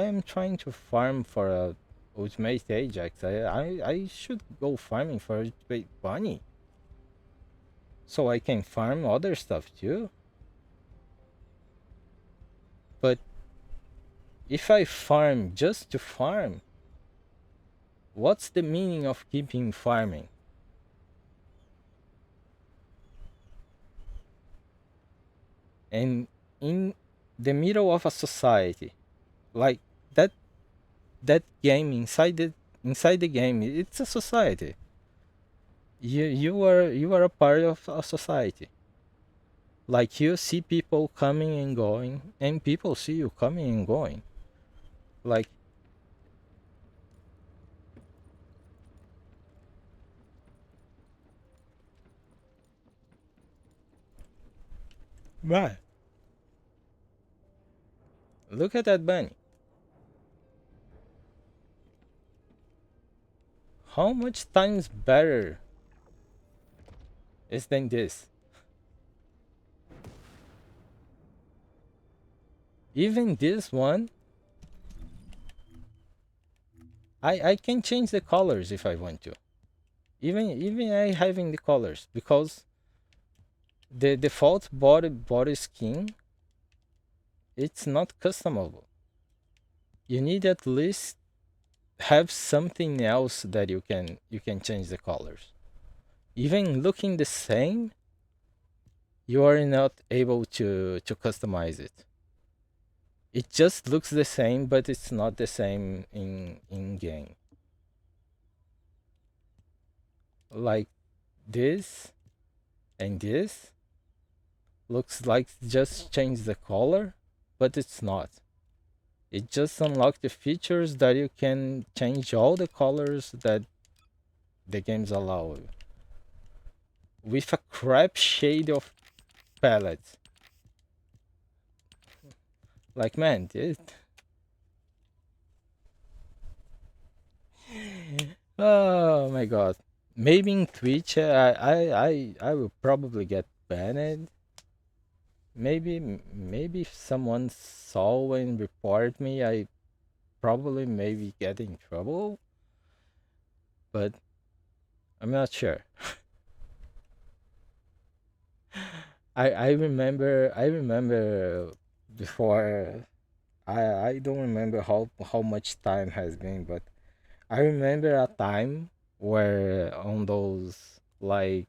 I'm trying to farm for a ultimate Ajax? I should go farming for ultimate bunny, so I can farm other stuff too. But if I farm just to farm, what's the meaning of keeping farming? And in the middle of a society like that, that game inside the game, it's a society. You are a part of a society. Like, you see people coming and going, and people see you coming and going. Like, right. Look at that bunny. How much times better is than this? Even this one, I can change the colors if I want to. Even I having the colors, because the default body skin, it's not customable. You need at least have something else that you can change the colors. Even looking the same, you are not able to customize it. It just looks the same, but it's not the same in game. Like, this and this looks like just change the color, but it's not. It just unlocks the features that you can change all the colors that the games allow you, with a crap shade of palette. Like, man, oh my god. Maybe in Twitch, I will probably get banned. Maybe if someone saw and report me, I probably maybe get in trouble, but I'm not sure. I remember before. I don't remember how much time has been, but I remember a time where on those, like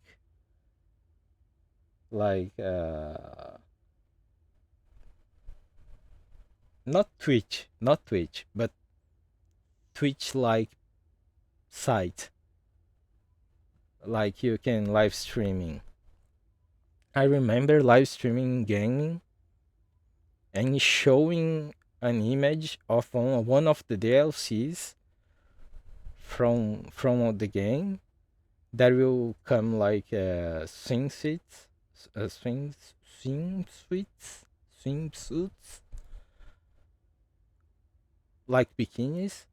not Twitch, but Twitch like site, like you can live streaming. I remember live streaming gaming and showing an image of one of the DLCs from the game that will come like swimsuits, like bikinis,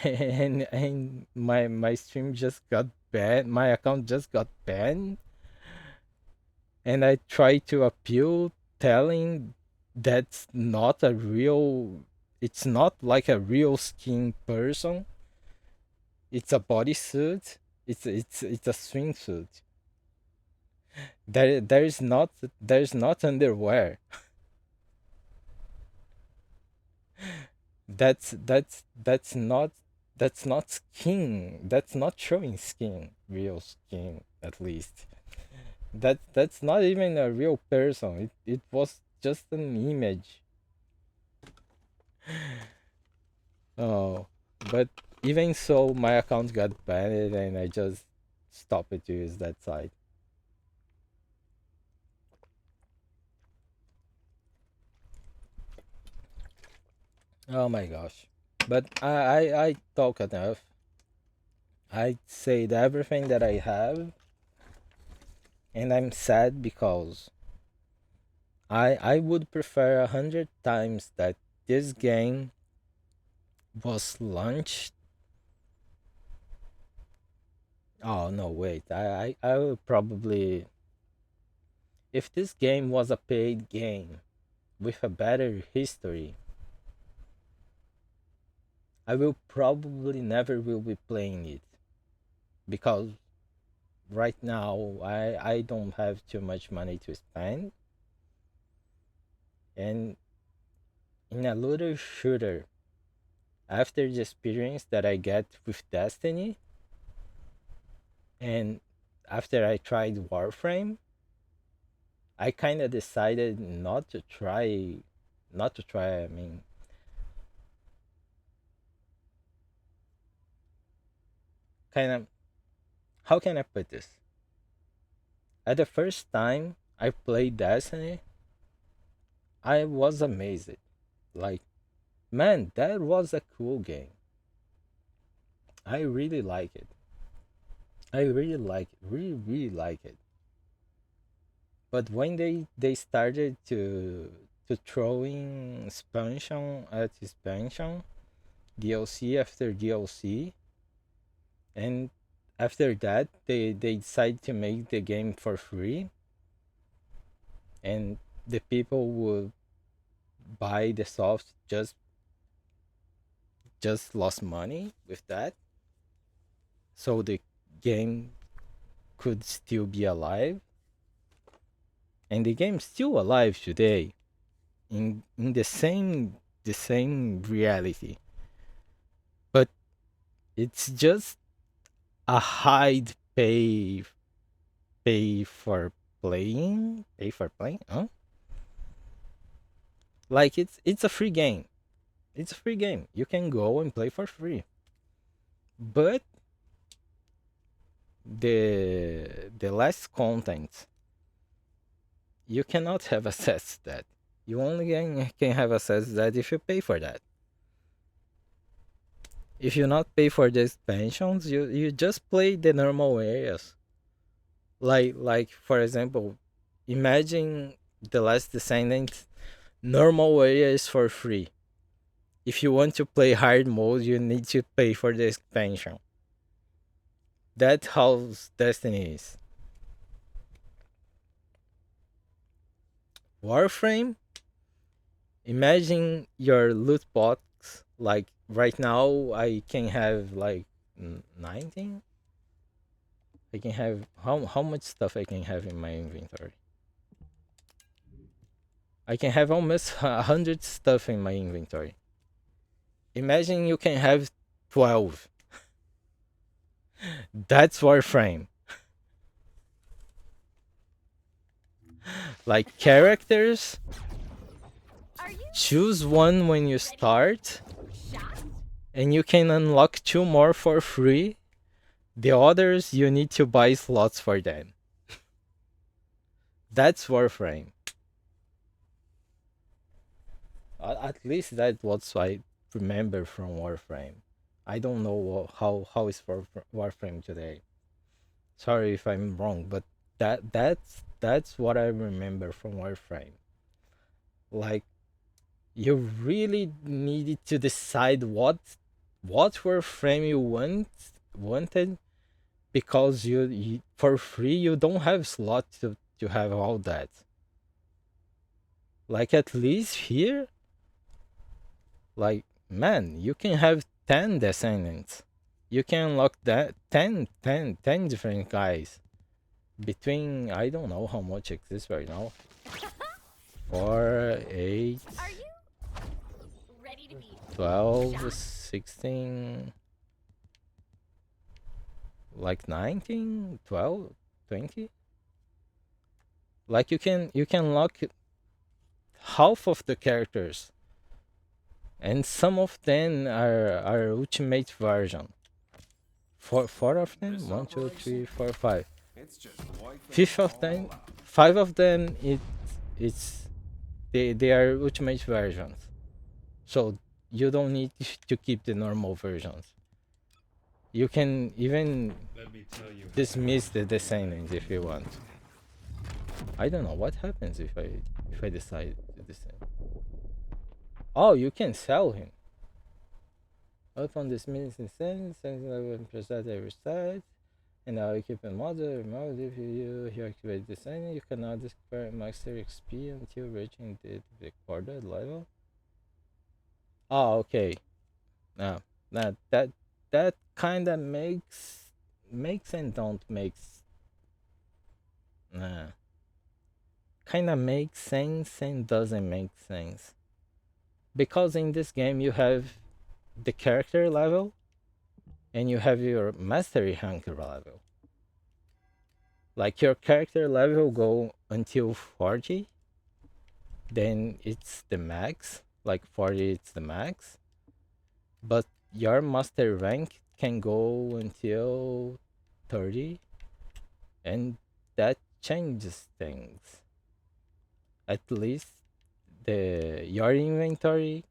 and my stream just got banned. My account just got banned, and I tried to appeal, telling that's not a real. It's not like a real skin person. It's a bodysuit. It's a swimsuit. There's not underwear. That's not skin. That's not showing skin. Real skin, at least. That's not even a real person. It was just an image. Oh, but even so, my account got banned and I just stopped to use that site. Oh my gosh. But I talk enough. I said everything that I have, and I'm sad because I would prefer 100 times that this game was launched. Oh no, wait. I will probably, if this game was a paid game with a better history, I will probably never will be playing it, because right now I don't have too much money to spend, and in a looter shooter, after the experience that I get with Destiny, and after I tried Warframe, I kind of decided not to try. I mean, kind of, how can I put this? At the first time I played Destiny, I was amazed. Like, man, that was a cool game. I really like it. I really really like it. But when they started to throwing expansion at expansion, DLC after DLC, and after that they decided to make the game for free, and the people would buy the soft, just lost money with that, so the game could still be alive, and the game's still alive today in the same reality, but it's just a hide pay for playing, huh? Like, it's a free game. It's a free game. You can go and play for free. But the last content, you cannot have access to that. You only can have access to that if you pay for that. If you not pay for the expansions, you just play the normal areas. Like for example, imagine the Last Descendant normal area is for free. If you want to play hard mode, you need to pay for the expansion. That's how Destiny is. Warframe, imagine your loot box. Like right now, I can have like 19. I can have how much stuff I can have in my inventory. I can have almost 100 stuff in my inventory. Imagine you can have 12. That's Warframe. Like characters, Are you choose one when you start, shot? and you can unlock 2 more for free. The others, you need to buy slots for them. That's Warframe. At least that's what I remember from Warframe. I don't know how is Warframe today. Sorry if I'm wrong, but that's what I remember from Warframe. Like, you really needed to decide what Warframe you wanted, because you for free you don't have slot to have all that. Like, at least here, like, man, you can have 10 descendants. You can unlock that 10 different guys between, I don't know how much exists right now. 4, 8, Are you ready to be 12, shot? 16, like 19, 12, 20. Like, you can lock half of the characters, and some of them are ultimate version. Four of them, one, two, three, four, five. Fifth of them, five of them, it's they are ultimate versions. So you don't need to keep the normal versions. You can even Let me tell you how I dismiss managed the to come back descendants from if you the want. ruins. I don't know what happens if I decide to descend. Oh, you can sell him. Upon dismissing sentence, level and present every side. And now you keep in mode if you activate descending, you cannot discover master XP until reaching the recorded level. Oh, okay. Now that kinda makes and don't makes nah. Kinda makes sense and doesn't make sense. Because in this game you have the character level and you have your mastery rank level. Like, your character level go until 40, then it's the max. Like, 40 it's the max. But your master rank can go until 30, and that changes things. At least your inventory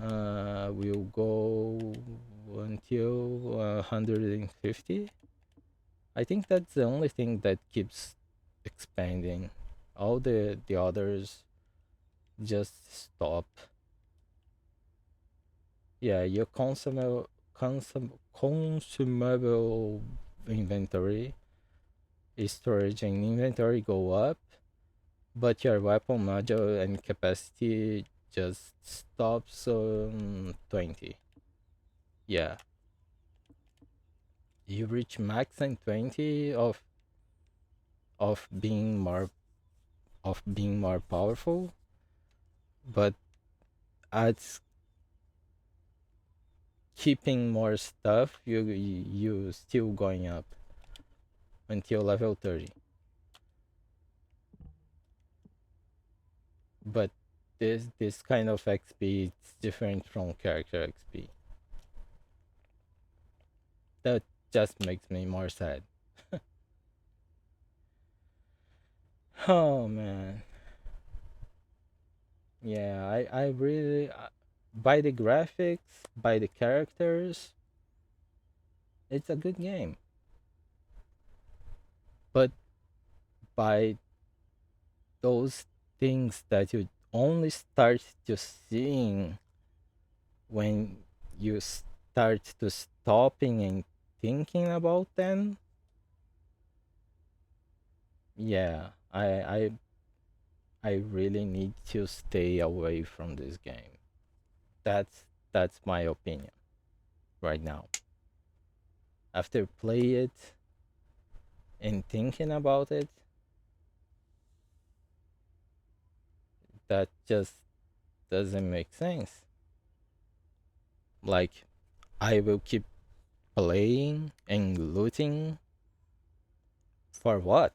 will go until 150. I think that's the only thing that keeps expanding. All the others just stop. Yeah, your consumable inventory, storage and inventory go up, but your weapon module and capacity just stops on 20. Yeah, you reach max and 20 of being more powerful, but as keeping more stuff, you still going up until level 30. But this kind of XP is different from character XP. That just makes me more sad. Oh man. Yeah, I really by the graphics, by the characters, it's a good game. But by those things that you only start to seeing when you start to stopping and thinking about them, yeah, I really need to stay away from this game. That's my opinion right now. After play it and thinking about it, that just doesn't make sense. Like, I will keep playing and looting for what?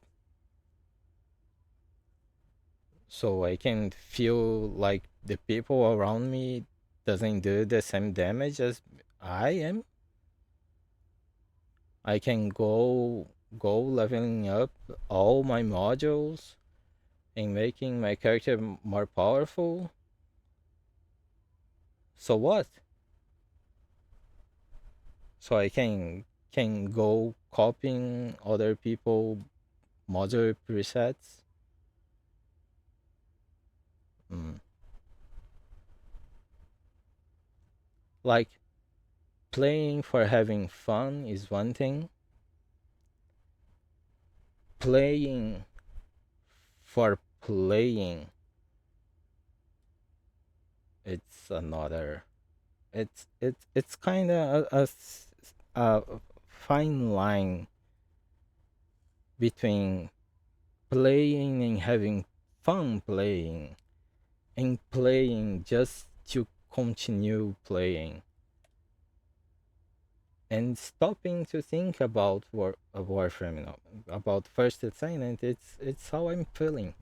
So I can feel like the people around me doesn't do the same damage as I am? I can go leveling up all my modules and making my character more powerful. So what? So I can go copying other people module presets. Mm. Like playing for having fun is one thing. Playing for playing, it's another. It's kind of a fine line between playing and having fun playing and playing just to continue playing and stopping to think about Warframe, about First Descendant. It's how I'm feeling.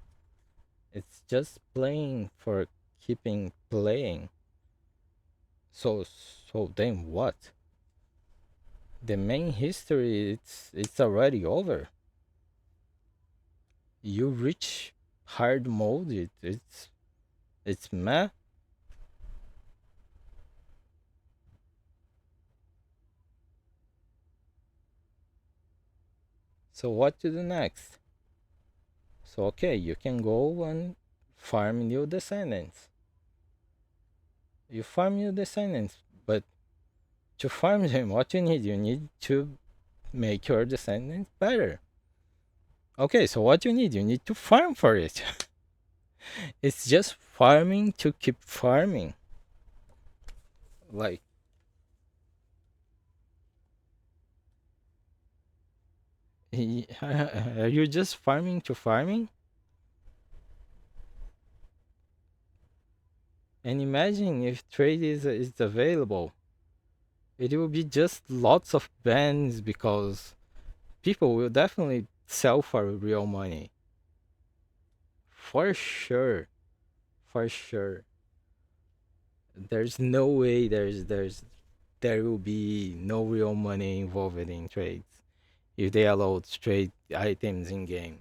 It's just playing for keeping playing. So then what? The main history, it's already over. You reach hard mode. It's meh. So what to do next? So okay, you can go and farm new descendants. You farm new descendants, but to farm them, what you need? You need to make your descendants better. Okay, so what you need? You need to farm for it. It's just farming to keep farming. Like, are you just farming to farming? And imagine if trade is available. It will be just lots of bans because people will definitely sell for real money. For sure. For sure. There's no way there will be no real money involved in trades if they allow trade items in game.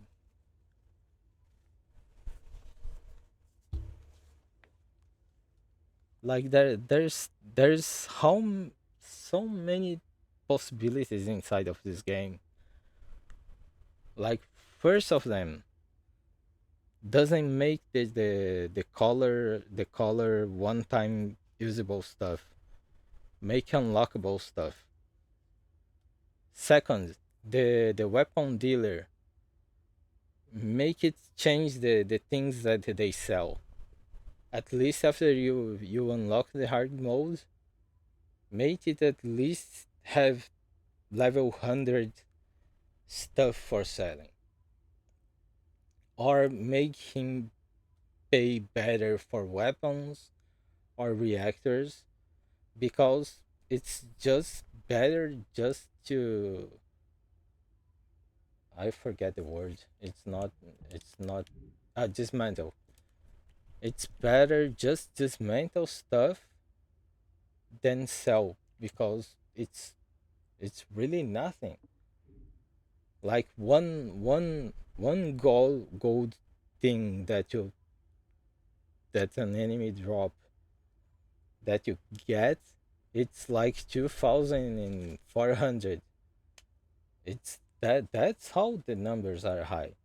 Like there's so many possibilities inside of this game. Like first of them doesn't make the color one time usable stuff. Make unlockable stuff. Second, the weapon dealer make it change the things that they sell. At least after you unlock the hard mode, make it at least have level 100 stuff for selling. Or make him pay better for weapons or reactors because it's just better just to I forget the word. It's not dismantle. It's better just dismantle stuff than sell because it's really nothing. Like one gold thing that an enemy drop that you get, it's like 2,400. It's that's how the numbers are high.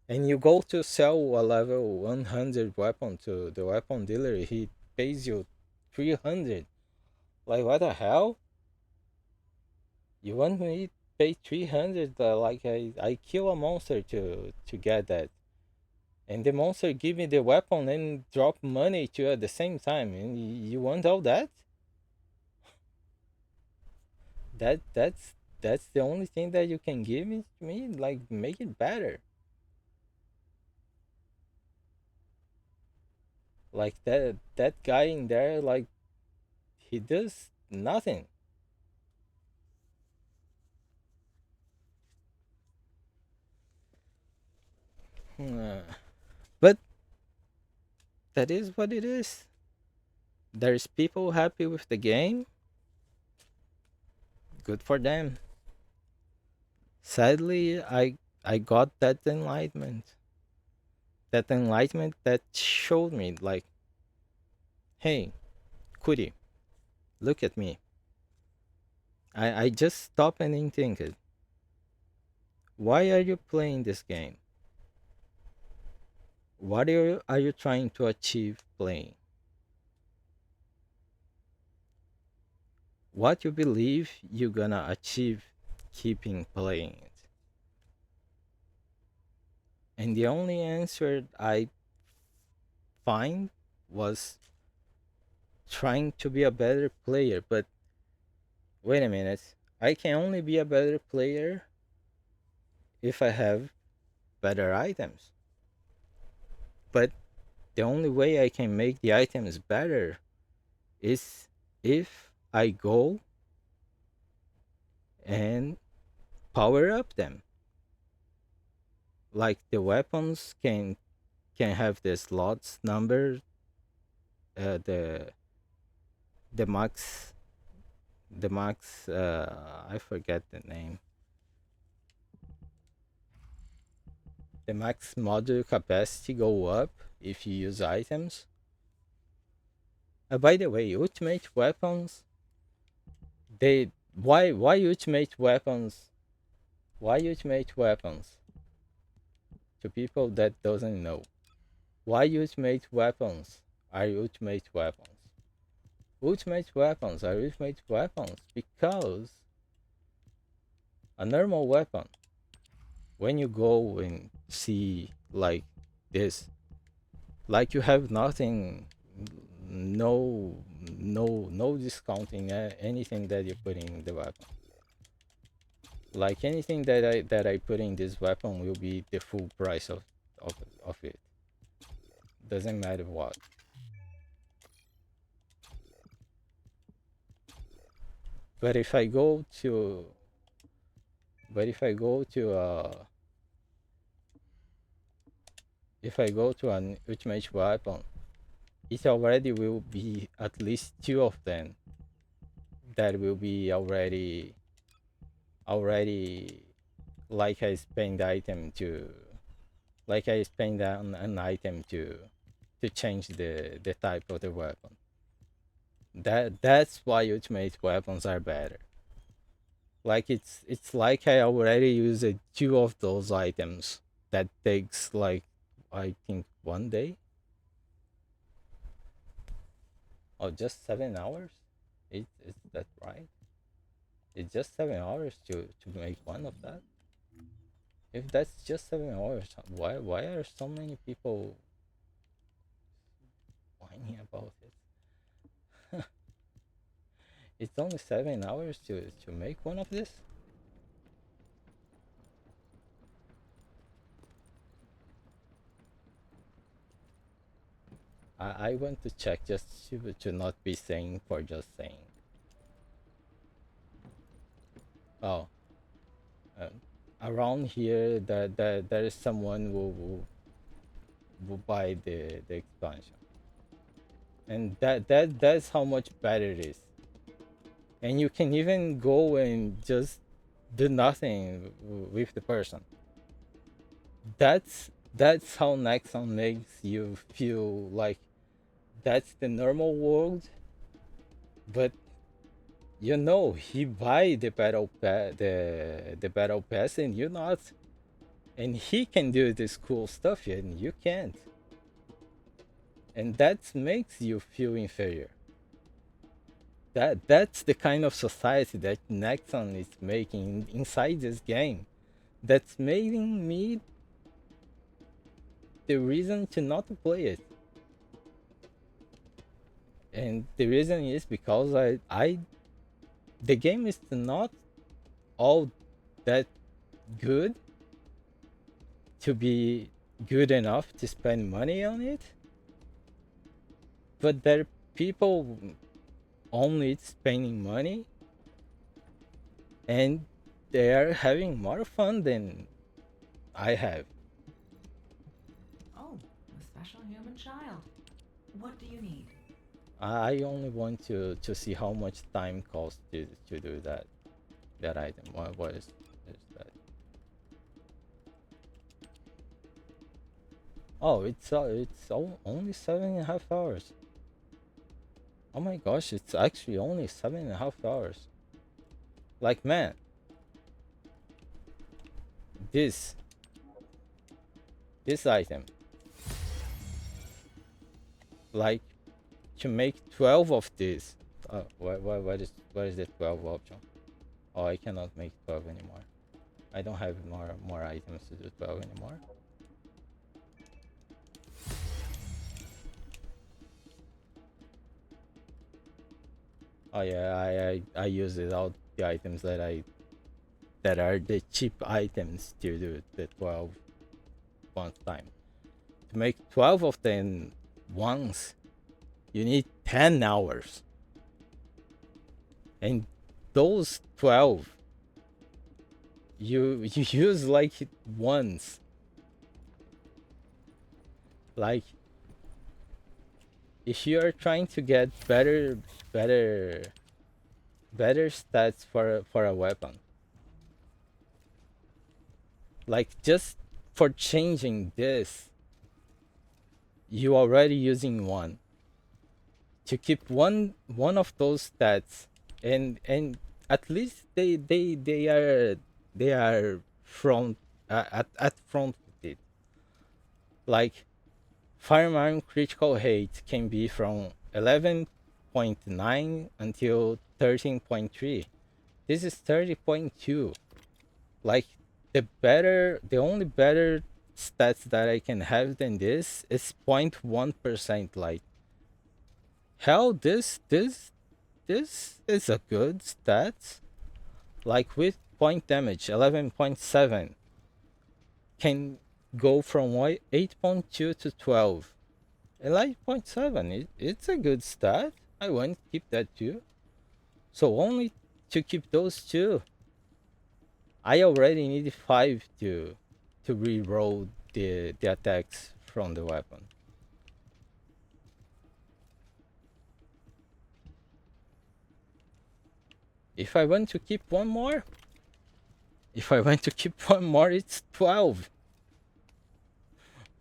And you go to sell a level 100 weapon to the weapon dealer, he pays you 300. Like what the hell? You want me to pay 300? Like I kill a monster to get that, and the monster give me the weapon and drop money to at the same time, and you want all that? That's the only thing that you can give me. Like make it better. Like that guy in there, like he does nothing. But that is what it is. There's people happy with the game. Good for them. Sadly, I got that enlightenment. That enlightenment that showed me like, hey, Kuri, look at me. I just stopped and think it. Why are you playing this game? What are you trying to achieve playing? What you believe you're gonna achieve keeping playing it? And the only answer I find was trying to be a better player. But wait a minute, I can only be a better player if I have better items. But the only way I can make the items better is if I go and power up them. Like the weapons can have the slots number, the the max I forget the name. The max module capacity go up if you use items. By the way, ultimate weapons, they why ultimate weapons? Why ultimate weapons? To people that doesn't know, why ultimate weapons are ultimate weapons? Ultimate weapons are ultimate weapons because a normal weapon, when you go and see like this, like you have nothing, no discounting anything that you put in the weapon. Like anything that I put in this weapon will be the full price of it. Doesn't matter what. But if I go to but if I go to an ultimate weapon, it already will be at least two of them that will be already like I spend item to like I spend an item to change the type of the weapon. That's why ultimate weapons are better. Like it's like I already used two of those items. That takes like I think 1 day. Oh, just 7 hours? Is that right? It's just 7 hours to make one of that. If that's just 7 hours, why are so many people whining about it? It's only 7 hours to make one of this. I want to check just to not be saying for just saying. Oh, uh, around here there is someone who buy the expansion, and that's how much better it is. And you can even go and just do nothing with the person. That's how Nexon makes you feel like that's the normal world, but you know he buy the the battle pass and you not, and he can do this cool stuff and you can't, and that makes you feel inferior. That's the kind of society that Nexon is making inside this game. That's making me the reason to not play it. And the reason is because I the game is not all that good to be good enough to spend money on it, but there are people on it spending money and they are having more fun than I have. Oh, a special human child. What do you need? I only want to see how much time costs to do that item. What is that? Oh, it's only 7.5 hours. Oh my gosh, it's actually only 7.5 hours. Like, man, this this item, like, to make 12 of this. What is the 12 option? Oh, I cannot make 12 anymore. I don't have more items to do 12 anymore. Oh yeah, I use it all the items that are the cheap items to do the 12 one time. To make 12 of them once, you need 10 hours. And those 12 you use like once. Like, if you are trying to get better stats for a weapon, like, just for changing this, you already using one. To keep one of those stats, and at least they are front at front with it. Like, firearm critical rate can be from 11.9 until 13.3. This is 30.2. Like, the only better stats that I can have than this is 0.1%. Like, hell, this is a good stat. Like, with point damage 11.7 can go from 8.2 to 12. 11.7, it's a good stat. I want to keep that too. So only to keep those two, I already need 5 to re-roll the attacks from the weapon. If I want to keep one more, it's 12.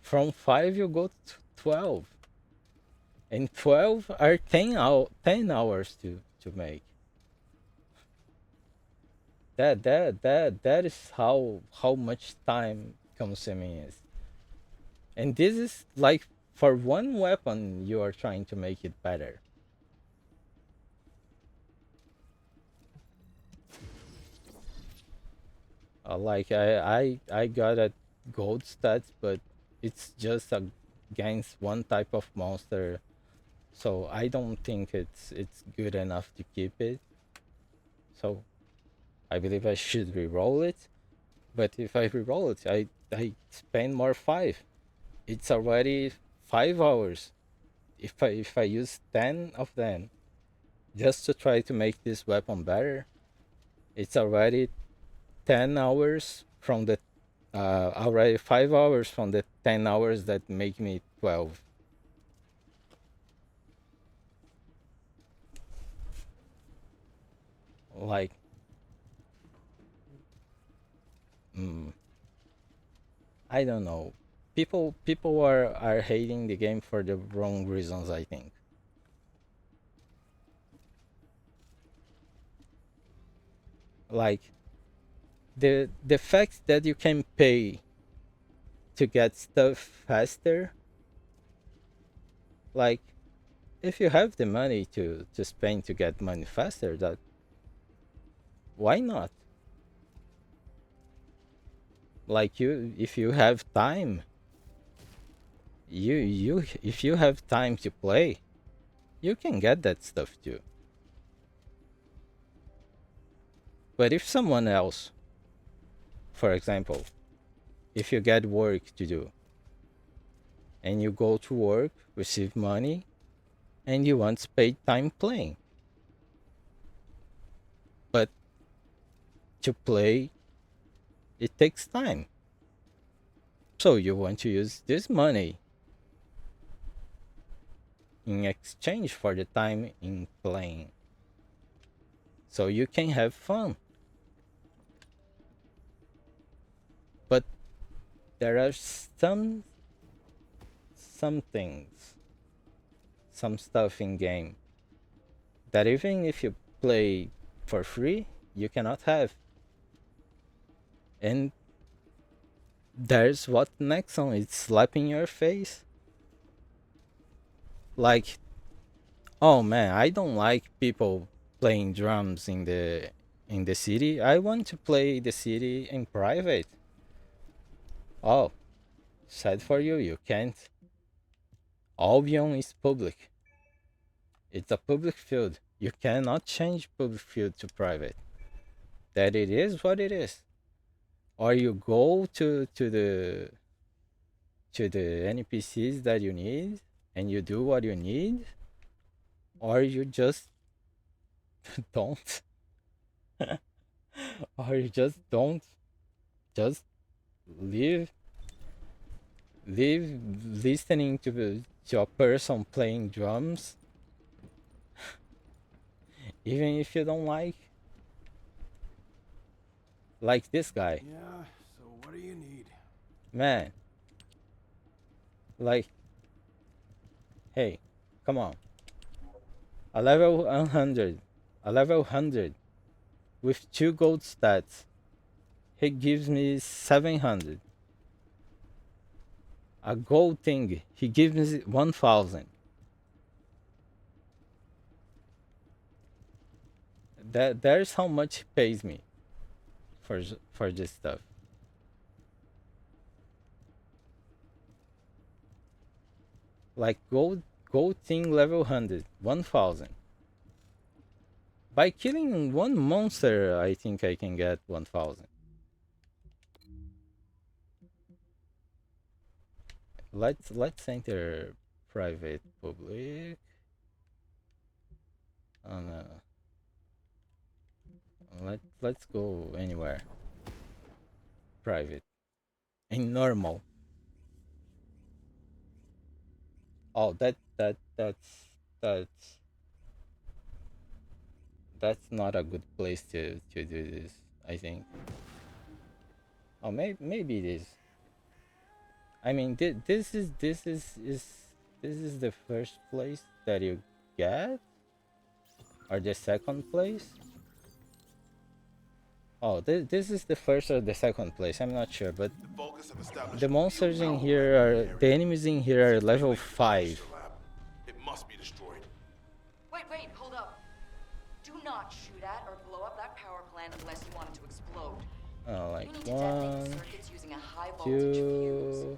From 5 you go to 12. And 12 are 10 hours to make. That is how much time consuming is. And this is like, for one weapon you are trying to make it better. Like, I got a gold stats, but it's just against one type of monster, so I don't think it's good enough to keep it. So I believe I should re-roll it. But if I re-roll it, I spend more 5. It's already 5 hours. If I use 10 of them just to try to make this weapon better, it's already 10 hours from the already 5 hours from the 10 hours that make me 12. Like, I don't know. People are hating the game for the wrong reasons, I think. Like, the fact that you can pay to get stuff faster, like, if you have the money to spend to get money faster, that, why not? Like, if you have time, if you have time to play, you can get that stuff too. But if someone else, for example, if you get work to do and you go to work, receive money, and you want to spend time playing, but to play, it takes time. So you want to use this money in exchange for the time in playing, so you can have fun. But there are some some things, some stuff in game that even if you play for free, you cannot have. And there's what Nexon is slapping your face. Like, oh man, I don't like people playing drums in the city. I want to play the city in private. Oh, sad for you, you can't. Albion is public. It's a public field. You cannot change public field to private. That it is what it is. Or you go to the NPCs that you need and you do what you need, or you just don't. Or you just don't. Just live listening to a person playing drums, even if you don't like this guy. Yeah, so what do you need? Man, like, hey, come on. A level 100, a level 100 with 2 gold stats. He gives me 700. A gold thing, he gives me 1000. There's how much he pays me for this stuff. Like gold thing level 100, 1000. By killing one monster, I think I can get 1000. Let's enter private public. Oh no. Let's go anywhere. Private. In normal. Oh, that's not a good place to do this, I think. Oh, maybe it is. I mean, this is the first place that you get, or the second place. Oh, this is the first or the second place. I'm not sure, but the monsters in here are the enemies in here are level 5. It must be destroyed. Wait, hold up. Do not shoot at or blow up that power plant unless you want it to explode. Oh, like You need to detonate the 1, circuits using a high voltage fuse. 2,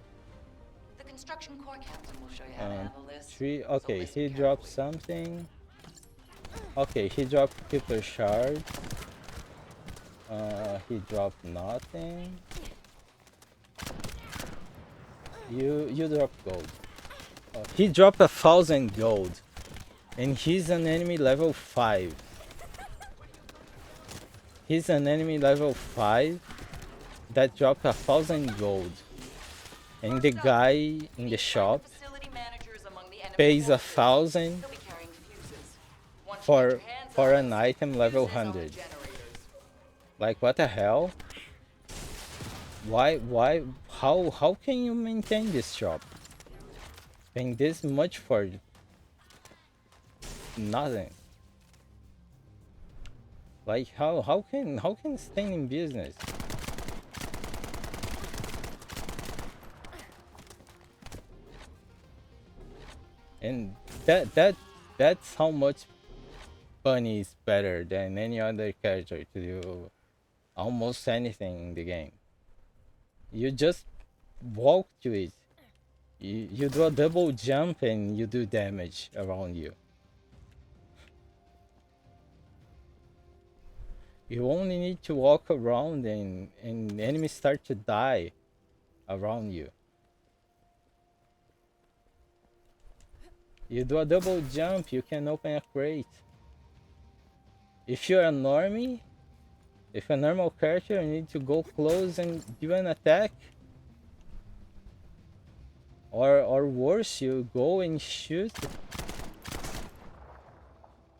The construction core captain will show you how to handle this. 3. So Okay, listen he carefully. dropped something. Okay, he dropped Cooper shard. He dropped nothing. You dropped gold. Oh, he dropped 1000 gold, and he's an enemy level 5. He's an enemy level 5 that dropped 1000 gold, and the guy in the shop Facility managers among the enemy pays forces. 1000 They'll be carrying fuses. Once you get your hands for on an us, item level fuses on the 100. generators. Like, what the hell? Why how can you maintain this shop? Paying this much for nothing. Like, how can stay in business? And that's how much Bunny is better than any other character to do almost anything in the game. You just walk to it. You do a double jump and you do damage around you. You only need to walk around and enemies start to die around you. You do a double jump, you can open a crate. If you're a normie, if a normal character, you need to go close and do an attack. Or worse, you go and shoot.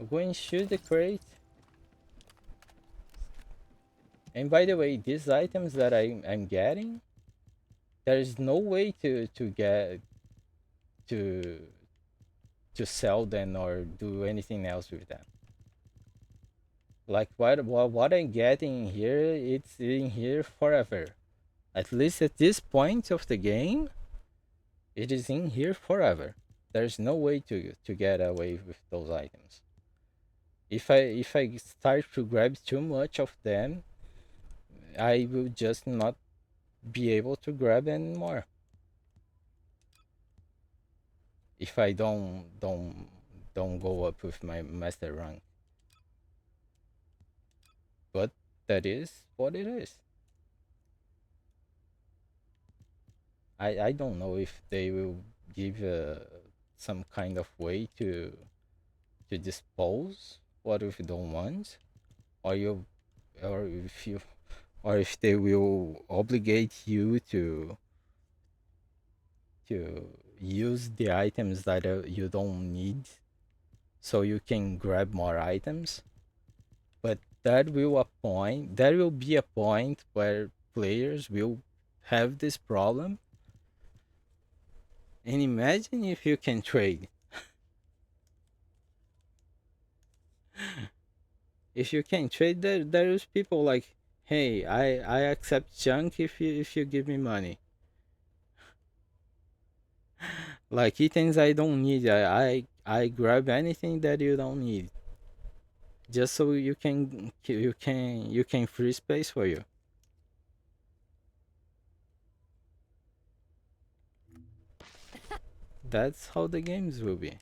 Go and shoot the crate. And by the way, these items that I'm getting, there's no way to to sell them or do anything else with them. Like what I get in here, it's in here forever. At least at this point of the game, it is in here forever. There's no way to get away with those items. If I start to grab too much of them, I will just not be able to grab anymore. If I don't go up with my master rank. But that is what it is. I don't know if they will give some kind of way to dispose what if you don't want, or you or if you or if they will obligate you to use the items that you don't need so you can grab more items. But there will be a point where players will have this problem. And imagine if you can trade. If you can trade, there's people like, hey, I accept junk if you give me money. Like items I don't need, I grab anything that you don't need, just so you can free space for you. That's how the games will be.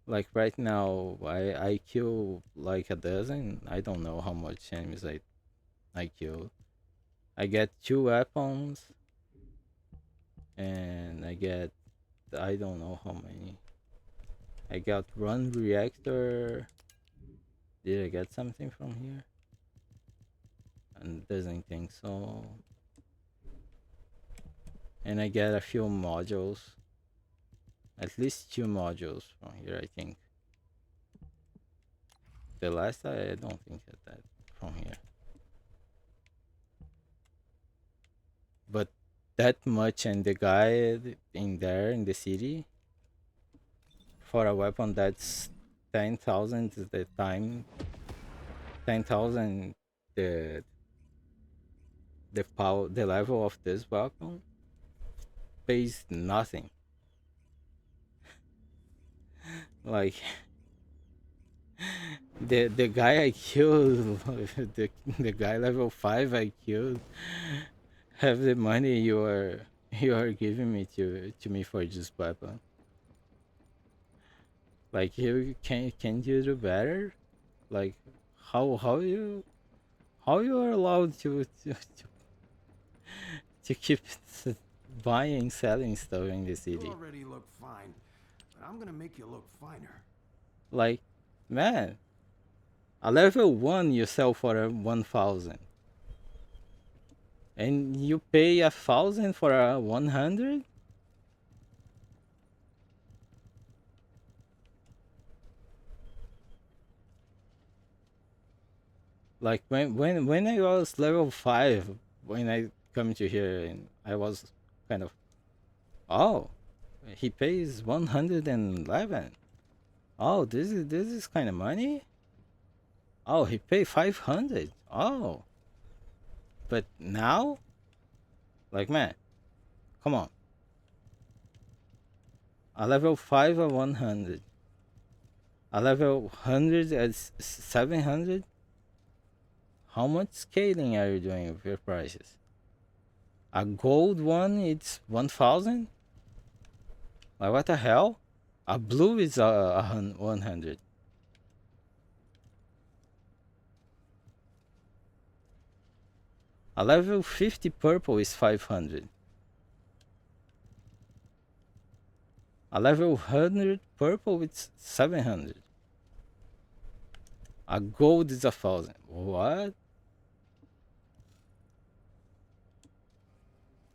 Like right now, I kill like a dozen. I don't know how much enemies I kill. I get 2 weapons, and I get I don't know how many. I got 1 reactor. Did I get something from here? And doesn't think so. And I get a few modules. At least 2 modules from here, I think. The last I don't think that from here. But that much, and the guy in there in the city for a weapon that's 10,000 the time, 10,000 the power, the level of this weapon pays nothing. Like the guy I killed, the guy level 5 I killed, have the money you are giving me to me for this weapon. Like you can you do better? Like how you are allowed to keep buying and selling stuff in the city? You already look fine, but I'm gonna make you look finer. Like, man, a level 1 you sell for 1,000, and you pay 1,000 for a 100. Like when I was level 5, when I come to here, and I was kind of, oh, he pays 111. Oh, this is kind of money. Oh, he paid 500. Oh, but now, like, man, come on. A level 5 at 100. A level 100 at 700. How much scaling are you doing with your prices? A gold one, it's 1,000. Like, what the hell? A blue is 100. A level 50 purple is 500. A level 100 purple, it's 700. A gold is 1,000. What?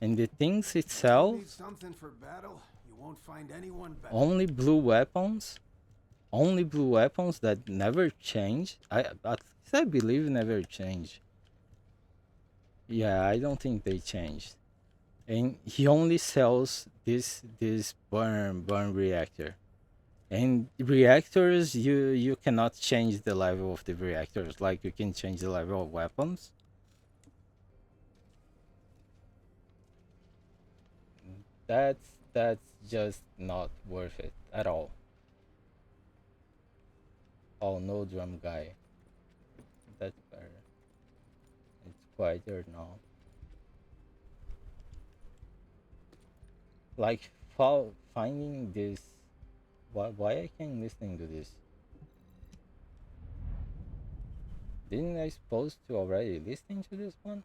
And the things it sells, Need something for battle? You won't find anyone better. only blue weapons. Only blue weapons that never change. At least I believe never change. Yeah, I don't think they changed. and he only sells this burn reactor. And reactors, you cannot change the level of the reactors like you can change the level of weapons. That's just not worth it at all. Oh, no drum guy. That's better. It's quieter now. Like finding this. Why I can't listening to this? Didn't I supposed to already listening to this one?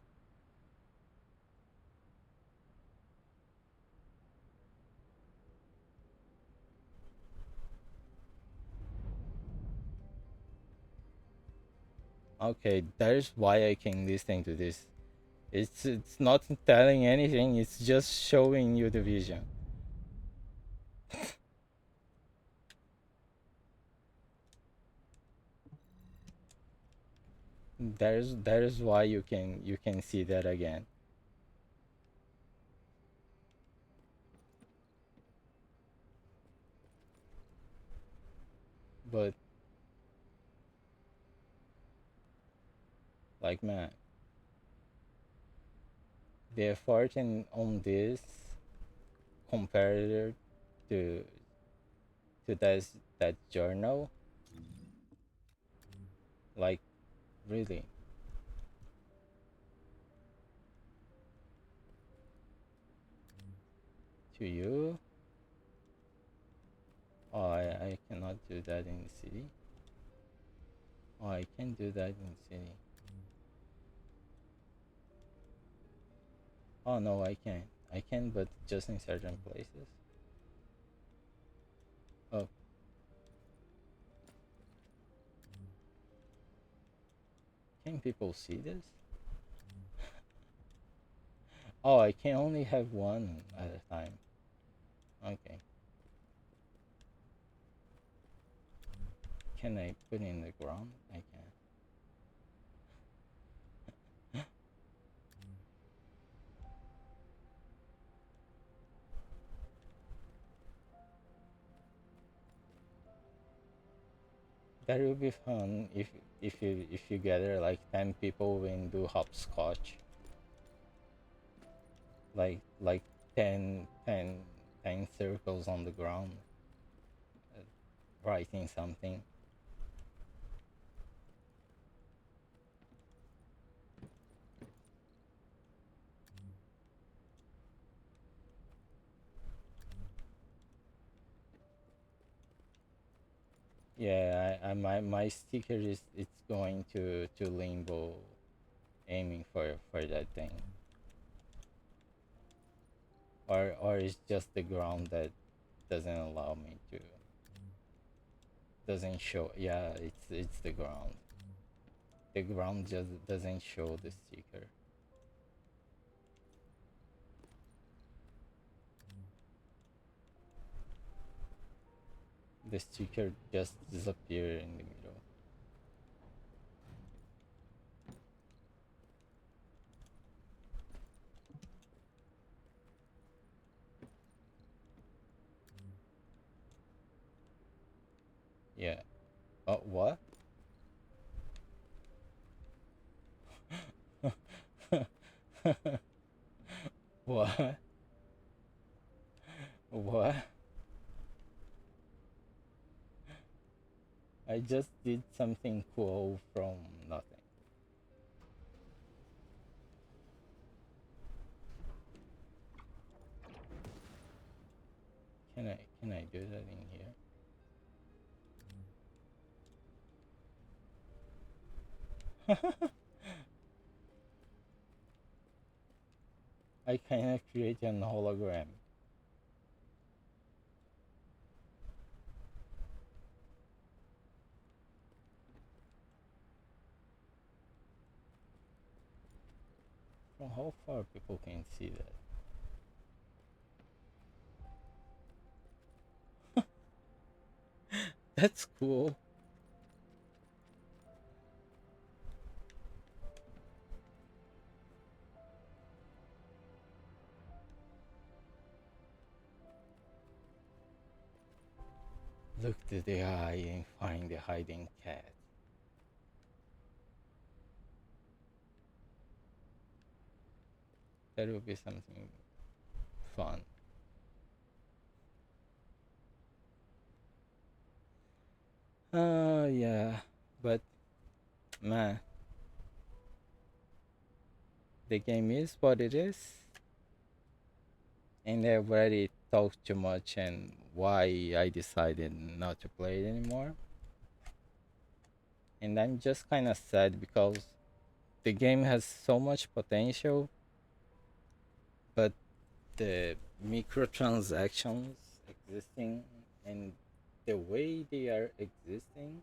Okay, there's why I can listen to this. It's not telling anything. It's just showing you the vision. There's why you can see that again. But like man, the effort on this compared to that journal, like really to you. Oh, I cannot do that in the city. Oh, I can do that in the city. Oh no, I can. I can, but just in certain places. Oh, can people see this? Oh, I can only have one at a time. Okay. Can I put in the ground? I can. That would be fun if you gather like 10 people and do hopscotch. Like 10 circles on the ground, uh, writing something. Yeah, my sticker is it's going to limbo, aiming for that thing, or it's just the ground that doesn't allow me to, doesn't show. Yeah, it's the ground. The ground just doesn't show the sticker. The sticker just disappear in the middle. Yeah. Oh, what? What? What? I just did something cool from nothing. Can I do that in here? I cannot create an hologram. From how far people can see that? That's cool. Look to the eye and find the hiding cat. That would be something fun. Yeah, but man, the game is what it is, and I already talked too much and why I decided not to play it anymore. And I'm just kind of sad because the game has so much potential, but the microtransactions existing and the way they are existing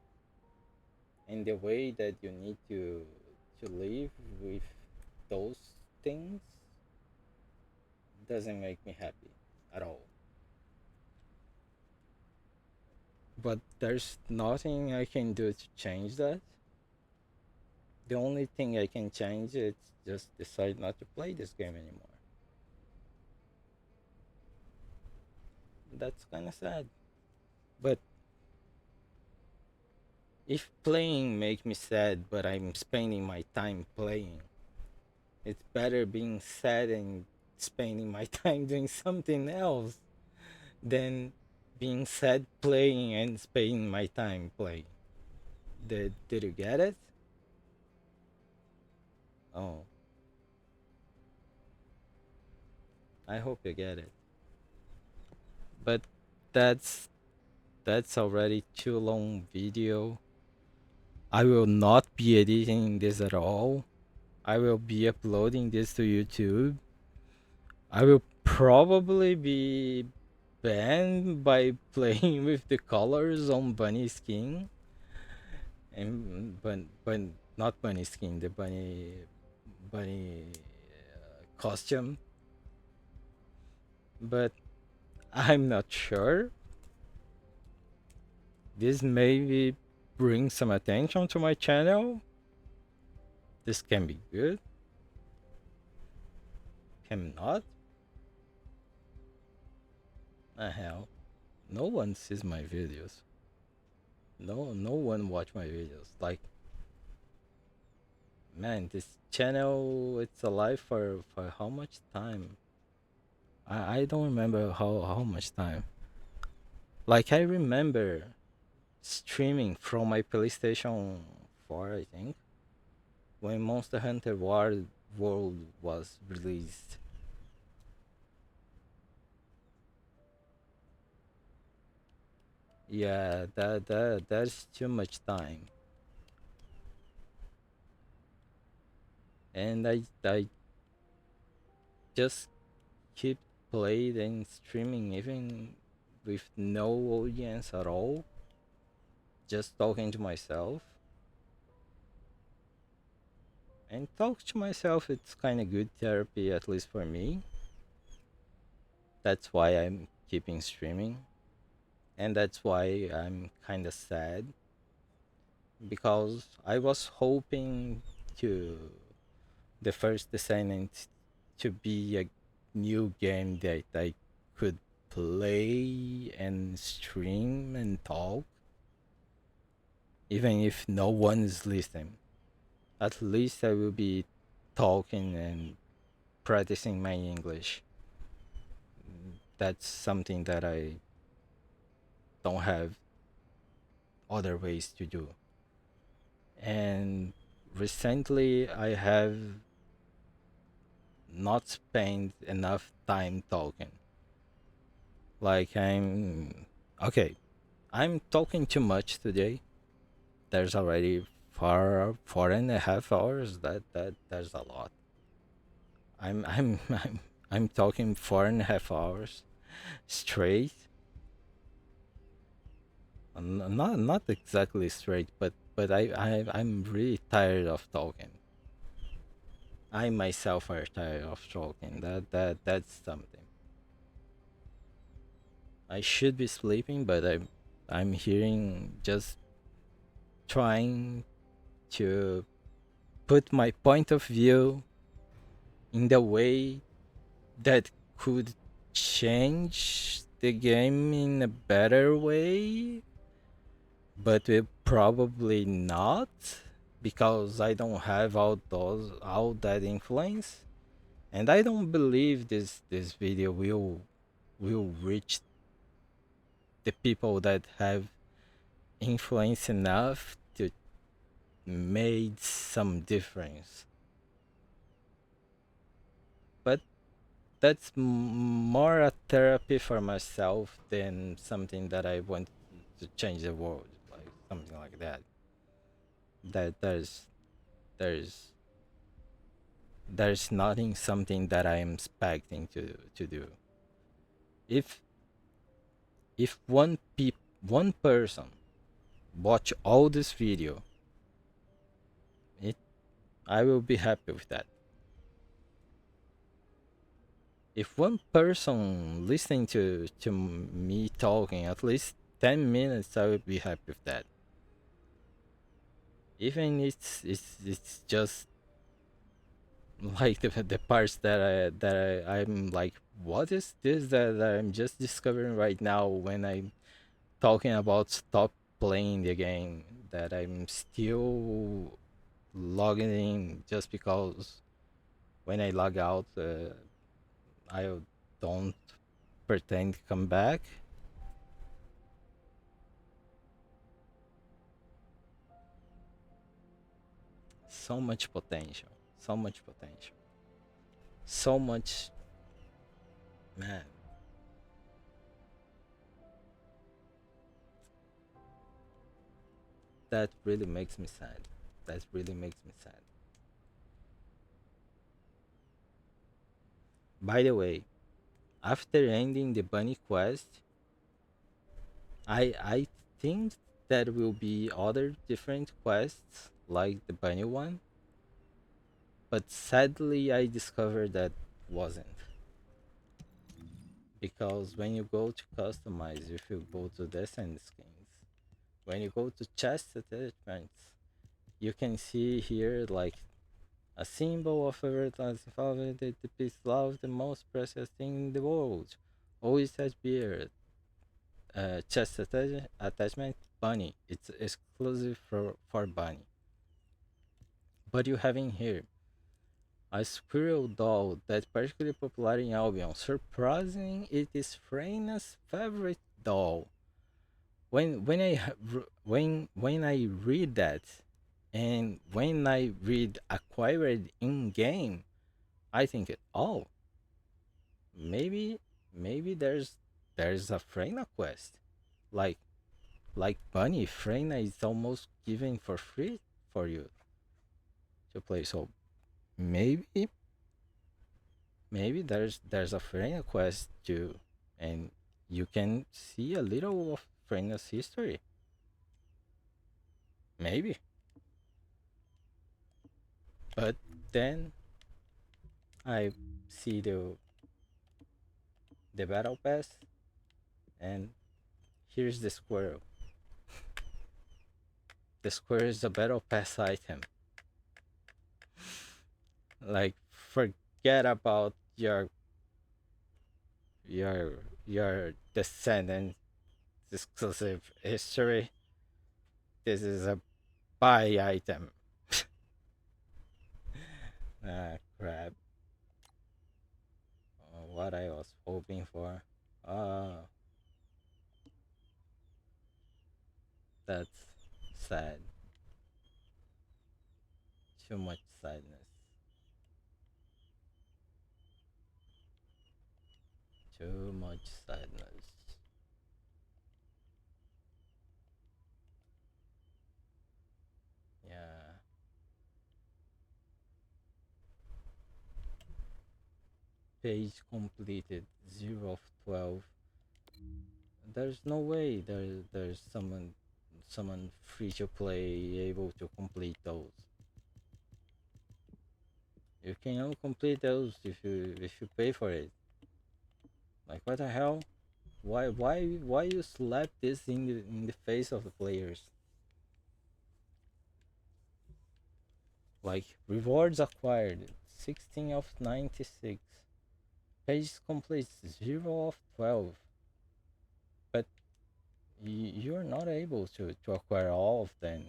and the way that you need to live with those things doesn't make me happy at all. But there's nothing I can do to change that. The only thing I can change is just decide not to play this game anymore. That's kind of sad. But if playing make me sad, but I'm spending my time playing, it's better being sad and spending my time doing something else than being sad playing and spending my time playing. Did you get it? Oh, I hope you get it. But that's that's already too long video. I will not be editing this at all. I will be uploading this to YouTube. I will probably be banned by playing with the colors on bunny skin. And but not bunny skin, the bunny costume. But I'm not sure. This maybe bring some attention to my channel. This can be good. Can not. Hell, no one sees my videos. No one watch my videos. Like, man, this channel it's alive for how much time? I don't remember how much time. Like, I remember streaming from my PlayStation 4, I think, when Monster Hunter World was released. Yeah, that's too much time. And I just keep playing and streaming even with no audience at all, just talking to myself. And talk to myself, it's kind of good therapy, at least for me. That's why I'm keeping streaming. And that's why I'm kind of sad. Because I was hoping to the First Descendant to be a new game that I could play and stream and talk, even if no one is listening. At least I will be talking and practicing my English. That's something that I don't have other ways to do. And recently I have not spent enough time talking. Like okay, I'm talking too much today. There's already 4.5 hours. That's a lot. I'm talking 4.5 hours straight. Not exactly straight, but I'm really tired of talking. I myself are tired of talking. That's something. I should be sleeping, but I'm hearing just trying to put my point of view in the way that could change the game in a better way, but it probably not because I don't have all that influence, and I don't believe this video will reach the people that have influence enough to made some difference. But that's more a therapy for myself than something that I want to change the world, like something like that. That there's there's nothing something that I am expecting to do. If if one person watch all this video, it I will be happy with that. If one person listening to me talking at least 10 minutes, I would be happy with that. Even it's just like the parts I'm like, what is this that I'm just discovering right now when I'm talking about stop playing the game, that I'm still logging in just because when I log out, I don't pretend to come back. So much potential, so much potential, so much, man. That really makes me sad. That really makes me sad. By the way, after ending the bunny quest, I think there will be other different quests like the bunny one, but sadly I discovered that wasn't. Because when you go to customize, if you go to descent skins, when you go to chest attachments, you can see here like a symbol of advertising that the peace love the most precious thing in the world. Always has beard. Chest attachment bunny. It's exclusive for bunny. But you have in here a squirrel doll that's particularly popular in Albion. Surprising, it is Frena's favorite doll. When I read that, and when I read acquired in game, I think, oh, maybe there's a Freyna quest, like Bunny. Freyna is almost given for free for you to play. So maybe there's a Freyna quest too, and you can see a little of Freyna's history. Maybe, but then I see the battle pass, and here's the squirrel. The squirrel is a battle pass item. Like, forget about your your descendant exclusive history. This is a buy item. Ah, crap. What I was hoping for. Ah, that's sad. Too much sadness. Too much sadness. Yeah. Page completed 0 of 12. There's no way there's someone free to play able to complete those. You can only complete those if you pay for it. Like, what the hell? Why you slap this in the face of the players? Like, rewards acquired 16 of 96. Page complete 0 of 12. you're not able to acquire all of them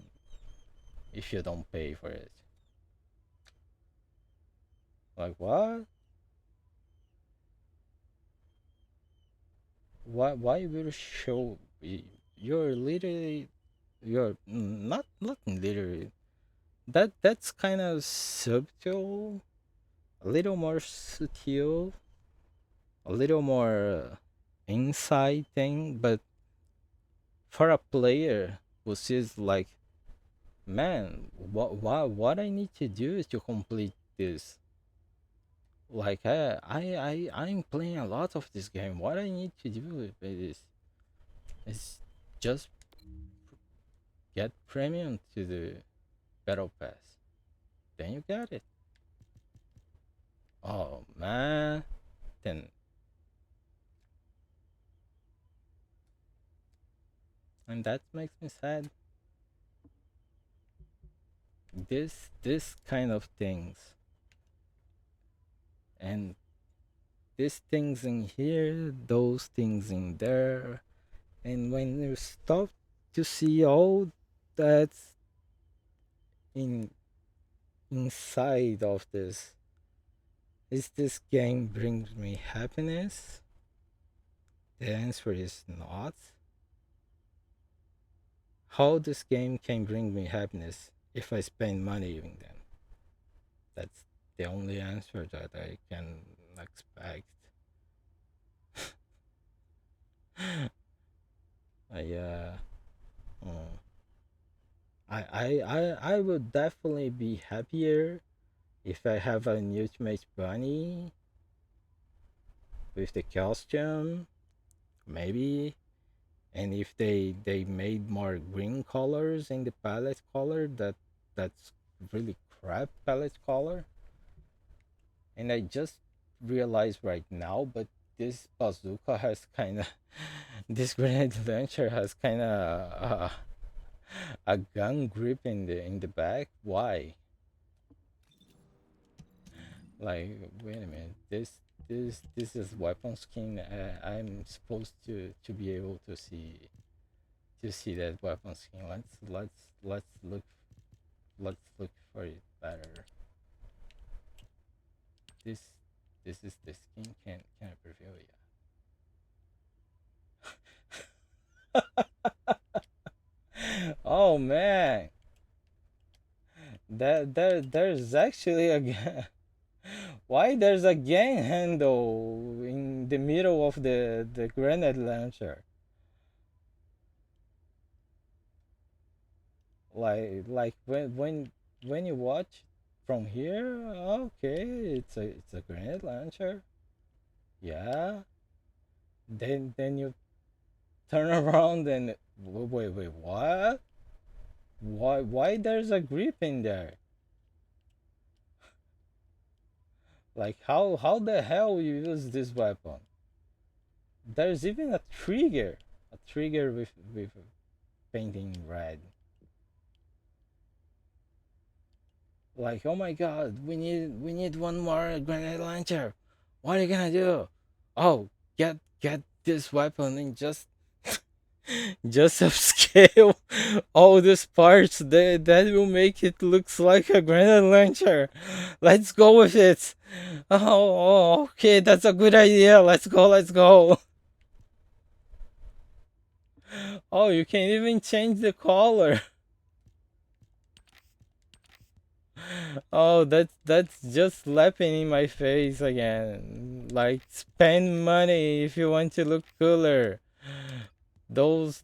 if you don't pay for it. Like what? Why will show you're literally you're not literally that's kind of subtle, a little more subtle, a little more inside thing, but for a player who sees like, man, what I need to do is to complete this. Like I'm playing a lot of this game. What I need to do with this is just get premium to the battle pass. Then you get it. Oh man, then and that makes me sad. This kind of things and these things in here, those things in there, and when you stop to see all that's in inside of this, is this game brings me happiness? The answer is not. How this game can bring me happiness if I spend money in them? That's the only answer that I can expect. Yeah. Mm. I would definitely be happier if I have an ultimate bunny with the costume, maybe. And if they made more green colors in the palette color, that's really crap palette color. And I just realized right now, but this bazooka has kind of this grenade launcher has kind of a gun grip in the back. Why? Like, wait a minute. This is weapon skin. I'm supposed to be able to see that weapon skin. Let's look for it better. This this is the skin. Can I preview it? Oh man, there's actually a why there's a gang handle in the middle of the grenade launcher. Like when you watch from here, okay, it's a grenade launcher. Yeah. Then you turn around and wait, what? Why there's a grip in there? Like how the hell you use this weapon? There's even a trigger with painting red. Like, oh my god, we need one more grenade launcher. What are you gonna do? Oh, get this weapon and just upscale all these parts that will make it looks like a grenade launcher. Let's go with it. Okay, that's a good idea. Let's go. Oh, you can even change the color. Oh, that's just slapping in my face again. Like, spend money if you want to look cooler. Those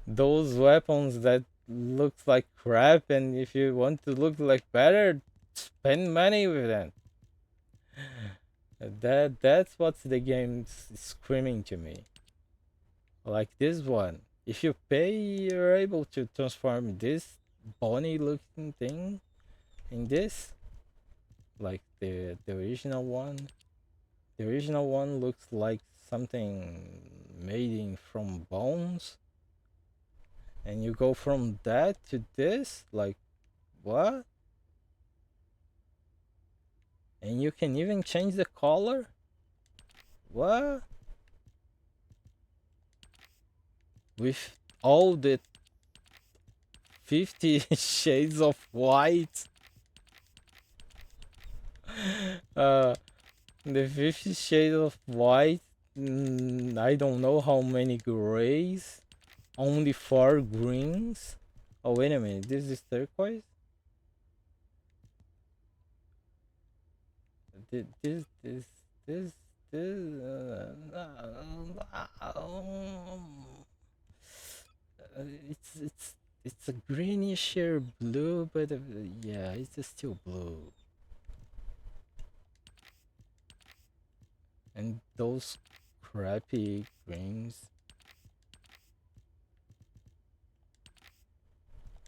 those weapons that looks like crap, and if you want to look like better, spend money with them. That's what the game's screaming to me. Like this one. If you pay, you're able to transform this bunny looking thing in this. Like the original one. The original one looks like something made in from bones. And you go from that to this? Like, what? And you can even change the color? What? with all the 50 shades of white. uh the 50 shades of white. I don't know how many grays, only 4 greens. Oh, wait a minute, this is turquoise. This this it's a greenish blue, but yeah, it's still blue. And those crappy greens.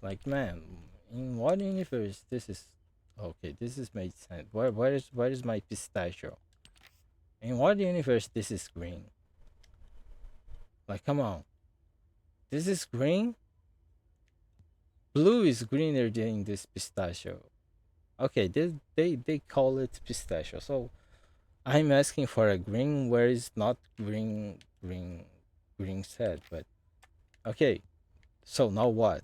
Like, man, in what universe this is? Okay, this is made sense. Where is my pistachio? In what universe this is green? Like, come on, this is green. Blue is greener than this pistachio. Okay, they call it pistachio. So I'm asking for a green where it's not green said, but okay. So now what?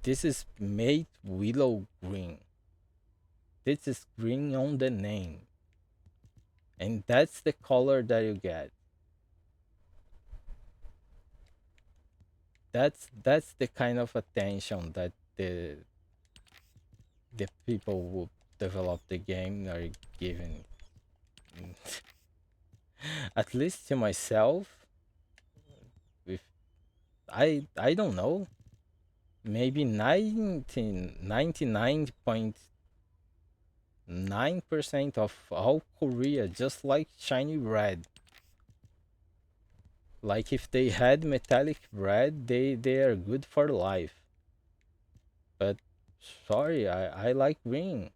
This is made willow green. This is green on the name. And that's the color that you get. That's the kind of attention that the people who develop the game are giving. At least to myself, with I don't know, maybe 99.9% of all Korea just like shiny red. Like, if they had metallic red, they are good for life. But sorry, I like green.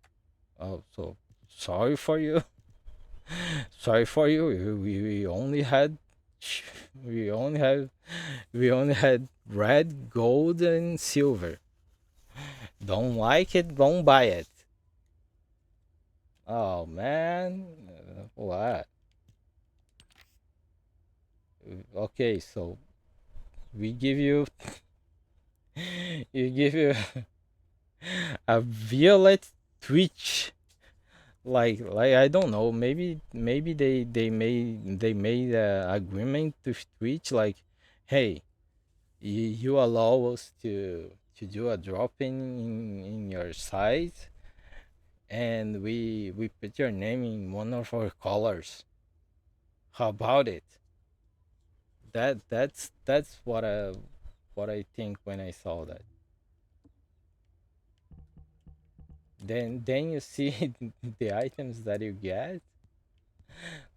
Oh, so sorry for you. Sorry for you. We only had we only had red, gold, and silver. Don't like it, don't buy it. Oh man, what? Okay, so we give you give you a violet twitch. Like, I don't know, maybe they made a agreement with Twitch, like, hey, you allow us to do a drop in your site, and we put your name in one of our colors. How about it? That's what I think when I saw that. Then you see the items that you get.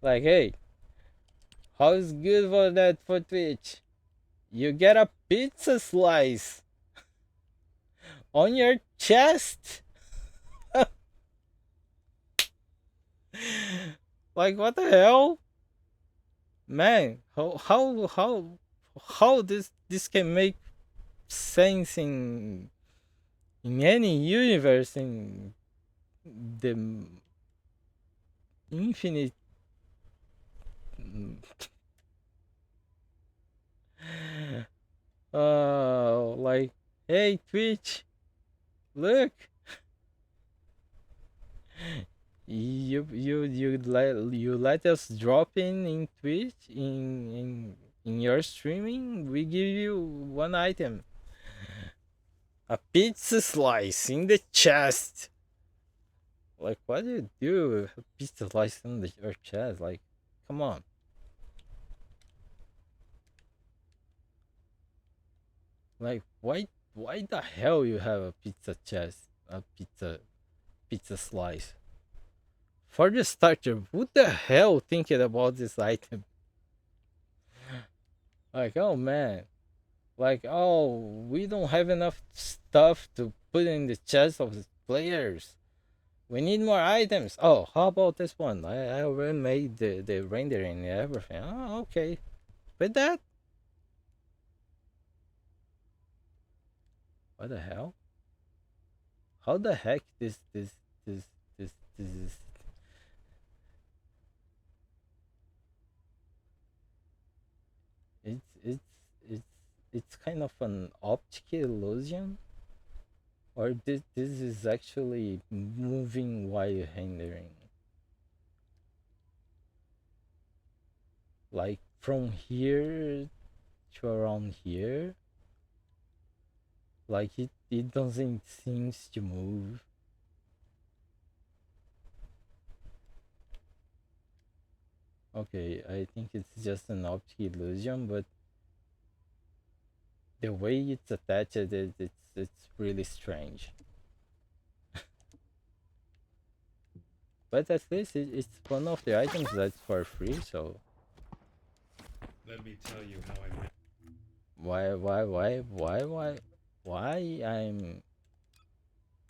Like, hey, how's good for that for Twitch? You get a pizza slice on your chest. Like, what the hell, man? How this can make sense in any universe in the infinite. Like, hey Twitch, look, you let us drop in Twitch in your streaming. We give you one item, a pizza slice in the chest. Like, what do you do with a pizza slice in your chest? Like, come on. Like, why the hell you have a pizza chest, a pizza slice? For the starter, who the hell thinking about this item? Like, oh man, like, oh, we don't have enough stuff to put in the chest of the players. We need more items. Oh, how about this one? I already made the rendering and everything. Oh, okay. With that, what the hell? How the heck this is? It's it's it's it's kind of an optical illusion, or this is actually moving while rendering. Like from here to around here, like it doesn't seems to move. Okay, I think it's just an optical illusion, but the way it's attached, it's really strange. But at least it's one of the items that's for free, so Let me tell you how I met. why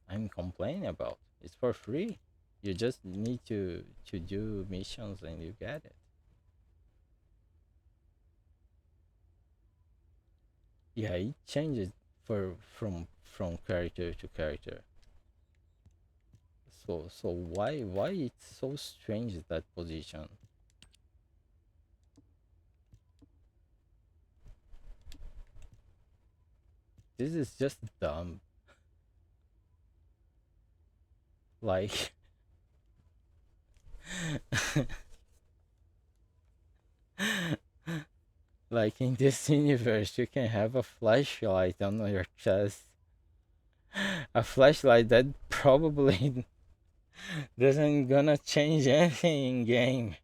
I'm complaining about? It's for free. You just need to do missions and you get it. Yeah, it changes from character to character. So why it's so strange that position? This is just dumb. Like like in this universe you can have a flashlight on your chest. A flashlight that probably doesn't gonna change anything in game.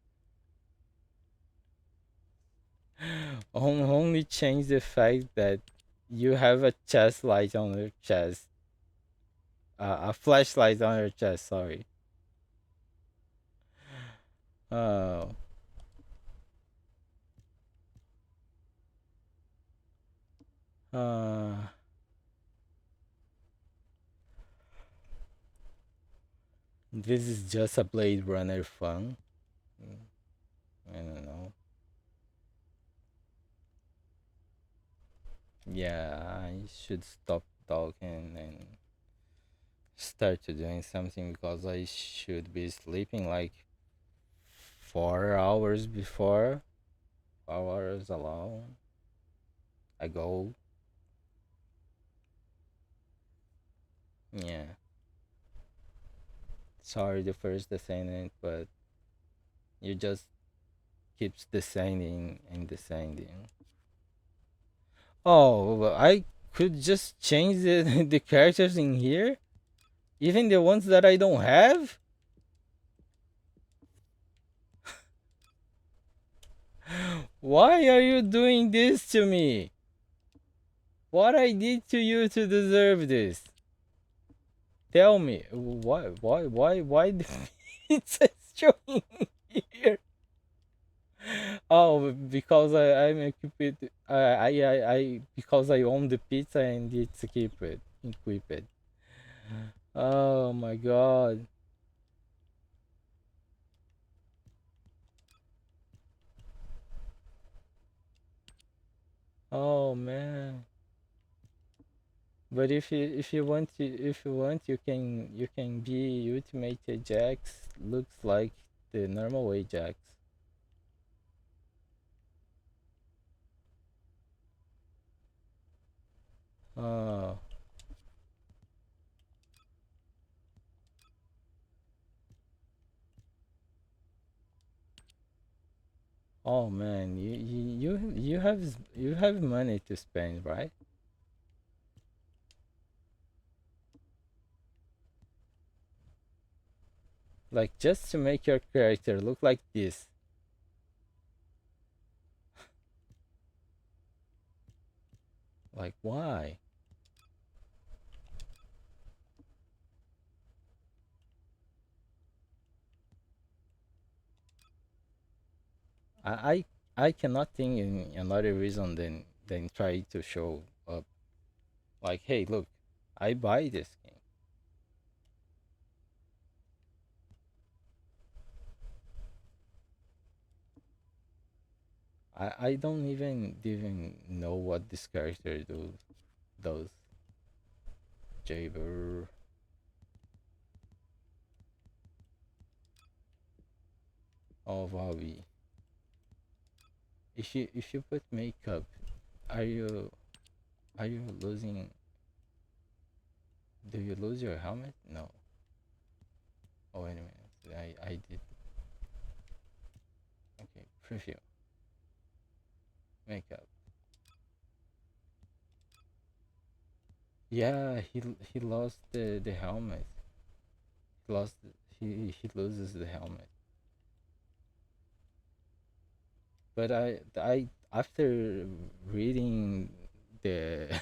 Only change the fact that you have a chest light on your chest. A flashlight on your chest, sorry. Oh. Uh, this is just a Blade Runner fun. I don't know. Yeah, I should stop talking and start to doing something because I should be sleeping like 4 hours before. 4 hours alone ago. Yeah. Sorry, the first descendant, but you just keeps descending and descending. Oh, well, I could just change the the characters in here, even the ones that I don't have. Why are you doing this to me? What I did to you to deserve this? Tell me why the pizza is showing here? Oh, because I'm equipped. I because I own the pizza and it's equipped. Oh my god. Oh man. But if you want you can be ultimate Jax. Looks like the normal way Jax. Oh. Oh man, you have money to spend, right? Like just to make your character look like this. Like why? I I cannot think in another reason than try to show up. Like, hey, look, I buy this game. I don't even know what this character does. Jaber. Oh Bobby. If you put makeup, are you Are you losing? Do you lose your helmet? No. Oh, wait a minute. I did. Okay, preview. Makeup. Yeah, he lost the helmet. He lost. He loses the helmet. But I after reading the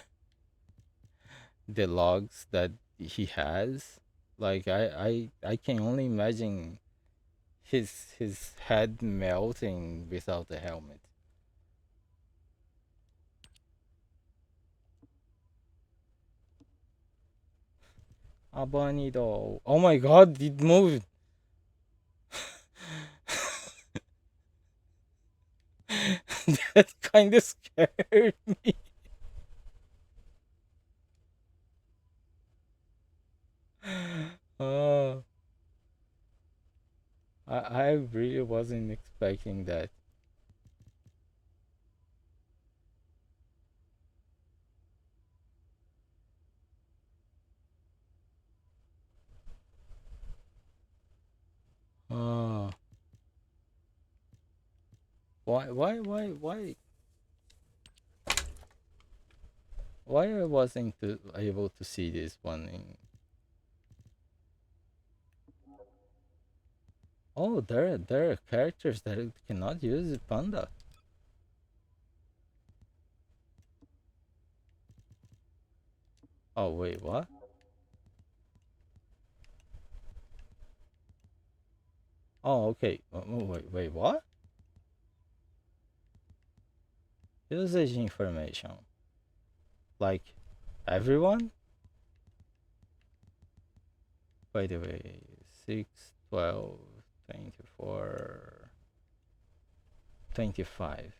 the logs that he has, like I can only imagine his head melting without the helmet. Abanido. Oh my god, it moved. That kind of scared me. Oh, I really wasn't expecting that. Oh, why I wasn't able to see this one in? Oh, there are characters that cannot use panda. Oh wait, what? Oh, okay. Wait, what? Usage information. Like everyone? By the way, 6, 12, 24, 25,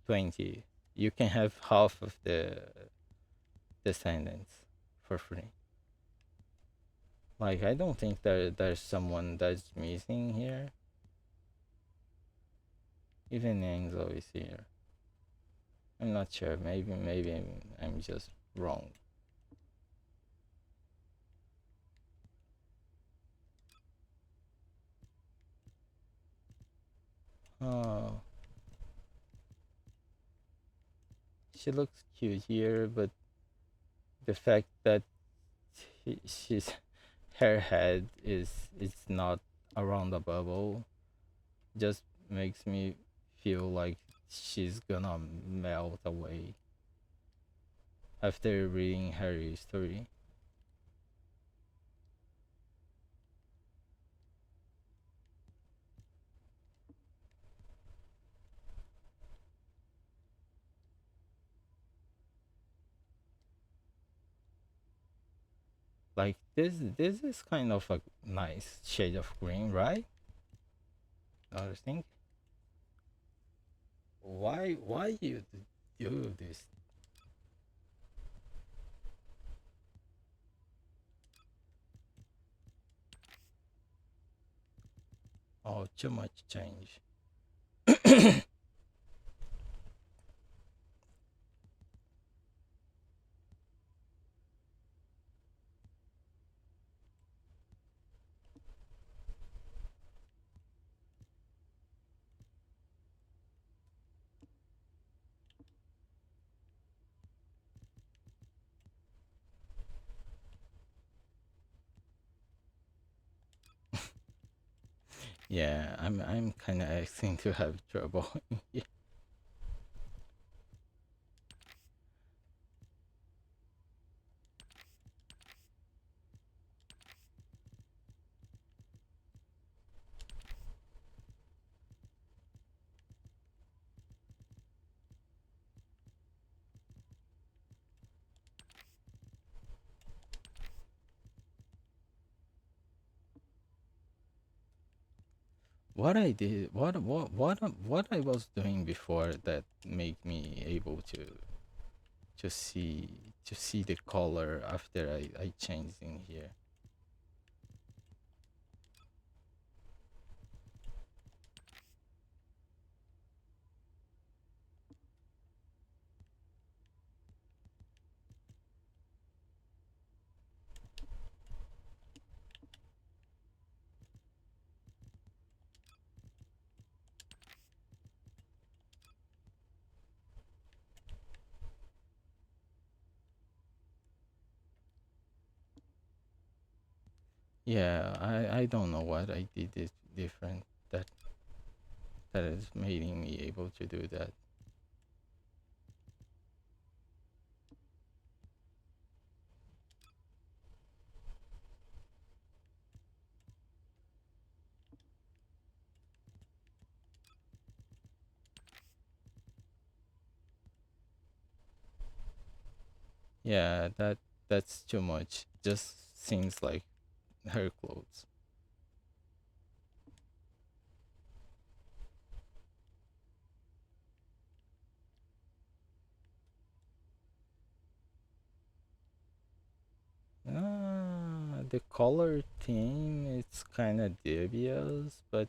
20. You can have half of the descendants for free. Like, I don't think there's someone that's missing here. Even Angelo is here. I'm not sure. Maybe I'm just wrong. Oh, she looks cute here, but the fact that she's her head is not around the bubble just makes me feel like she's gonna melt away after reading her history. Like this is kind of a nice shade of green, right? I think. Why you do this? Oh, too much change. Yeah, I'm kind of asking to have trouble. What I did, what I was doing before that made me able to see the color after I changed in here. Yeah, I don't know what I did it different that is making me able to do that. Yeah, that's too much. Just seems like her clothes. The color theme it's kind of dubious, but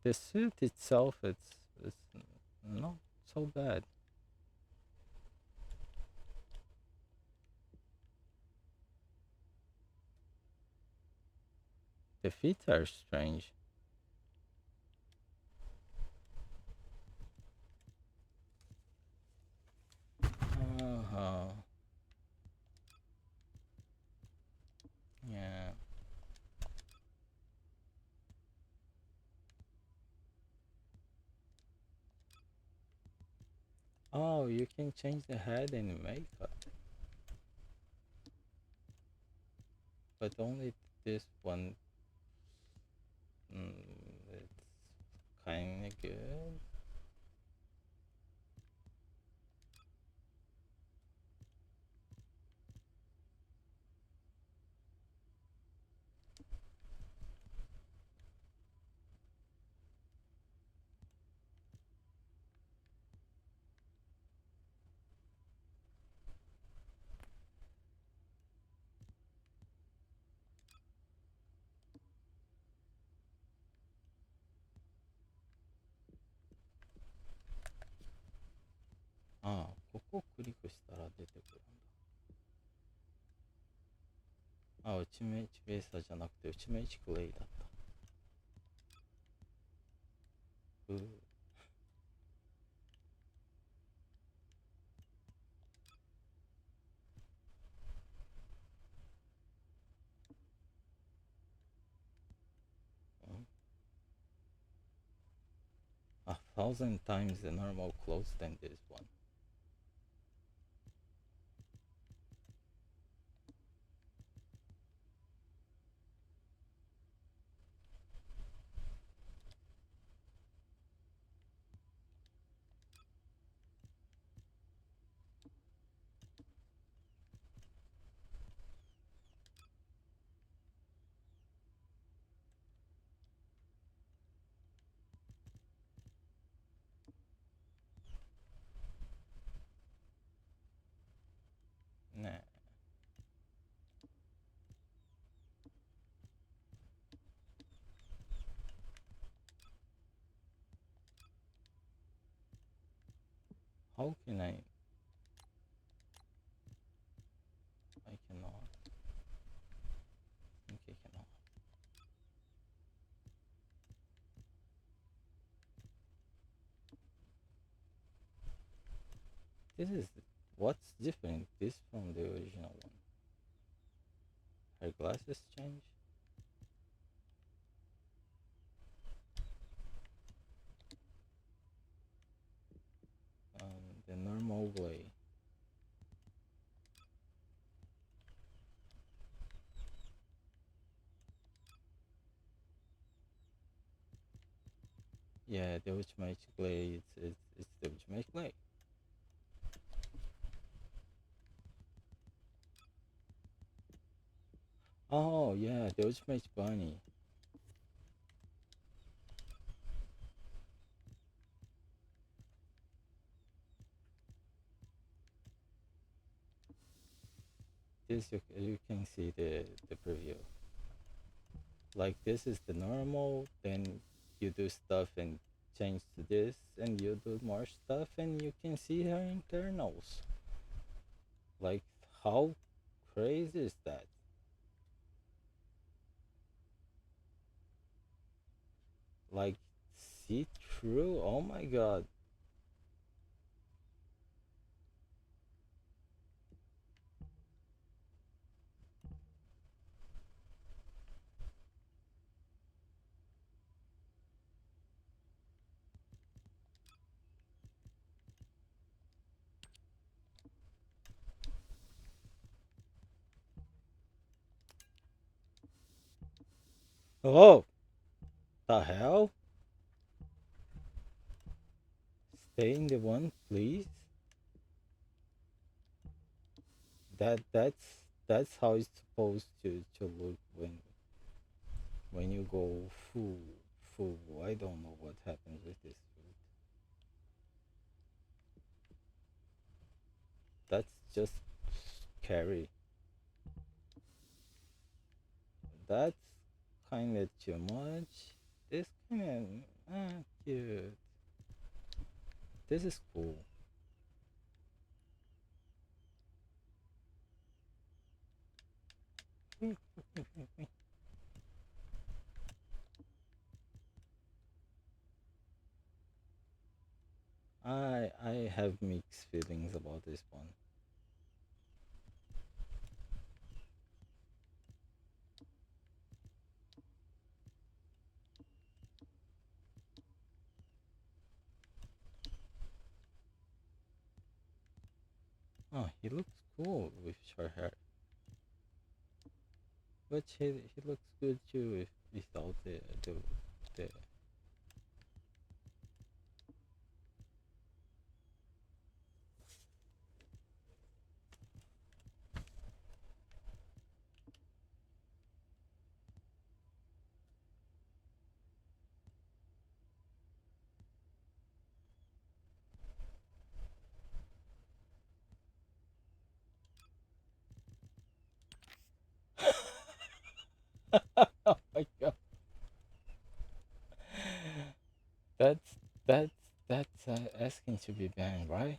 the suit itself it's not so bad. The feet are strange. Uh-huh. Yeah. Oh, you can change the head and makeup, but only this one. It's kind of good.ああ、ここをクリックしたら出てくるんだ。あ、内目1ベーサーじゃなくて内目1クレイだった。うー 1,000 times the normal clothes than this one. Nah. How can I? I cannot. I think I cannot. This is what's different. This from the original one. Her glasses change. The normal way. Yeah, the ultimate play. It's the ultimate play. Oh yeah, the ultimate bunny. This you can see the preview. Like this is the normal, then you do stuff and change to this, and you do more stuff, and you can see her internals. Like how crazy is that? Like see through? Oh my god. Oh, the hell? Stay in the one, please. That's how it's supposed to look when you go full. I don't know what happens with this food. That's just scary. That's kind of too much. This kind of cute. This is cool. I have mixed feelings about this one. Oh, he looks cool with short hair, but he looks good too without the. Oh my god, that's that's that's asking to be banned, right?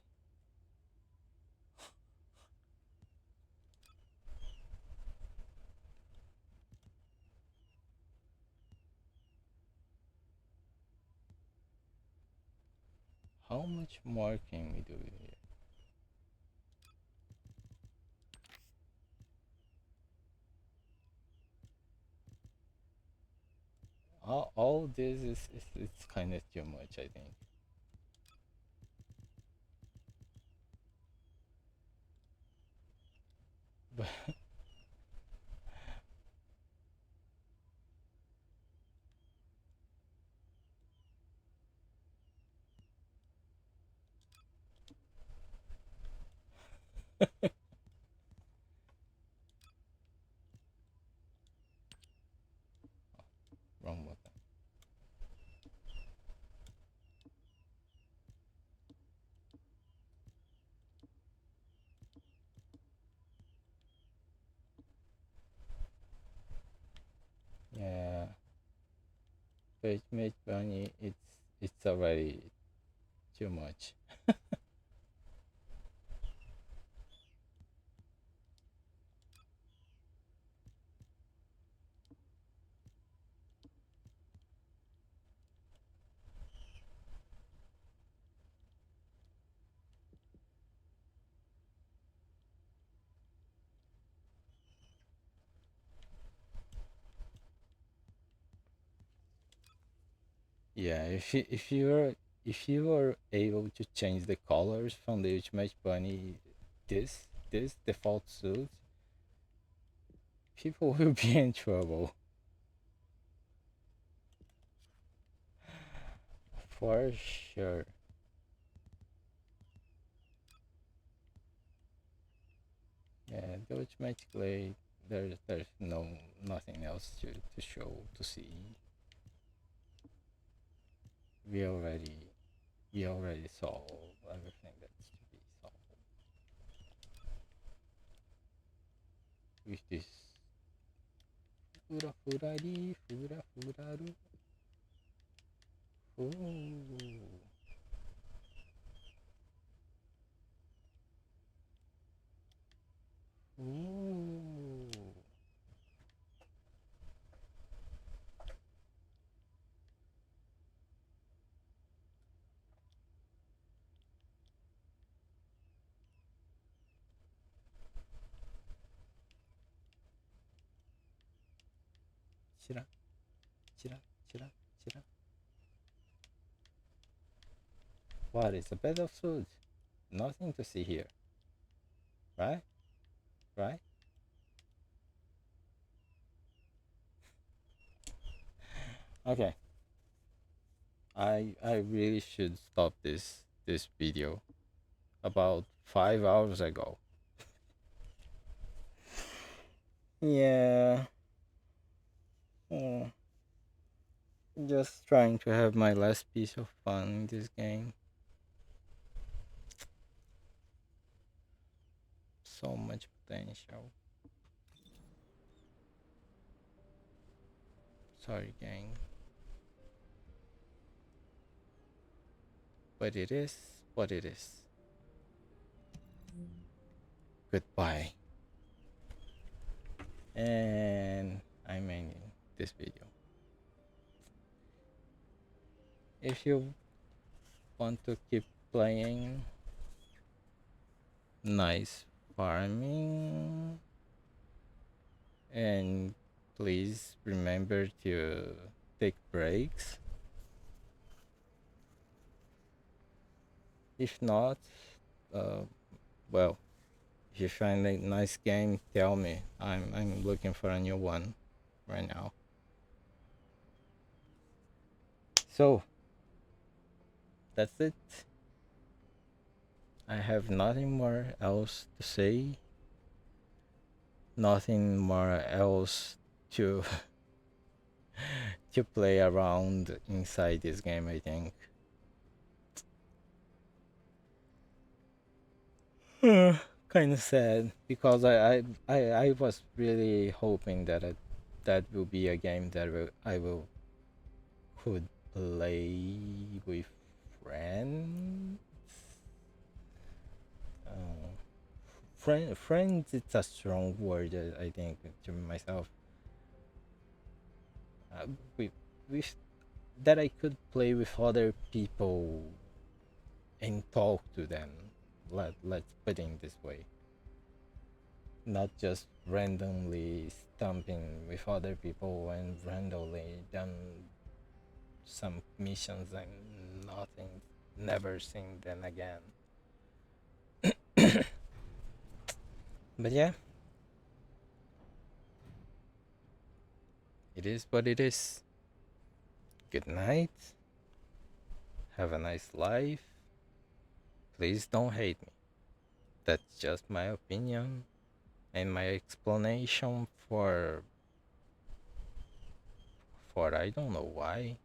How much more can we do here? All this is it's kind of too much, I think. But wrong button. Yeah, Page Mate Bunny, it's already too much. Yeah, if you were able to change the colors from the Ultimate Bunny, this default suit, people will be in trouble for sure. Yeah, the Ultimate Glade, there's nothing else to show to see. We already we already saw everything that's to be solved with this fura furari fura furaru. Ooh. Ooh. Chira, chira, chira, chira. What is a bed of food? Nothing to see here, right? Right? Okay, I really should stop this video about 5 hours ago. Yeah. Just trying to have my last piece of fun in this game. So much potential. Sorry, gang. But it is what it is. Goodbye. And I'm ending this video. If you want to keep playing nice farming, and please remember to take breaks. If not, uh, well, if you find a nice game, tell me. I'm looking for a new one right now. So that's it. I have nothing more else to say. Nothing more else to to play around inside this game, I think. Kind of sad because I was really hoping that that will be a game that I will could play with friends. Uh, friends, it's a strong word, I think, to myself. Uh, with, with that I could play with other people and talk to them. Let's put it this way. Not just randomly stomping with other people and randomly done some missions and nothing, never seen them again. But yeah, it is what it is. Good night. Have a nice life. Please don't hate me. That's just my opinion and my explanation for I don't know why.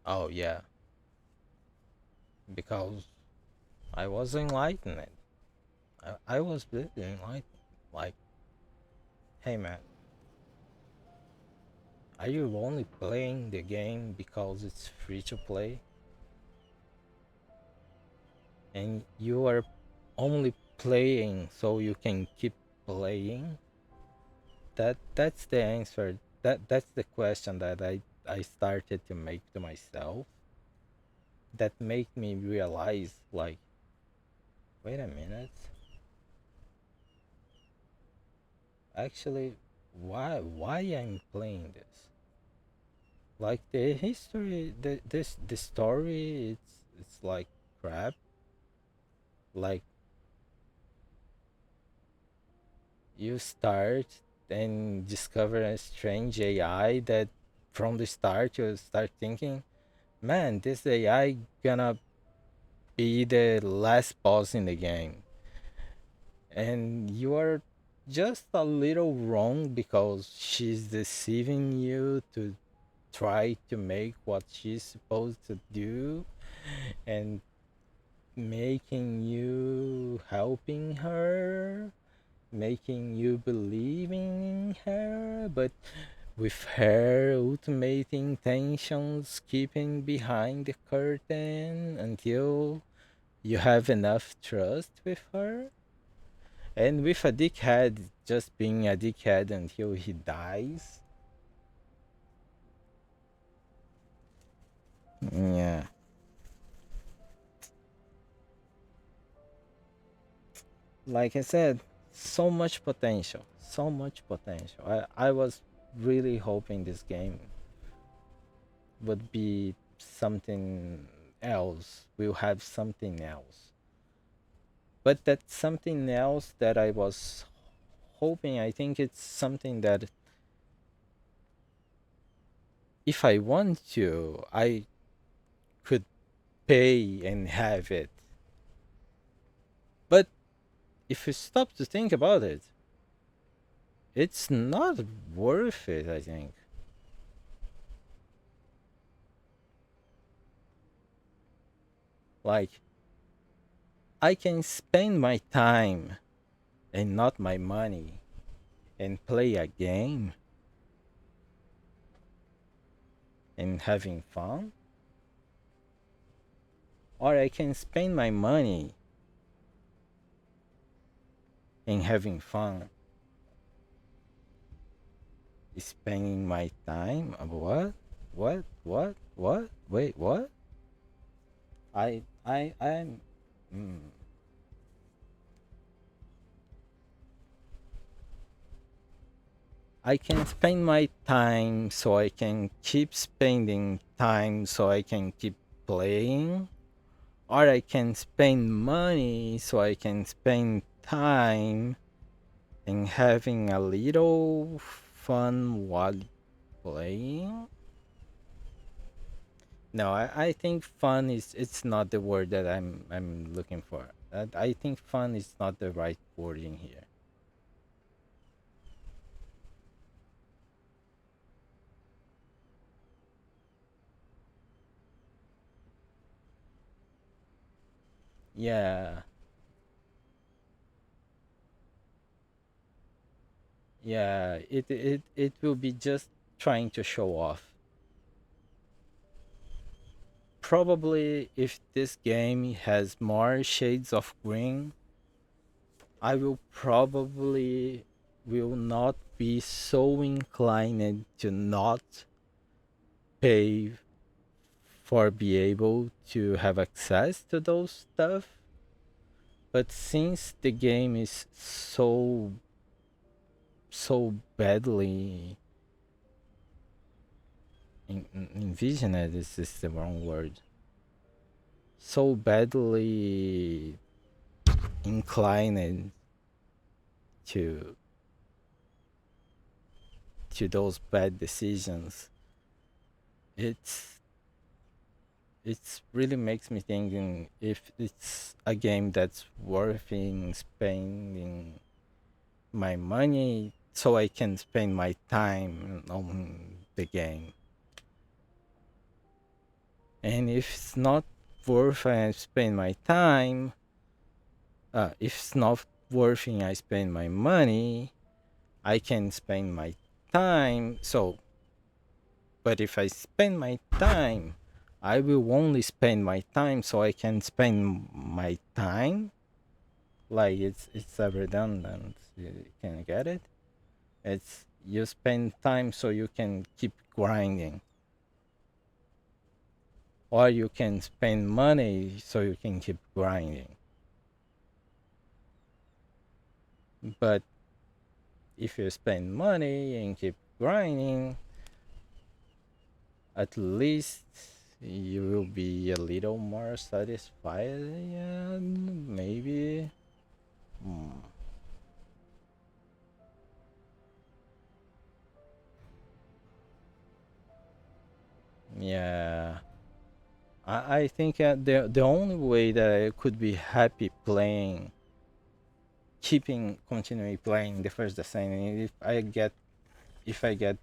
Oh yeah, because I was enlightened. I was really enlightened. Like, hey man, are you only playing the game because it's free to play? And you are only playing so you can keep playing? That's the answer. That's the question that I started to make to myself. That made me realize, like, wait a minute. Actually, why I'm playing this? Like the history, the story, it's like crap. Like, you start and discover a strange AI that from the start you start thinking, man, this AI gonna be the last boss in the game. And you are just a little wrong because she's deceiving you to try to make what she's supposed to do and making you helping her, making you believing in her, but with her ultimate intentions keeping behind the curtain until you have enough trust with her. And with a dickhead just being a dickhead until he dies. Yeah. Like I said, so much potential. So much potential. I was really hoping this game would be something else. We'll have something else. But that something else that I was hoping, I think it's something that if I want to, I could pay and have it. But if you stop to think about it, it's not worth it, I think. Like, I can spend my time and not my money and play a game and having fun, or I can spend my money and having fun, spending my time. What? What? Wait, what? I'm. Mm. I can spend my time so I can keep spending time so I can keep playing, or I can spend money so I can spend time and having a little fun while playing. No, I think fun is it's not the word that I'm looking for. I think fun is not the right wording here. Yeah, yeah. It will be just trying to show off. Probably if this game has more shades of green, I will probably will not be so inclined to not pay for be able to have access to those stuff. But since the game is so badly envisioned, this is the wrong word, so badly inclined to those bad decisions, it's really makes me thinking if it's a game that's worth in spending my money so I can spend my time on the game. And if it's not worth I spend my time, if it's not worth it I spend my money, I can spend my time. So, but if I spend my time, I will only spend my time so I can spend my time. Like it's a redundant. You can get it. It's you spend time so you can keep grinding, or you can spend money so you can keep grinding. But if you spend money and keep grinding, at least you will be a little more satisfied and maybe. Hmm. Yeah, I think the only way that I could be happy playing, keeping continuing playing the First Descendant, if I get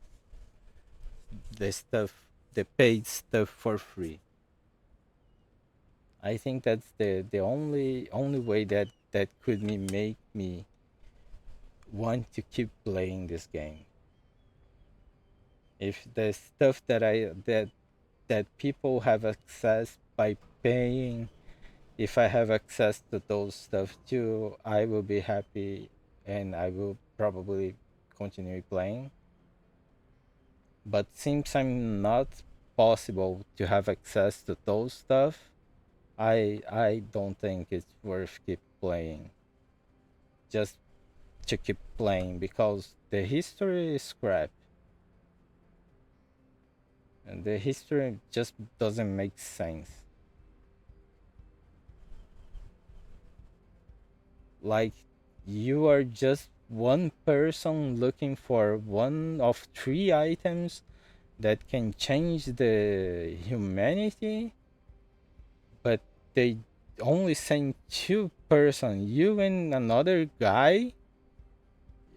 the stuff, the paid stuff for free. I think that's the only way that could make me want to keep playing this game. If the stuff that people have access by paying, if I have access to those stuff too, I will be happy and I will probably continue playing. But since I'm not possible to have access to those stuff, I don't think it's worth keep playing. Just to keep playing because the history is crap. And the history just doesn't make sense. Like you are just one person looking for one of three items that can change the humanity, but they only send two person, you and another guy.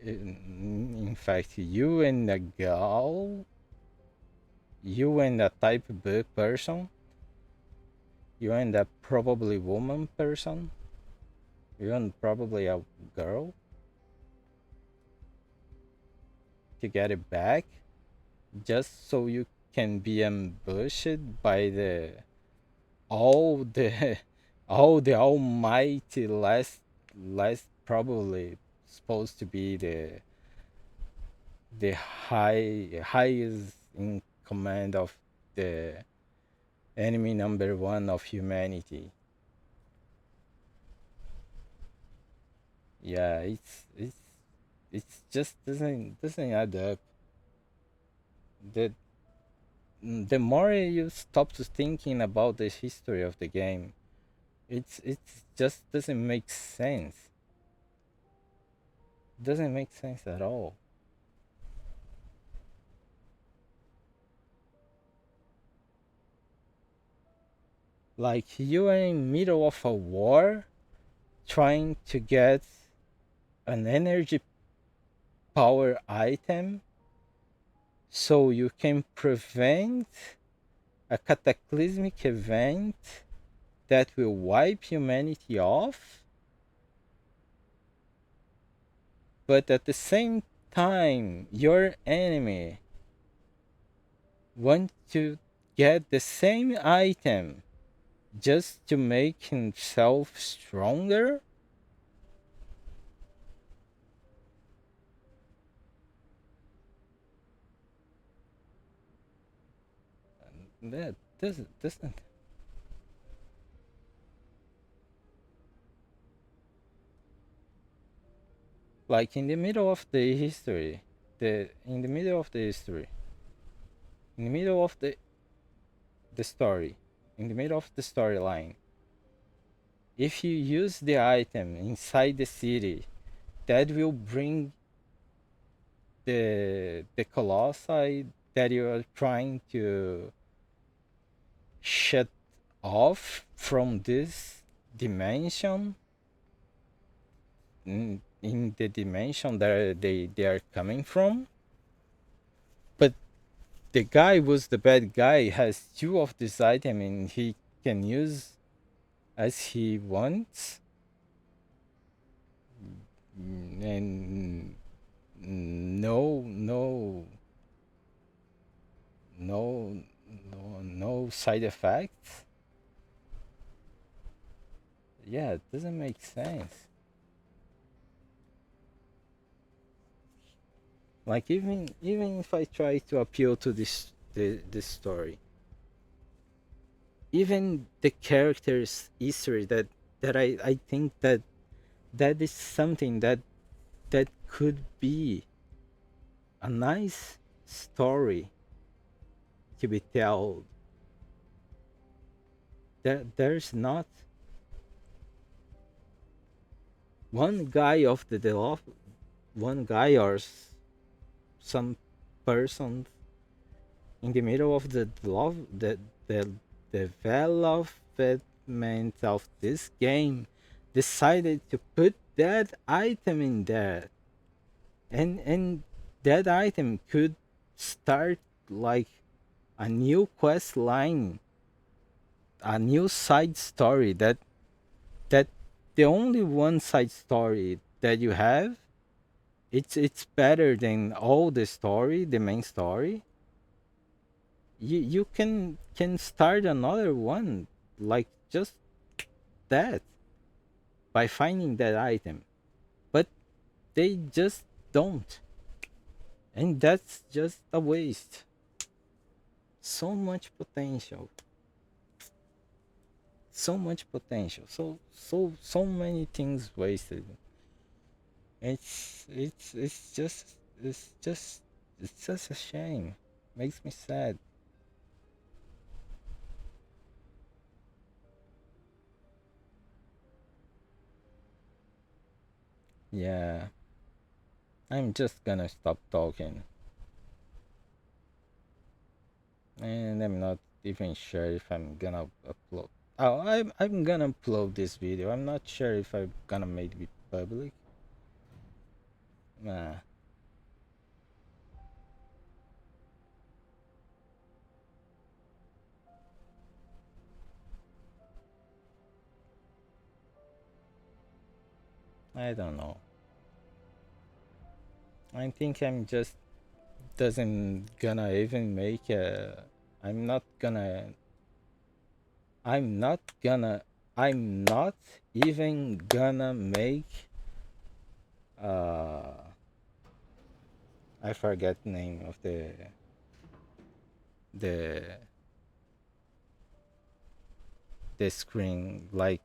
In fact, you and a girl, you and a type B person, you and a probably woman person, you and probably a girl to get it back, just so you can be ambushed by the all the all the almighty last probably supposed to be the highest in command of the enemy number one of humanity. Yeah, it's just doesn't add up. The the more you stop to thinking about the history of the game, it's just doesn't make sense. Doesn't make sense at all. Like you are in middle of a war trying to get an energy power item so you can prevent a cataclysmic event that will wipe humanity off, but at the same time your enemy wants to get the same item just to make himself stronger. That doesn't like in the middle of the history, the in the middle of the history, in the middle of the story, in the middle of the storyline, if you use the item inside the city, that will bring the colossi that you are trying to shut off from this dimension, in the dimension that they are coming from. But the guy was the bad guy, has two of this item and he can use as he wants. And no side effects. Yeah, it doesn't make sense. Like even if I try to appeal to this story, even the characters history that I think that is something that could be a nice story to be told. There's not one guy of the develop, one guy or some person in the middle of the development of this game decided to put that item in there, and that item could start like a new quest line, a new side story that the only one side story that you have, it's better than all the story, the main story. You can start another one like just that by finding that item, but they just don't, and that's just a waste. So much potential, so much potential, so many things wasted. It's just a shame. Makes me sad. Yeah, I'm just gonna stop talking. And I'm not even sure if I'm gonna upload. Oh, I'm gonna upload this video. I'm not sure if I'm gonna make it public. Nah. I don't know. I think I'm just doesn't gonna even make a. I'm not gonna. I'm not gonna. I'm not even gonna make. Uh, I forget the name of the the screen. Like,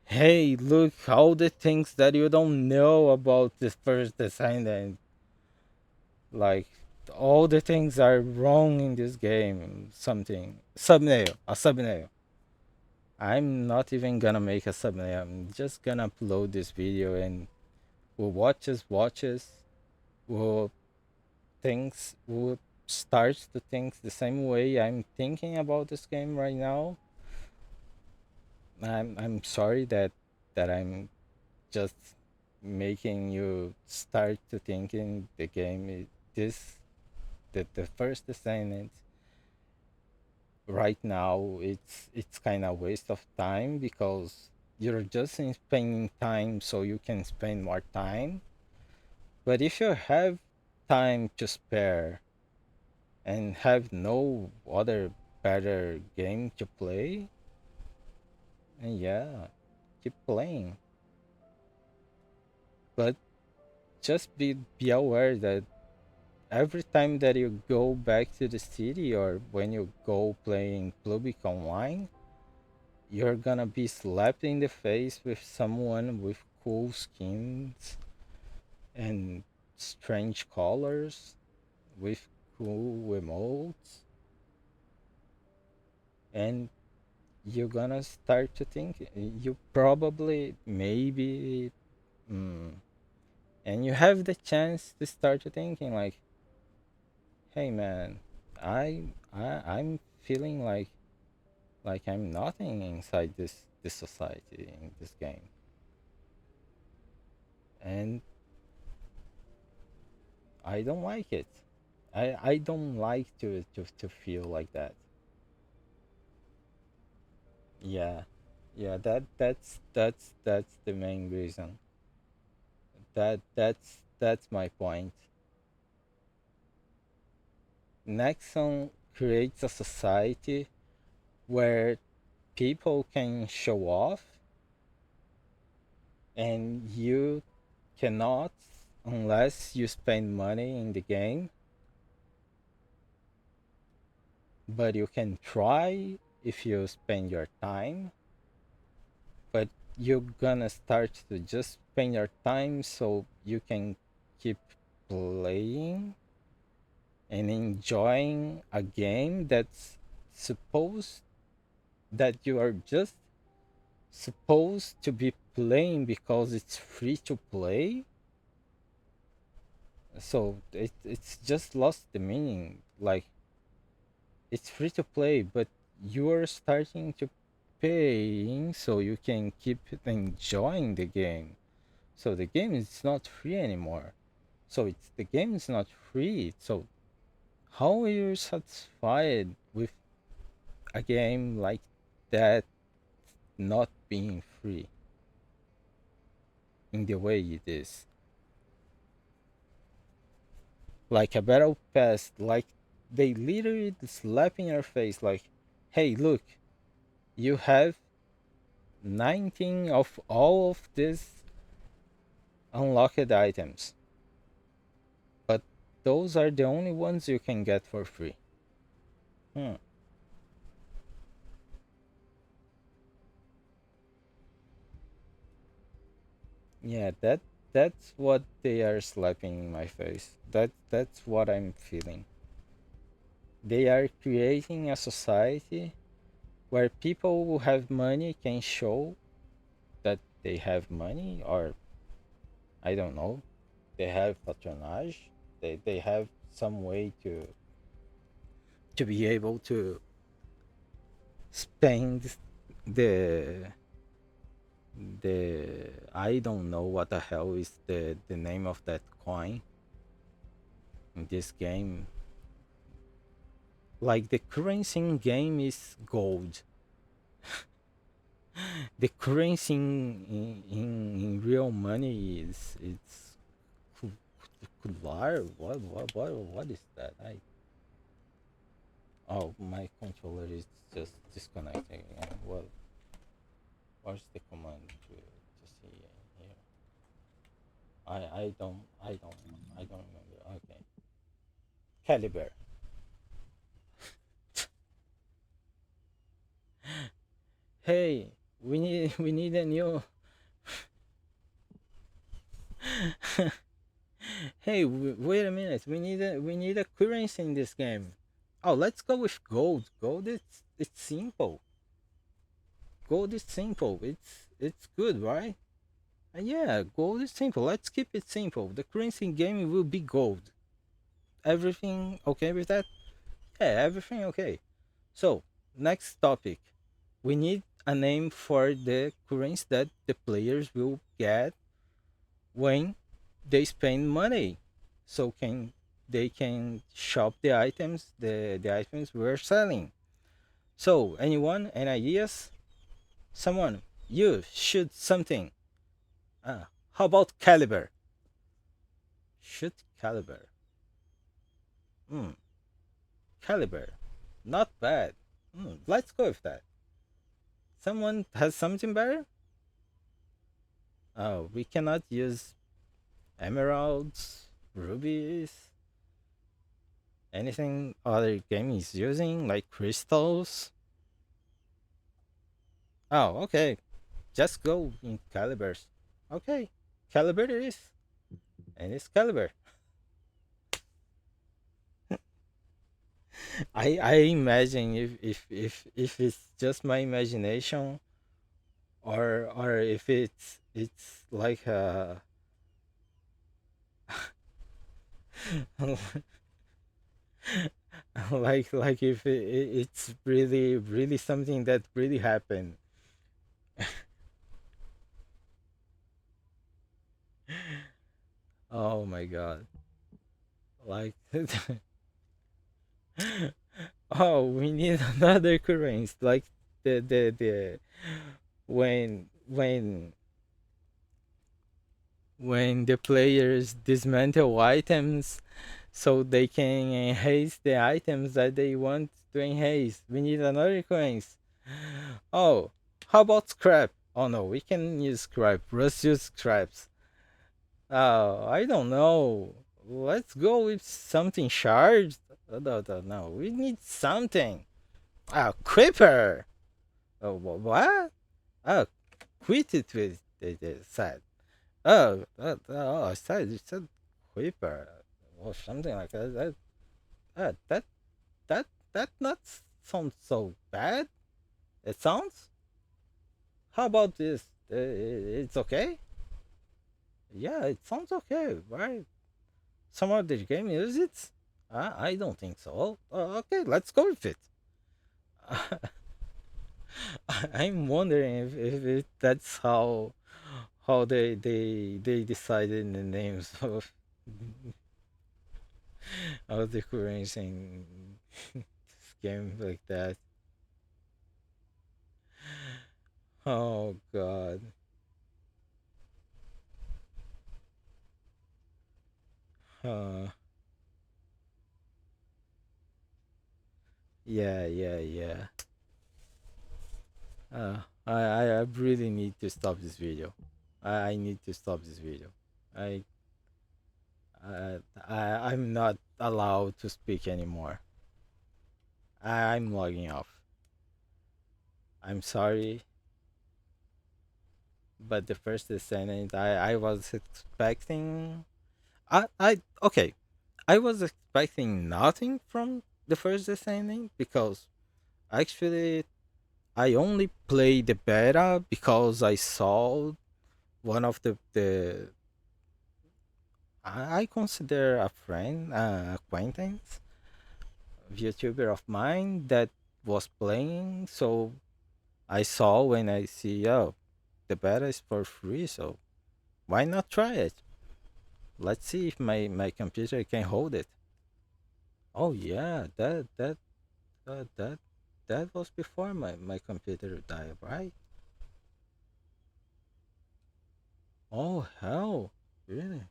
hey, look all the things that you don't know about the First Descendant. Like, all the things are wrong in this game. Something thumbnail, a thumbnail. I'm not even gonna make a thumbnail. I'm just gonna upload this video and who watches, who thinks, who starts to think the same way I'm thinking about this game right now. I'm sorry that I'm just making you start to thinking the game is this the First assignment right now it's kind of waste of time because you're just spending time so you can spend more time. But if you have time to spare and have no other better game to play, and yeah, keep playing. But just be aware that every time that you go back to the city or when you go playing Public Online, you're gonna be slapped in the face with someone with cool skins and strange colors with cool emotes, and you're gonna start to think you probably maybe mm, and you have the chance to start to thinking like, hey man, I'm feeling like I'm nothing inside this society in this game, and I don't like it. I don't like to feel like that. Yeah, yeah. That's the main reason. That's my point. Nexon creates a society where people can show off, and you cannot unless you spend money in the game. But you can try if you spend your time, but you're gonna start to just spend your time so you can keep playing and enjoying a game that's supposed that you are just supposed to be playing because it's free to play. So it's just lost the meaning. Like, it's free to play, but you're starting to paying so you can keep enjoying the game. So the game is not free anymore. So it's the game is not free. So how are you satisfied with a game like that not being free in the way it is? Like a battle pass, like they literally slap in your face like, hey look, you have 19 of all of these unlocked items, but those are the only ones you can get for free. Hmm. Yeah, that's what they are slapping in my face. That's what I'm feeling. They are creating a society where people who have money can show that they have money, or I don't know, they have patronage. They have some way to be able to spend the I don't know what the hell is the name of that coin in this game. Like the currency in game is gold. The currency in real money is it's kular. What is that? Oh, my controller is just disconnecting. Well, what's the command to see here? I don't remember. Okay, caliber. Hey, we need a new. Hey, wait a minute. We need a currency in this game. Oh, let's go with gold. Gold is it's simple. Gold is simple. It's good, right? Yeah, gold is simple. Let's keep it simple. The currency in game will be gold. Everything okay with that? Yeah, everything okay. So, next topic. We need a name for the currency that the players will get when they spend money. So they can shop the items we're selling. So, anyone, any ideas? Someone, you shoot something. How about caliber? Shoot caliber. Hmm, caliber. Not bad. Let's go with that. Someone has something better? Oh, we cannot use emeralds, rubies, anything other game is using, like crystals. Oh, okay. Just go in calibers. Okay, caliber it is. And it's caliber. I imagine if it's just my imagination, or if it's like like if it's really something that really happened. Oh my god. Like oh, we need another currency. Like the when when the players dismantle items so they can enhance the items that they want to enhance. We need another coins. Oh, how about scrap? Oh no, we can use scrap. Let's use scraps. Oh, I don't know. Let's go with something charged. No. We need something. Ah, Creeper. Oh, what? Oh, quit it with the said. I said you said Creeper or something like that. Uh, that that that not sounds so bad. It sounds. How about this? It's okay. Yeah, it sounds okay, right? Some other game use it. I don't think so. Okay, let's go with it. I'm wondering if that's how they decided the names of the currency in this game like that. Oh god. Uh, yeah. I really need to stop this video. I need to stop this video. I I'm not allowed to speak anymore. I'm logging off. I'm sorry, but the First Descendant, I was expecting. I okay. I was expecting nothing from the First Descendant because actually I only played the beta because I saw one of the I consider a friend, acquaintance, VTuber of mine that was playing, so I saw when I see, oh, the beta is for free, so why not try it? Let's see if my computer can hold it. Oh yeah, that was before my computer died, right? Oh hell, really?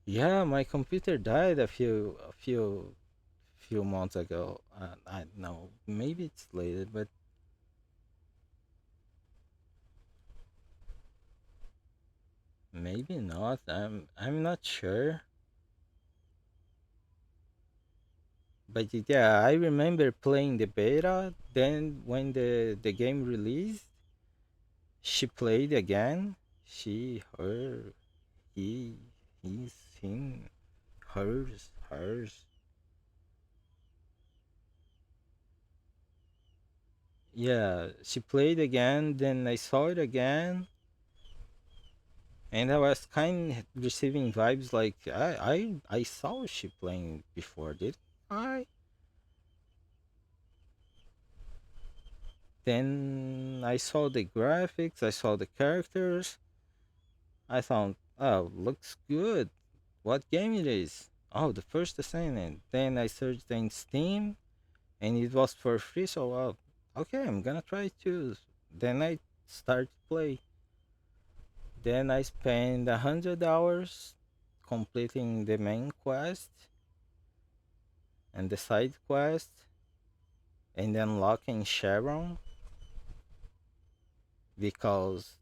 Yeah, my computer died a few months ago. I don't know, maybe it's later, but maybe not. I'm not sure. But yeah, I remember playing the beta. Then when the game released, she played again. She, her, he, his, him, hers. Yeah, she played again. Then I saw it again, and I was kind of receiving vibes like I saw she playing before, did I? Then I saw the graphics, I saw the characters. I thought, oh, looks good. What game it is? Oh, the First Descendant. Then I searched in Steam, and it was for free. So, okay, I'm gonna try it too. Then I started play. Then I spent 100 hours completing the main quest and the side quest, and unlocking Sharon, because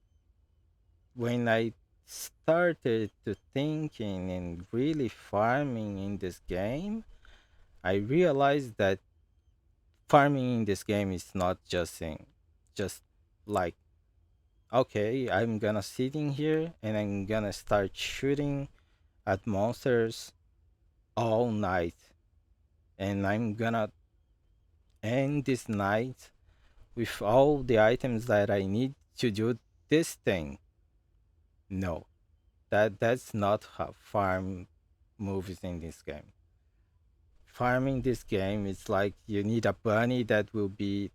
when I started to thinking and really farming in this game, I realized that farming in this game is not just like, okay, I'm gonna sit in here and I'm gonna start shooting at monsters all night, and I'm gonna end this night with all the items that I need to do this thing. No, that's not how farm moves in this game. Farming this game is like you need a bunny that will be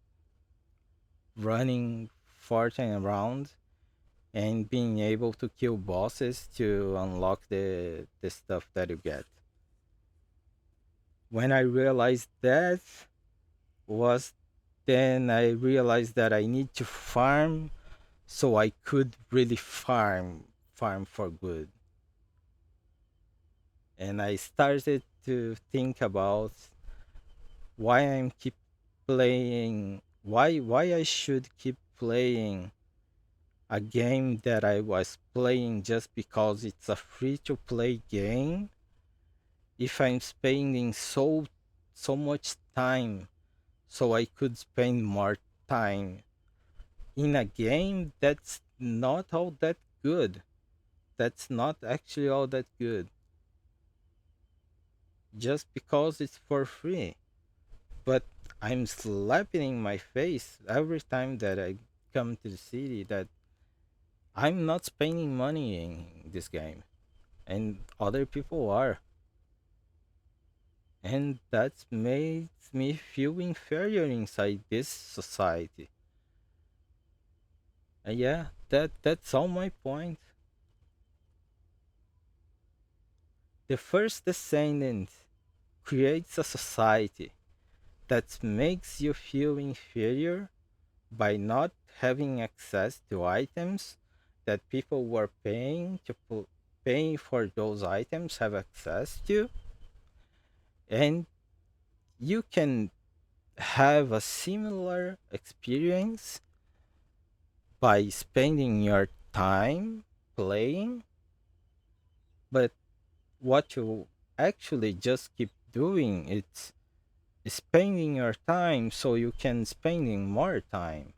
running farting around and being able to kill bosses to unlock the stuff that you get. When I realized that was then I realized that I need to farm so I could really farm for good. And I started to think about why I'm keep playing, why I should keep playing a game that I was playing just because it's a free to play game, if I'm spending so much time so I could spend more time in a game that's not all that good. That's not actually all that good. Just because it's for free. But I'm slapping in my face every time that I come to the city that I'm not spending money in this game. And other people are. And that makes me feel inferior inside this society. And yeah, that's all my point. The First Descendant creates a society that makes you feel inferior by not having access to items that people were paying for those items have access to, and you can have a similar experience by spending your time playing, but what you actually just keep doing it's spending your time so you can spending more time.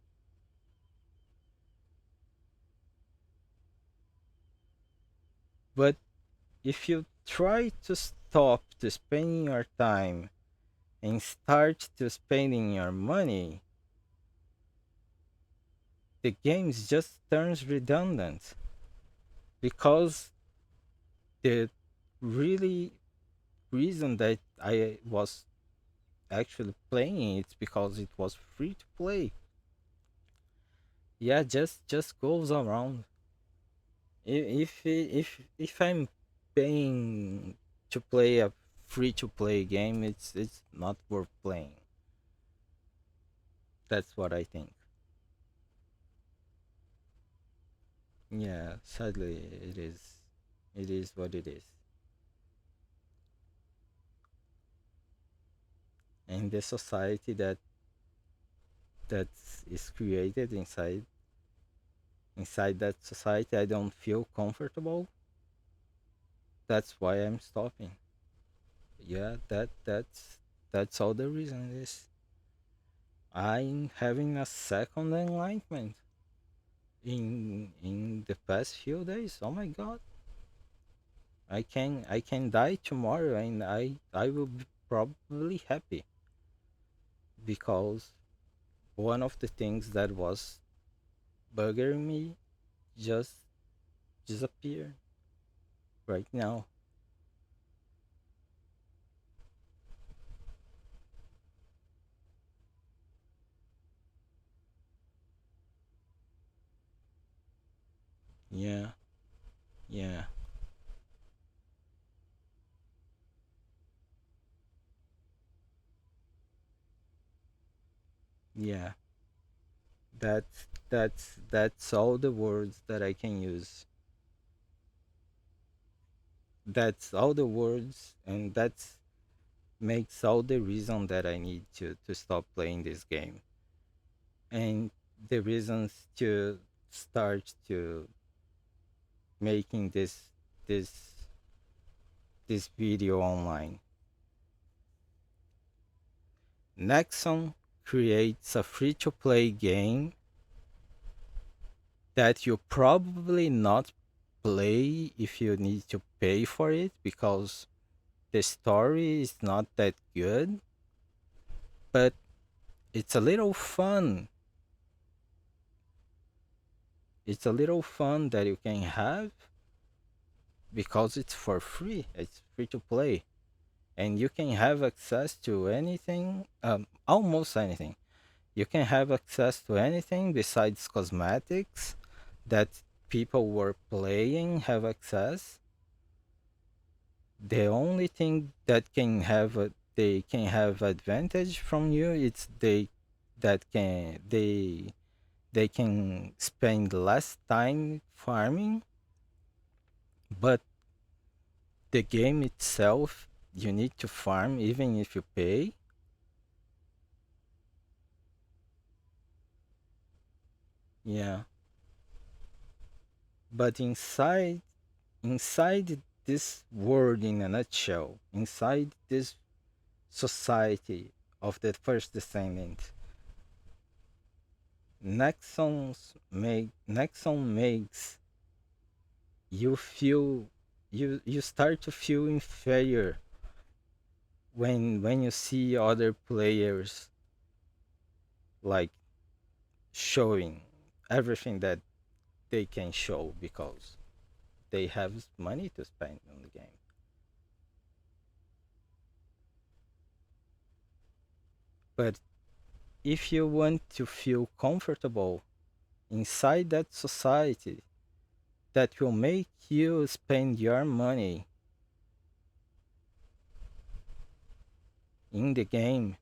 But if you try to stop to spending your time and start to spending your money, the games just turns redundant because the really reason that I was actually playing it because it was free to play. Yeah, just goes around. If I'm paying to play a free to play game, it's not worth playing. That's what I think. Yeah, sadly it is. It is what it is. And the society that is created inside that society, I don't feel comfortable. That's why I'm stopping. Yeah, that's all the reason is. I'm having a second enlightenment in the past few days. Oh my god. I can die tomorrow and I will be probably happy because one of the things that was bugging me just disappeared right now. Yeah, yeah, yeah. That's all the words that I can use. That's all the words, and that's makes all the reason that I need to stop playing this game, and the reasons to start to making this this video online. Nexon creates a free to play game that you probably not play if you need to pay for it because the story is not that good, but it's a little fun. It's a little fun that you can have because it's for free. It's free to play. And you can have access to anything, almost anything. You can have access to anything besides cosmetics that people were playing have access. The only thing that they can have advantage from you, it's they can spend less time farming, but the game itself you need to farm even if you pay. Yeah, but inside this world in a nutshell, inside this society of the First Descendant, Nexon makes you feel you start to feel inferior when you see other players like showing everything that they can show because they have money to spend on the game. But if you want to feel comfortable inside that society that will make you spend your money in the game,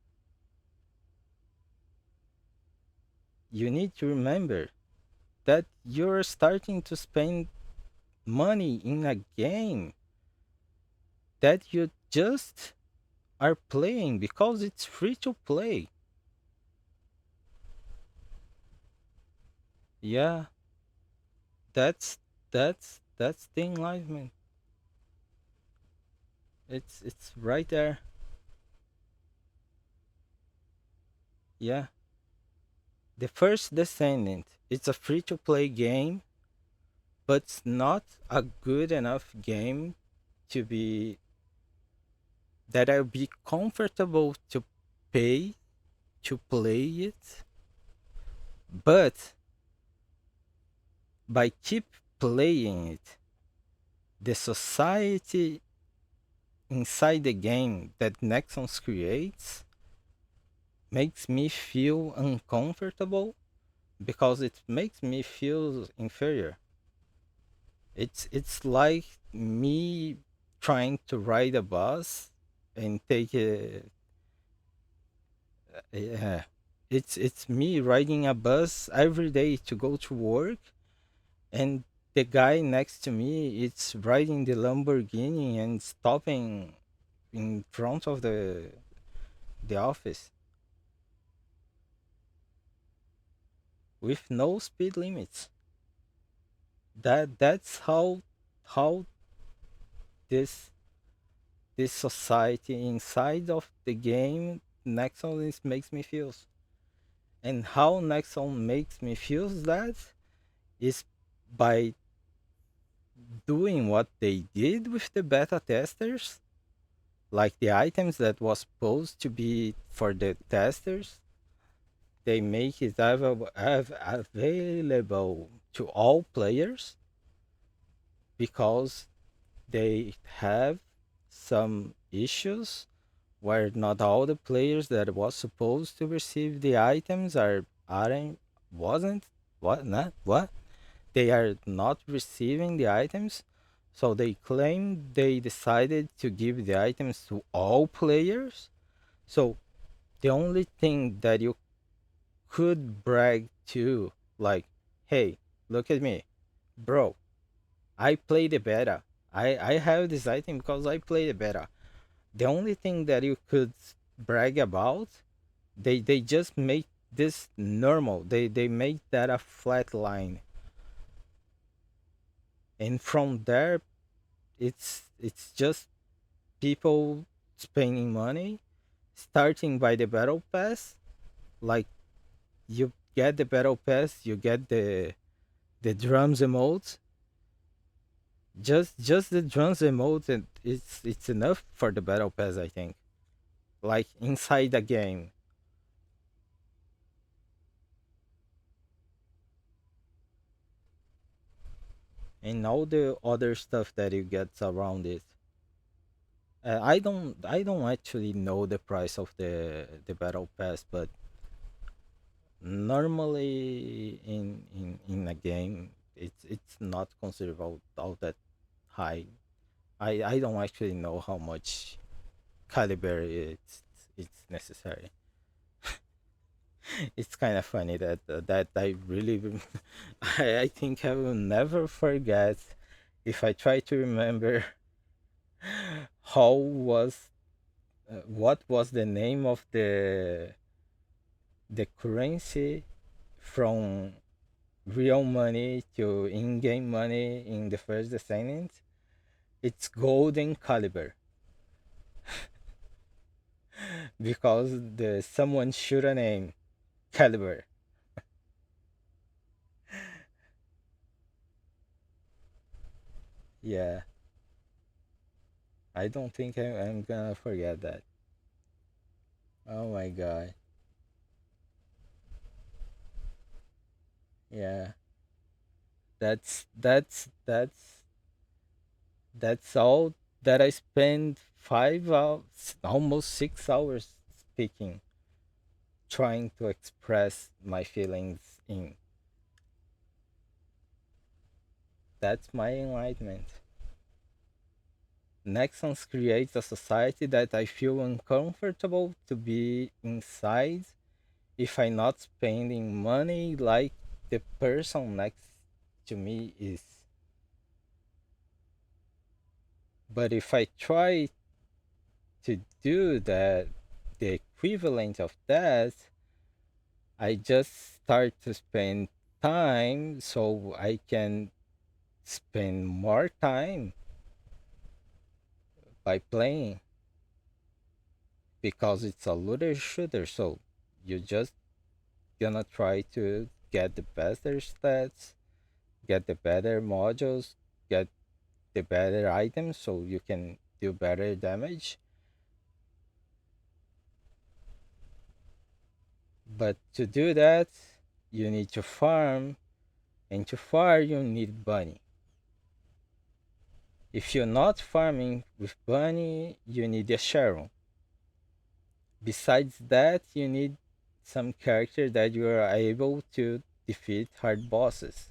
you need to remember that you're starting to spend money in a game that you just are playing because it's free to play. Yeah, that's that's the enlightenment. It's right there. Yeah. The First Descendant. It's a free to play game, but it's not a good enough game to be that I'll be comfortable to pay to play it. But by keep playing it, the society inside the game that Nexons creates makes me feel uncomfortable because it makes me feel inferior. It's like me trying to ride a bus and take a yeah. It's me riding a bus every day to go to work, and the guy next to me it's riding the Lamborghini and stopping in front of the office with no speed limits. That's how this this society inside of the game Nexon makes me feel. And how Nexon makes me feel that is by doing what they did with the beta testers, like the items that was supposed to be for the testers, they make it available to all players because they have some issues where not all the players that was supposed to receive the items aren't wasn't what not what they are not receiving the items, so they claim they decided to give the items to all players. So the only thing that you could brag to, like, hey, look at me, bro, I play the beta, I have this item because I play the beta. The only thing that you could brag about, they just make this normal, they make that a flat line, and from there it's just people spending money, starting by the battle pass. Like, you get the battle pass, you get the drums emotes, just the drums emote, and it's enough for the battle pass, I think, like inside the game. And all the other stuff that you get around it. I don't actually know the price of the battle pass, but normally in a game it's not considered all that high. I don't actually know how much caliber it's necessary. It's kind of funny that I really I think I will never forget if I try to remember how was what was the name of the currency from real money to in-game money in the First Descendant. It's golden caliber because the someone shoot a name caliber. Yeah, I don't think I'm gonna forget that. Oh my god. Yeah, that's all that I spent 5 hours, almost 6 hours speaking, trying to express my feelings in. That's my enlightenment. Nexons creates a society that I feel uncomfortable to be inside if I'm not spending money like the person next to me is. But if I try to do that, the equivalent of that, I just start to spend time so I can spend more time by playing because it's a looter shooter. So you just gonna try to get the better stats, get the better modules, get the better items so you can do better damage. But to do that, you need to farm, and to farm, you need money. If you're not farming with Bunny, you need a Sharon. Besides that, you need some character that you are able to defeat hard bosses.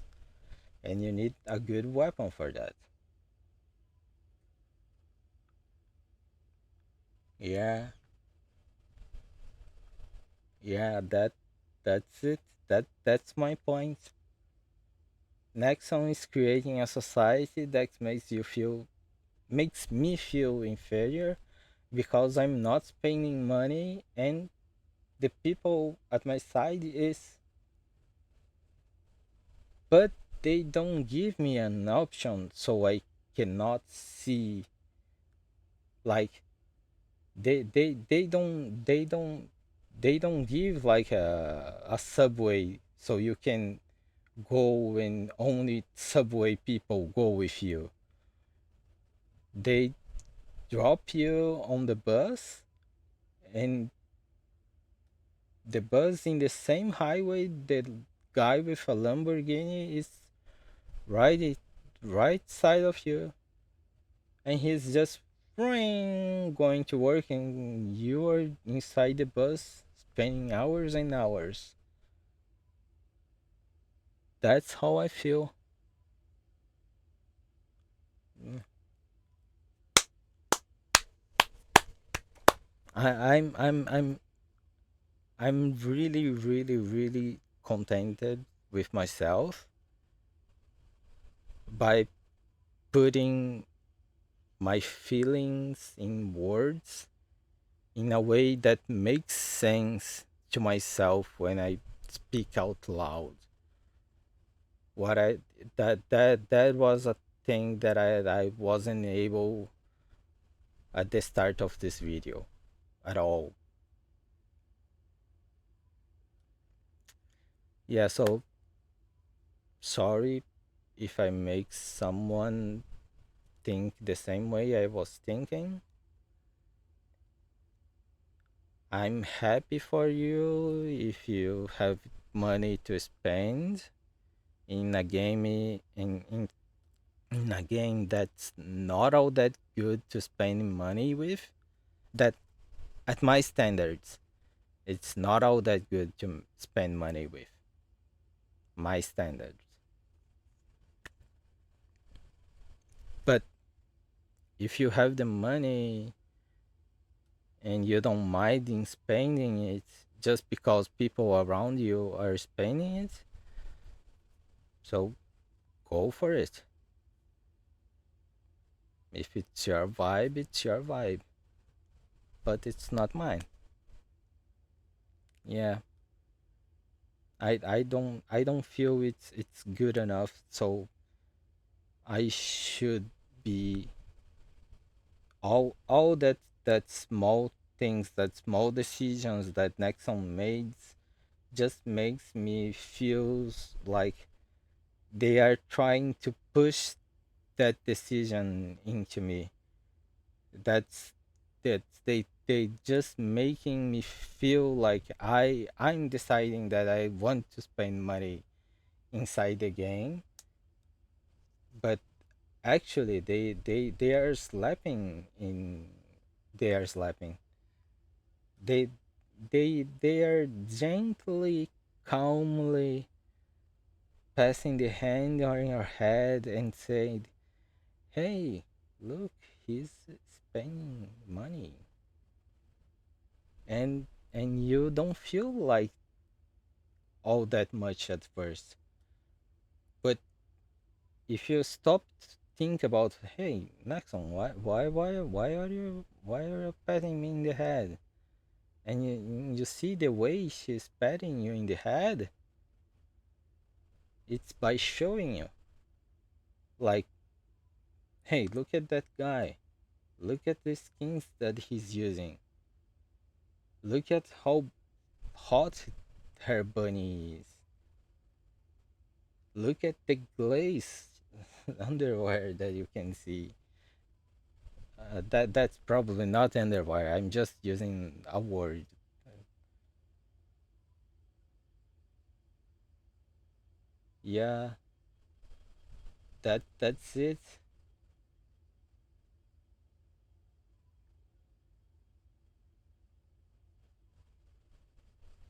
And you need a good weapon for that. Yeah, yeah, that's it. That's my point. Nexon is creating a society that makes me feel inferior because I'm not spending money and the people at my side is, but they don't give me an option, so I cannot see, like, they don't give like a subway so you can go and only subway people go with you. They drop you on the bus, and the bus in the same highway, the guy with a Lamborghini is right right side of you, and he's just going to work, and you are inside the bus spending hours and hours. That's how I feel. Mm. I'm really really contented with myself by putting my feelings in words in a way that makes sense to myself when I speak out loud. What I that was a thing that I wasn't able at the start of this video at all. Yeah, so sorry if I make someone think the same way I was thinking. I'm happy for you if you have money to spend in a game in a game that's not all that good to spend money with. That at my standards, it's not all that good to spend money with. My standards. But if you have the money and you don't mind in spending it just because people around you are spending it, so go for it. If it's your vibe, it's your vibe. But it's not mine. Yeah. I don't feel it's good enough, so I should be all that small things, that small decisions that Nexon made just makes me feels like they are trying to push that decision into me. That's that they just making me feel like I'm deciding that I want to spend money inside the game, but actually they are slapping in they are slapping they they are gently, calmly passing the hand on your head and saying, hey, look, he's spending money, and you don't feel like all that much at first. But if you stop to think about, hey, Maxon, why are you patting me in the head? And you see the way she's patting you in the head, it's by showing you, like, hey, look at that guy. Look at the skins that he's using. Look at how hot her bunny is. Look at the glaze underwear that you can see. That's probably not underwear. I'm just using a word. Yeah, that's it.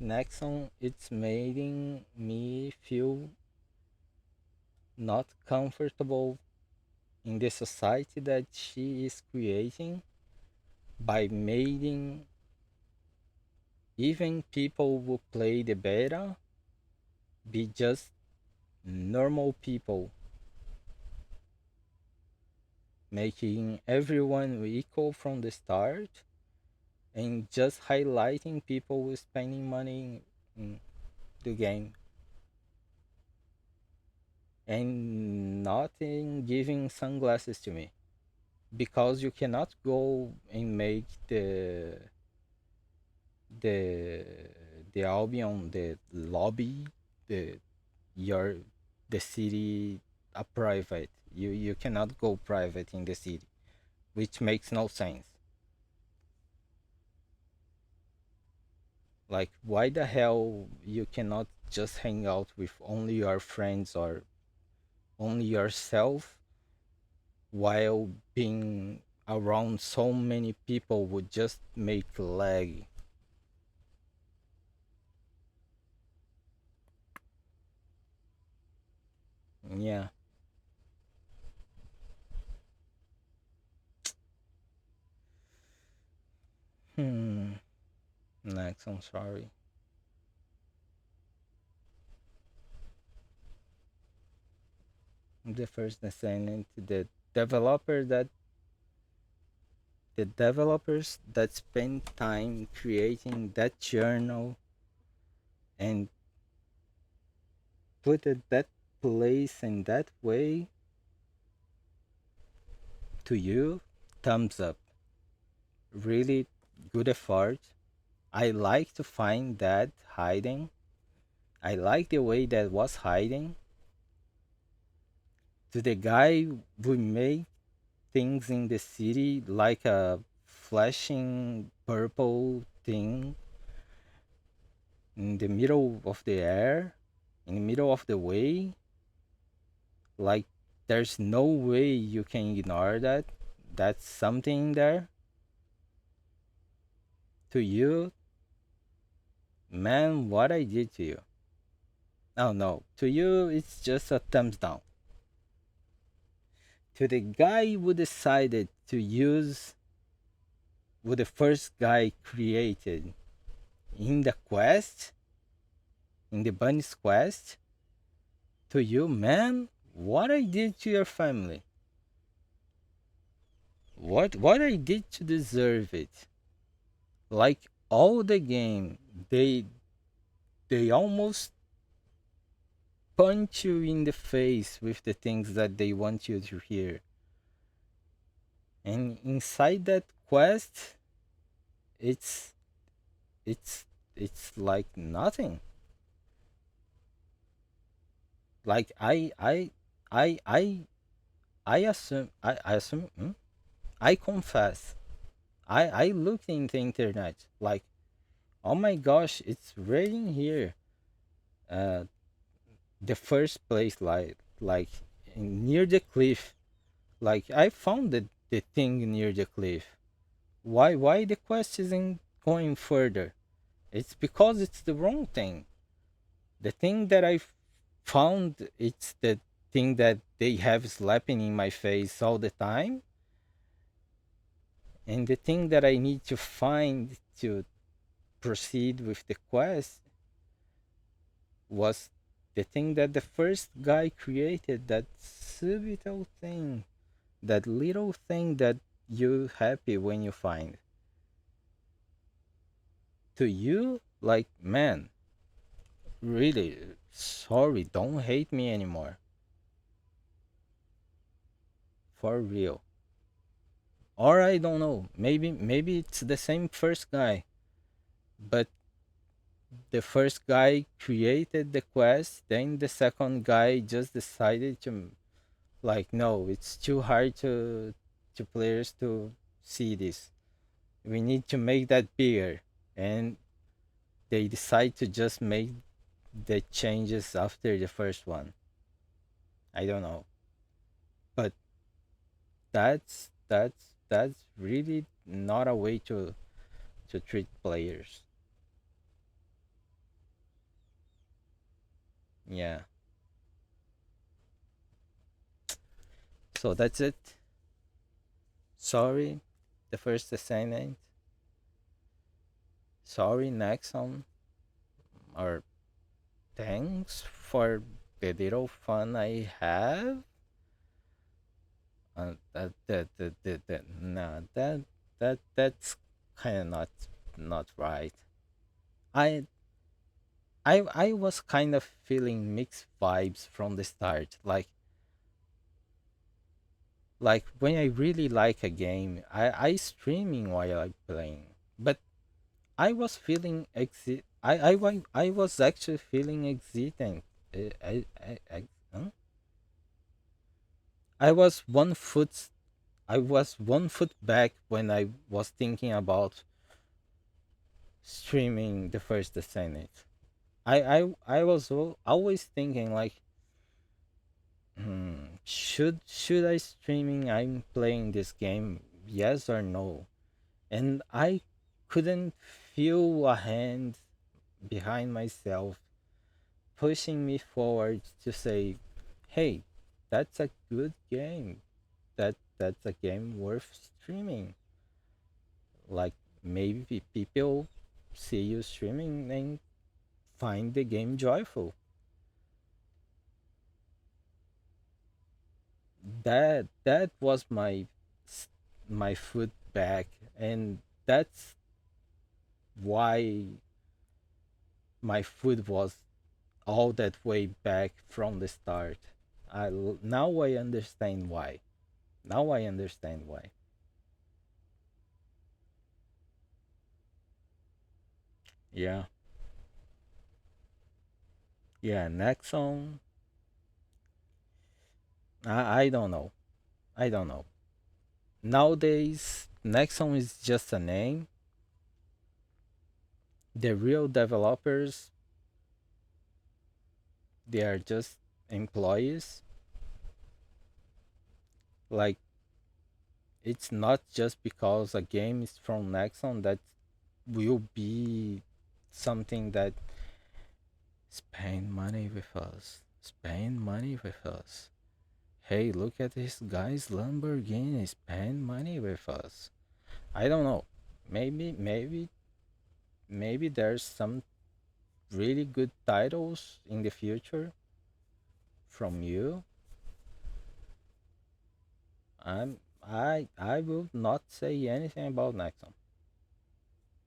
Nexon, it's making me feel not comfortable in the society that she is creating by making even people who play the beta be just normal people, making everyone equal from the start and just highlighting people spending money in the game and not in giving sunglasses to me, because you cannot go and make the the Albion, the lobby, the your the city a private. You cannot go private in the city, which makes no sense. Like, why the hell you cannot just hang out with only your friends or only yourself while being around so many people would just make lag. Yeah. Hmm. Next, I'm sorry. The First Descendant, the developers that spend time creating that journal and put it that place in that way, to you, thumbs up. Really good effort. I like to find that hiding. I like the way that was hiding. To the guy who made things in the city like a flashing purple thing in the middle of the air, in the middle of the way, like there's no way you can ignore that. That's something there. To you, man, what I did to you. Oh no, to you, it's just a thumbs down. To the guy who decided to use what the first guy created in the quest, in the bunny's quest, to you, man, what I did to your family. What I did to deserve it. Like all the game, they almost punch you in the face with the things that they want you to hear. And inside that quest, it's it's it's like nothing. Like I assume I confess. I looked in the internet like, oh my gosh, it's raining here. Uh, the first place, like near the cliff. Like I found the thing near the cliff. Why the quest isn't going further? It's because it's the wrong thing. The thing that I found, it's the thing that they have slapping in my face all the time, and the thing that I need to find to proceed with the quest was the thing that the first guy created, that subtle thing, that little thing that you happy when you find. To you, like, man, really sorry, don't hate me anymore. For real. Or I don't know, maybe it's the same first guy, but the first guy created the quest, then the second guy just decided to, like, no, it's too hard to players to see this, we need to make that bigger, and they decide to just make the changes after the first one. I don't know, but that's really not a way to treat players. Yeah. So that's it. Sorry, the First Descendant. Sorry, Nexon. Or thanks for the little fun I have. Nah, that's kind of not right. I I was kind of feeling mixed vibes from the start. Like when I really like a game, I streaming while I'm playing. But I was feeling I was actually feeling exciting. Huh? I was one foot I was 1 foot back when I was thinking about streaming the First Descendant. I was always thinking like, should I streaming I'm playing this game? Yes or no? And I couldn't feel a hand behind myself pushing me forward to say, "Hey, that's a good game. That's a game worth streaming." Like maybe people see you streaming and find the game joyful. That was my foot back, and that's why my foot was all that way back from the start. Now I understand why. Now I understand why. Yeah, yeah. Next song, I don't know. I don't know. Nowadays, next song is just a name. The real developers, they are just employees. Like it's not just because a game is from Nexon that will be something that spend money with us. Spend money with us. Hey, look at this guy's Lamborghini. Spend money with us. I don't know. Maybe there's some really good titles in the future from you. I will not say anything about Nexon.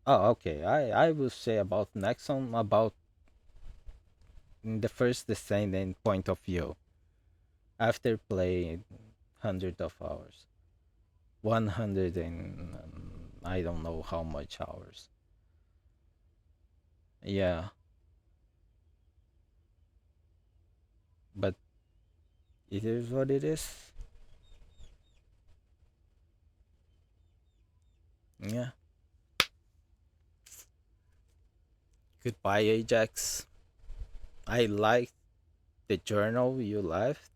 Oh, okay. I will say about Nexon about the First Descendant point of view after playing hundreds of hours, 100 and I don't know how much hours. Yeah, but it is what it is. Yeah. Goodbye, Ajax. I liked the journal you left.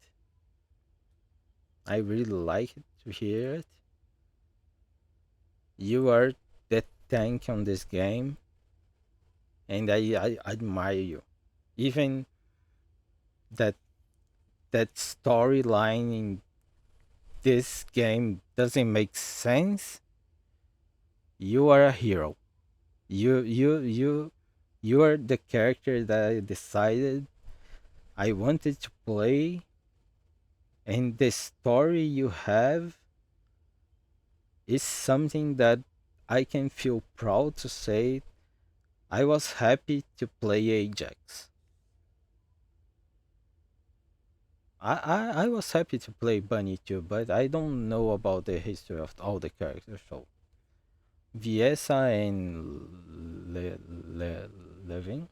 I really like it to hear it. You are the tank on this game, and I admire you. Even that that storyline in this game doesn't make sense. You are a hero. You are the character that I decided I wanted to play, and the story you have is something that I can feel proud to say I was happy to play Ajax. I was happy to play Bunny too, but I don't know about the history of all the characters. So Viesa and Levin,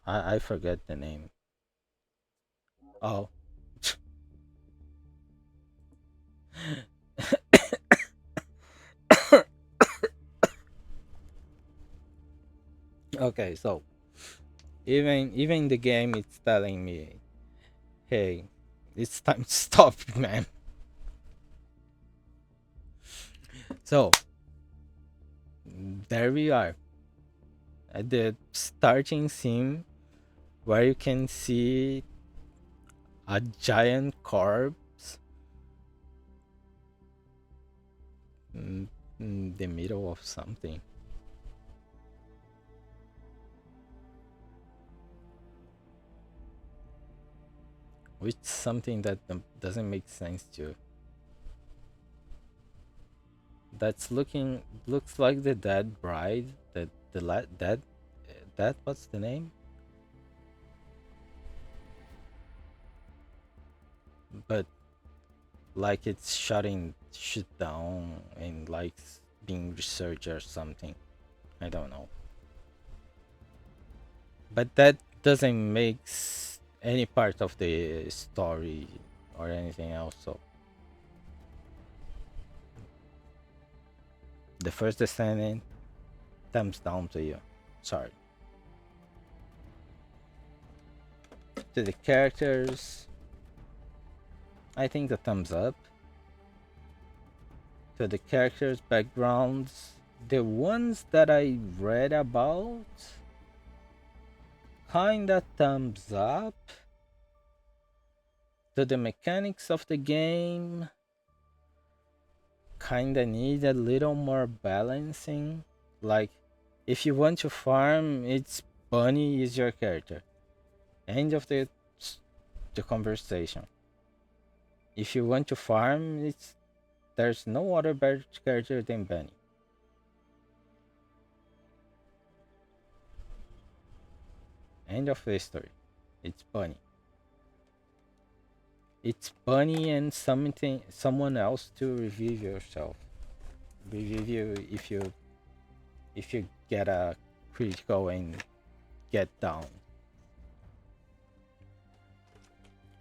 I forget the name. Oh, okay. So even the game is telling me, hey, it's time to stop, man. So there we are at the starting scene where you can see a giant corpse in the middle of something. Which is something that doesn't make sense to. Looks like the dead bride. That what's the name? But like it's shut down and like being researched or something. I don't know. But that doesn't make any part of the story or anything else. So the First Descendant, thumbs down to you. Sorry. To the characters, I think a thumbs up. To the characters' backgrounds, the ones that I read about, kinda thumbs up. To the mechanics of the game, kinda need a little more balancing. Like, if you want to farm, it's Bunny is your character. End of the conversation. If you want to farm, there's no other better character than Bunny. End of the story. It's Bunny. It's Bunny and someone else to revive yourself. Revive you if you get a critical and get down.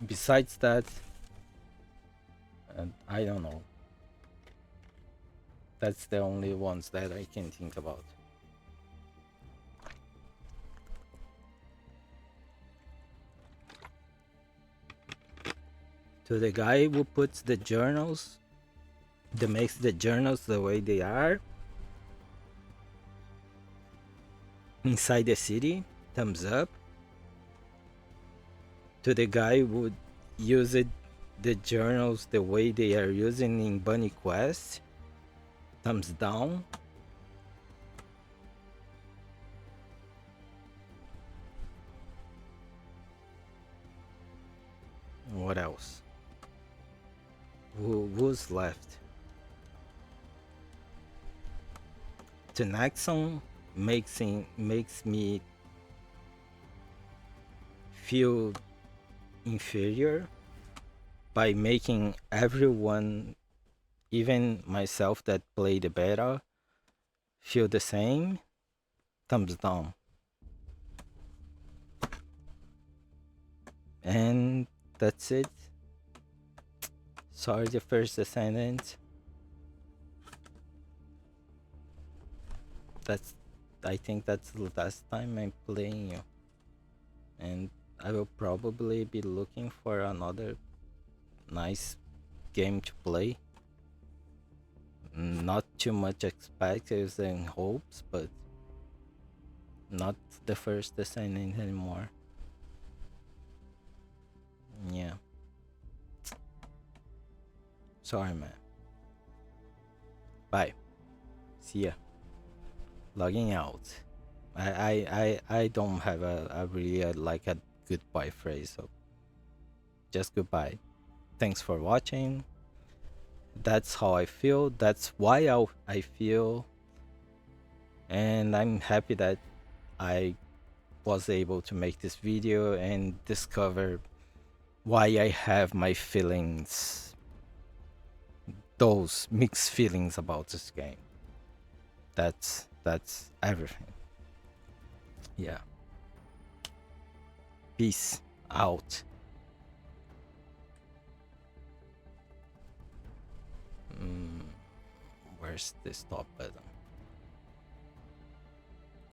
Besides that, I don't know. That's the only ones that I can think about. To the guy who puts the journals, that makes the journals the way they are inside the city, thumbs up. To the guy who used the journals the way they are using in Bunny Quest, thumbs down. What else? Who's left? To Naxon makes me feel inferior by making everyone, even myself that played the beta, feel the same. Thumbs down. And that's it. Sorry, the First Descendant. I think that's the last time I'm playing you. And I will probably be looking for another nice game to play. Not too much expectations and hopes, but not the First Descendant anymore. Yeah. Sorry, man. Bye. See ya. Logging out. I don't have a really like a goodbye phrase, so just goodbye. Thanks for watching. That's how I feel. That's why I feel. And I'm happy that I was able to make this video and discover why I have my feelings, those mixed feelings about this game. That's everything. Yeah. Peace out. Where's the stop button?